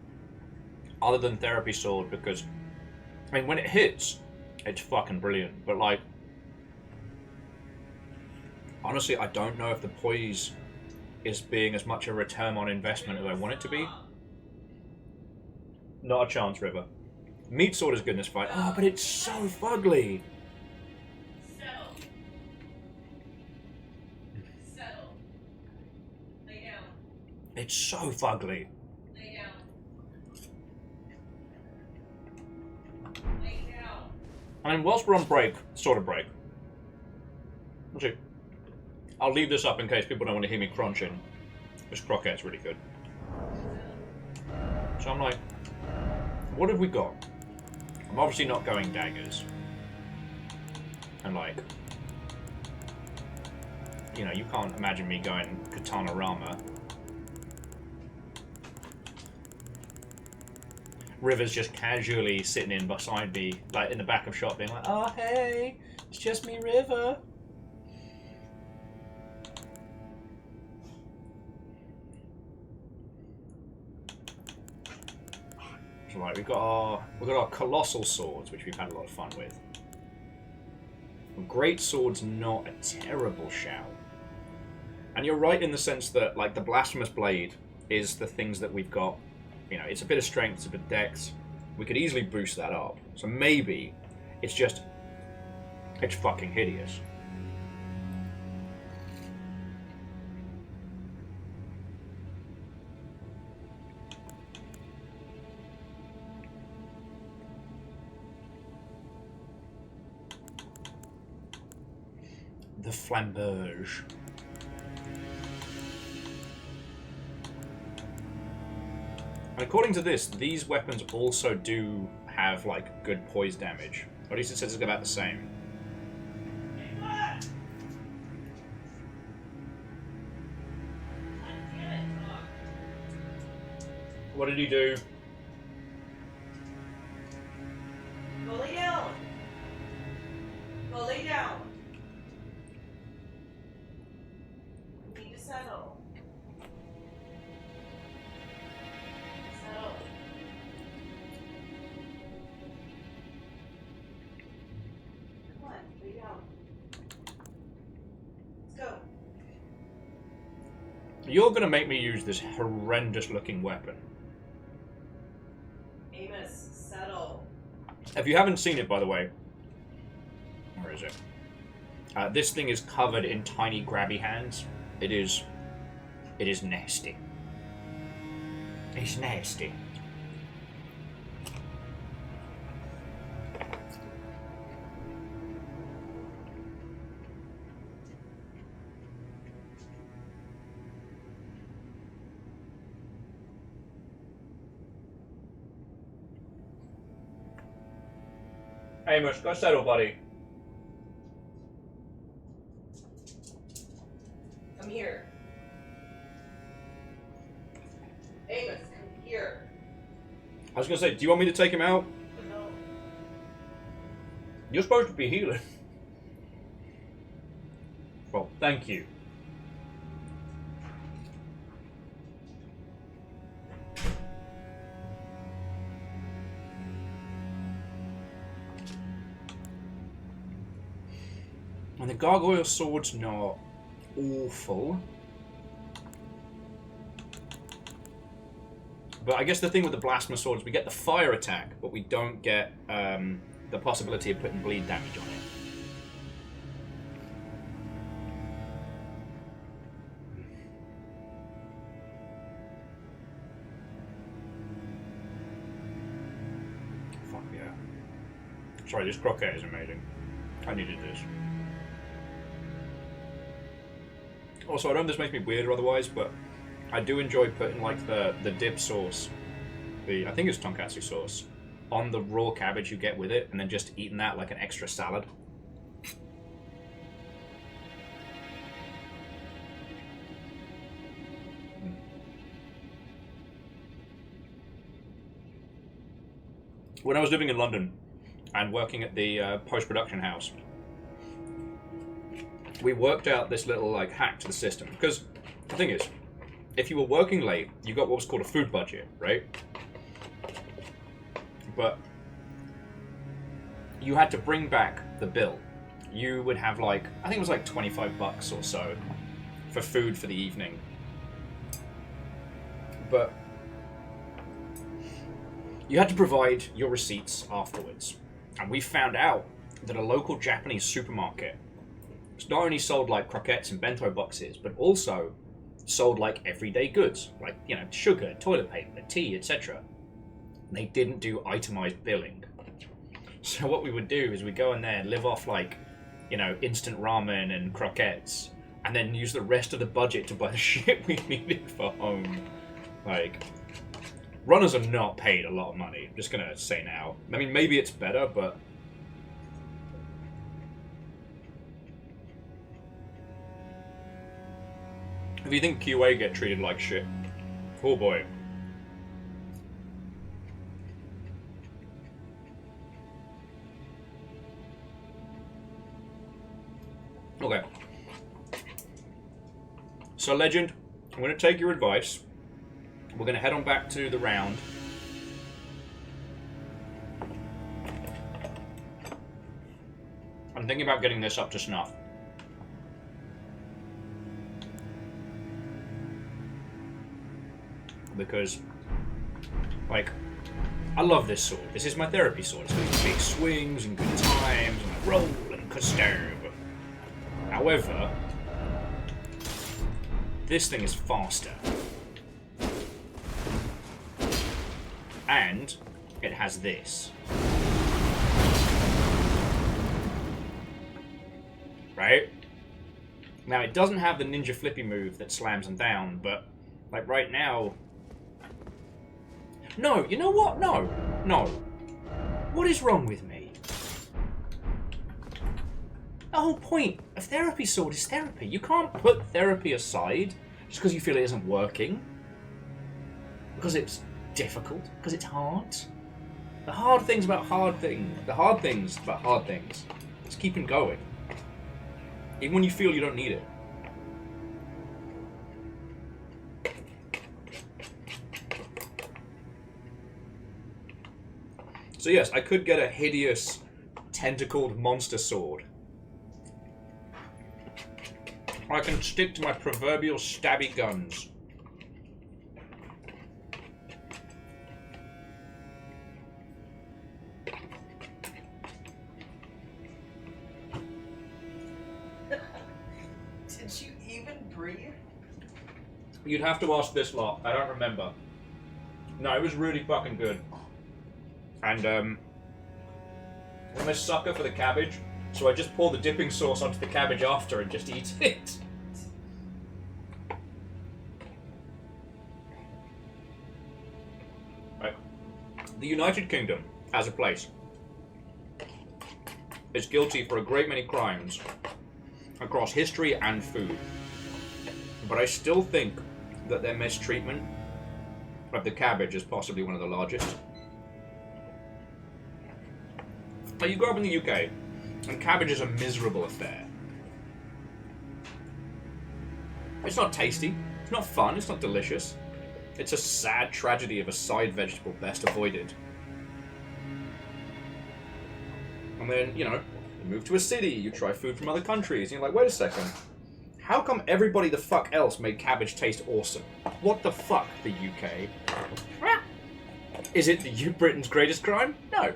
Speaker 1: other than therapy sword, because I mean when it hits, it's fucking brilliant. But like honestly, I don't know if the poise is being as much a return on investment as I want it to be. Not a chance, River. Meat sword is good in this fight. Oh, but it's so fugly.
Speaker 4: Settle. Lay down.
Speaker 1: It's so fugly.
Speaker 4: Lay down. Lay down.
Speaker 1: I mean, whilst we're on break, sort of break. Let's see. I'll leave this up in case people don't want to hear me crunching. This croquette's really good. So I'm like, what have we got? I'm obviously not going daggers. And like, you know, you can't imagine me going katana rama. River's just casually sitting in beside me, like in the back of shot, being like, "Oh hey, it's just me, River." So like we've got our colossal swords, which we've had a lot of fun with. Great sword's not a terrible shout. And you're right in the sense that like the blasphemous blade is the things that we've got. You know, it's a bit of strength, it's a bit of dex. We could easily boost that up. So maybe it's fucking hideous. The flamberge. And according to this, these weapons also do have like good poise damage. Or at least it says it's about the same. What did he do?
Speaker 4: Go lay down. Go lay down. You need to settle. Settle. Come on, lay down. Let's go.
Speaker 1: You're gonna make me use this horrendous looking weapon.
Speaker 4: Amos, settle.
Speaker 1: If you haven't seen it, by the way, where is it? This thing is covered in tiny grabby hands. It is nasty. It's nasty. Amos, go settle, buddy.
Speaker 4: Come here. Amos, come here.
Speaker 1: I was gonna say, do you want me to take him out?
Speaker 4: No.
Speaker 1: You're supposed to be healing. Well, thank you. And the gargoyle sword's not awful. But I guess the thing with the blasphemous sword is we get the fire attack, but we don't get the possibility of putting bleed damage on Sorry, this croquette is amazing. I needed this. Also, I don't know if this makes me weird or otherwise, but I do enjoy putting like the dip sauce, I think it's tonkatsu sauce, on the raw cabbage you get with it, and then just eating that like an extra salad. When I was living in London and working at the post-production house, we worked out this little like hack to the system. Because the thing is, if you were working late, you got what was called a food budget, right? But you had to bring back the bill. You would have like, I think it was like $25 or so for food for the evening. But you had to provide your receipts afterwards. And we found out that a local Japanese supermarket not only sold like croquettes and bento boxes, but also sold like everyday goods, like, you know, sugar, toilet paper, tea, etc. They didn't do itemized billing. So what we would do is we'd go in there, live off like, you know, instant ramen and croquettes, and then use the rest of the budget to buy the shit we needed for home. Like, runners are not paid a lot of money, I'm just gonna say now. I mean, maybe it's better, but if you think QA get treated like shit, oh boy. Okay. So, Legend, I'm going to take your advice. We're going to head on back to the round. I'm thinking about getting this up to snuff. Because, like, I love this sword. This is my therapy sword. It's got these big swings and good times and roll and custom. However, this thing is faster. And it has this. Right? Now, it doesn't have the ninja flippy move that slams them down, but, like, right now... No, you know what? No. No. What is wrong with me? The whole point of therapy sword is therapy. You can't put therapy aside just because you feel it isn't working. Because it's difficult. Because it's hard. The hard things about hard things. The hard things about hard things. Just keep it going. Even when you feel you don't need it. So yes, I could get a hideous, tentacled monster sword. Or I can stick to my proverbial stabby guns.
Speaker 4: Did you even breathe?
Speaker 1: You'd have to ask this lot. I don't remember. No, it was really fucking good. And, I'm a sucker for the cabbage, so I just pour the dipping sauce onto the cabbage after and just eat it. Right. The United Kingdom, as a place, is guilty for a great many crimes across history and food. But I still think that their mistreatment of the cabbage is possibly one of the largest. Like, you grow up in the UK, and cabbage is a miserable affair. It's not tasty, it's not fun, it's not delicious. It's a sad tragedy of a side vegetable best avoided. And then, you know, you move to a city, you try food from other countries, and you're like, wait a second. How come everybody the fuck else made cabbage taste awesome? What the fuck, the UK? Is it Britain's greatest crime? No.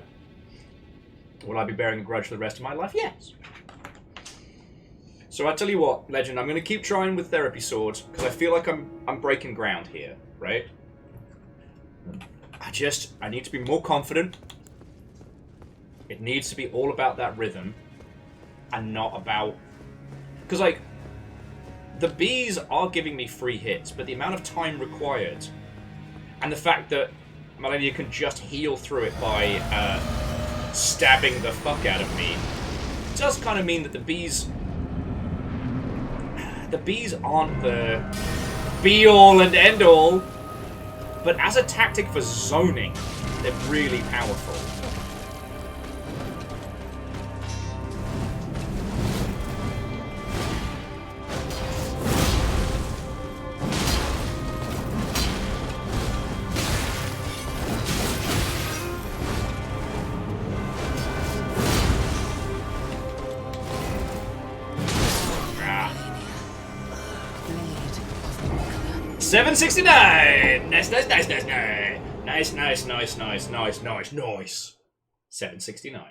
Speaker 1: Will I be bearing a grudge for the rest of my life? Yes. So I tell you what, Legend, I'm going to keep trying with therapy swords, because I feel like I'm breaking ground here, right? I need to be more confident. It needs to be all about that rhythm and not about... Because, like, the bees are giving me free hits, but the amount of time required and the fact that Malenia can just heal through it by stabbing the fuck out of me does kind of mean that the bees aren't the be-all and end-all, but as a tactic for zoning, they're really powerful. Ah. 769! Nice. 769.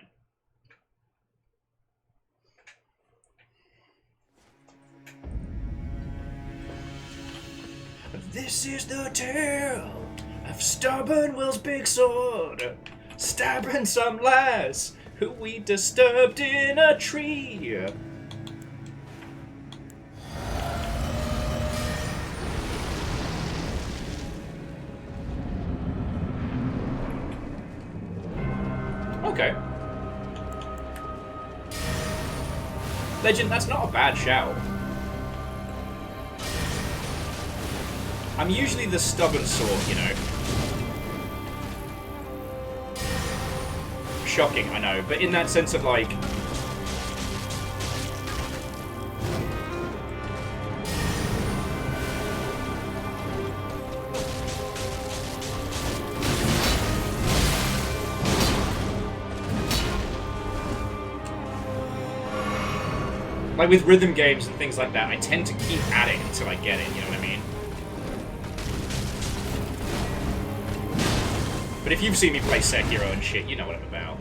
Speaker 1: This is the tale of Stubborn Will's big sword, stabbing some lass who we disturbed in a tree. Okay. Legend, that's not a bad shout. I'm usually the stubborn sort, you know. Shocking, I know, but in that sense of like... Like with rhythm games and things like that, I tend to keep at it until I get it, you know what I mean? But if you've seen me play Sekiro and shit, you know what I'm about.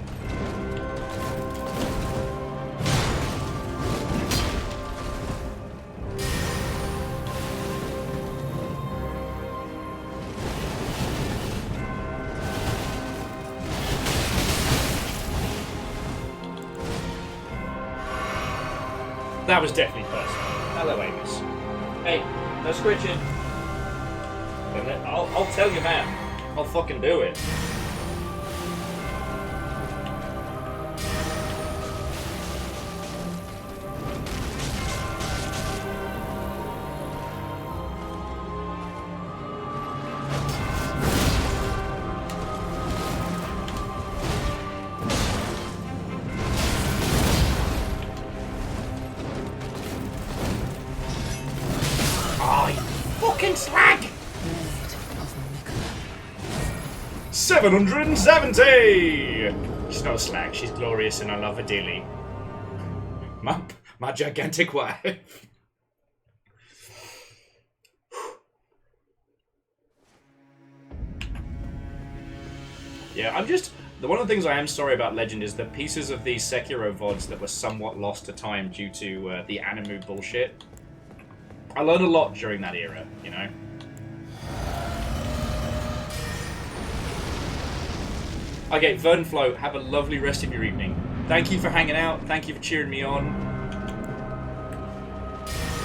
Speaker 1: That was definitely personal. Hello, Amos. Hey, no scritching. I'll tell you, man. I'll fucking do it. Oh, you fucking slag! 770! She's not a slag, she's glorious and I love her dearly. My gigantic wife. Yeah, one of the things I am sorry about Legend is that pieces of these Sekiro VODs that were somewhat lost to time due to the Animu bullshit. I learned a lot during that era, you know? Okay, Vernflow, have a lovely rest of your evening. Thank you for hanging out. Thank you for cheering me on.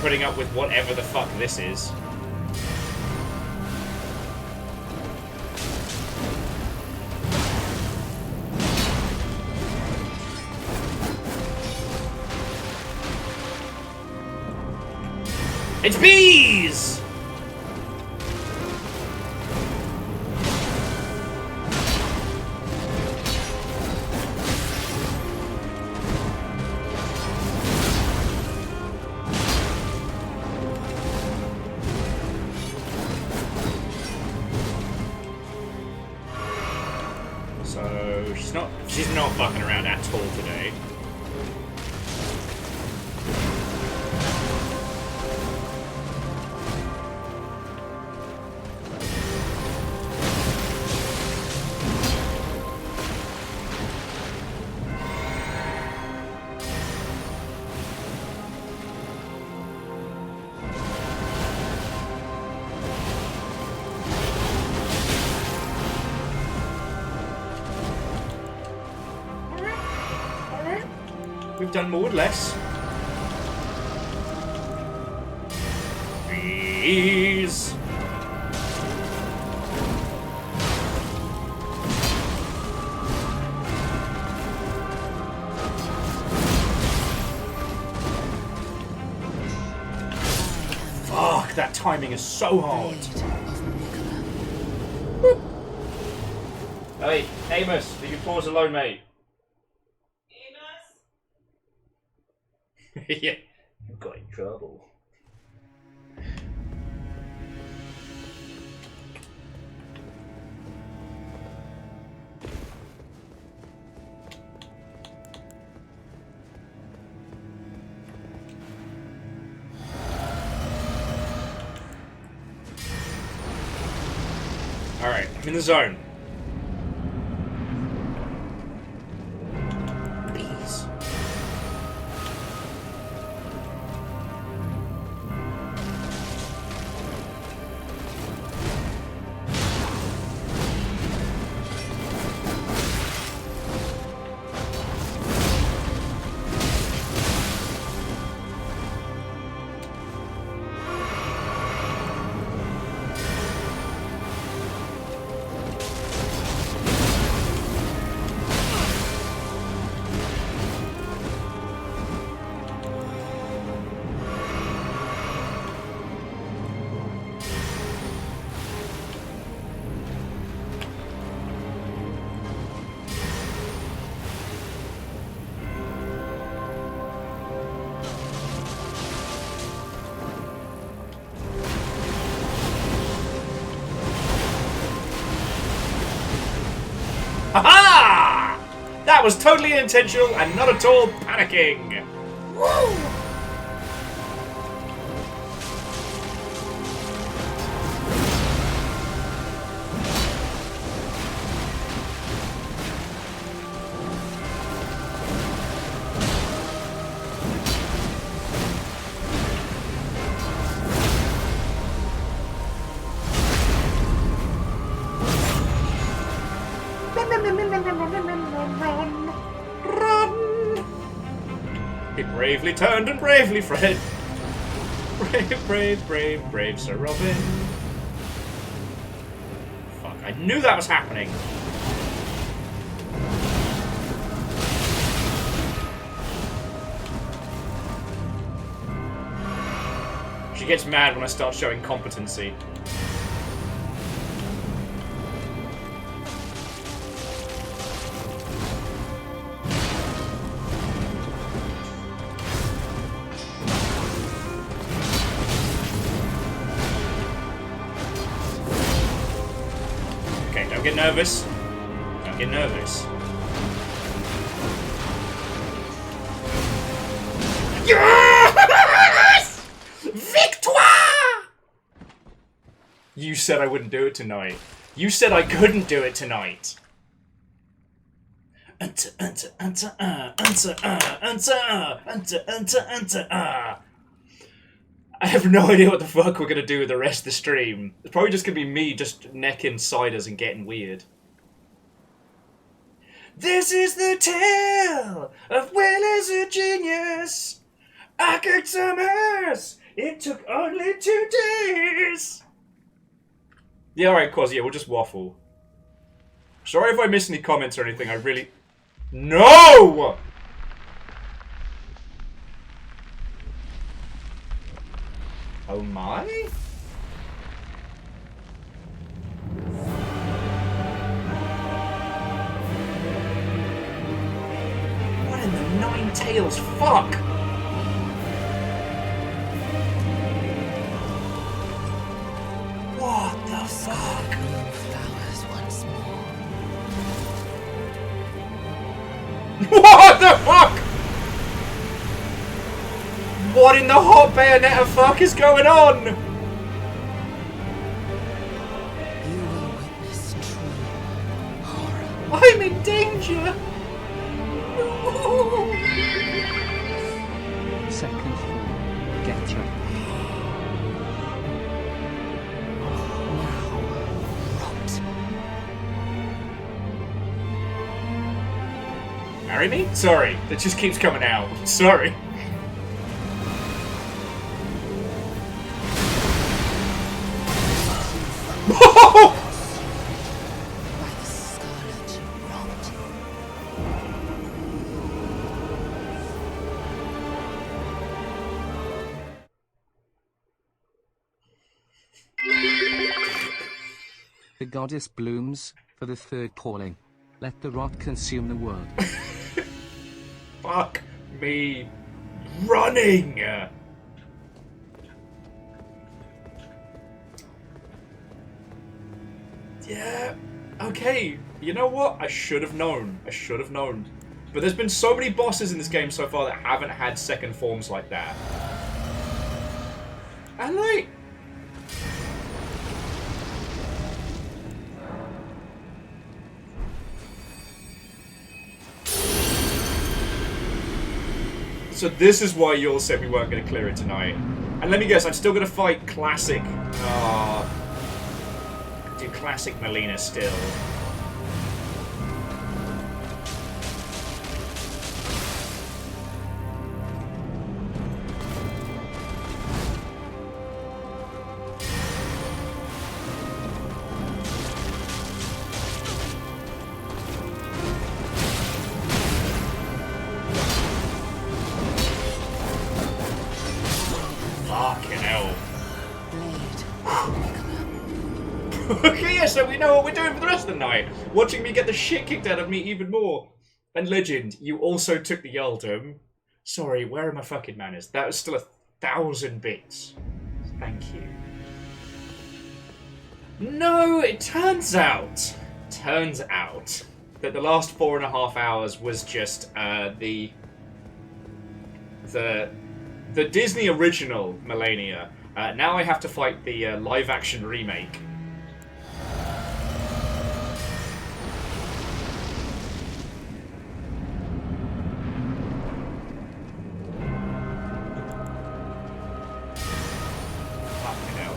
Speaker 1: Putting up with whatever the fuck this is. It's bees! So she's not fucking around at all today. have done more with less. Please. Fuck, that timing is so hard. Hey, Amos, leave your paws alone, mate. Amos? Yeah, you got in trouble. Alright, I'm in the zone. Please. Ha-ha! That was totally intentional and not at all panicking. Woo! Run! He bravely turned and bravely fled. Brave, brave, brave, brave Sir Robin. Fuck, I knew that was happening. She gets mad when I start showing competency. Don't get nervous. Don't get nervous. Yes! Victoire! You said I wouldn't do it tonight. You said I couldn't do it tonight. I have no idea what the fuck we're gonna do with the rest of the stream. It's probably just gonna be me just necking ciders and getting weird. This is the tale of Will is a genius. I kicked some ass. It took only 2 days. Yeah, alright, Quaz, yeah, we'll just waffle. Sorry if I missed any comments or anything, I really... No! Oh my? What in the 9 tails? Fuck! What the fuck?
Speaker 3: Flowers once more.
Speaker 1: What the fuck? What in the hot Bayonetta fuck is going on?
Speaker 3: You will witness true horror.
Speaker 1: I'm in danger.
Speaker 2: Second floor. Get ready.
Speaker 3: Rot.
Speaker 1: marry me? Sorry, that just keeps coming out. Sorry.
Speaker 3: By the scarlet rot.
Speaker 2: The goddess blooms for the third calling. Let the rot consume the world.
Speaker 1: Fuck me running! Yeah, okay. You know what? I should have known. I should have known. But there's been so many bosses in this game so far that haven't had second forms like that. And like... So this is why you all said we weren't going to clear it tonight. And let me guess, I'm still going to fight classic... do classic Melina still. Fucking hell. Okay, yeah, so we know what we're doing for the rest of the night. Watching me get the shit kicked out of me even more. And Legend, you also took the Yaldum. Sorry, where are my fucking manners? That was still 1,000 bits. Thank you. No, it turns out that the last 4.5 hours was just the Disney original Melania. Now I have to fight the live-action remake. Fucking hell.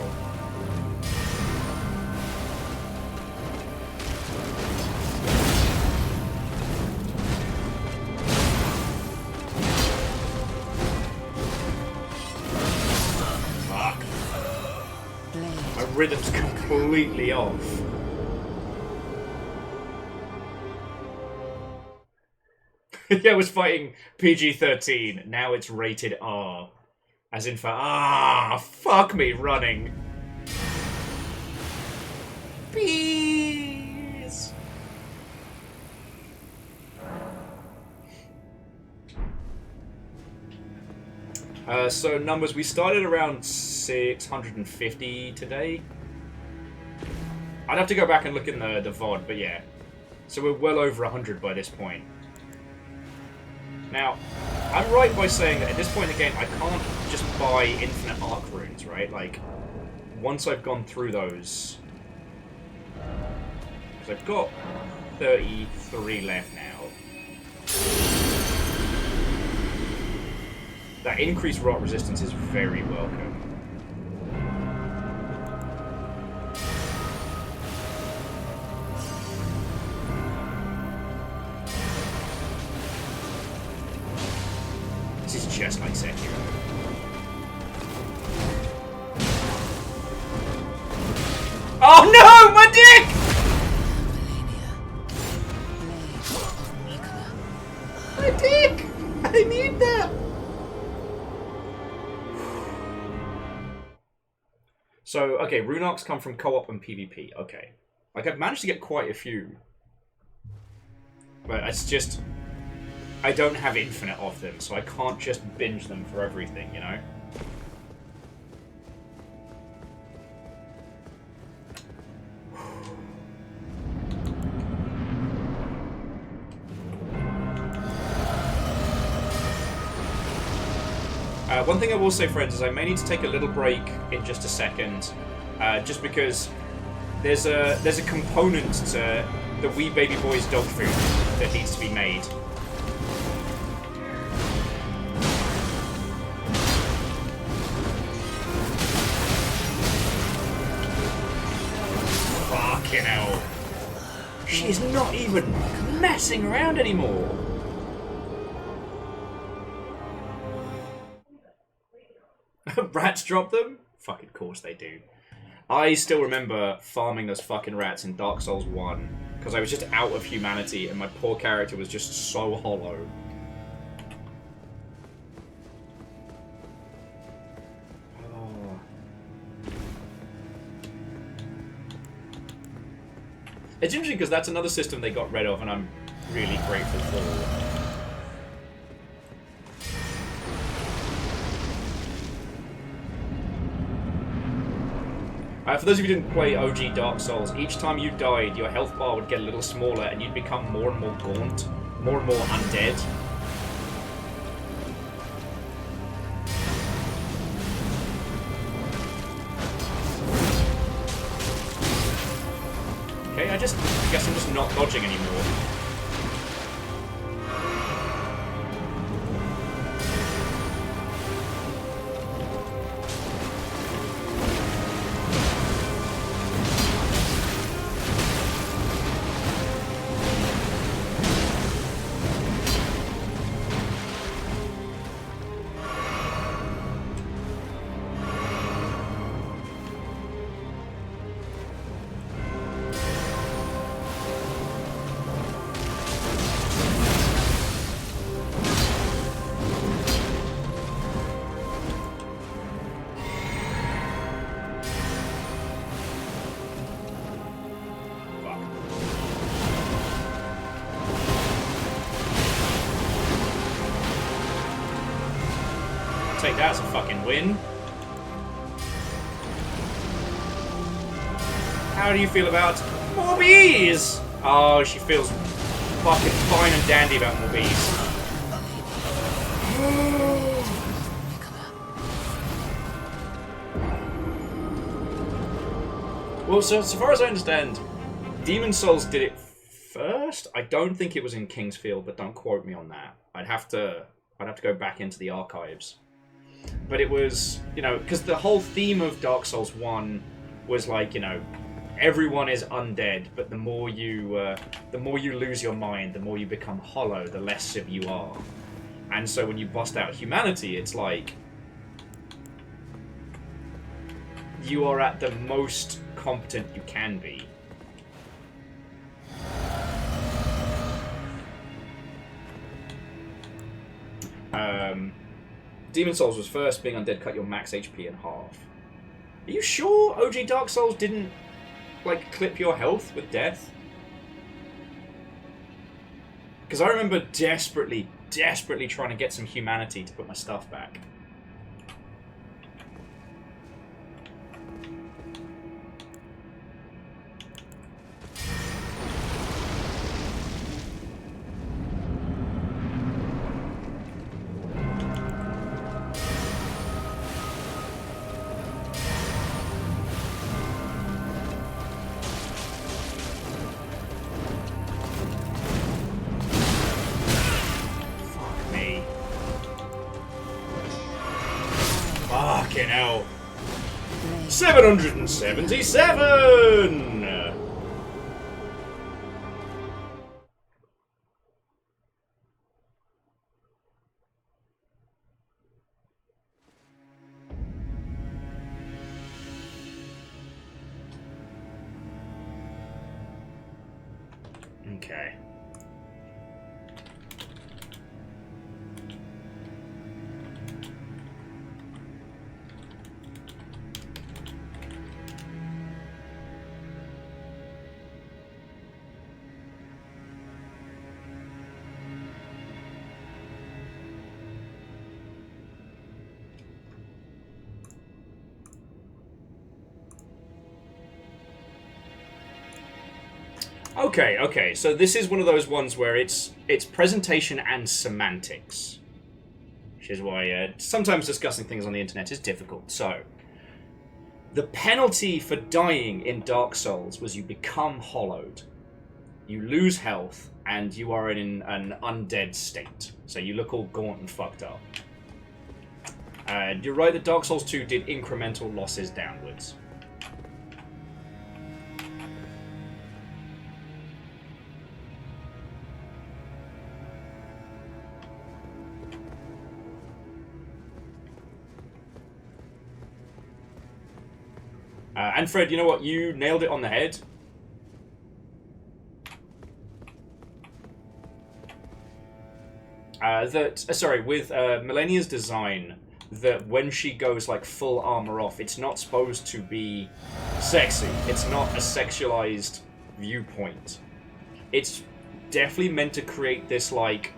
Speaker 1: Fuck. My rhythm's completely off. Yeah, I was fighting PG-13. Now it's rated R. As in for, fuck me running. Please. So numbers, we started around 650 today. I'd have to go back and look in the VOD, but yeah. So we're well over 100 by this point. Now, I'm right by saying that at this point in the game, I can't just buy infinite arc runes, right? Like, once I've gone through those... Because I've got 33 left now. That increased rot resistance is very welcome. This is just like Sekiro. Oh no, my dick! My dick! I need that! So, okay, rune arcs come from co-op and PvP. Okay. Like, I've managed to get quite a few. But it's just... I don't have infinite of them, so I can't just binge them for everything, you know? One thing I will say, friends, is I may need to take a little break in just a second, just because there's a component to the wee baby boy's dog food that needs to be made. Fucking hell. She's not even messing around anymore. Rats drop them? Fucking course they do. I still remember farming those fucking rats in Dark Souls 1 because I was just out of humanity and my poor character was just so hollow. Oh. It's interesting because that's another system they got rid of and I'm really grateful for. For those of you who didn't play OG Dark Souls, each time you died, your health bar would get a little smaller and you'd become more and more gaunt, more and more undead. Okay, I guess I'm just not dodging anymore. Take that as a fucking win. How do you feel about more bees? Oh, she feels fucking fine and dandy about more bees. Well, so far as I understand, Demon Souls did it first. I don't think it was in Kingsfield, but don't quote me on that. I'd have to go back into the archives. But it was, you know, because the whole theme of Dark Souls 1 was like, you know, everyone is undead, but the more you lose your mind, the more you become hollow, the less of you are. And so when you bust out humanity, it's like you are at the most competent you can be. Demon Souls was first. Being undead cut your max HP in half. Are you sure OG Dark Souls didn't, like, clip your health with death? Because I remember desperately trying to get some humanity to put my stuff back. Fucking hell. 777! Okay. Okay, so this is one of those ones where it's presentation and semantics. Which is why sometimes discussing things on the internet is difficult. So, the penalty for dying in Dark Souls was you become hollowed. You lose health, and you are in an undead state. So you look all gaunt and fucked up. You're right that Dark Souls 2 did incremental losses downwards. And Fred, you know what? You nailed it on the head. With Millennia's design, that when she goes like full armor off, it's not supposed to be sexy. It's not a sexualized viewpoint. It's definitely meant to create this like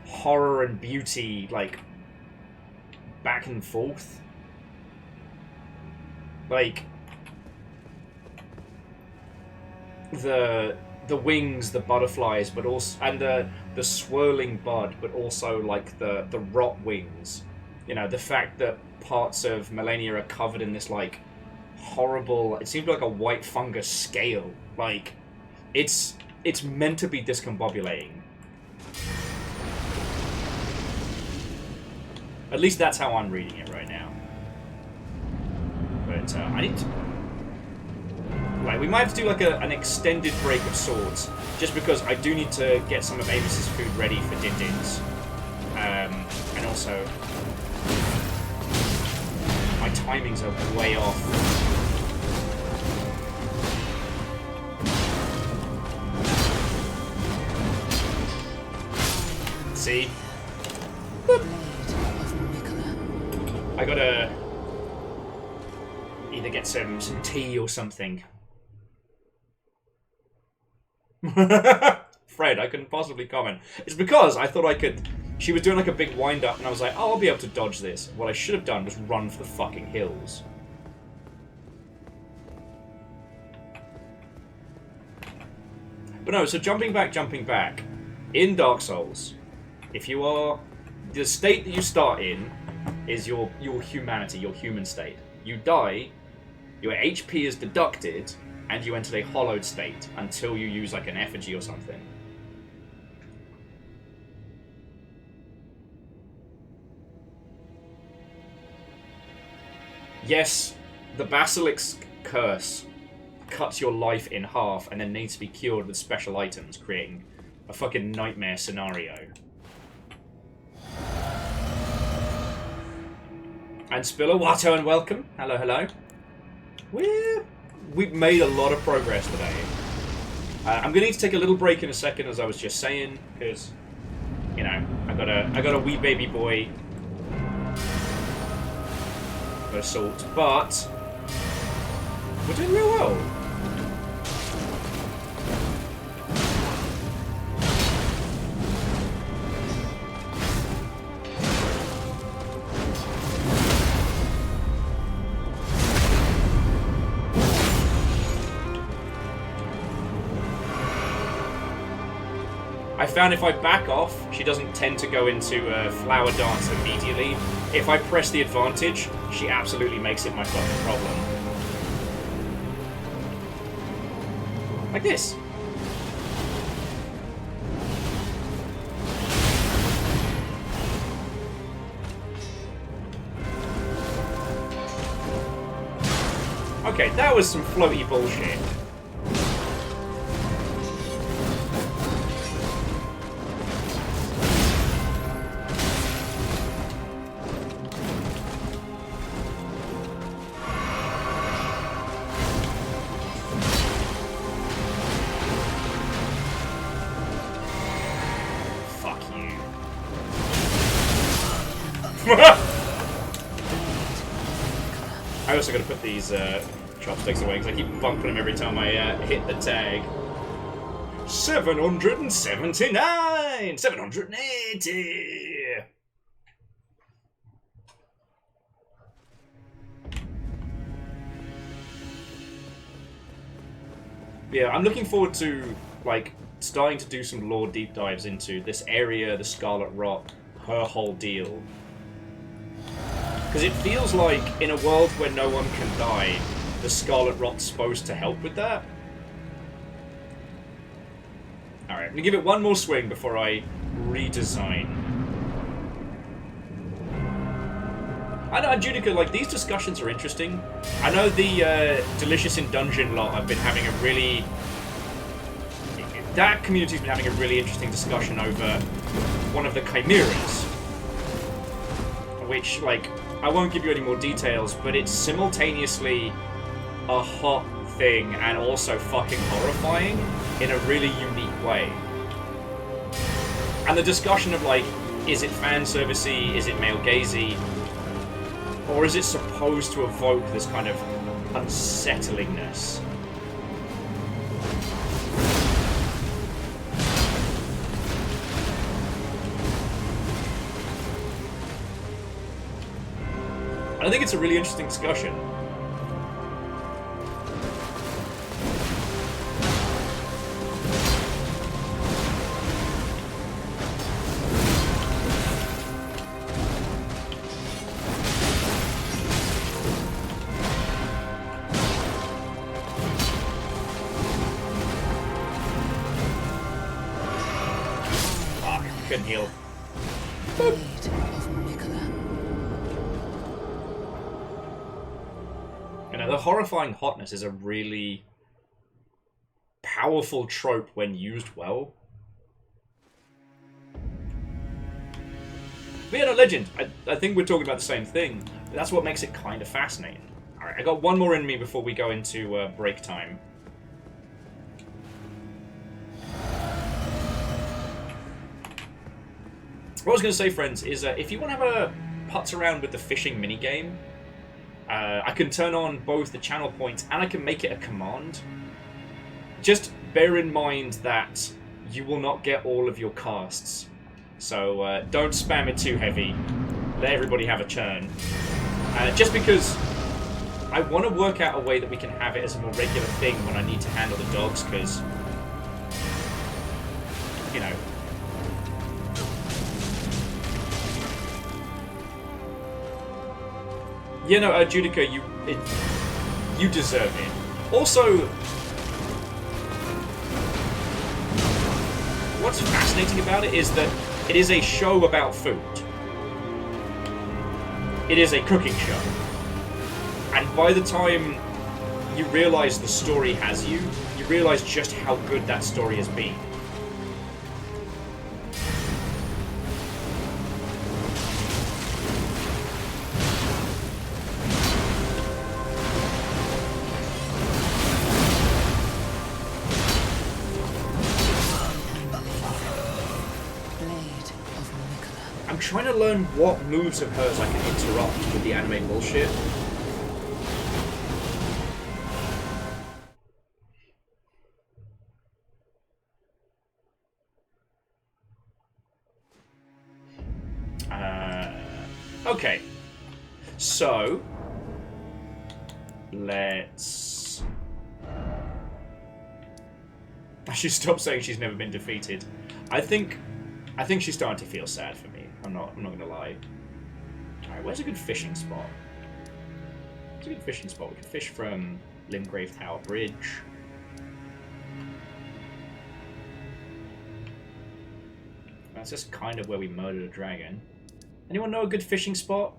Speaker 1: horror and beauty, like back and forth. Like the wings, the butterflies, but also and the swirling bud, but also like the rot wings. You know, the fact that parts of Millennia are covered in this like horrible, it seems like a white fungus scale. Like it's meant to be discombobulating. At least that's how I'm reading it right now. But I need to... Right, we might have to do like an extended break of swords, just because I do need to get some of Amos's food ready for Din-Din's. And also... my timings are way off. See? I gotta either get some tea or something. Fred, I couldn't possibly comment. It's because I thought I could... She was doing like a big wind-up and I was like, oh, I'll be able to dodge this. What I should have done was run for the fucking hills. But no, so jumping back. In Dark Souls, if you are... The state that you start in is your humanity, your human state. You die, your HP is deducted, and you enter a hollowed state until you use like an effigy or something. Yes, the Basilisk curse cuts your life in half and then needs to be cured with special items, creating a fucking nightmare scenario. And Spiller, Watto, and welcome. Hello, hello. We've made a lot of progress today. I'm gonna need to take a little break in a second, as I was just saying, because you know I got a wee baby boy. Got assault, but we're doing real well. I found if I back off, she doesn't tend to go into a flower dance immediately. If I press the advantage, she absolutely makes it my fucking problem. Like this. Okay, that was some floaty bullshit. I also got to put these chopsticks away because I keep bumping them every time I hit the tag. 779! 780! Yeah, I'm looking forward to, like, starting to do some lore deep dives into this area, the Scarlet Rot, her whole deal. Because it feels like, in a world where no one can die, the Scarlet Rot's supposed to help with that. Alright, I'm going to give it one more swing before I redesign. I know, Judica, like, these discussions are interesting. I know the Delicious in Dungeon lot have been having a really... That community's been having a really interesting discussion over one of the Chimeras. Which, like, I won't give you any more details, but it's simultaneously a hot thing and also fucking horrifying in a really unique way. And the discussion of, like, is it fan servicey, is it male gazy, or is it supposed to evoke this kind of unsettlingness? And I think it's a really interesting discussion. Couldn't heal.
Speaker 3: Blade of Mikola.
Speaker 1: You know, the horrifying hotness is a really powerful trope when used well. But yeah, no, Legend. I think we're talking about the same thing. That's what makes it kind of fascinating. Alright, I got one more in me before we go into break time. What I was going to say, friends, is if you want to have a putz around with the fishing minigame, I can turn on both the channel points and I can make it a command. Just bear in mind that you will not get all of your casts. So don't spam it too heavy. Let everybody have a turn. Just because I want to work out a way that we can have it as a more regular thing when I need to handle the dogs, because, you know... You know, Judica, you deserve it. Also, what's fascinating about it is that it is a show about food. It is a cooking show. And by the time you realise the story has you, you realise just how good that story has been. I'm trying to learn what moves of hers I can interrupt with the anime bullshit. Okay. So, let's... She stopped saying she's never been defeated. I think she's starting to feel sad for me. I'm not gonna lie. Alright, where's a good fishing spot? Where's a good fishing spot? We can fish from Limgrave Tower Bridge. That's just kind of where we murdered a dragon. Anyone know a good fishing spot?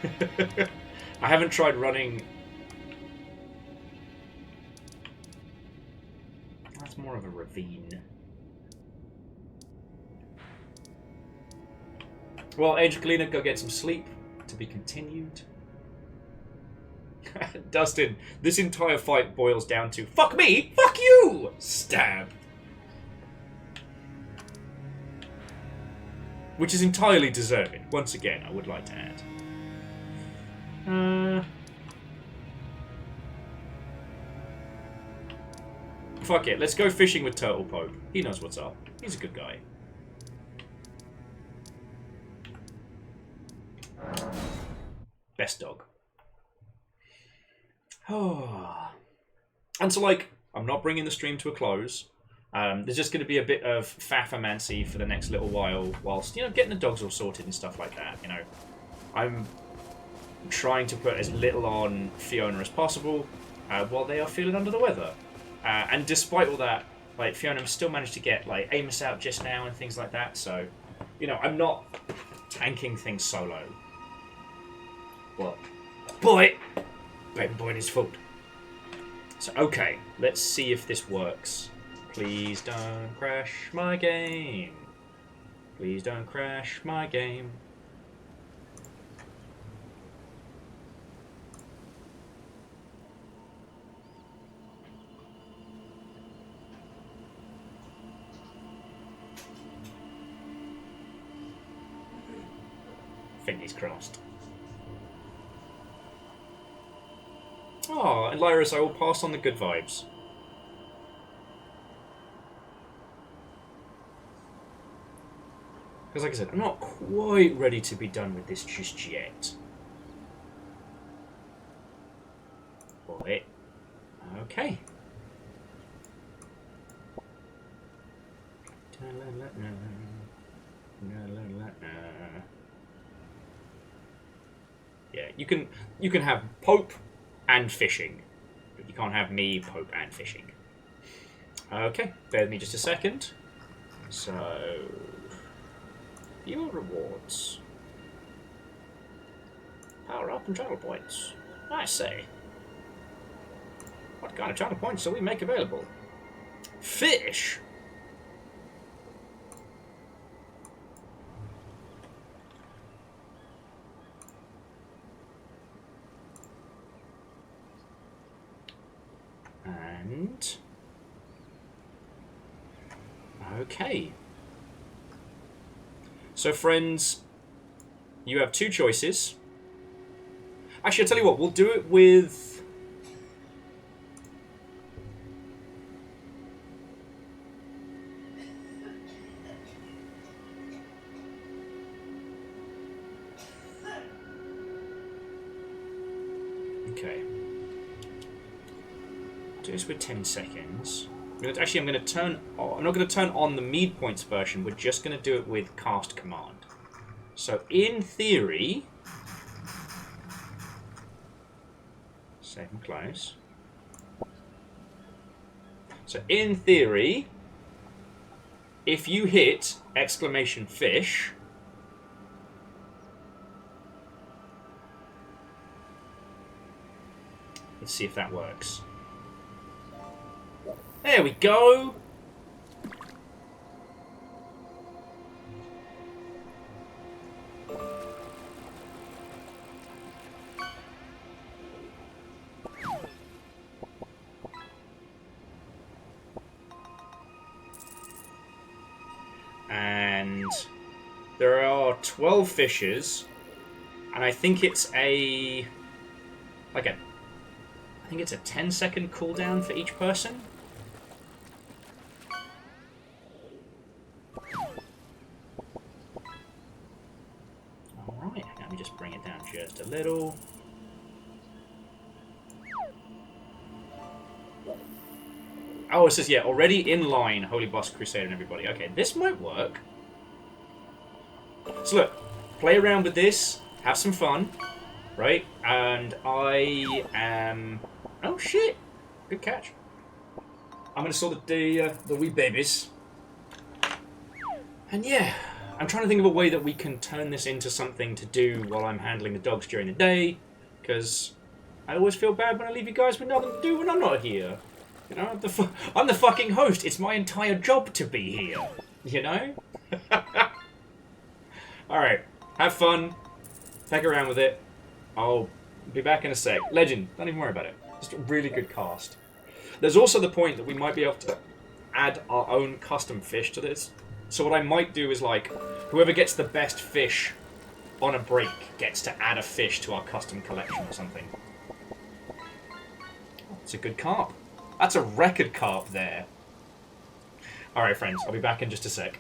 Speaker 1: I haven't tried running... That's more of a ravine. Well, Angelina, go get some sleep. To be continued. Dustin, this entire fight boils down to fuck me, fuck you! Stab. Which is entirely deserving. Once again, I would like to add. Fuck it, let's go fishing with Turtle Pope. He knows what's up. He's a good guy. Best dog. And so, like, I'm not bringing the stream to a close. There's just going to be a bit of faffamancy for the next little while, whilst, you know, getting the dogs all sorted and stuff like that, you know. I'm trying to put as little on Fiona as possible, while they are feeling under the weather. And despite all that, like, Fiona still managed to get, like, Amos out just now and things like that, so, you know, I'm not tanking things solo. Well, boy! Ben Boyd is fault. So, okay, let's see if this works. Please don't crash my game. Please don't crash my game. Fingers crossed. Oh, and Lyris, I will pass on the good vibes. Because like I said, I'm not quite ready to be done with this just yet. Boy. Okay. Yeah, you can have Pope and fishing, but you can't have me, Pope, and fishing. Okay, bear with me just a second. So, your rewards. Power up and channel points. I say. What kind of channel points do we make available? Fish! And... okay. So, friends, you have two choices. Actually, I'll tell you what, we'll do it with... okay. Do this with 10 seconds. Actually, I'm going to turn... I'm not going to turn on the mead points version. We're just going to do it with cast command. So, in theory... save and close. So, in theory, if you hit exclamation fish... let's see if that works. There we go! And there are 12 fishes, and I think it's a... like a... I think it's a 10-second cooldown for each person. Alright, let me just bring it down just a little. Oh, it says, yeah, already in line, Holy Boss Crusader and everybody. Okay, this might work. So look, play around with this, have some fun, right? And I am... oh, shit! Good catch. I'm going to sort the wee babies. And yeah, I'm trying to think of a way that we can turn this into something to do while I'm handling the dogs during the day, because I always feel bad when I leave you guys with nothing to do when I'm not here. You know, I'm the fucking host. It's my entire job to be here. You know? Alright, have fun. Peck around with it. I'll be back in a sec. Legend, don't even worry about it. Just a really good cast. There's also the point that we might be able to add our own custom fish to this. So what I might do is, like, whoever gets the best fish on a break gets to add a fish to our custom collection or something. It's a good carp. That's a record carp there. Alright, friends, I'll be back in just a sec.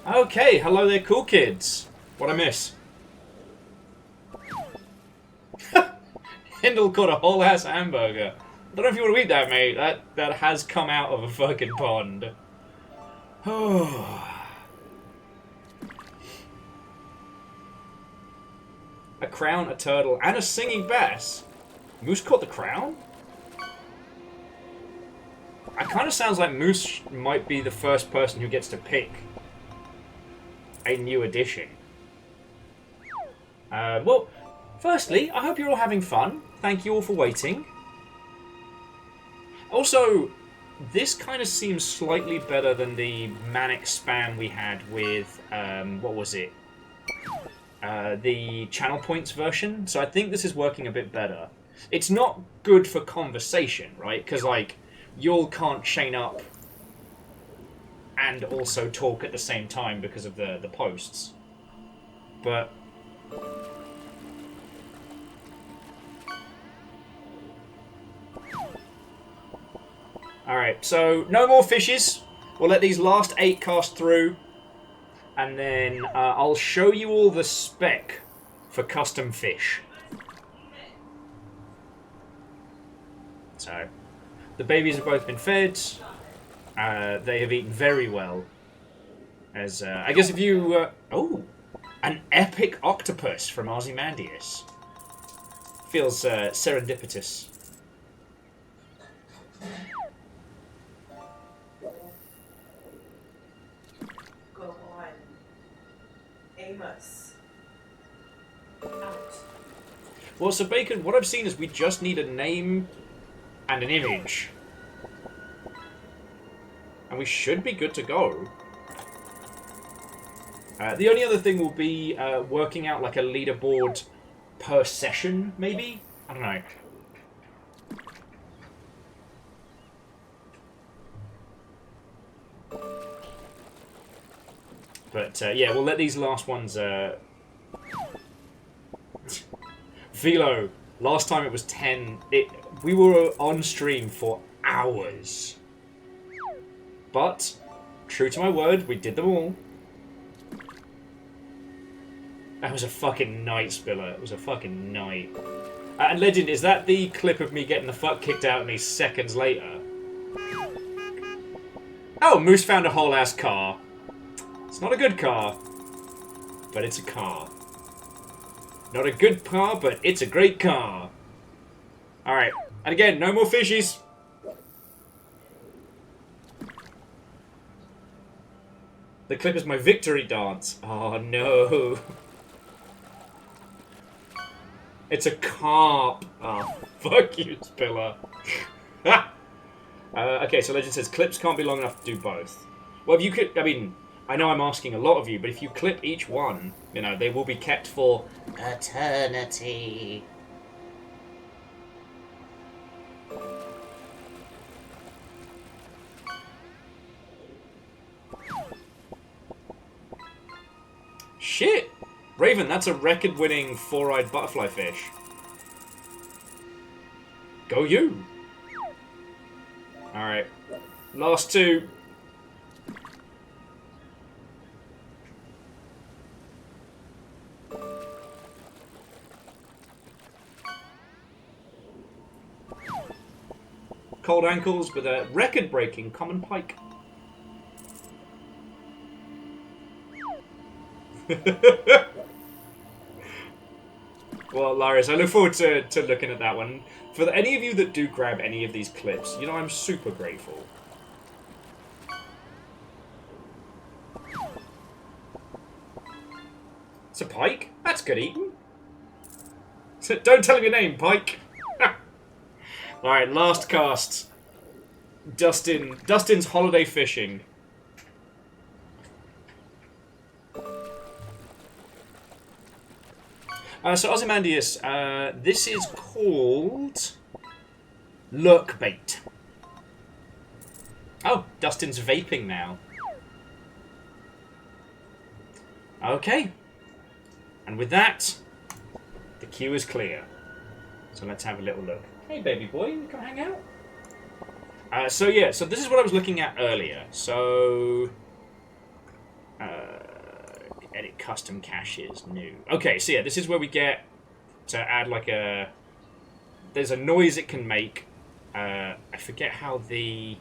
Speaker 1: Okay, hello there, cool kids. What'd I miss? Hindle caught a whole ass hamburger. I don't know if you want to eat that, mate. That has come out of a fucking pond. A crown, a turtle, and a singing bass. Moose caught the crown? It kind of sounds like Moose might be the first person who gets to pick a new addition. Well, firstly, I hope you're all having fun. Thank you all for waiting. Also, this kind of seems slightly better than the manic spam we had with, what was it? The channel points version. So I think this is working a bit better. It's not good for conversation, right? Because, like, y'all can't chain up and also talk at the same time because of the posts. But alright, so no more fishes. We'll let these last 8 cast through. And then I'll show you all the spec for custom fish. So, the babies have both been fed. They have eaten very well. As I guess if you... oh! An epic octopus from Ozymandias. Feels serendipitous.
Speaker 4: Go on. Amos. Out.
Speaker 1: Well, so Bacon, what I've seen is we just need a name and an image. And we should be good to go. The only other thing will be working out like a leaderboard per session, maybe? I don't know. But yeah, we'll let these last ones... Velo, last time it was 10. We were on stream for hours. But, true to my word, we did them all. That was a fucking night, Spiller. It was a fucking night. And Legend, is that the clip of me getting the fuck kicked out of me seconds later? Oh, Moose found a whole ass car. It's not a good car, but it's a car. Not a good car, but it's a great car. Alright, and again, no more fishies. The clip is my victory dance. Oh no. It's a carp. Oh, fuck you, Spiller. Okay, so Legend says clips can't be long enough to do both. Well, if you could, I mean, I know I'm asking a lot of you, but if you clip each one, you know, they will be kept for eternity. Shit! Raven, that's a record-winning 4-eyed butterfly fish. Go you! Alright. Last 2. Cold ankles with a record-breaking common pike. Well, Larius, I look forward to looking at that one. For any of you that do grab any of these clips, you know I'm super grateful. It's a pike? That's good eating. Don't tell him your name, Pike. Alright, last cast. Dustin's holiday fishing. So Ozymandias, this is called Lurk Bait. Oh, Dustin's vaping now. Okay. And with that, the queue is clear. So let's have a little look. Hey, baby boy, you come hang out? So yeah, so this is what I was looking at earlier. So, custom caches, new. Okay, so yeah, this is where we get to add like a... There's a noise it can make. I forget how the...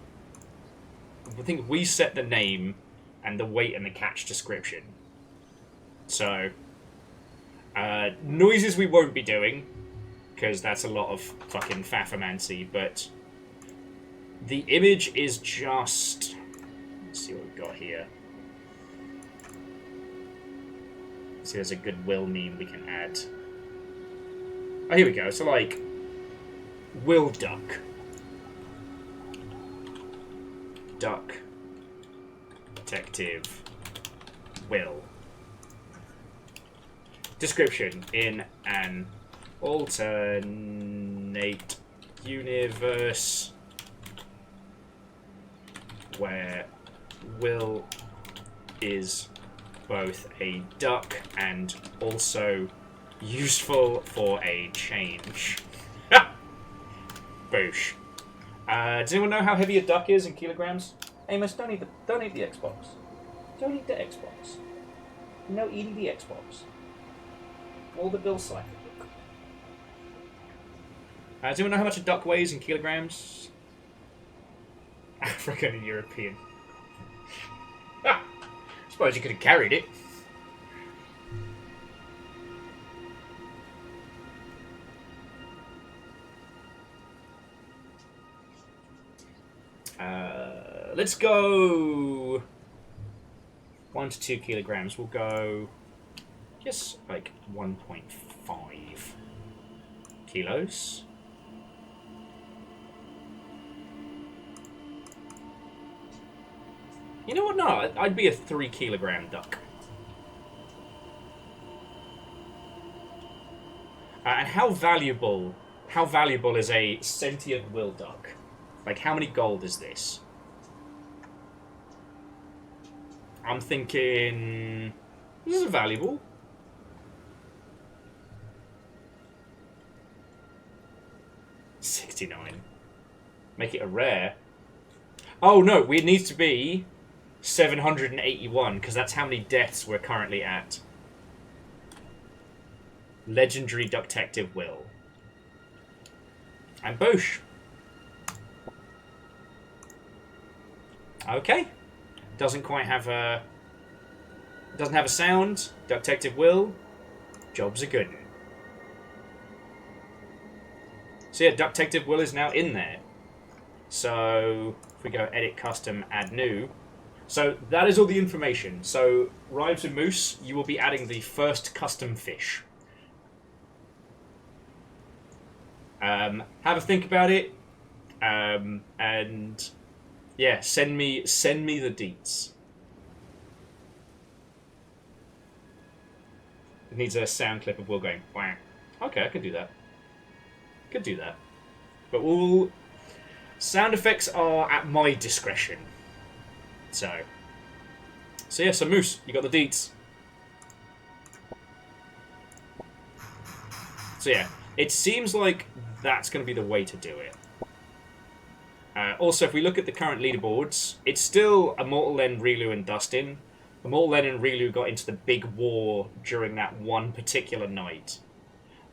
Speaker 1: I think we set the name and the weight and the catch description. So, noises we won't be doing, because that's a lot of fucking faffermancy, but the image is just... Let's see what we've got here. See, there's a goodwill meme we can add. Oh, here we go. So, like, Will Duck. Duck. Detective. Will. Description. In an alternate universe where Will is both a duck and also useful for a change. Boosh. Does anyone know how heavy a duck is in kilograms? Amos, don't eat the Xbox. Don't eat the Xbox. No eating the Xbox. All the bill cycle. Does anyone know how much a duck weighs in kilograms? African and European. Suppose you could have carried it. Let's go 1 to 2 kilograms. We'll go just like 1.5 kilos. You know what? No, I'd be a 3 kilogram duck. And how valuable is a sentient will duck? Like, how many gold is this? I'm thinking... This is valuable. $69. Make it a rare. Oh, no, it needs to be 781, because that's how many deaths we're currently at. Legendary Detective Will. And boosh. Okay. Doesn't quite have a... Doesn't have a sound. Detective Will. Job's a good one. So yeah, Detective Will is now in there. So if we go edit custom, add new. So that is all the information. So Rives and Moose, you will be adding the first custom fish. Have a think about it. And yeah, send me the deets. It needs a sound clip of Will going, wah. Okay, I could do that. Could do that. But we'll... Sound effects are at my discretion. So yeah, so Moose, you got the deets. So yeah, it seems like that's going to be the way to do it. Also, if we look at the current leaderboards, it's still Immortal Len, Rilu, and Dustin. Immortal Len and Rilu got into the big war during that one particular night.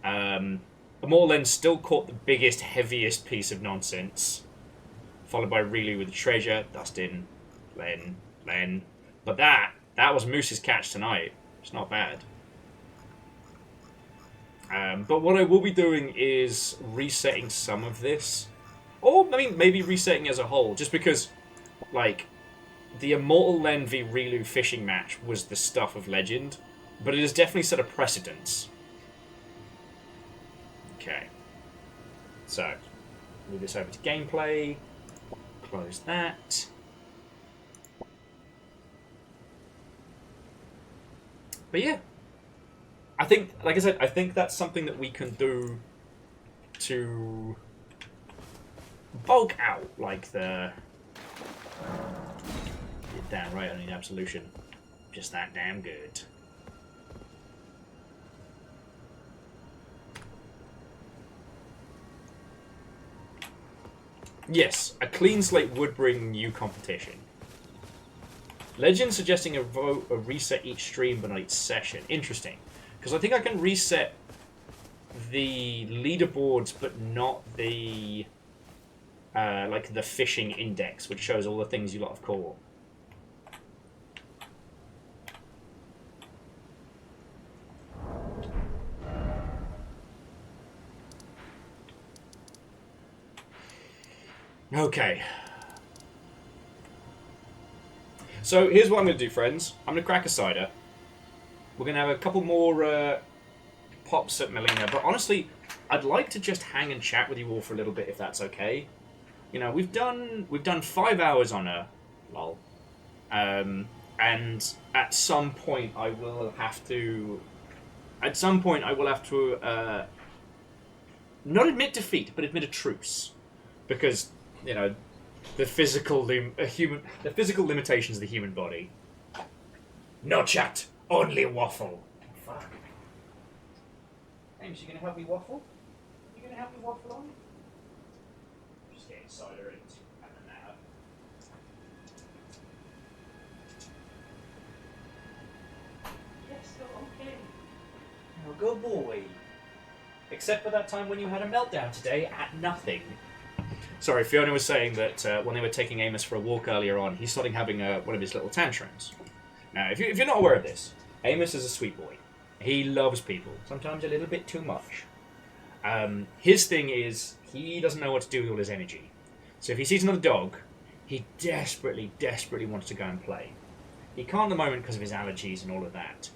Speaker 1: Immortal Len still caught the biggest, heaviest piece of nonsense, followed by Rilu with the treasure, Dustin, Len. But that was Moose's catch tonight. It's not bad. But what I will be doing is resetting some of this. Or, I mean, maybe resetting as a whole. Just because, like, the Immortal Len v Rilu fishing match was the stuff of legend. But it has definitely set a precedence. Okay. So, move this over to gameplay. Close that. But yeah. I think, like I said, I think that's something that we can do to bulk out, like the... You're damn right, I need absolution. Just that damn good. Yes, a clean slate would bring new competition. Legend suggesting a reset each stream but not each session. Interesting. Because I think I can reset the leaderboards but not the like the fishing index, which shows all the things you lot have caught. Okay. So here's what I'm going to do, friends. I'm going to crack a cider. We're going to have a couple more pops at Melina, but honestly, I'd like to just hang and chat with you all for a little bit, if that's okay. You know, we've done 5 hours on her, lol, and at some point I will have to. Not admit defeat, but admit a truce, because you know the physical limitations of the human body. No chat, only waffle. Fuck. James, you gonna help me waffle? You gonna help me waffle on? Just getting cider and having that up. Yes, okay. Oh, good boy. Except for that time when you had a meltdown today at nothing. Sorry, Fiona was saying that when they were taking Amos for a walk earlier on, he's starting having one of his little tantrums. Now, if you're not aware of this, Amos is a sweet boy. He loves people, sometimes a little bit too much. His thing is, he doesn't know what to do with all his energy. So if he sees another dog, he desperately, desperately wants to go and play. He can't at the moment because of his allergies and all of that.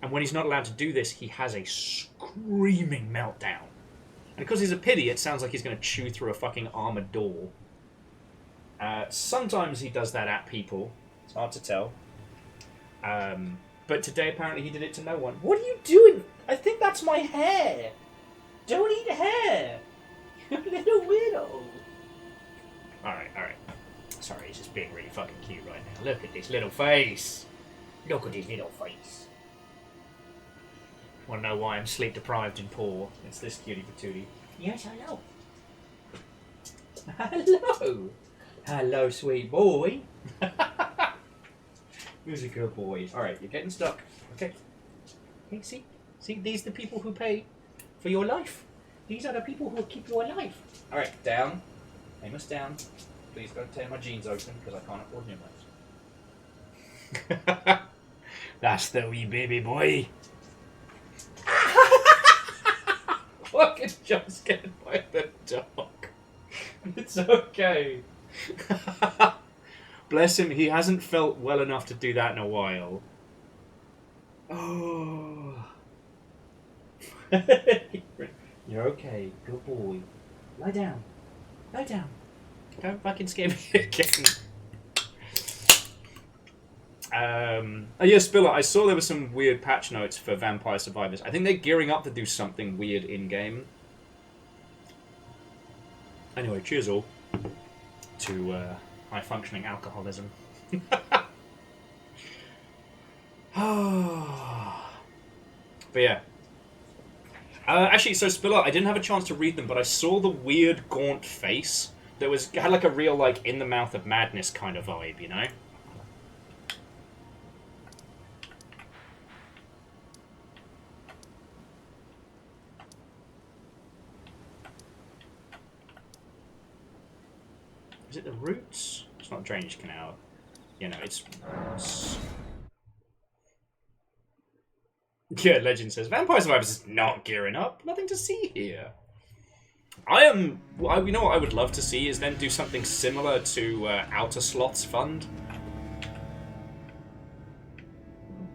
Speaker 1: And when he's not allowed to do this, he has a screaming meltdown. And because he's a pity, it sounds like he's going to chew through a fucking armoured door. Sometimes he does that at people. It's hard to tell. But today, apparently, he did it to no one. What are you doing? I think that's my hair. Don't eat hair. You're a little weirdo. Alright. Sorry, he's just being really fucking cute right now. Look at this little face. Look at his little face. Want to know why I'm sleep deprived and poor? It's this cutie patootie. Yes, I know. Hello. Hello, sweet boy. Who's a good boy? Alright, you're getting stuck. Okay. Hey, see? These are the people who pay for your life. These are the people who will keep you alive. Alright, down. Amos, down. Please don't tear my jeans open, because I can't afford new ones. That's the wee baby boy. Fucking just get by the dog. It's okay. Bless him, he hasn't felt well enough to do that in a while. Oh. You're okay, good boy. Lie down. Lie down. Don't fucking scare me again. Oh yeah, Spiller, I saw there were some weird patch notes for Vampire Survivors. I think they're gearing up to do something weird in-game. Anyway, cheers all to high-functioning alcoholism. But yeah. Actually, so Spiller, I didn't have a chance to read them, but I saw the weird gaunt face that had like a real, like, in the mouth of madness kind of vibe, you know? Is it the roots? It's not a drainage canal. You know, it's... Yeah, Legend says, Vampire Survivors is not gearing up. Nothing to see here. You know what I would love to see is then do something similar to Outer Sloths Fund.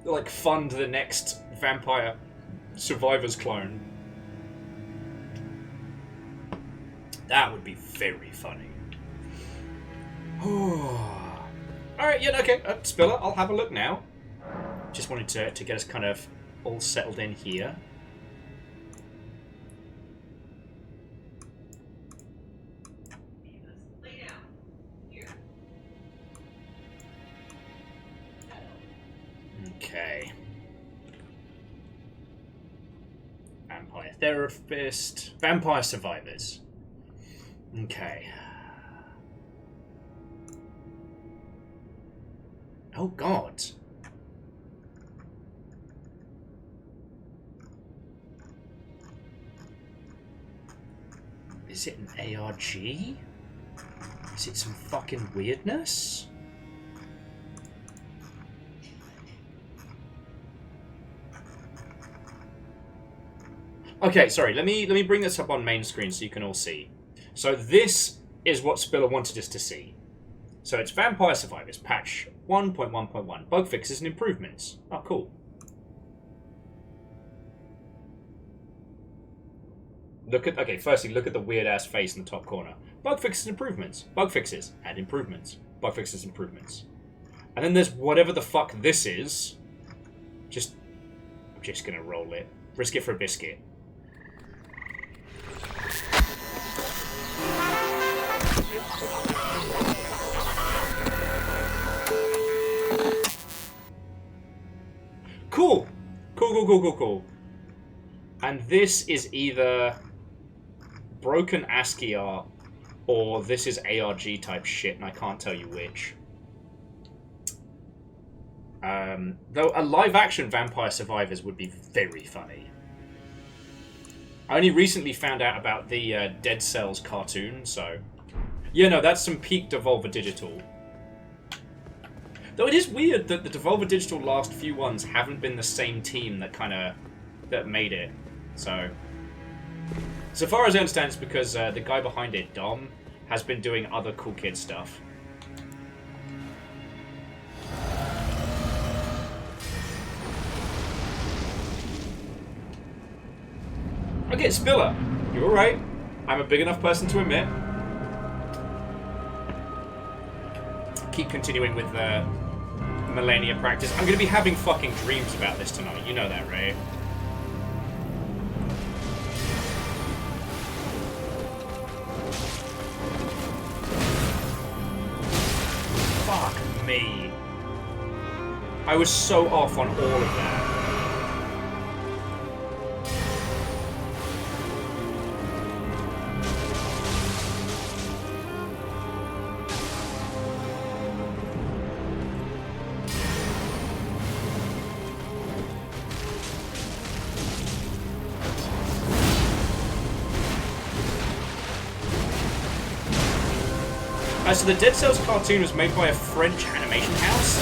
Speaker 1: Like, fund the next Vampire Survivors clone. That would be very funny. Alright, yeah, okay. Spiller, I'll have a look now. Just wanted to get us kind of all settled in here.
Speaker 4: Lay down. Here.
Speaker 1: Okay. Vampire Therapist. Vampire Survivors. Okay. Oh, God. Is it an ARG? Is it some fucking weirdness? Okay, sorry, let me bring this up on main screen so you can all see. So this is what Spiller wanted us to see. So it's Vampire Survivors, patch 1.1.1, bug fixes and improvements. Oh, cool. Firstly, look at the weird-ass face in the top corner. Bug fixes and improvements. Bug fixes and improvements. Bug fixes and improvements. And then there's whatever the fuck this is. I'm just gonna roll it. Risk it for a biscuit. Cool! Cool. And this is either broken ASCII art, or this is ARG type shit, and I can't tell you which. Though a live-action Vampire Survivors would be very funny. I only recently found out about the Dead Cells cartoon, so... Yeah, no, that's some peak Devolver Digital. Though it is weird that the Devolver Digital last few ones haven't been the same team that made it. So far as I understand, it's because the guy behind it, Dom, has been doing other Cool Kid stuff. Okay, Spiller, you're alright. I'm a big enough person to admit. Keep continuing with the Millennia practice. I'm going to be having fucking dreams about this tonight. You know that, right? Fuck me. I was so off on all of that. So the Dead Cells cartoon was made by a French animation house?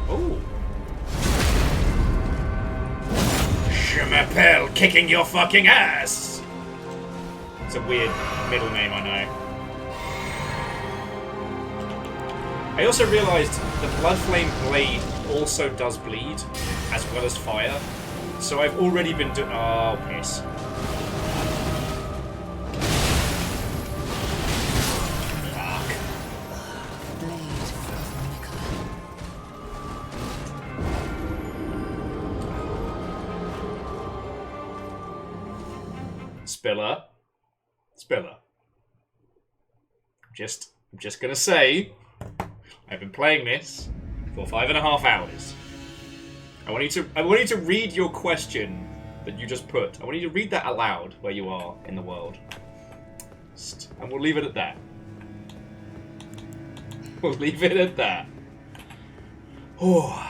Speaker 1: Oh. Je m'appelle kicking your fucking ass! It's a weird middle name, I know. I also realised the Bloodflame Blade also does bleed, as well as fire. So I've already been doing... Oh, piss. Spiller. I'm just gonna say, I've been playing this for 5.5 hours. I want you to read your question that you just put. I want you to read that aloud where you are in the world. And we'll leave it at that. We'll leave it at that. Oh.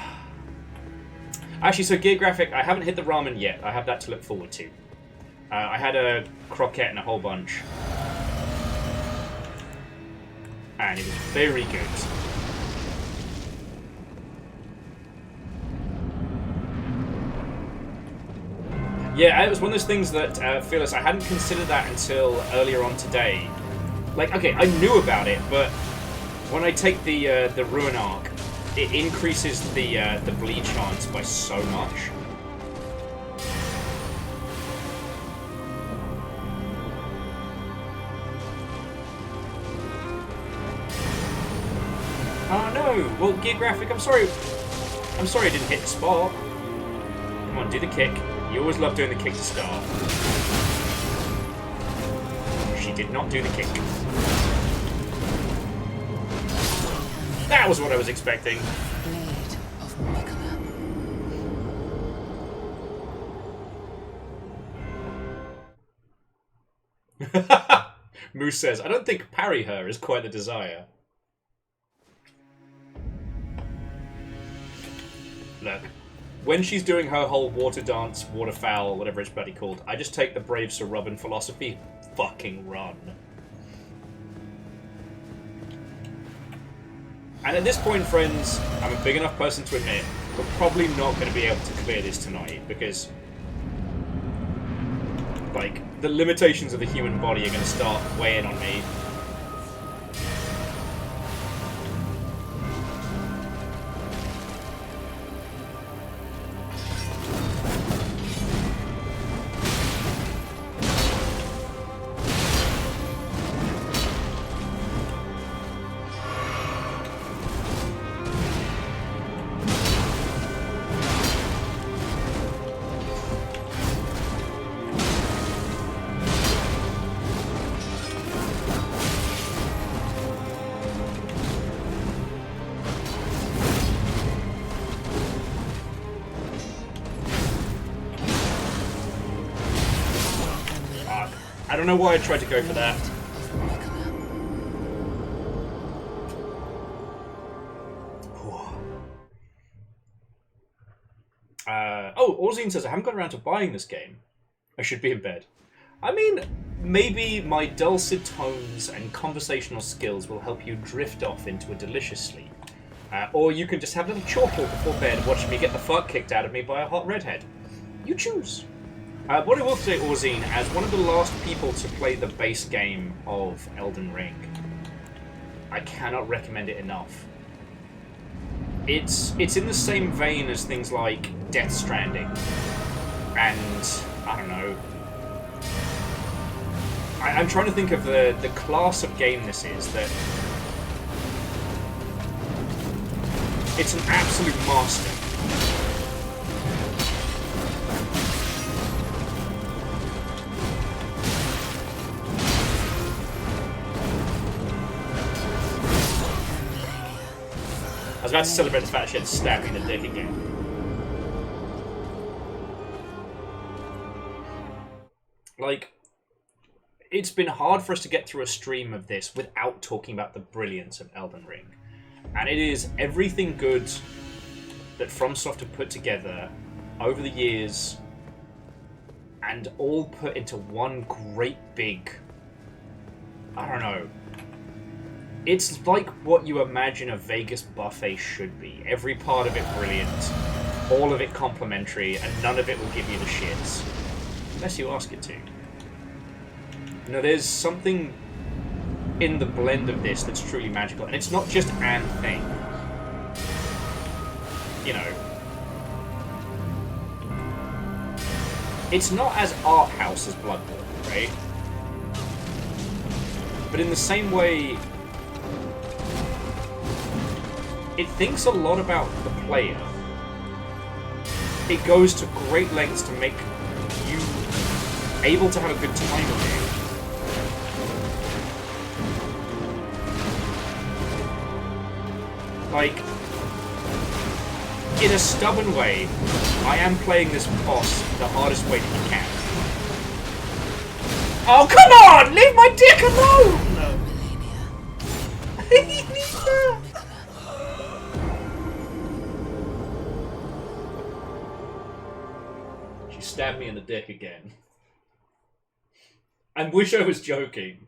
Speaker 1: Actually, so Gear Graphic, I haven't hit the ramen yet. I have that to look forward to. I had a croquette and a whole bunch. And it was very good. Yeah, it was one of those things that, Phyllis, I hadn't considered that until earlier on today. Like, okay, I knew about it, but when I take the Ruin Arc, it increases the bleed chance by so much. Oh no! Well, Gear Graphic, I'm sorry I didn't hit the spot. Come on, do the kick. You always love doing the kick to start. She did not do the kick. That was what I was expecting.
Speaker 3: Blade of Nicola.
Speaker 1: Moose says, I don't think parry her is quite the desire. Look, when she's doing her whole water dance, waterfowl, whatever it's bloody called, I just take the brave Sir Robin philosophy, fucking run. And at this point, friends, I'm a big enough person to admit we're probably not going to be able to clear this tonight, because, like, the limitations of the human body are going to start weighing on me. I don't know why I tried to go for that. Oh, Orzine says, I haven't got around to buying this game. I should be in bed. I mean, maybe my dulcet tones and conversational skills will help you drift off into a delicious sleep. Or you can just have a little chortle before bed and watch me get the fuck kicked out of me by a hot redhead. You choose. What I will say, Orzine, as one of the last people to play the base game of Elden Ring, I cannot recommend it enough. It's in the same vein as things like Death Stranding, and I don't know. I'm trying to think of the class of game this is that it's an absolute master. I was about to celebrate the fact she had stabbed me in the dick again. Like, it's been hard for us to get through a stream of this without talking about the brilliance of Elden Ring. And it is everything good that FromSoft have put together over the years and all put into one great big... I don't know. It's like what you imagine a Vegas buffet should be. Every part of it brilliant, all of it complimentary, and none of it will give you the shits. Unless you ask it to. You know, there's something in the blend of this that's truly magical. And it's not just an thing. You know. It's not as art house as Bloodborne, right? But in the same way... it thinks a lot about the player. It goes to great lengths to make you able to have a good time with it. Like, in a stubborn way, I am playing this boss the hardest way that you can. Oh, come on! Leave my dick alone! She stabbed me in the dick again. I wish I was joking.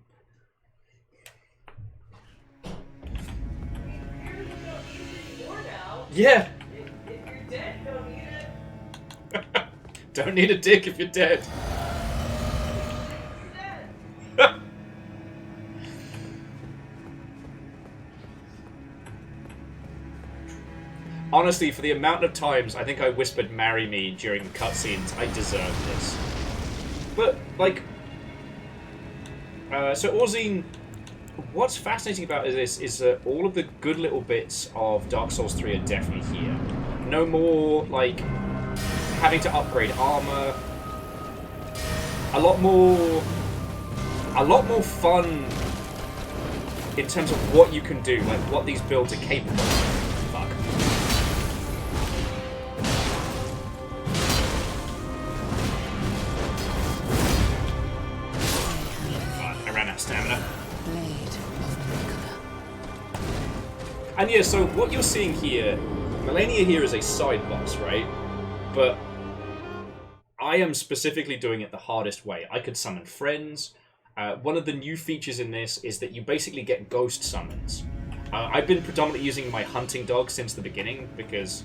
Speaker 1: Yeah.
Speaker 4: If you're dead, don't need it.
Speaker 1: Don't need a dick if you're dead. Honestly, for the amount of times I think I whispered "marry me" during cutscenes, I deserve this. But, like... so, Orzine, what's fascinating about this is that all of the good little bits of Dark Souls 3 are definitely here. No more, like, having to upgrade armor. A lot more fun in terms of what you can do, like what these builds are capable of. Fuck. I ran out of stamina. And yeah, so what you're seeing here, Melania here is a side boss, right? But I am specifically doing it the hardest way. I could summon friends. One of the new features in this is that you basically get ghost summons. I've been predominantly using my hunting dog since the beginning because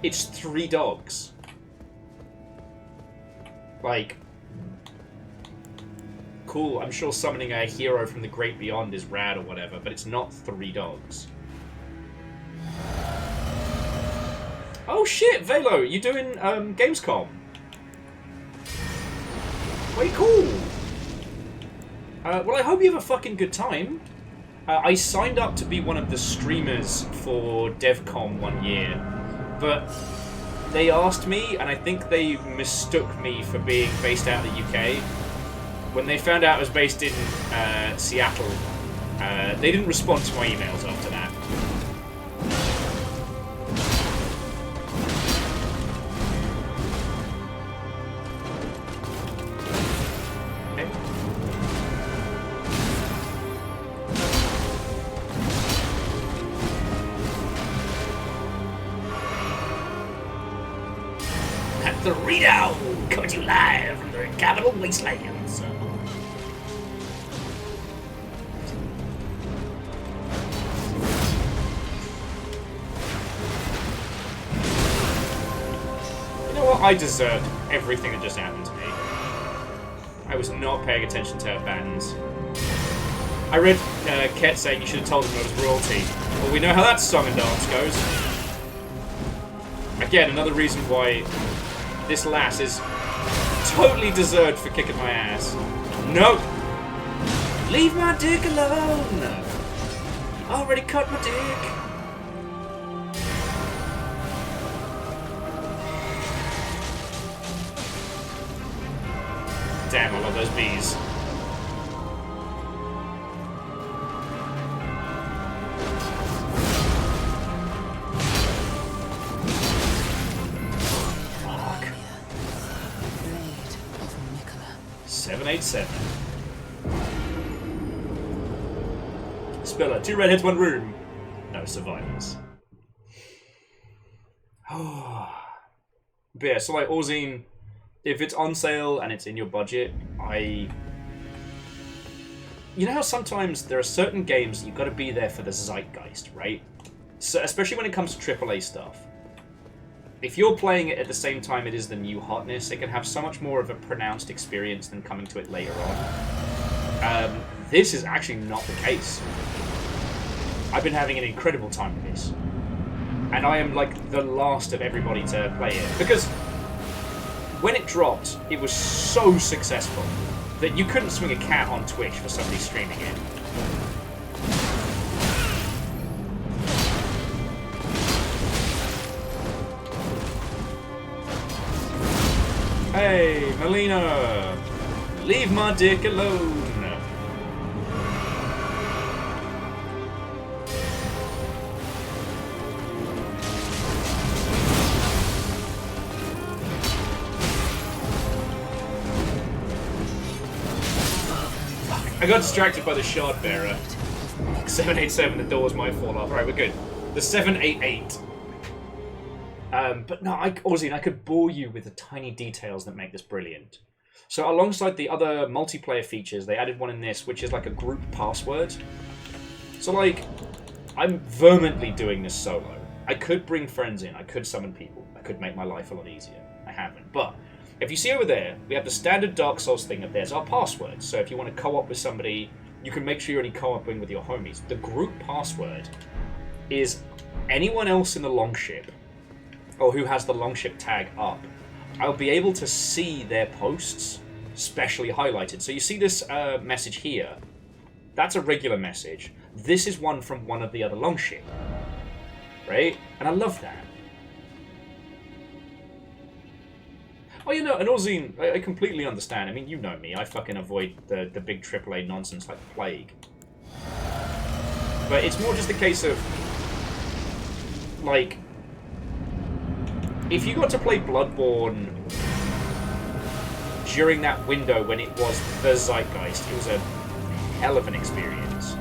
Speaker 1: it's 3 dogs. Like, cool, I'm sure summoning a hero from the great beyond is rad or whatever, but it's not 3 dogs. Oh shit, Velo, you doing Gamescom? Way cool. Well, I hope you have a fucking good time. I signed up to be one of the streamers for DevCon one year, but they asked me, and I think they mistook me for being based out of the UK. When they found out I was based in Seattle, they didn't respond to my emails after that. The readout coming to you live from the capital wastelands. You know what? I deserved everything that just happened to me. I was not paying attention to her bands. I read Ket saying you should have told him it was royalty. Well, we know how that song and dance goes. Again, another reason why this lass is totally deserved for kicking my ass. No! Leave my dick alone! Already cut my dick! Damn, I love those bees. Fuck. 787. Spiller, 2 redheads, 1 room. No survivors. But yeah, so like Orzine, if it's on sale and it's in your budget, you know how sometimes there are certain games you've got to be there for the zeitgeist, right? So, especially when it comes to AAA stuff. If you're playing it at the same time it is the new hotness, it can have so much more of a pronounced experience than coming to it later on. This is actually not the case. I've been having an incredible time with this. And I am like the last of everybody to play it. Because when it dropped, it was so successful that you couldn't swing a cat on Twitch for somebody streaming it. Hey, Melina! Leave my dick alone! I got distracted by the shard bearer. 787, the doors might fall off. Alright, we're good. The 788. But no, Orzine, I could bore you with the tiny details that make this brilliant. So alongside the other multiplayer features, they added one in this, which is like a group password. So like, I'm vehemently doing this solo. I could bring friends in, I could summon people, I could make my life a lot easier. I haven't. But if you see over there, we have the standard Dark Souls thing up there's our password. So if you want to co-op with somebody, you can make sure you're only co-oping with your homies. The group password is anyone else in the longship, or who has the longship tag up. I'll be able to see their posts specially highlighted. So you see this message here. That's a regular message. This is one from one of the other longship. Right? And I love that. Oh, you know, and Orzine, I completely understand. I mean, you know me. I fucking avoid the big AAA nonsense like the plague. But it's more just a case of, like, if you got to play Bloodborne during that window when it was the zeitgeist, it was a hell of an experience.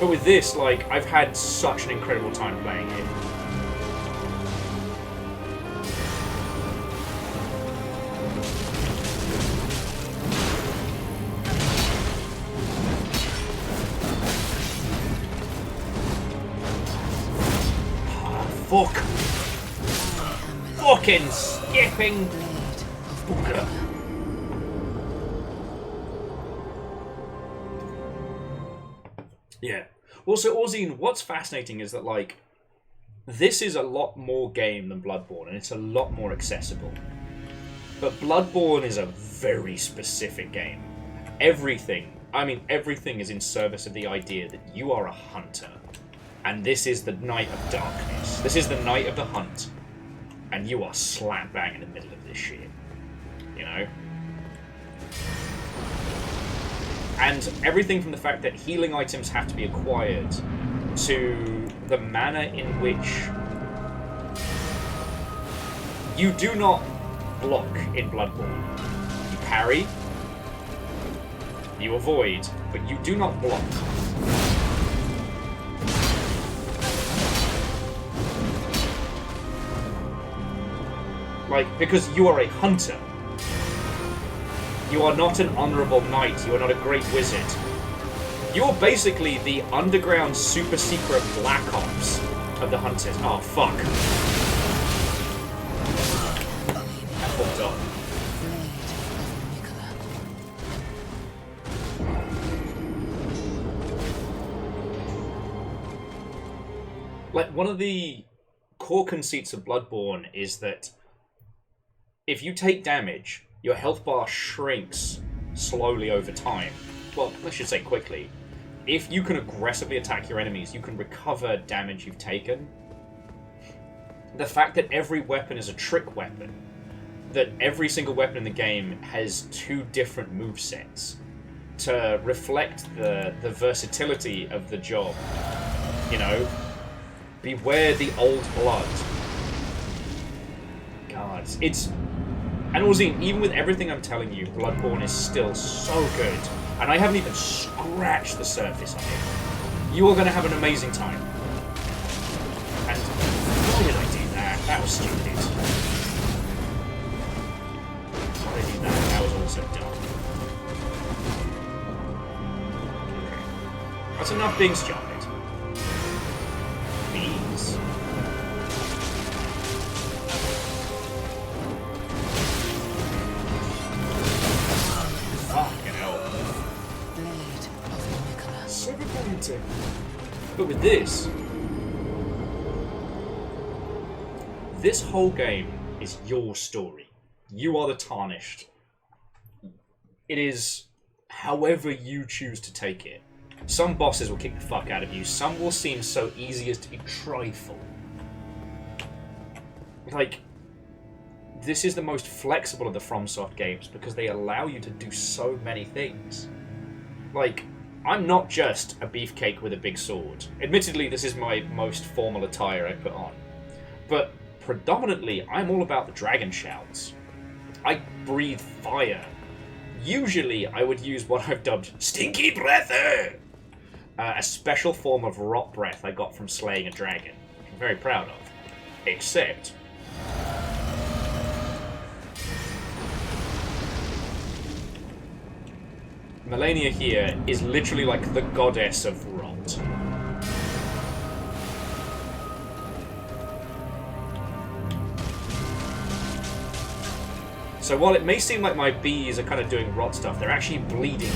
Speaker 1: But with this, like, I've had such an incredible time playing it. Fuck! Fucking skipping booger. Yeah. Well, so Orzine, what's fascinating is that, like, this is a lot more game than Bloodborne, and it's a lot more accessible. But Bloodborne is a very specific game. Everything is in service of the idea that you are a hunter. And this is the night of darkness. This is the night of the hunt. And you are slap bang in the middle of this shit. You know? And everything from the fact that healing items have to be acquired to the manner in which you do not block in Bloodborne. You parry, you avoid, but you do not block. Like, because you are a hunter. You are not an honourable knight. You are not a great wizard. You are basically the underground super secret black ops of the hunters. Oh, fuck. I fucked up. Like, one of the core conceits of Bloodborne is that if you take damage, your health bar shrinks slowly over time. Well, I should say quickly. If you can aggressively attack your enemies, you can recover damage you've taken. The fact that every weapon is a trick weapon, that every single weapon in the game has 2 different movesets to reflect the versatility of the job. You know? Beware the old blood. God, it's... And Orzine, even with everything I'm telling you, Bloodborne is still so good. And I haven't even scratched the surface on it. You are going to have an amazing time. And why did I do that? That was stupid. Why did I do that? That was also dumb. Okay. That's enough being stupid. Bees. But with this whole game is your story. You are the Tarnished. It is however you choose to take it. Some bosses will kick the fuck out of you. Some will seem so easy as to be trifle. Like, this is the most flexible of the FromSoft games because they allow you to do so many things. Like, I'm not just a beefcake with a big sword. Admittedly, this is my most formal attire I put on. But predominantly, I'm all about the dragon shouts. I breathe fire. Usually, I would use what I've dubbed Stinky Breather! A special form of rot breath I got from slaying a dragon, which I'm very proud of. Except... Melania here is literally like the goddess of rot. So while it may seem like my bees are kind of doing rot stuff, they're actually bleeding,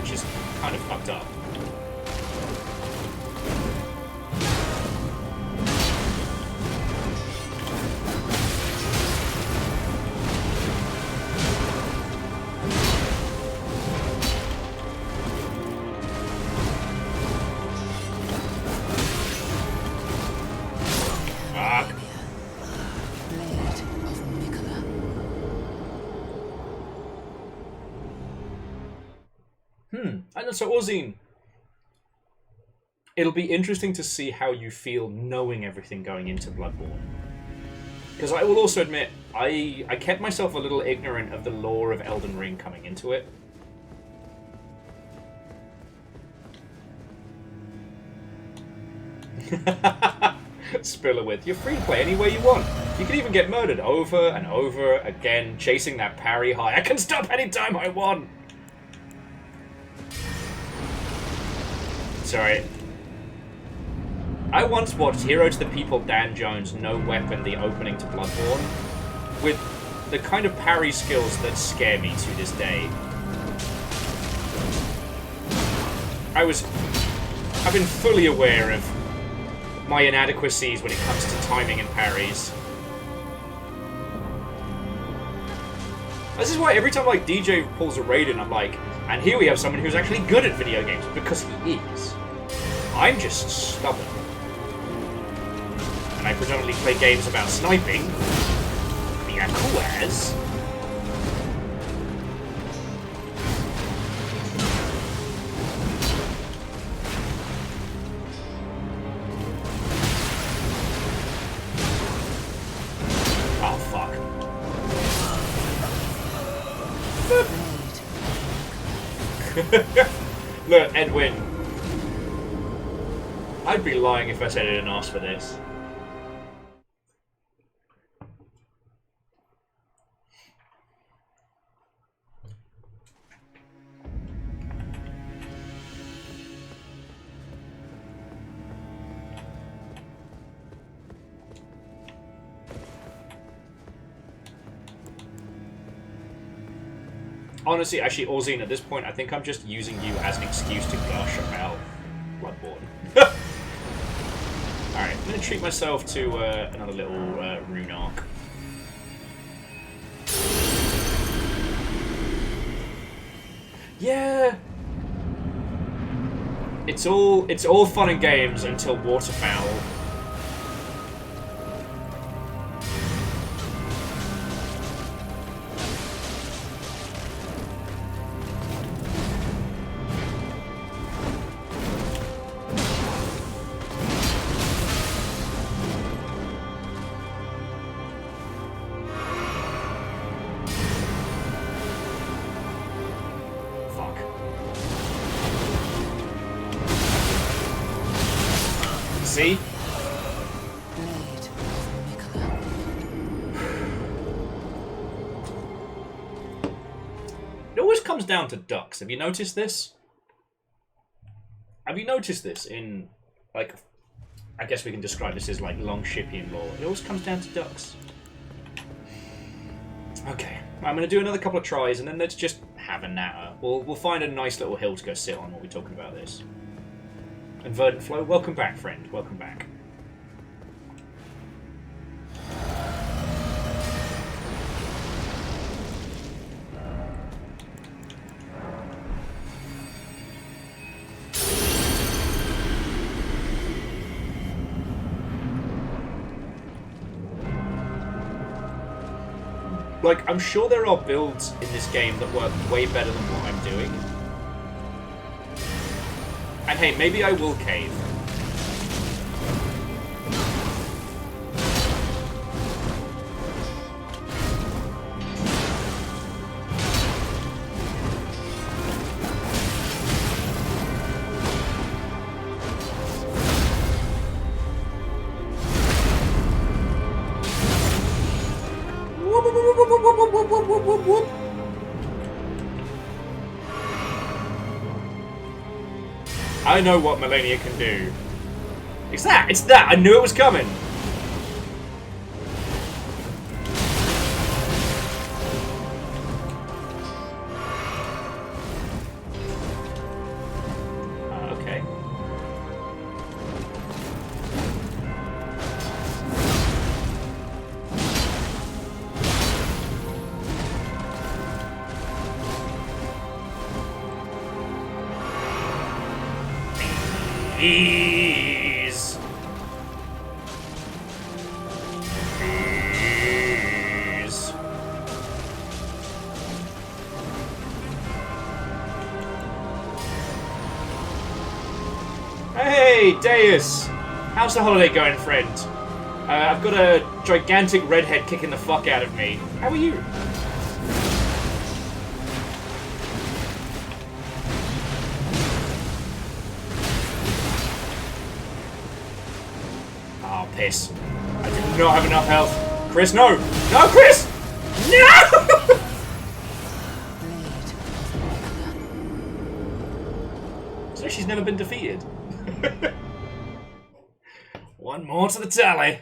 Speaker 1: which is kind of fucked up. So, Orzine, it'll be interesting to see how you feel knowing everything going into Bloodborne. Because I will also admit, I kept myself a little ignorant of the lore of Elden Ring coming into it. Spiller with. You're free to play any way you want. You can even get murdered over and over again, chasing that parry high. I can stop anytime I want! Sorry. I once watched Hero to the People Dan Jones' No Weapon, the opening to Bloodborne, with the kind of parry skills that scare me to this day. I've been fully aware of my inadequacies when it comes to timing and parries. This is why every time like DJ pulls a Raiden, I'm like, and here we have someone who's actually good at video games, because he is. I'm just stubborn. And I predominantly play games about sniping. Yeah, cool as. Oh, fuck. Look, Edwin. I'd be lying if I said I didn't ask for this. Honestly, actually, Orzine, at this point, I think I'm just using you as an excuse to gush about Bloodborne. Alright, I'm going to treat myself to another little rune arc. Yeah! It's all fun and games until Waterfowl. See? It always comes down to ducks. Have you noticed this? Have you noticed this in, like, I guess we can describe this as, like, Longshipian lore. It always comes down to ducks. Okay, I'm going to do another couple of tries, and then let's just have a natter. We'll find a nice little hill to go sit on while we're talking about this. And Verdant Flow, welcome back, friend. Welcome back. Like, I'm sure there are builds in this game that work way better than what I'm doing. And hey, maybe I will cave. I know what Melania can do. It's that! It's that! I knew it was coming! Okay. Please. Please. Hey, Deus! How's the holiday going, friend? I've got a gigantic redhead kicking the fuck out of me. How are you? Oh, piss. I do not have enough health. Chris, no! No, Chris! No! So she's never been defeated. One more to the tally.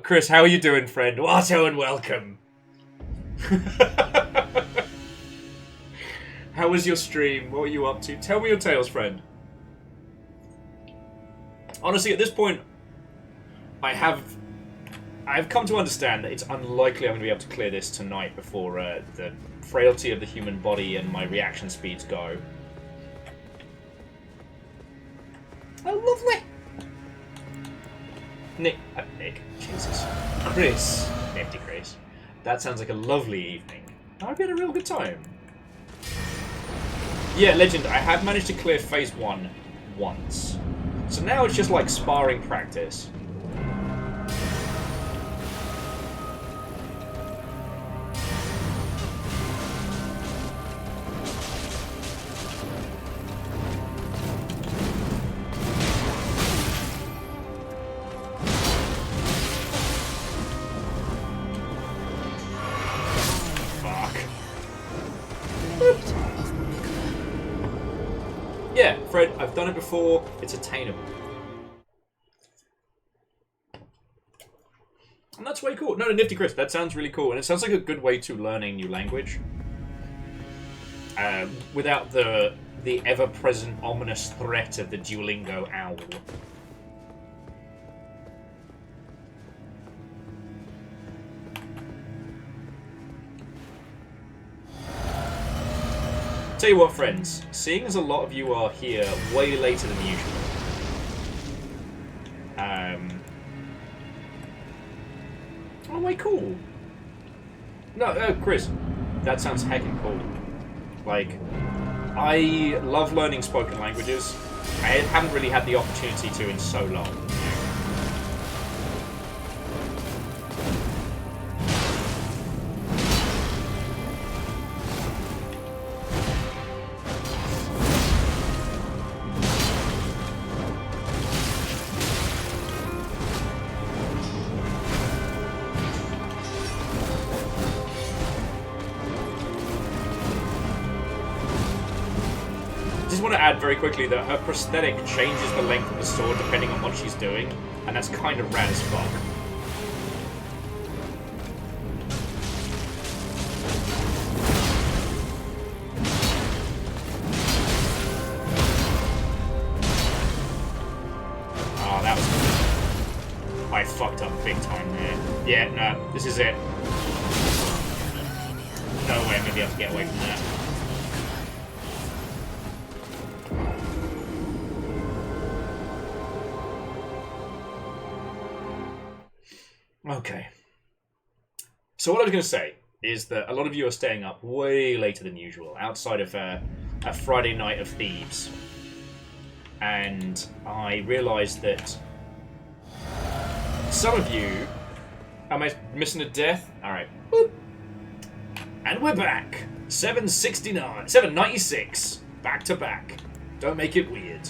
Speaker 1: Chris, how are you doing, friend? Watto and welcome. How was your stream? What were you up to? Tell me your tales, friend. Honestly, at this point, I've come to understand that it's unlikely I'm going to be able to clear this tonight before the frailty of the human body and my reaction speeds go. Oh, lovely. Nick, Jesus. Chris. Nifty Chris. That sounds like a lovely evening. I've had a real good time. Yeah, Legend, I have managed to clear Phase 1 once. So now it's just like sparring practice. Yeah, Fred, I've done it before. It's attainable. And that's way cool. No, Nifty Chris, that sounds really cool. And it sounds like a good way to learn a new language. Without the ever-present ominous threat of the Duolingo owl. Tell you what, friends, seeing as a lot of you are here way later than usual, oh, way cool. No, Chris, that sounds heckin' cool. Like, I love learning spoken languages. I haven't really had the opportunity to in so long. Very quickly that her prosthetic changes the length of the sword depending on what she's doing, and that's kind of rad as fuck. Oh, that was... I fucked up big time there. Yeah, no, this is it. No way I'm gonna be able to get away from that. Okay. So what I was going to say is that a lot of you are staying up way later than usual, outside of a Friday night of thieves. And I realised that some of you... Am I missing a death? Alright. And we're back. 769. 796. Back to back. Don't make it weird.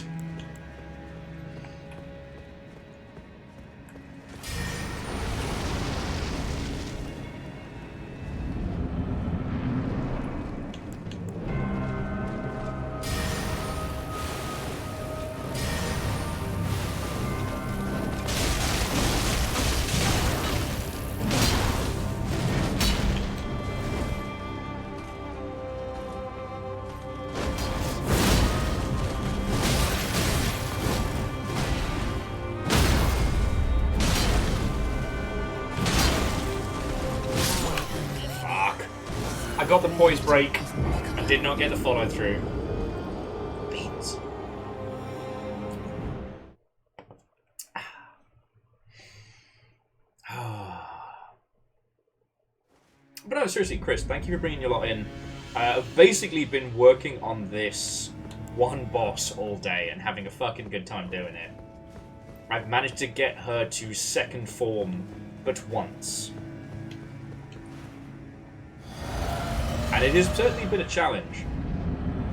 Speaker 1: I got the poise break and did not get the follow through. Beans. But no, seriously, Chris, thank you for bringing your lot in. I've basically been working on this one boss all day and having a fucking good time doing it. I've managed to get her to second form but once. And it has certainly been a challenge.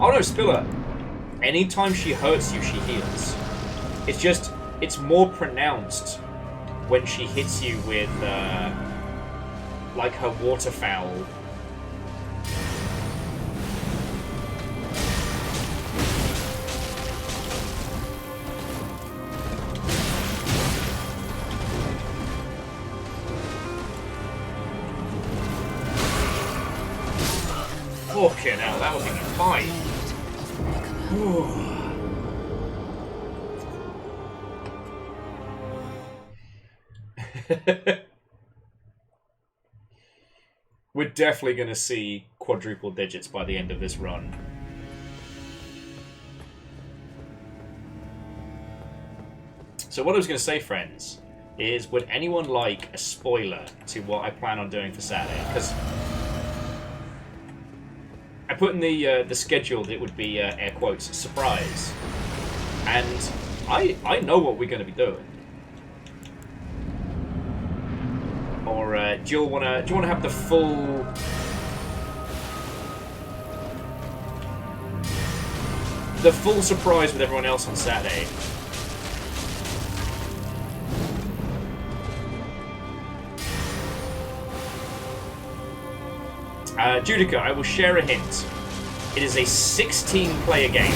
Speaker 1: Oh no, Spiller. Anytime she hurts you, she heals. It's just, it's more pronounced when she hits you with, like, her waterfowl. Fucking hell, that was in a fight. We're definitely going to see quadruple digits by the end of this run. So what I was going to say, friends, is would anyone like a spoiler to what I plan on doing for Saturday? Because I put in the schedule that it would be, air quotes, surprise. And I know what we're going to be doing. Or do you want to have the full surprise with everyone else on Saturday? Judica, I will share a hint. It is a 16-player game.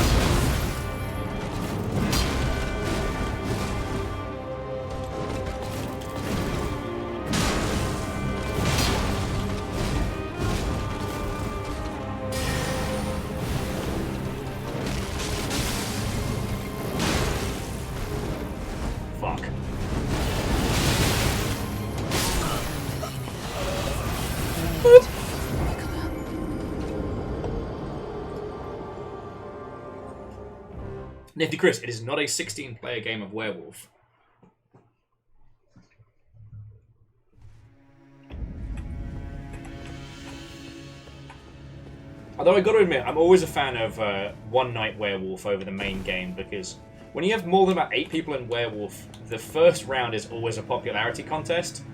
Speaker 1: Fuck. Nifty Chris, it is not a 16-player game of werewolf. Although I gotta admit, I'm always a fan of One Night Werewolf over the main game, because when you have more than about 8 people in Werewolf, the first round is always a popularity contest.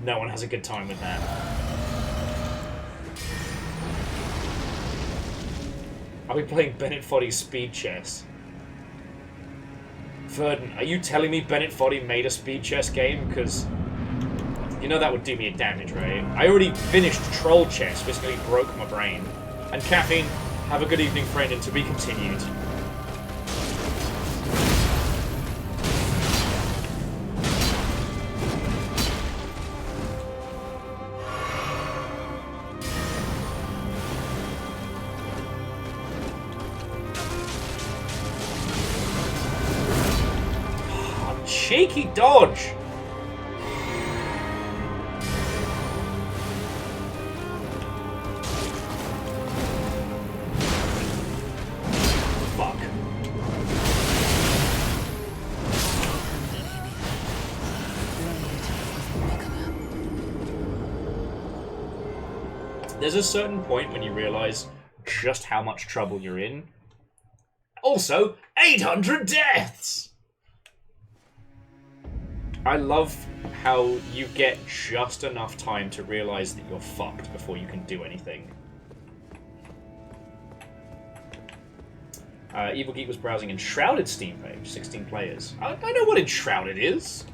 Speaker 1: No one has a good time with that. I'll be playing Bennett Foddy's speed chess. Verdon, are you telling me Bennett Foddy made a speed chess game? Because you know that would do me a damage, right? I already finished Troll Chess, basically broke my brain. And Caffeine, have a good evening, friend, and to be continued. Cheeky dodge! Fuck. There's a certain point when you realize just how much trouble you're in. Also, 800 deaths! I love how you get just enough time to realize that you're fucked before you can do anything. Evil Geek was browsing Enshrouded Steam page, 16 players. I know what Enshrouded is,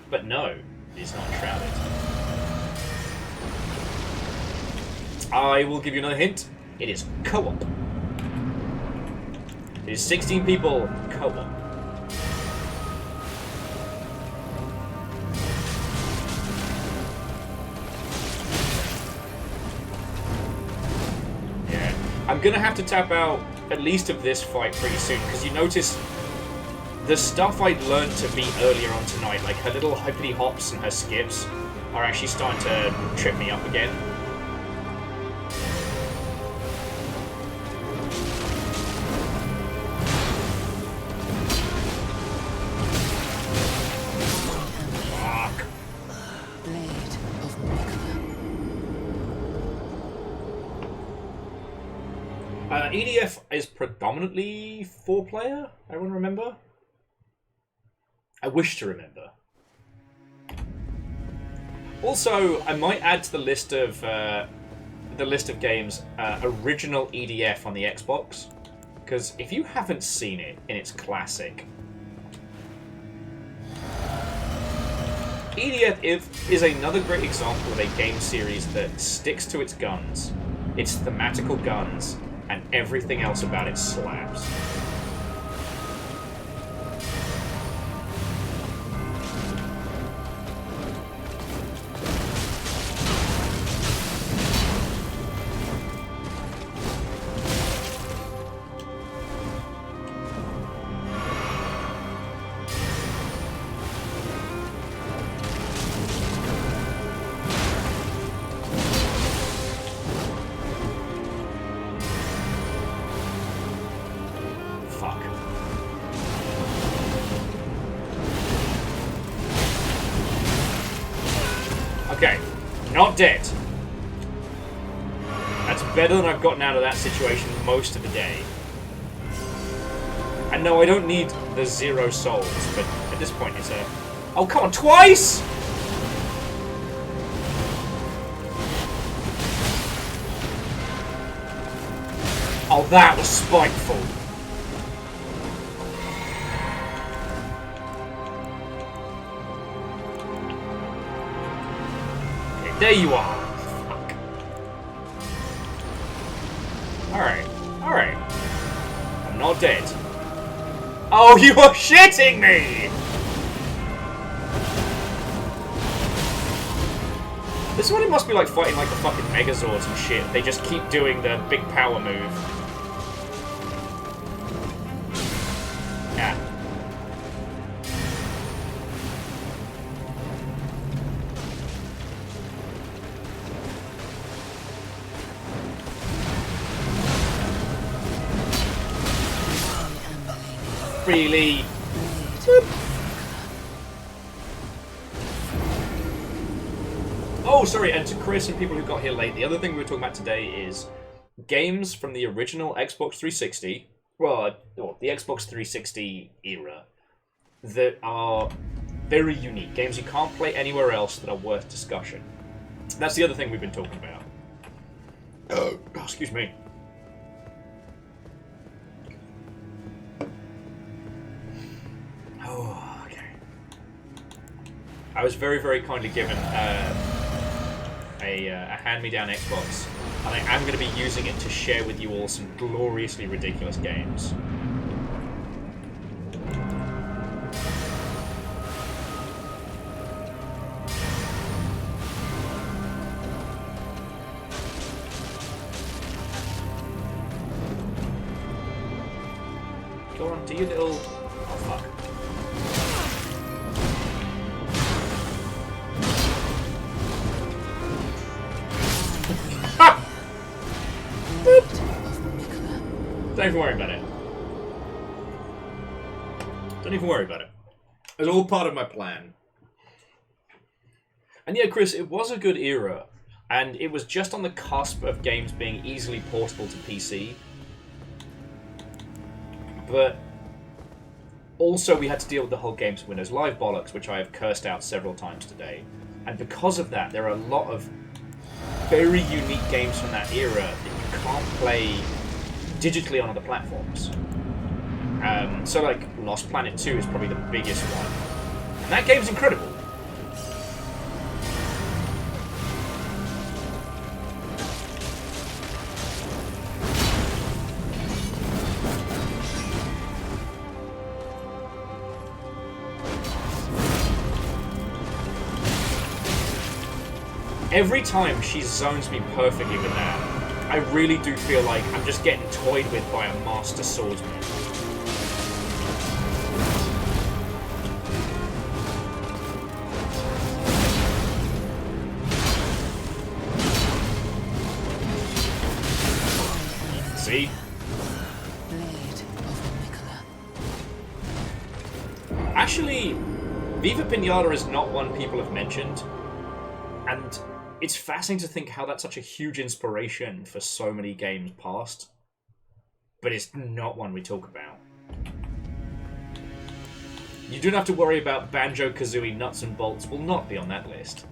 Speaker 1: but no, it is not Enshrouded. I will give you another hint. It is co-op. It is 16 people co-op. I'm gonna have to tap out at least of this fight pretty soon, because you notice the stuff I'd learned to beat earlier on tonight, like her little hippity hops and her skips, are actually starting to trip me up again. EDF is predominantly 4-player, I want to remember. I wish to remember. Also, I might add to the list of games original EDF on the Xbox, because if you haven't seen it in its classic, EDF is another great example of a game series that sticks to its guns, its thematical guns, and everything else about it slaps. Okay, not dead. That's better than I've gotten out of that situation most of the day. And no, I don't need the 0 souls, but at this point it's a... Oh, come on, twice?! Oh, that was spiteful. There you are! Fuck. Alright. Alright. I'm not dead. Oh, you are shitting me! This is what it must be like fighting like the fucking Megazords and shit. They just keep doing the big power move. Yeah. Really. Oh, sorry, and to Chris and people who got here late, the other thing we were talking about today is games from the original Xbox 360, well, the Xbox 360 era, that are very unique. Games you can't play anywhere else that are worth discussion. That's the other thing we've been talking about. Oh, excuse me. Oh, okay. I was very, very kindly given a hand-me-down Xbox, and I am going to be using it to share with you all some gloriously ridiculous games. Go on, do you little... Oh, fuck. Don't even worry about it. Don't even worry about it. It's all part of my plan. And yeah, Chris, it was a good era. And it was just on the cusp of games being easily portable to PC. But also we had to deal with the whole Games with Windows Live bollocks, which I have cursed out several times today. And because of that, there are a lot of very unique games from that era that you can't play digitally on other platforms. So like Lost Planet 2 is probably the biggest one. And that game's incredible. Every time she zones me perfectly with that, I really do feel like I'm just getting toyed with by a master swordsman. See? Actually, Viva Pinata is not one people have mentioned, and it's fascinating to think how that's such a huge inspiration for so many games past, but it's not one we talk about. You don't have to worry about Banjo-Kazooie Nuts and Bolts will not be on that list.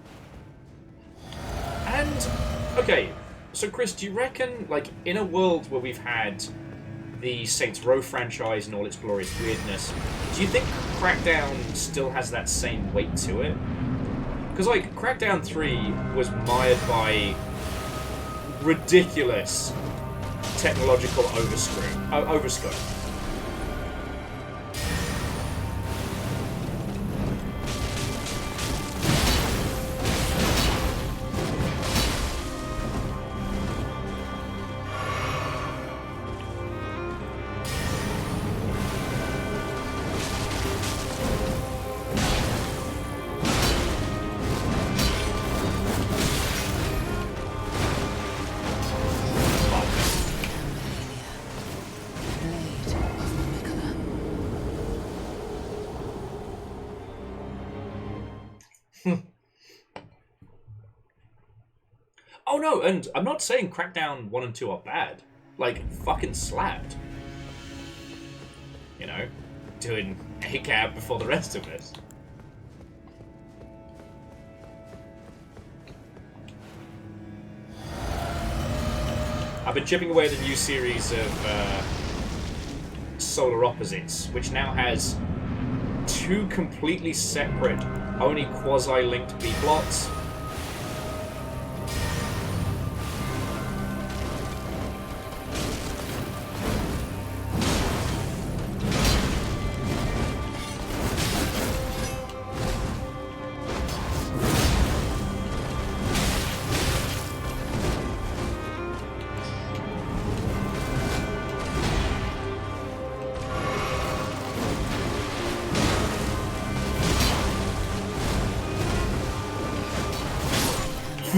Speaker 1: And, okay, so Chris, do you reckon, like, in a world where we've had the Saints Row franchise and all its glorious weirdness, do you think Crackdown still has that same weight to it? Because, like, Crackdown 3 was mired by ridiculous technological overscope. Oh no, and I'm not saying Crackdown 1 and 2 are bad. Like, fucking slapped. You know, doing ACAB before the rest of us. I've been chipping away at the new series of Solar Opposites, which now has 2 completely separate, only quasi-linked B-plots.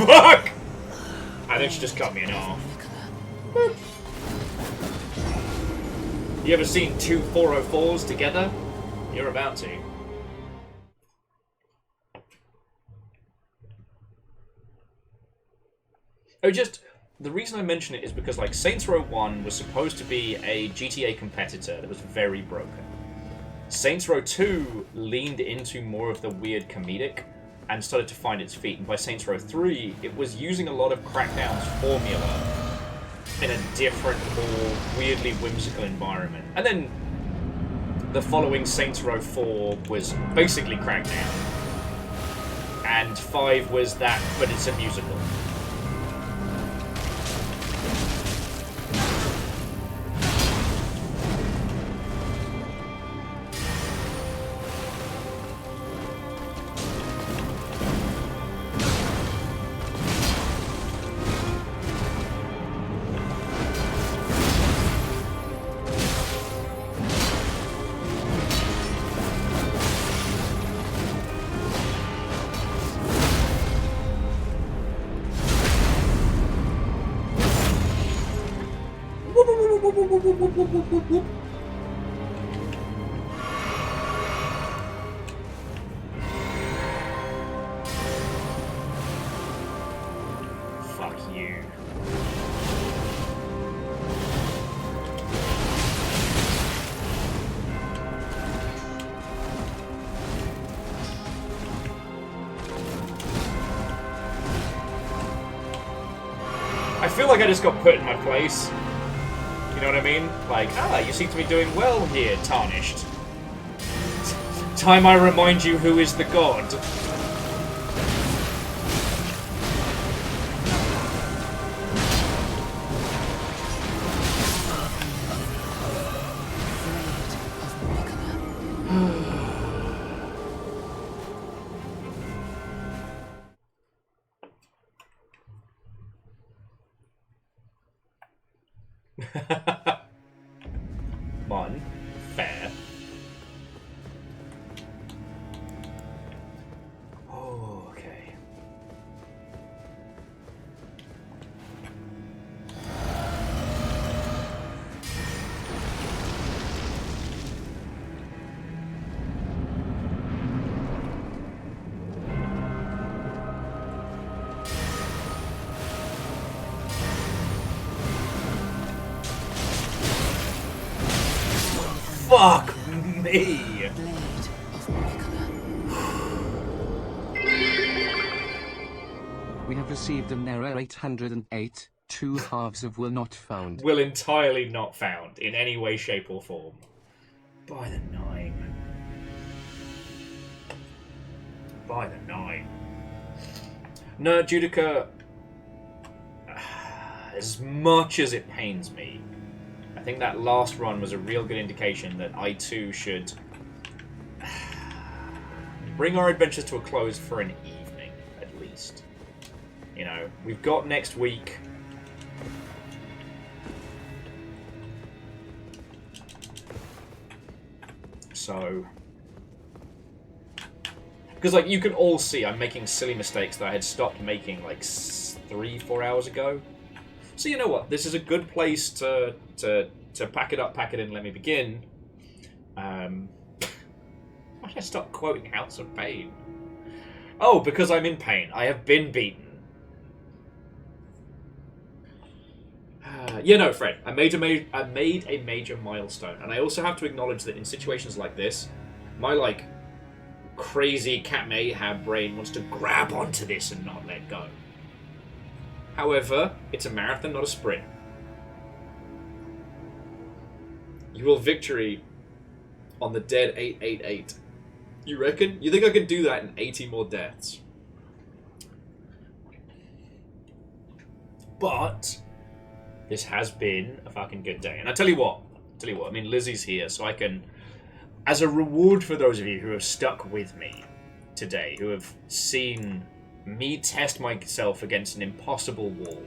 Speaker 1: Fuck! I think she just cut me in half. You ever seen 2 404s together? You're about to. Oh, just... The reason I mention it is because, like, Saints Row 1 was supposed to be a GTA competitor that was very broken. Saints Row 2 leaned into more of the weird comedic and started to find its feet. And by Saints Row 3, it was using a lot of Crackdown's formula in a different, more weirdly whimsical environment. And then the following Saints Row 4 was basically Crackdown. And 5 was that, but it's a musical. Fuck you. I feel like I just got put in my place. You know what I mean? Like, you seem to be doing well here, Tarnished. Time I remind you who is the god. One. Fair. Oh, okay. Fuck me!
Speaker 2: We have received an error 808, 2 halves of will not found.
Speaker 1: Will entirely not found in any way, shape, or form. By the 9. By the 9. No, Judica, as much as it pains me, I think that last run was a real good indication that I too should bring our adventures to a close for an evening, at least. You know, we've got next week. So... Because, like, you can all see I'm making silly mistakes that I had stopped making, like, 3-4 hours ago. So you know what? This is a good place to pack it up, pack it in, let me begin. Why did I start quoting House of Pain? Oh, because I'm in pain. I have been beaten. Yeah, no, Fred. I made a major milestone. And I also have to acknowledge that in situations like this, my, like, crazy cat mayhem brain wants to grab onto this and not let go. However, it's a marathon, not a sprint. You will victory on the dead 888. You reckon? You think I can do that in 80 more deaths? But this has been a fucking good day. And I tell you what, I mean, Lizzie's here, so I can, as a reward for those of you who have stuck with me today, who have seen me test myself against an impossible wall.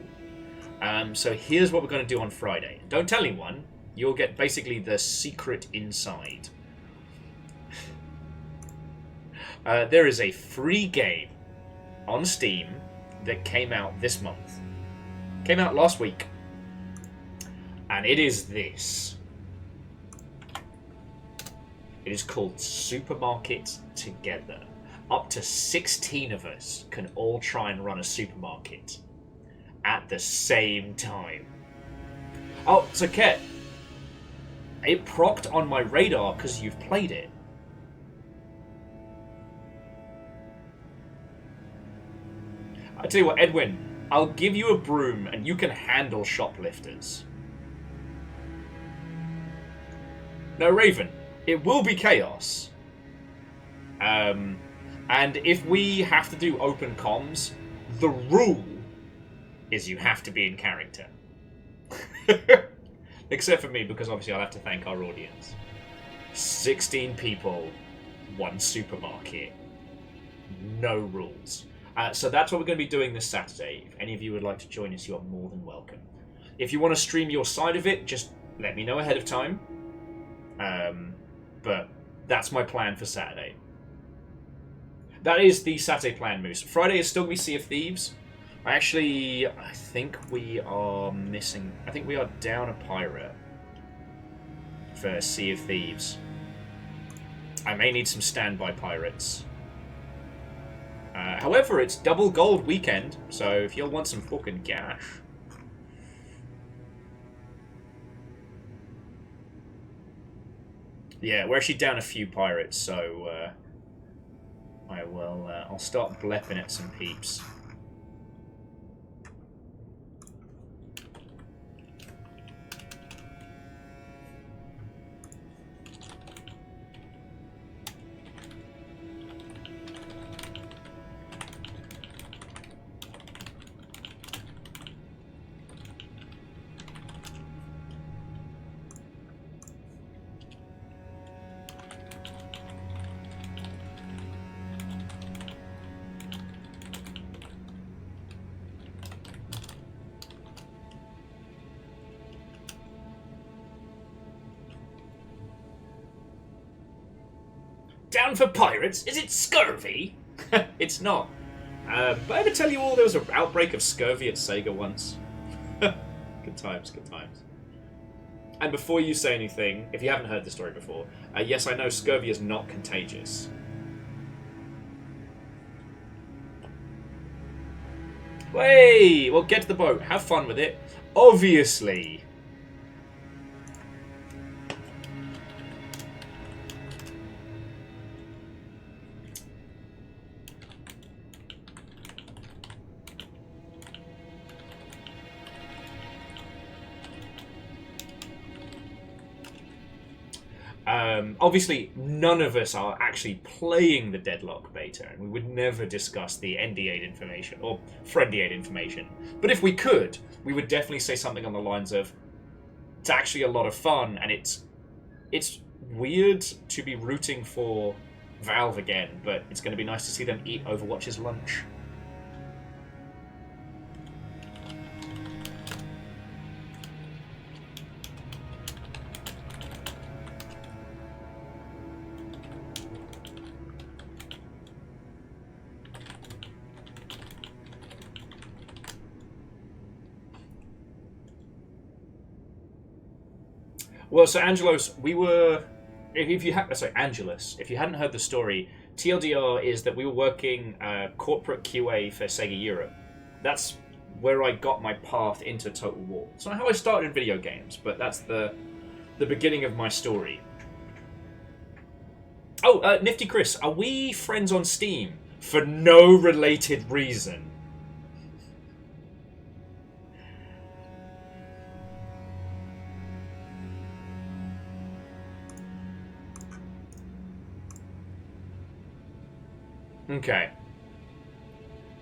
Speaker 1: So here's what we're going to do on Friday. Don't tell anyone. You'll get basically the secret inside. There is a free game on Steam that came out this month. Came out last week. And it is this. It is called Supermarket Together. Up to 16 of us can all try and run a supermarket at the same time. Oh, so Ket, it procced on my radar because you've played it. I tell you what, Edwin, I'll give you a broom and you can handle shoplifters. No, Raven, it will be chaos. And if we have to do open comms, the rule is you have to be in character. Except for me, because obviously I'll have to thank our audience. 16 people, one supermarket, no rules. So that's what we're going to be doing this Saturday. If any of you would like to join us, you are more than welcome. If you want to stream your side of it, just let me know ahead of time. But that's my plan for Saturday. That is the Saturday plan, Moose. Friday is still going to be Sea of Thieves. I think we are missing... I think we are down a pirate for Sea of Thieves. I may need some standby pirates. However, it's double gold weekend, so if you'll want some fucking cash... Yeah, we're actually down a few pirates, so I'll start blepping at some peeps. Down for pirates? Is it scurvy? It's not. But I ever tell you all there was an outbreak of scurvy at Sega once? Good times, good times. And before you say anything, if you haven't heard the story before, yes, I know scurvy is not contagious. Hey, well, get to the boat. Have fun with it. Obviously. Obviously, none of us are actually playing the Deadlock beta, and we would never discuss the NDA information or friendly information. But if we could, we would definitely say something on the lines of, "It's actually a lot of fun, and it's weird to be rooting for Valve again, but it's going to be nice to see them eat Overwatch's lunch." Well, so Angelos, we were. If you Angelus, if you hadn't heard the story, TLDR is that we were working corporate QA for Sega Europe. That's where I got my path into Total War. It's not how I started in video games, but that's the beginning of my story. Oh, Nifty Chris, are we friends on Steam? For no related reason. Okay.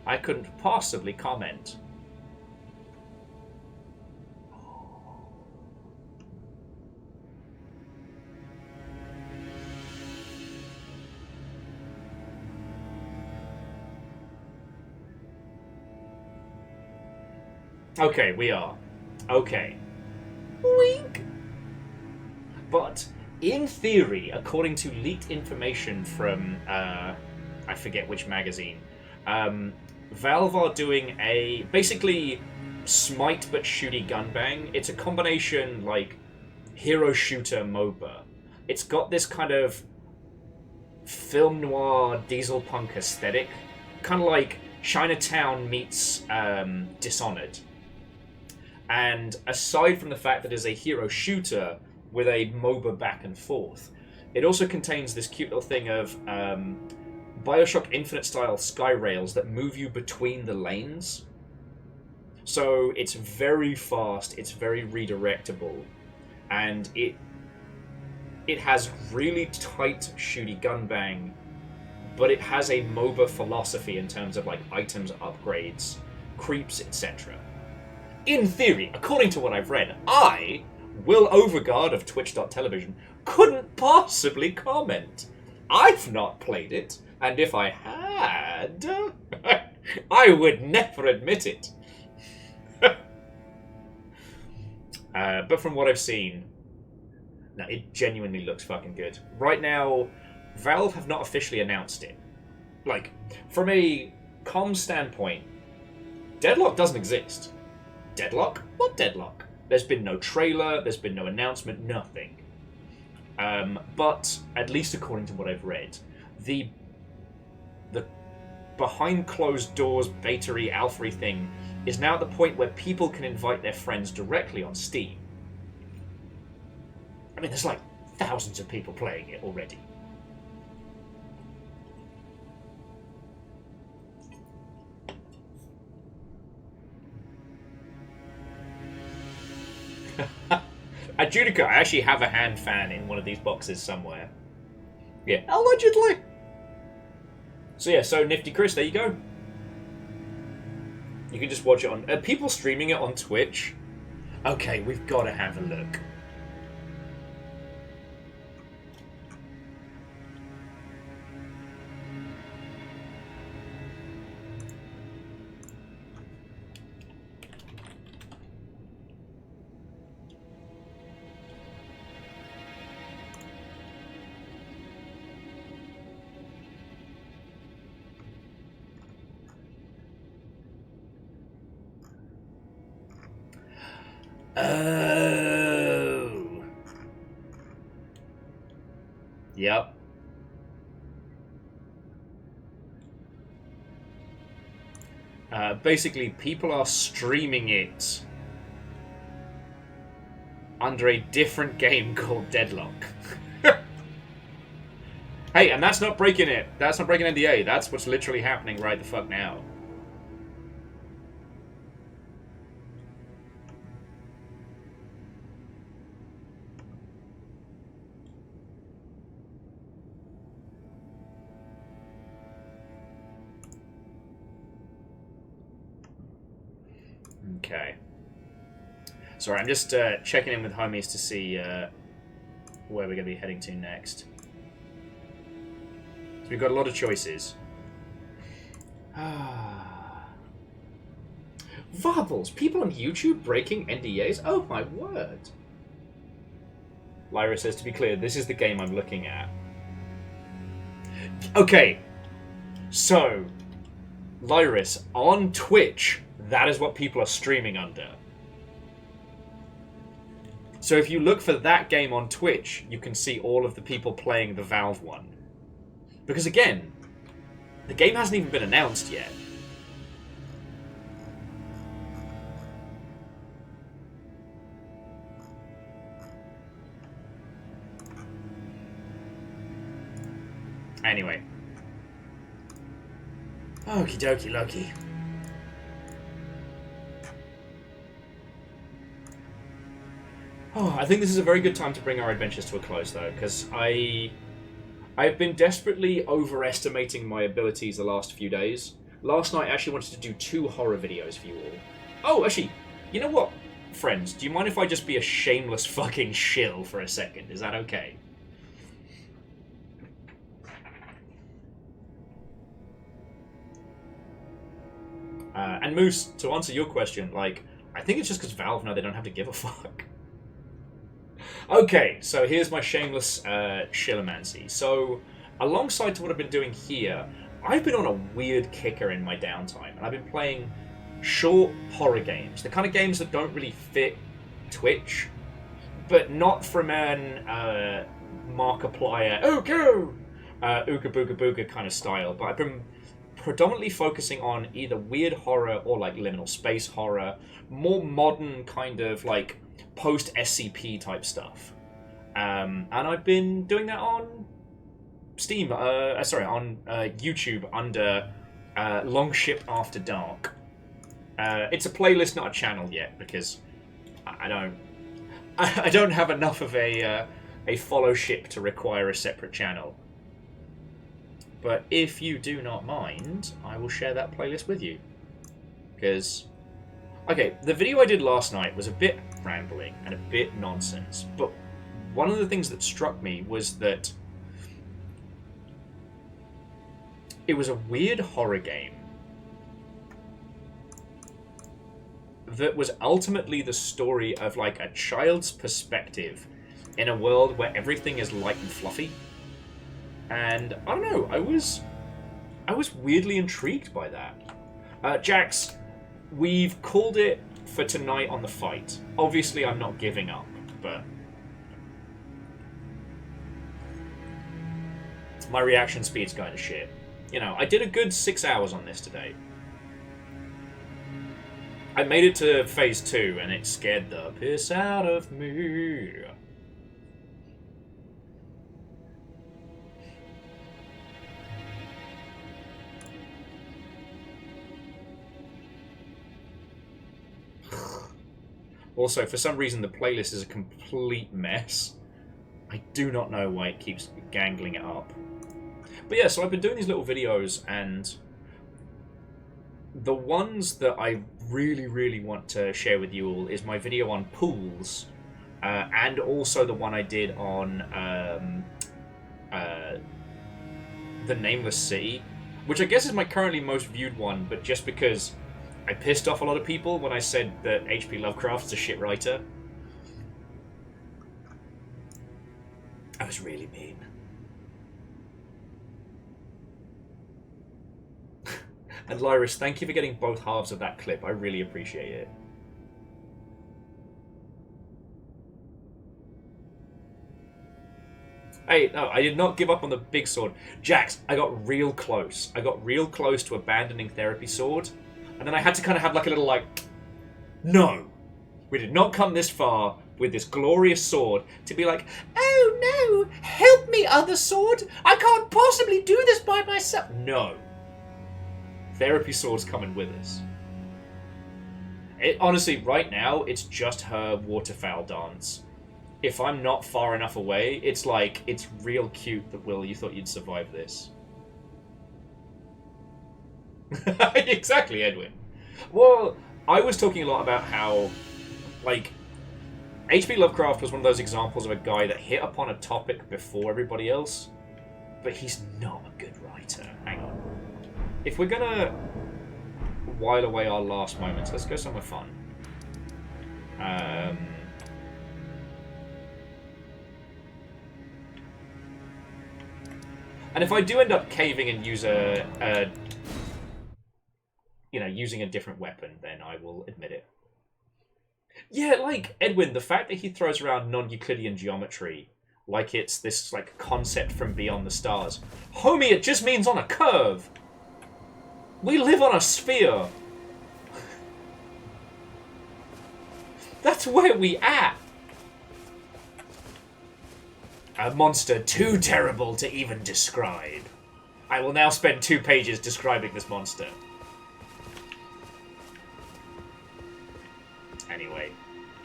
Speaker 1: I couldn't possibly comment. Okay, we are. Okay. Wink! But, in theory, according to leaked information from, I forget which magazine, Valve are doing a, basically, Smite but shooty gunbang. It's a combination, like, hero shooter MOBA. It's got this kind of film noir diesel punk aesthetic. Kind of like Chinatown meets Dishonored. And aside from the fact that it's a hero shooter with a MOBA back and forth, it also contains this cute little thing of Bioshock Infinite style sky rails that move you between the lanes. So it's very fast, it's very redirectable, and it has really tight shooty gunbang, but it has a MOBA philosophy in terms of like items, upgrades, creeps, etc. In theory, according to what I've read, I, Will Overguard of Twitch.television, couldn't possibly comment. I've not played it, and if I had, I would never admit it. But from what I've seen, no, it genuinely looks fucking good. Right now, Valve have not officially announced it. Like, from a comms standpoint, Deadlock doesn't exist. Deadlock? What Deadlock? There's been no trailer, there's been no announcement, nothing. But, at least according to what I've read, the behind closed doors beta-y alpha thing is now at the point where people can invite their friends directly on Steam. I mean, there's like thousands of people playing it already. Adjudica, I actually have a hand fan in one of these boxes somewhere. Yeah, allegedly. So yeah, so Nifty Chris, there you go. You can just watch it on... Are people streaming it on Twitch? Okay, we've got to have a look. Oh. Yep. Basically, people are streaming it under a different game called Deadlock. Hey, and that's not breaking it. That's not breaking NDA. That's what's literally happening right the fuck now. Okay. Sorry, I'm just checking in with homies to see where we're going to be heading to next. So we've got a lot of choices. Varbles, people on YouTube breaking NDAs? Oh my word. Lyra says, to be clear, this is the game I'm looking at. Okay. So, Lyris, on Twitch, that is what people are streaming under. So if you look for that game on Twitch, you can see all of the people playing the Valve one. Because again, the game hasn't even been announced yet. Anyway. Okie dokie Loki. Oh, I think this is a very good time to bring our adventures to a close, though, because I've been desperately overestimating my abilities the last few days. Last night, I actually wanted to do 2 horror videos for you all. Oh, actually, you know what, friends? Do you mind if I just be a shameless fucking shill for a second? Is that okay? And Moose, to answer your question, like, I think it's just because Valve know they don't have to give a fuck. Okay, so here's my shameless shillomancy. So, alongside to what I've been doing here, I've been on a weird kicker in my downtime, and I've been playing short horror games. The kind of games that don't really fit Twitch, but not from an Markiplier, oh go! Ooga booga booga kind of style, but I've been predominantly focusing on either weird horror or like liminal space horror, more modern kind of like post-SCP type stuff. And I've been doing that on Steam, on YouTube under Longship After Dark. It's a playlist, not a channel yet, because I don't have enough of a followship to require a separate channel. But if you do not mind, I will share that playlist with you. Because, okay, the video I did last night was a bit rambling and a bit nonsense, but one of the things that struck me was that it was a weird horror game that was ultimately the story of like a child's perspective in a world where everything is light and fluffy. And I don't know, I was weirdly intrigued by that. Jax, we've called it for tonight on the fight. Obviously, I'm not giving up, but my reaction speed's going to shit. You know, I did a good 6 hours on this today. I made it to phase 2, and it scared the piss out of me. Also, for some reason, the playlist is a complete mess. I do not know why it keeps gangling it up. But yeah, so I've been doing these little videos, and the ones that I really, really want to share with you all is my video on pools, and also the one I did on the Nameless City, which I guess is my currently most viewed one, but just because I pissed off a lot of people when I said that H.P. Lovecraft's a shit writer. I was really mean. And Lyris, thank you for getting both halves of that clip. I really appreciate it. Hey, no, I did not give up on the big sword. Jax, I got real close. I got real close to abandoning Therapy Sword. And then I had to kind of have like a little like, no, we did not come this far with this glorious sword to be like, oh no, help me, other sword. I can't possibly do this by myself. No. Therapy Sword's coming with us. Honestly, right now, it's just her waterfowl dance. If I'm not far enough away, it's like, it's real cute that, Will, you thought you'd survive this. Exactly, Edwin. Well, I was talking a lot about how, like, H.P. Lovecraft was one of those examples of a guy that hit upon a topic before everybody else, but he's not a good writer. Hang on. If we're gonna while away our last moments, let's go somewhere fun. And if I do end up caving and use using a different weapon, then I will admit it. Yeah, like, Edwin, the fact that he throws around non-Euclidean geometry like it's this, like, concept from beyond the stars. Homie, it just means on a curve! We live on a sphere! That's where we at! A monster too terrible to even describe. I will now spend 2 pages describing this monster. Anyway,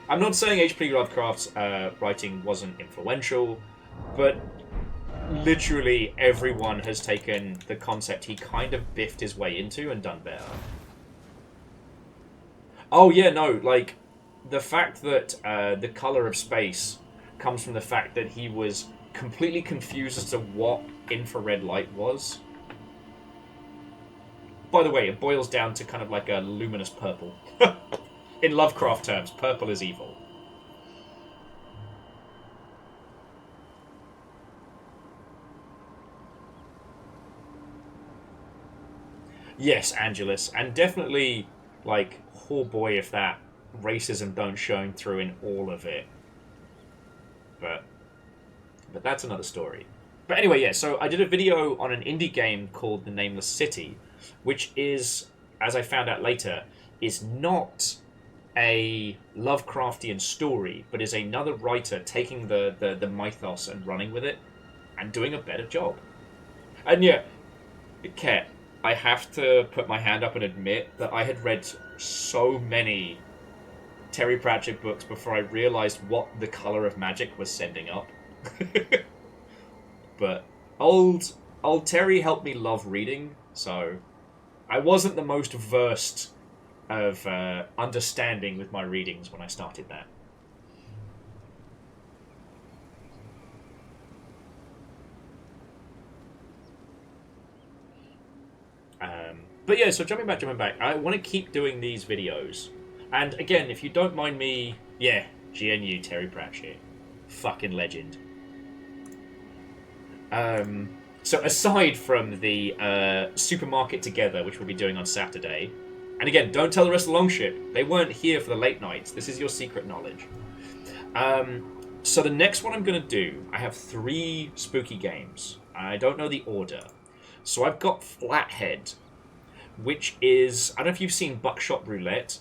Speaker 1: I'm not saying H.P. Lovecraft's writing wasn't influential, but literally everyone has taken the concept he kind of biffed his way into and done better. Oh yeah, no, like, the fact that the color of space comes from the fact that he was completely confused as to what infrared light was. By the way, it boils down to kind of like a luminous purple. In Lovecraft terms, purple is evil. Yes, Angelus, and definitely, like, oh boy, if that racism don't shine through in all of it. But that's another story. But anyway, yeah, so I did a video on an indie game called The Nameless City, which is, as I found out later, is not a Lovecraftian story, but is another writer taking the mythos and running with it and doing a better job. And yeah, Kat, I have to put my hand up and admit that I had read so many Terry Pratchett books before I realized what the color of magic was sending up. But old Terry helped me love reading, so I wasn't the most versed of understanding with my readings when I started that. But yeah, so jumping back, I want to keep doing these videos. And again, if you don't mind me, yeah, GNU Terry Pratchett. Fucking legend. So aside from the Supermarket Together, which we'll be doing on Saturday, and again, don't tell the rest of the Longship. They weren't here for the late nights. This is your secret knowledge. So the next one I'm going to do, I have 3 spooky games. I don't know the order. So I've got Flathead, which is, I don't know if you've seen Buckshot Roulette,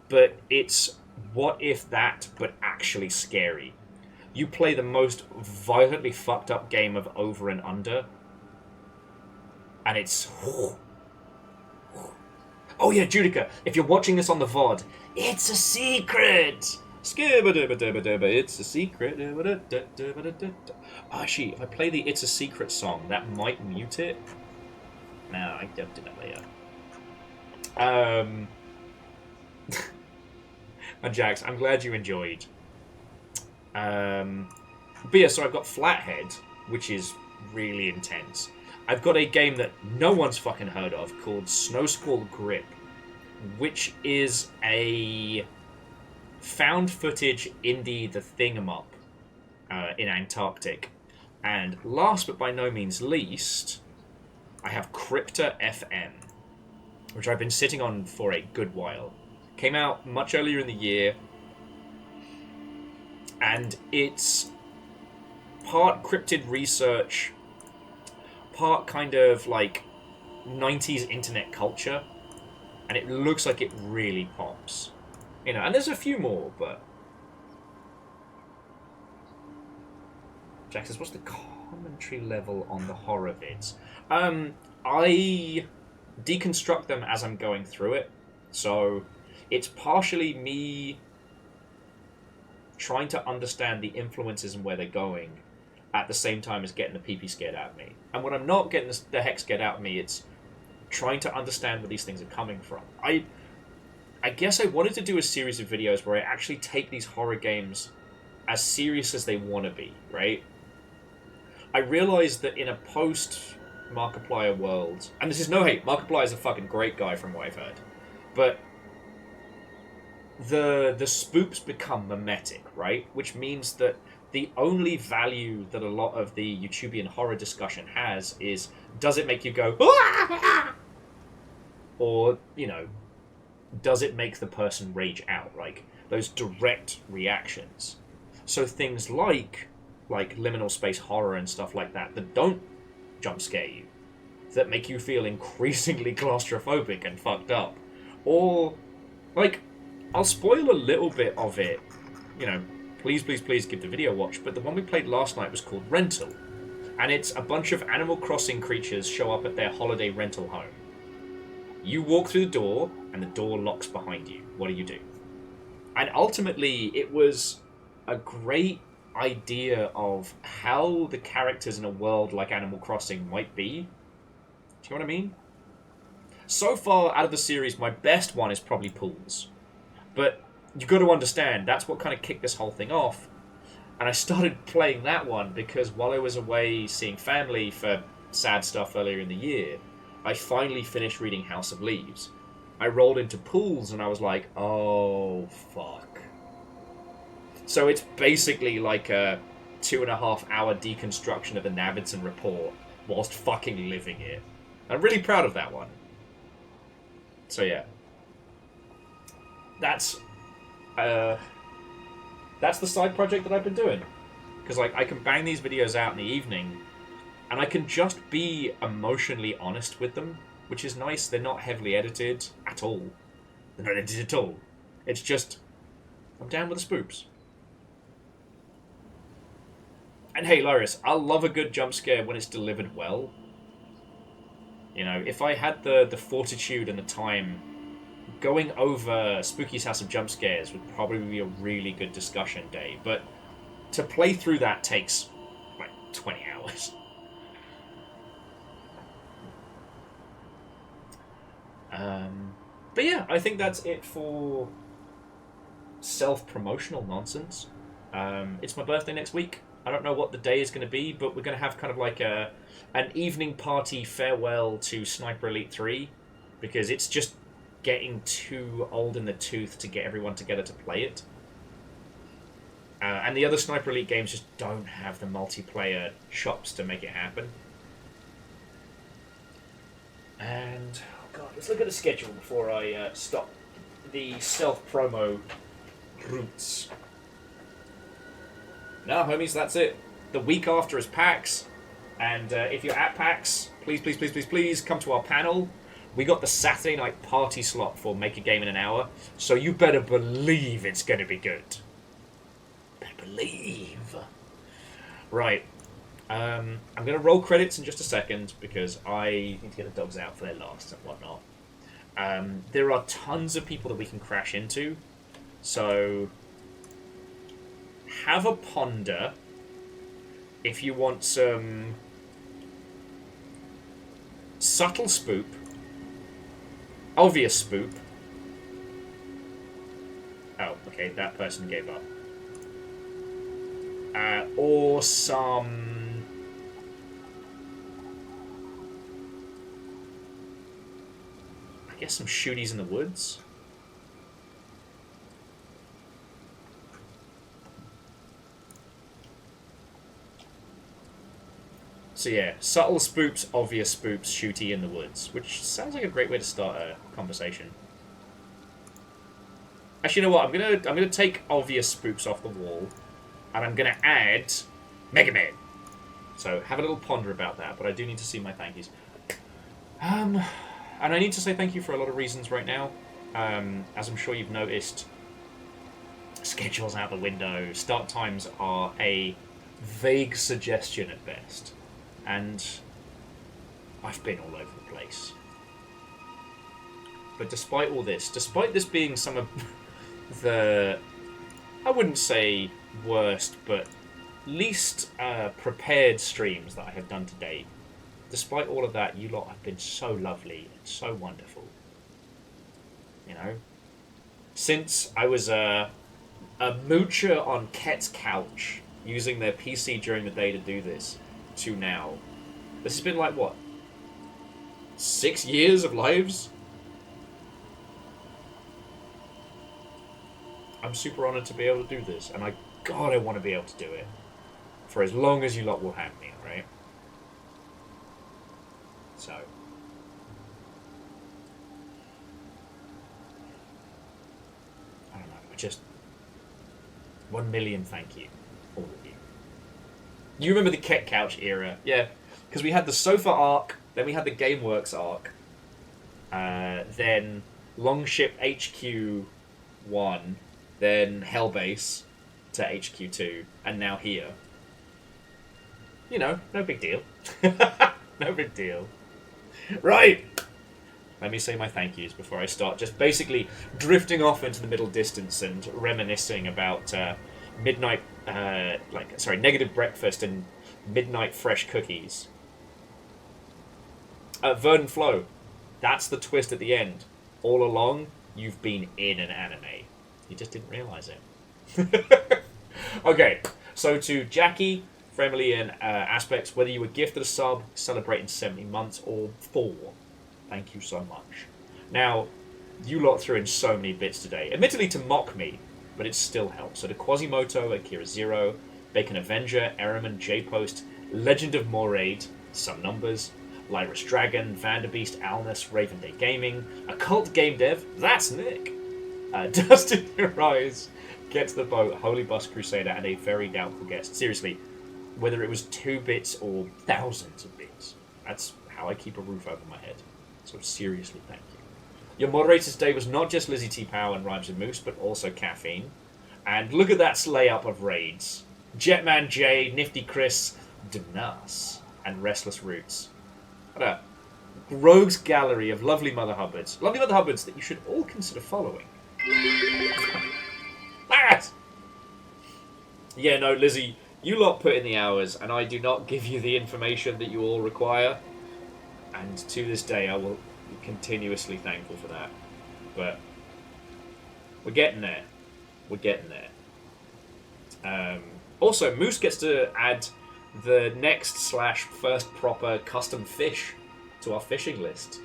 Speaker 1: but it's what if that, but actually scary. You play the most violently fucked up game of over and under, and it's... Oh yeah, Judica, if you're watching this on the VOD, it's a secret! It's a secret. Oh, actually, if I play the It's a Secret song, that might mute it. No, I don't do that later. And Jax, I'm glad you enjoyed. But yeah, so I've got Flathead, which is really intense. I've got a game that no one's fucking heard of called Snow Squall Grip, which is a found footage indie The Thing'em-up in Antarctic. And last but by no means least, I have Crypta FM, which I've been sitting on for a good while. Came out much earlier in the year, and it's part cryptid research, part kind of like 90s internet culture, and it looks like it really pops. You know, and there's a few more, but... Jack says, what's the commentary level on the horror vids? I deconstruct them as I'm going through it, so it's partially me trying to understand the influences and where they're going at the same time as getting the pee-pee scared out of me. And when I'm not getting the heck scared out of me, it's trying to understand where these things are coming from. I guess I wanted to do a series of videos where I actually take these horror games as serious as they want to be, right? I realized that in a post-Markiplier world, and this is no hate, Markiplier's a fucking great guy from what I've heard, but the spoops become mimetic, right? Which means that the only value that a lot of the YouTubian horror discussion has is, does it make you go, "Ah!" Or, you know, does it make the person rage out? Like, those direct reactions. So things like liminal space horror and stuff like that don't jump scare you, that make you feel increasingly claustrophobic and fucked up. Or, like, I'll spoil a little bit of it, you know, please give the video a watch, but the one we played last night was called Rental, and it's a bunch of Animal Crossing creatures show up at their holiday rental home. You walk through the door, and the door locks behind you. What do you do? And ultimately, it was a great idea of how the characters in a world like Animal Crossing might be. Do you know what I mean? So far, out of the series, my best one is probably Pools. But you've got to understand, that's what kind of kicked this whole thing off. And I started playing that one because while I was away seeing family for sad stuff earlier in the year, I finally finished reading House of Leaves. I rolled into Pools and I was like, oh, fuck. So it's basically like a 2.5 hour deconstruction of the Navidson Report whilst fucking living it. I'm really proud of that one. So yeah. That's the side project that I've been doing. Because like I can bang these videos out in the evening and I can just be emotionally honest with them, which is nice. They're not heavily edited at all. They're not edited at all. It's just, I'm down with the spoops. And hey, Loris, I'll love a good jump scare when it's delivered well. You know, if I had the fortitude and the time, going over Spooky's House of Jump Scares would probably be a really good discussion day. But to play through that takes like 20 hours. But yeah, I think that's it for self-promotional nonsense. It's my birthday next week. I don't know what the day is going to be, but we're going to have kind of like an evening party farewell to Sniper Elite 3, because it's just getting too old in the tooth to get everyone together to play it. And the other Sniper Elite games just don't have the multiplayer chops to make it happen. And, oh god, let's look at the schedule before I stop the self-promo routes. No, homies, that's it. The week after is PAX, and if you're at PAX, please come to our panel. We got the Saturday night party slot for Make a Game in an Hour, so you better believe it's going to be good. Better believe. Right. I'm going to roll credits in just a second, because I need to get the dogs out for their last and whatnot. There are tons of people that we can crash into, so have a ponder if you want some subtle spoop, obvious spoop. Oh, okay, that person gave up. Or some... I guess some shooties in the woods. So yeah, subtle spoops, obvious spoops, shooty in the woods, which sounds like a great way to start a conversation. Actually, you know what? I'm gonna take obvious spoops off the wall, and I'm gonna add Mega Man. So have a little ponder about that, but I do need to see my thank yous. And I need to say thank you for a lot of reasons right now. As I'm sure you've noticed, schedule's out the window. Start times are a vague suggestion at best. And I've been all over the place. But despite all this, despite this being some of the, I wouldn't say worst, but least prepared streams that I have done to date, despite all of that, you lot have been so lovely and so wonderful. You know? since I was a moocher on Ket's couch, using their PC during the day to do this, to now. This has been like, what? 6 years of lives? I'm super honoured to be able to do this, and God, I want to be able to do it. For as long as you lot will have me, right? So. I don't know, just 1 million thank you, all of you. You remember the Ket Couch era? Yeah, because we had the Sofa arc, then we had the GameWorks arc, then Longship HQ1, then Hellbase to HQ2, and now here. You know, no big deal. No big deal. Right! Let me say my thank yous before I start just basically drifting off into the middle distance and reminiscing about negative breakfast and midnight fresh cookies. Verdant Flow. That's the twist at the end. All along, you've been in an anime. You just didn't realise it. Okay, so to Jackie, Friendly and Aspects, whether you were gifted a sub, celebrating 70 months, or 4, thank you so much. Now, you lot threw in so many bits today. Admittedly to mock me, but it still helps. So to Quasimoto, Akira Zero, Bacon Avenger, Eraman, J-Post, Legend of Moraid, some numbers, Lyris Dragon, Vanderbeast, Alnus, Raven Day Gaming, Occult Game Dev, that's Nick, Dust in Your Eyes, Get to the Boat, Holy Bus Crusader, and a very doubtful guest. Seriously, whether it was 2 bits or thousands of bits, that's how I keep a roof over my head. So seriously, thank you. Your moderator today was not just Lizzie T. Pow and Rhymes and Moose, but also Caffeine. And look at that slay-up of raids. Jetman J, Nifty Chris, Denas, and Restless Roots. What a rogues gallery of lovely Mother Hubbards. Lovely Mother Hubbards that you should all consider following. That! Yeah, no, Lizzie, you lot put in the hours, and I do not give you the information that you all require. And to this day, I will be continuously thankful for that. But we're getting there. We're getting there. Also, Moose gets to add the next / first proper custom fish to our fishing list.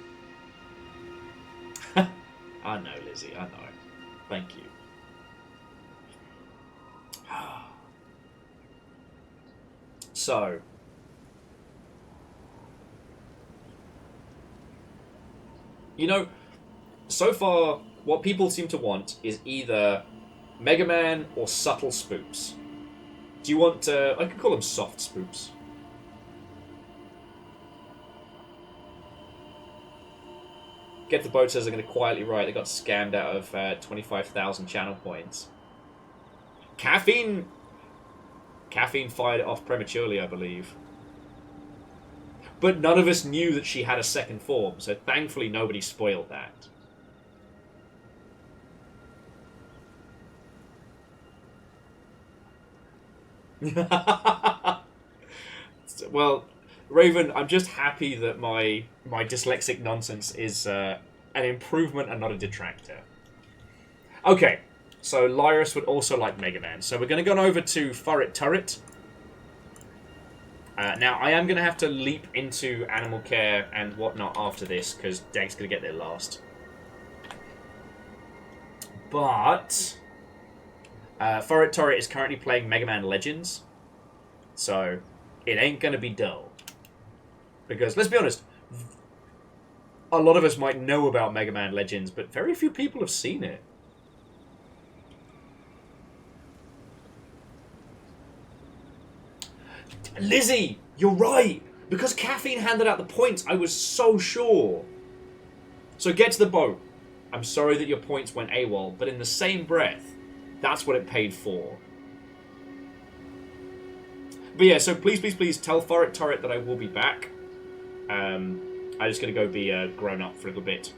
Speaker 1: I know, Lizzie, I know. Thank you. So, you know, so far, what people seem to want is either Mega Man or subtle spoofs. Do you want, I could call them soft spoofs. Get the Boat says they're going to quietly write. They got scammed out of 25,000 channel points. Caffeine fired it off prematurely, I believe. But none of us knew that she had a second form, so thankfully nobody spoiled that. Well, Raven, I'm just happy that my dyslexic nonsense is an improvement and not a detractor. Okay, so Lyris would also like Mega Man. So we're going to go over to Furret Turret. Now, I am going to have to leap into Animal Care and whatnot after this, because Dag's going to get there last. But Furret Turret is currently playing Mega Man Legends, so it ain't going to be dull. Because, let's be honest, a lot of us might know about Mega Man Legends, but very few people have seen it. Lizzie, you're right! Because Caffeine handed out the points, I was so sure. So get to the boat. I'm sorry that your points went AWOL, but in the same breath, that's what it paid for. But yeah, so please tell Furret Turret that I will be back. I'm just going to go be grown up for a little bit.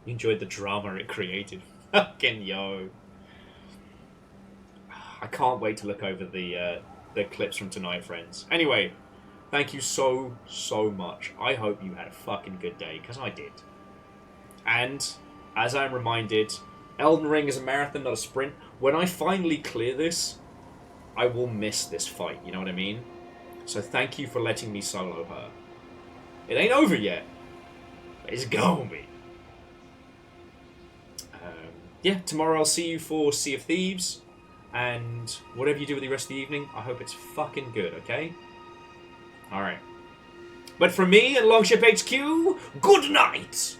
Speaker 1: You enjoyed the drama it created. Fucking yo. I can't wait to look over the clips from tonight, friends. Anyway, thank you so, so much. I hope you had a fucking good day, because I did. And, as I'm reminded, Elden Ring is a marathon, not a sprint. When I finally clear this, I will miss this fight, you know what I mean? So thank you for letting me solo her. It ain't over yet, but it's gonna be. Yeah, tomorrow I'll see you for Sea of Thieves, and whatever you do with the rest of the evening, I hope it's fucking good, okay? Alright. But from me and Longship HQ, good night!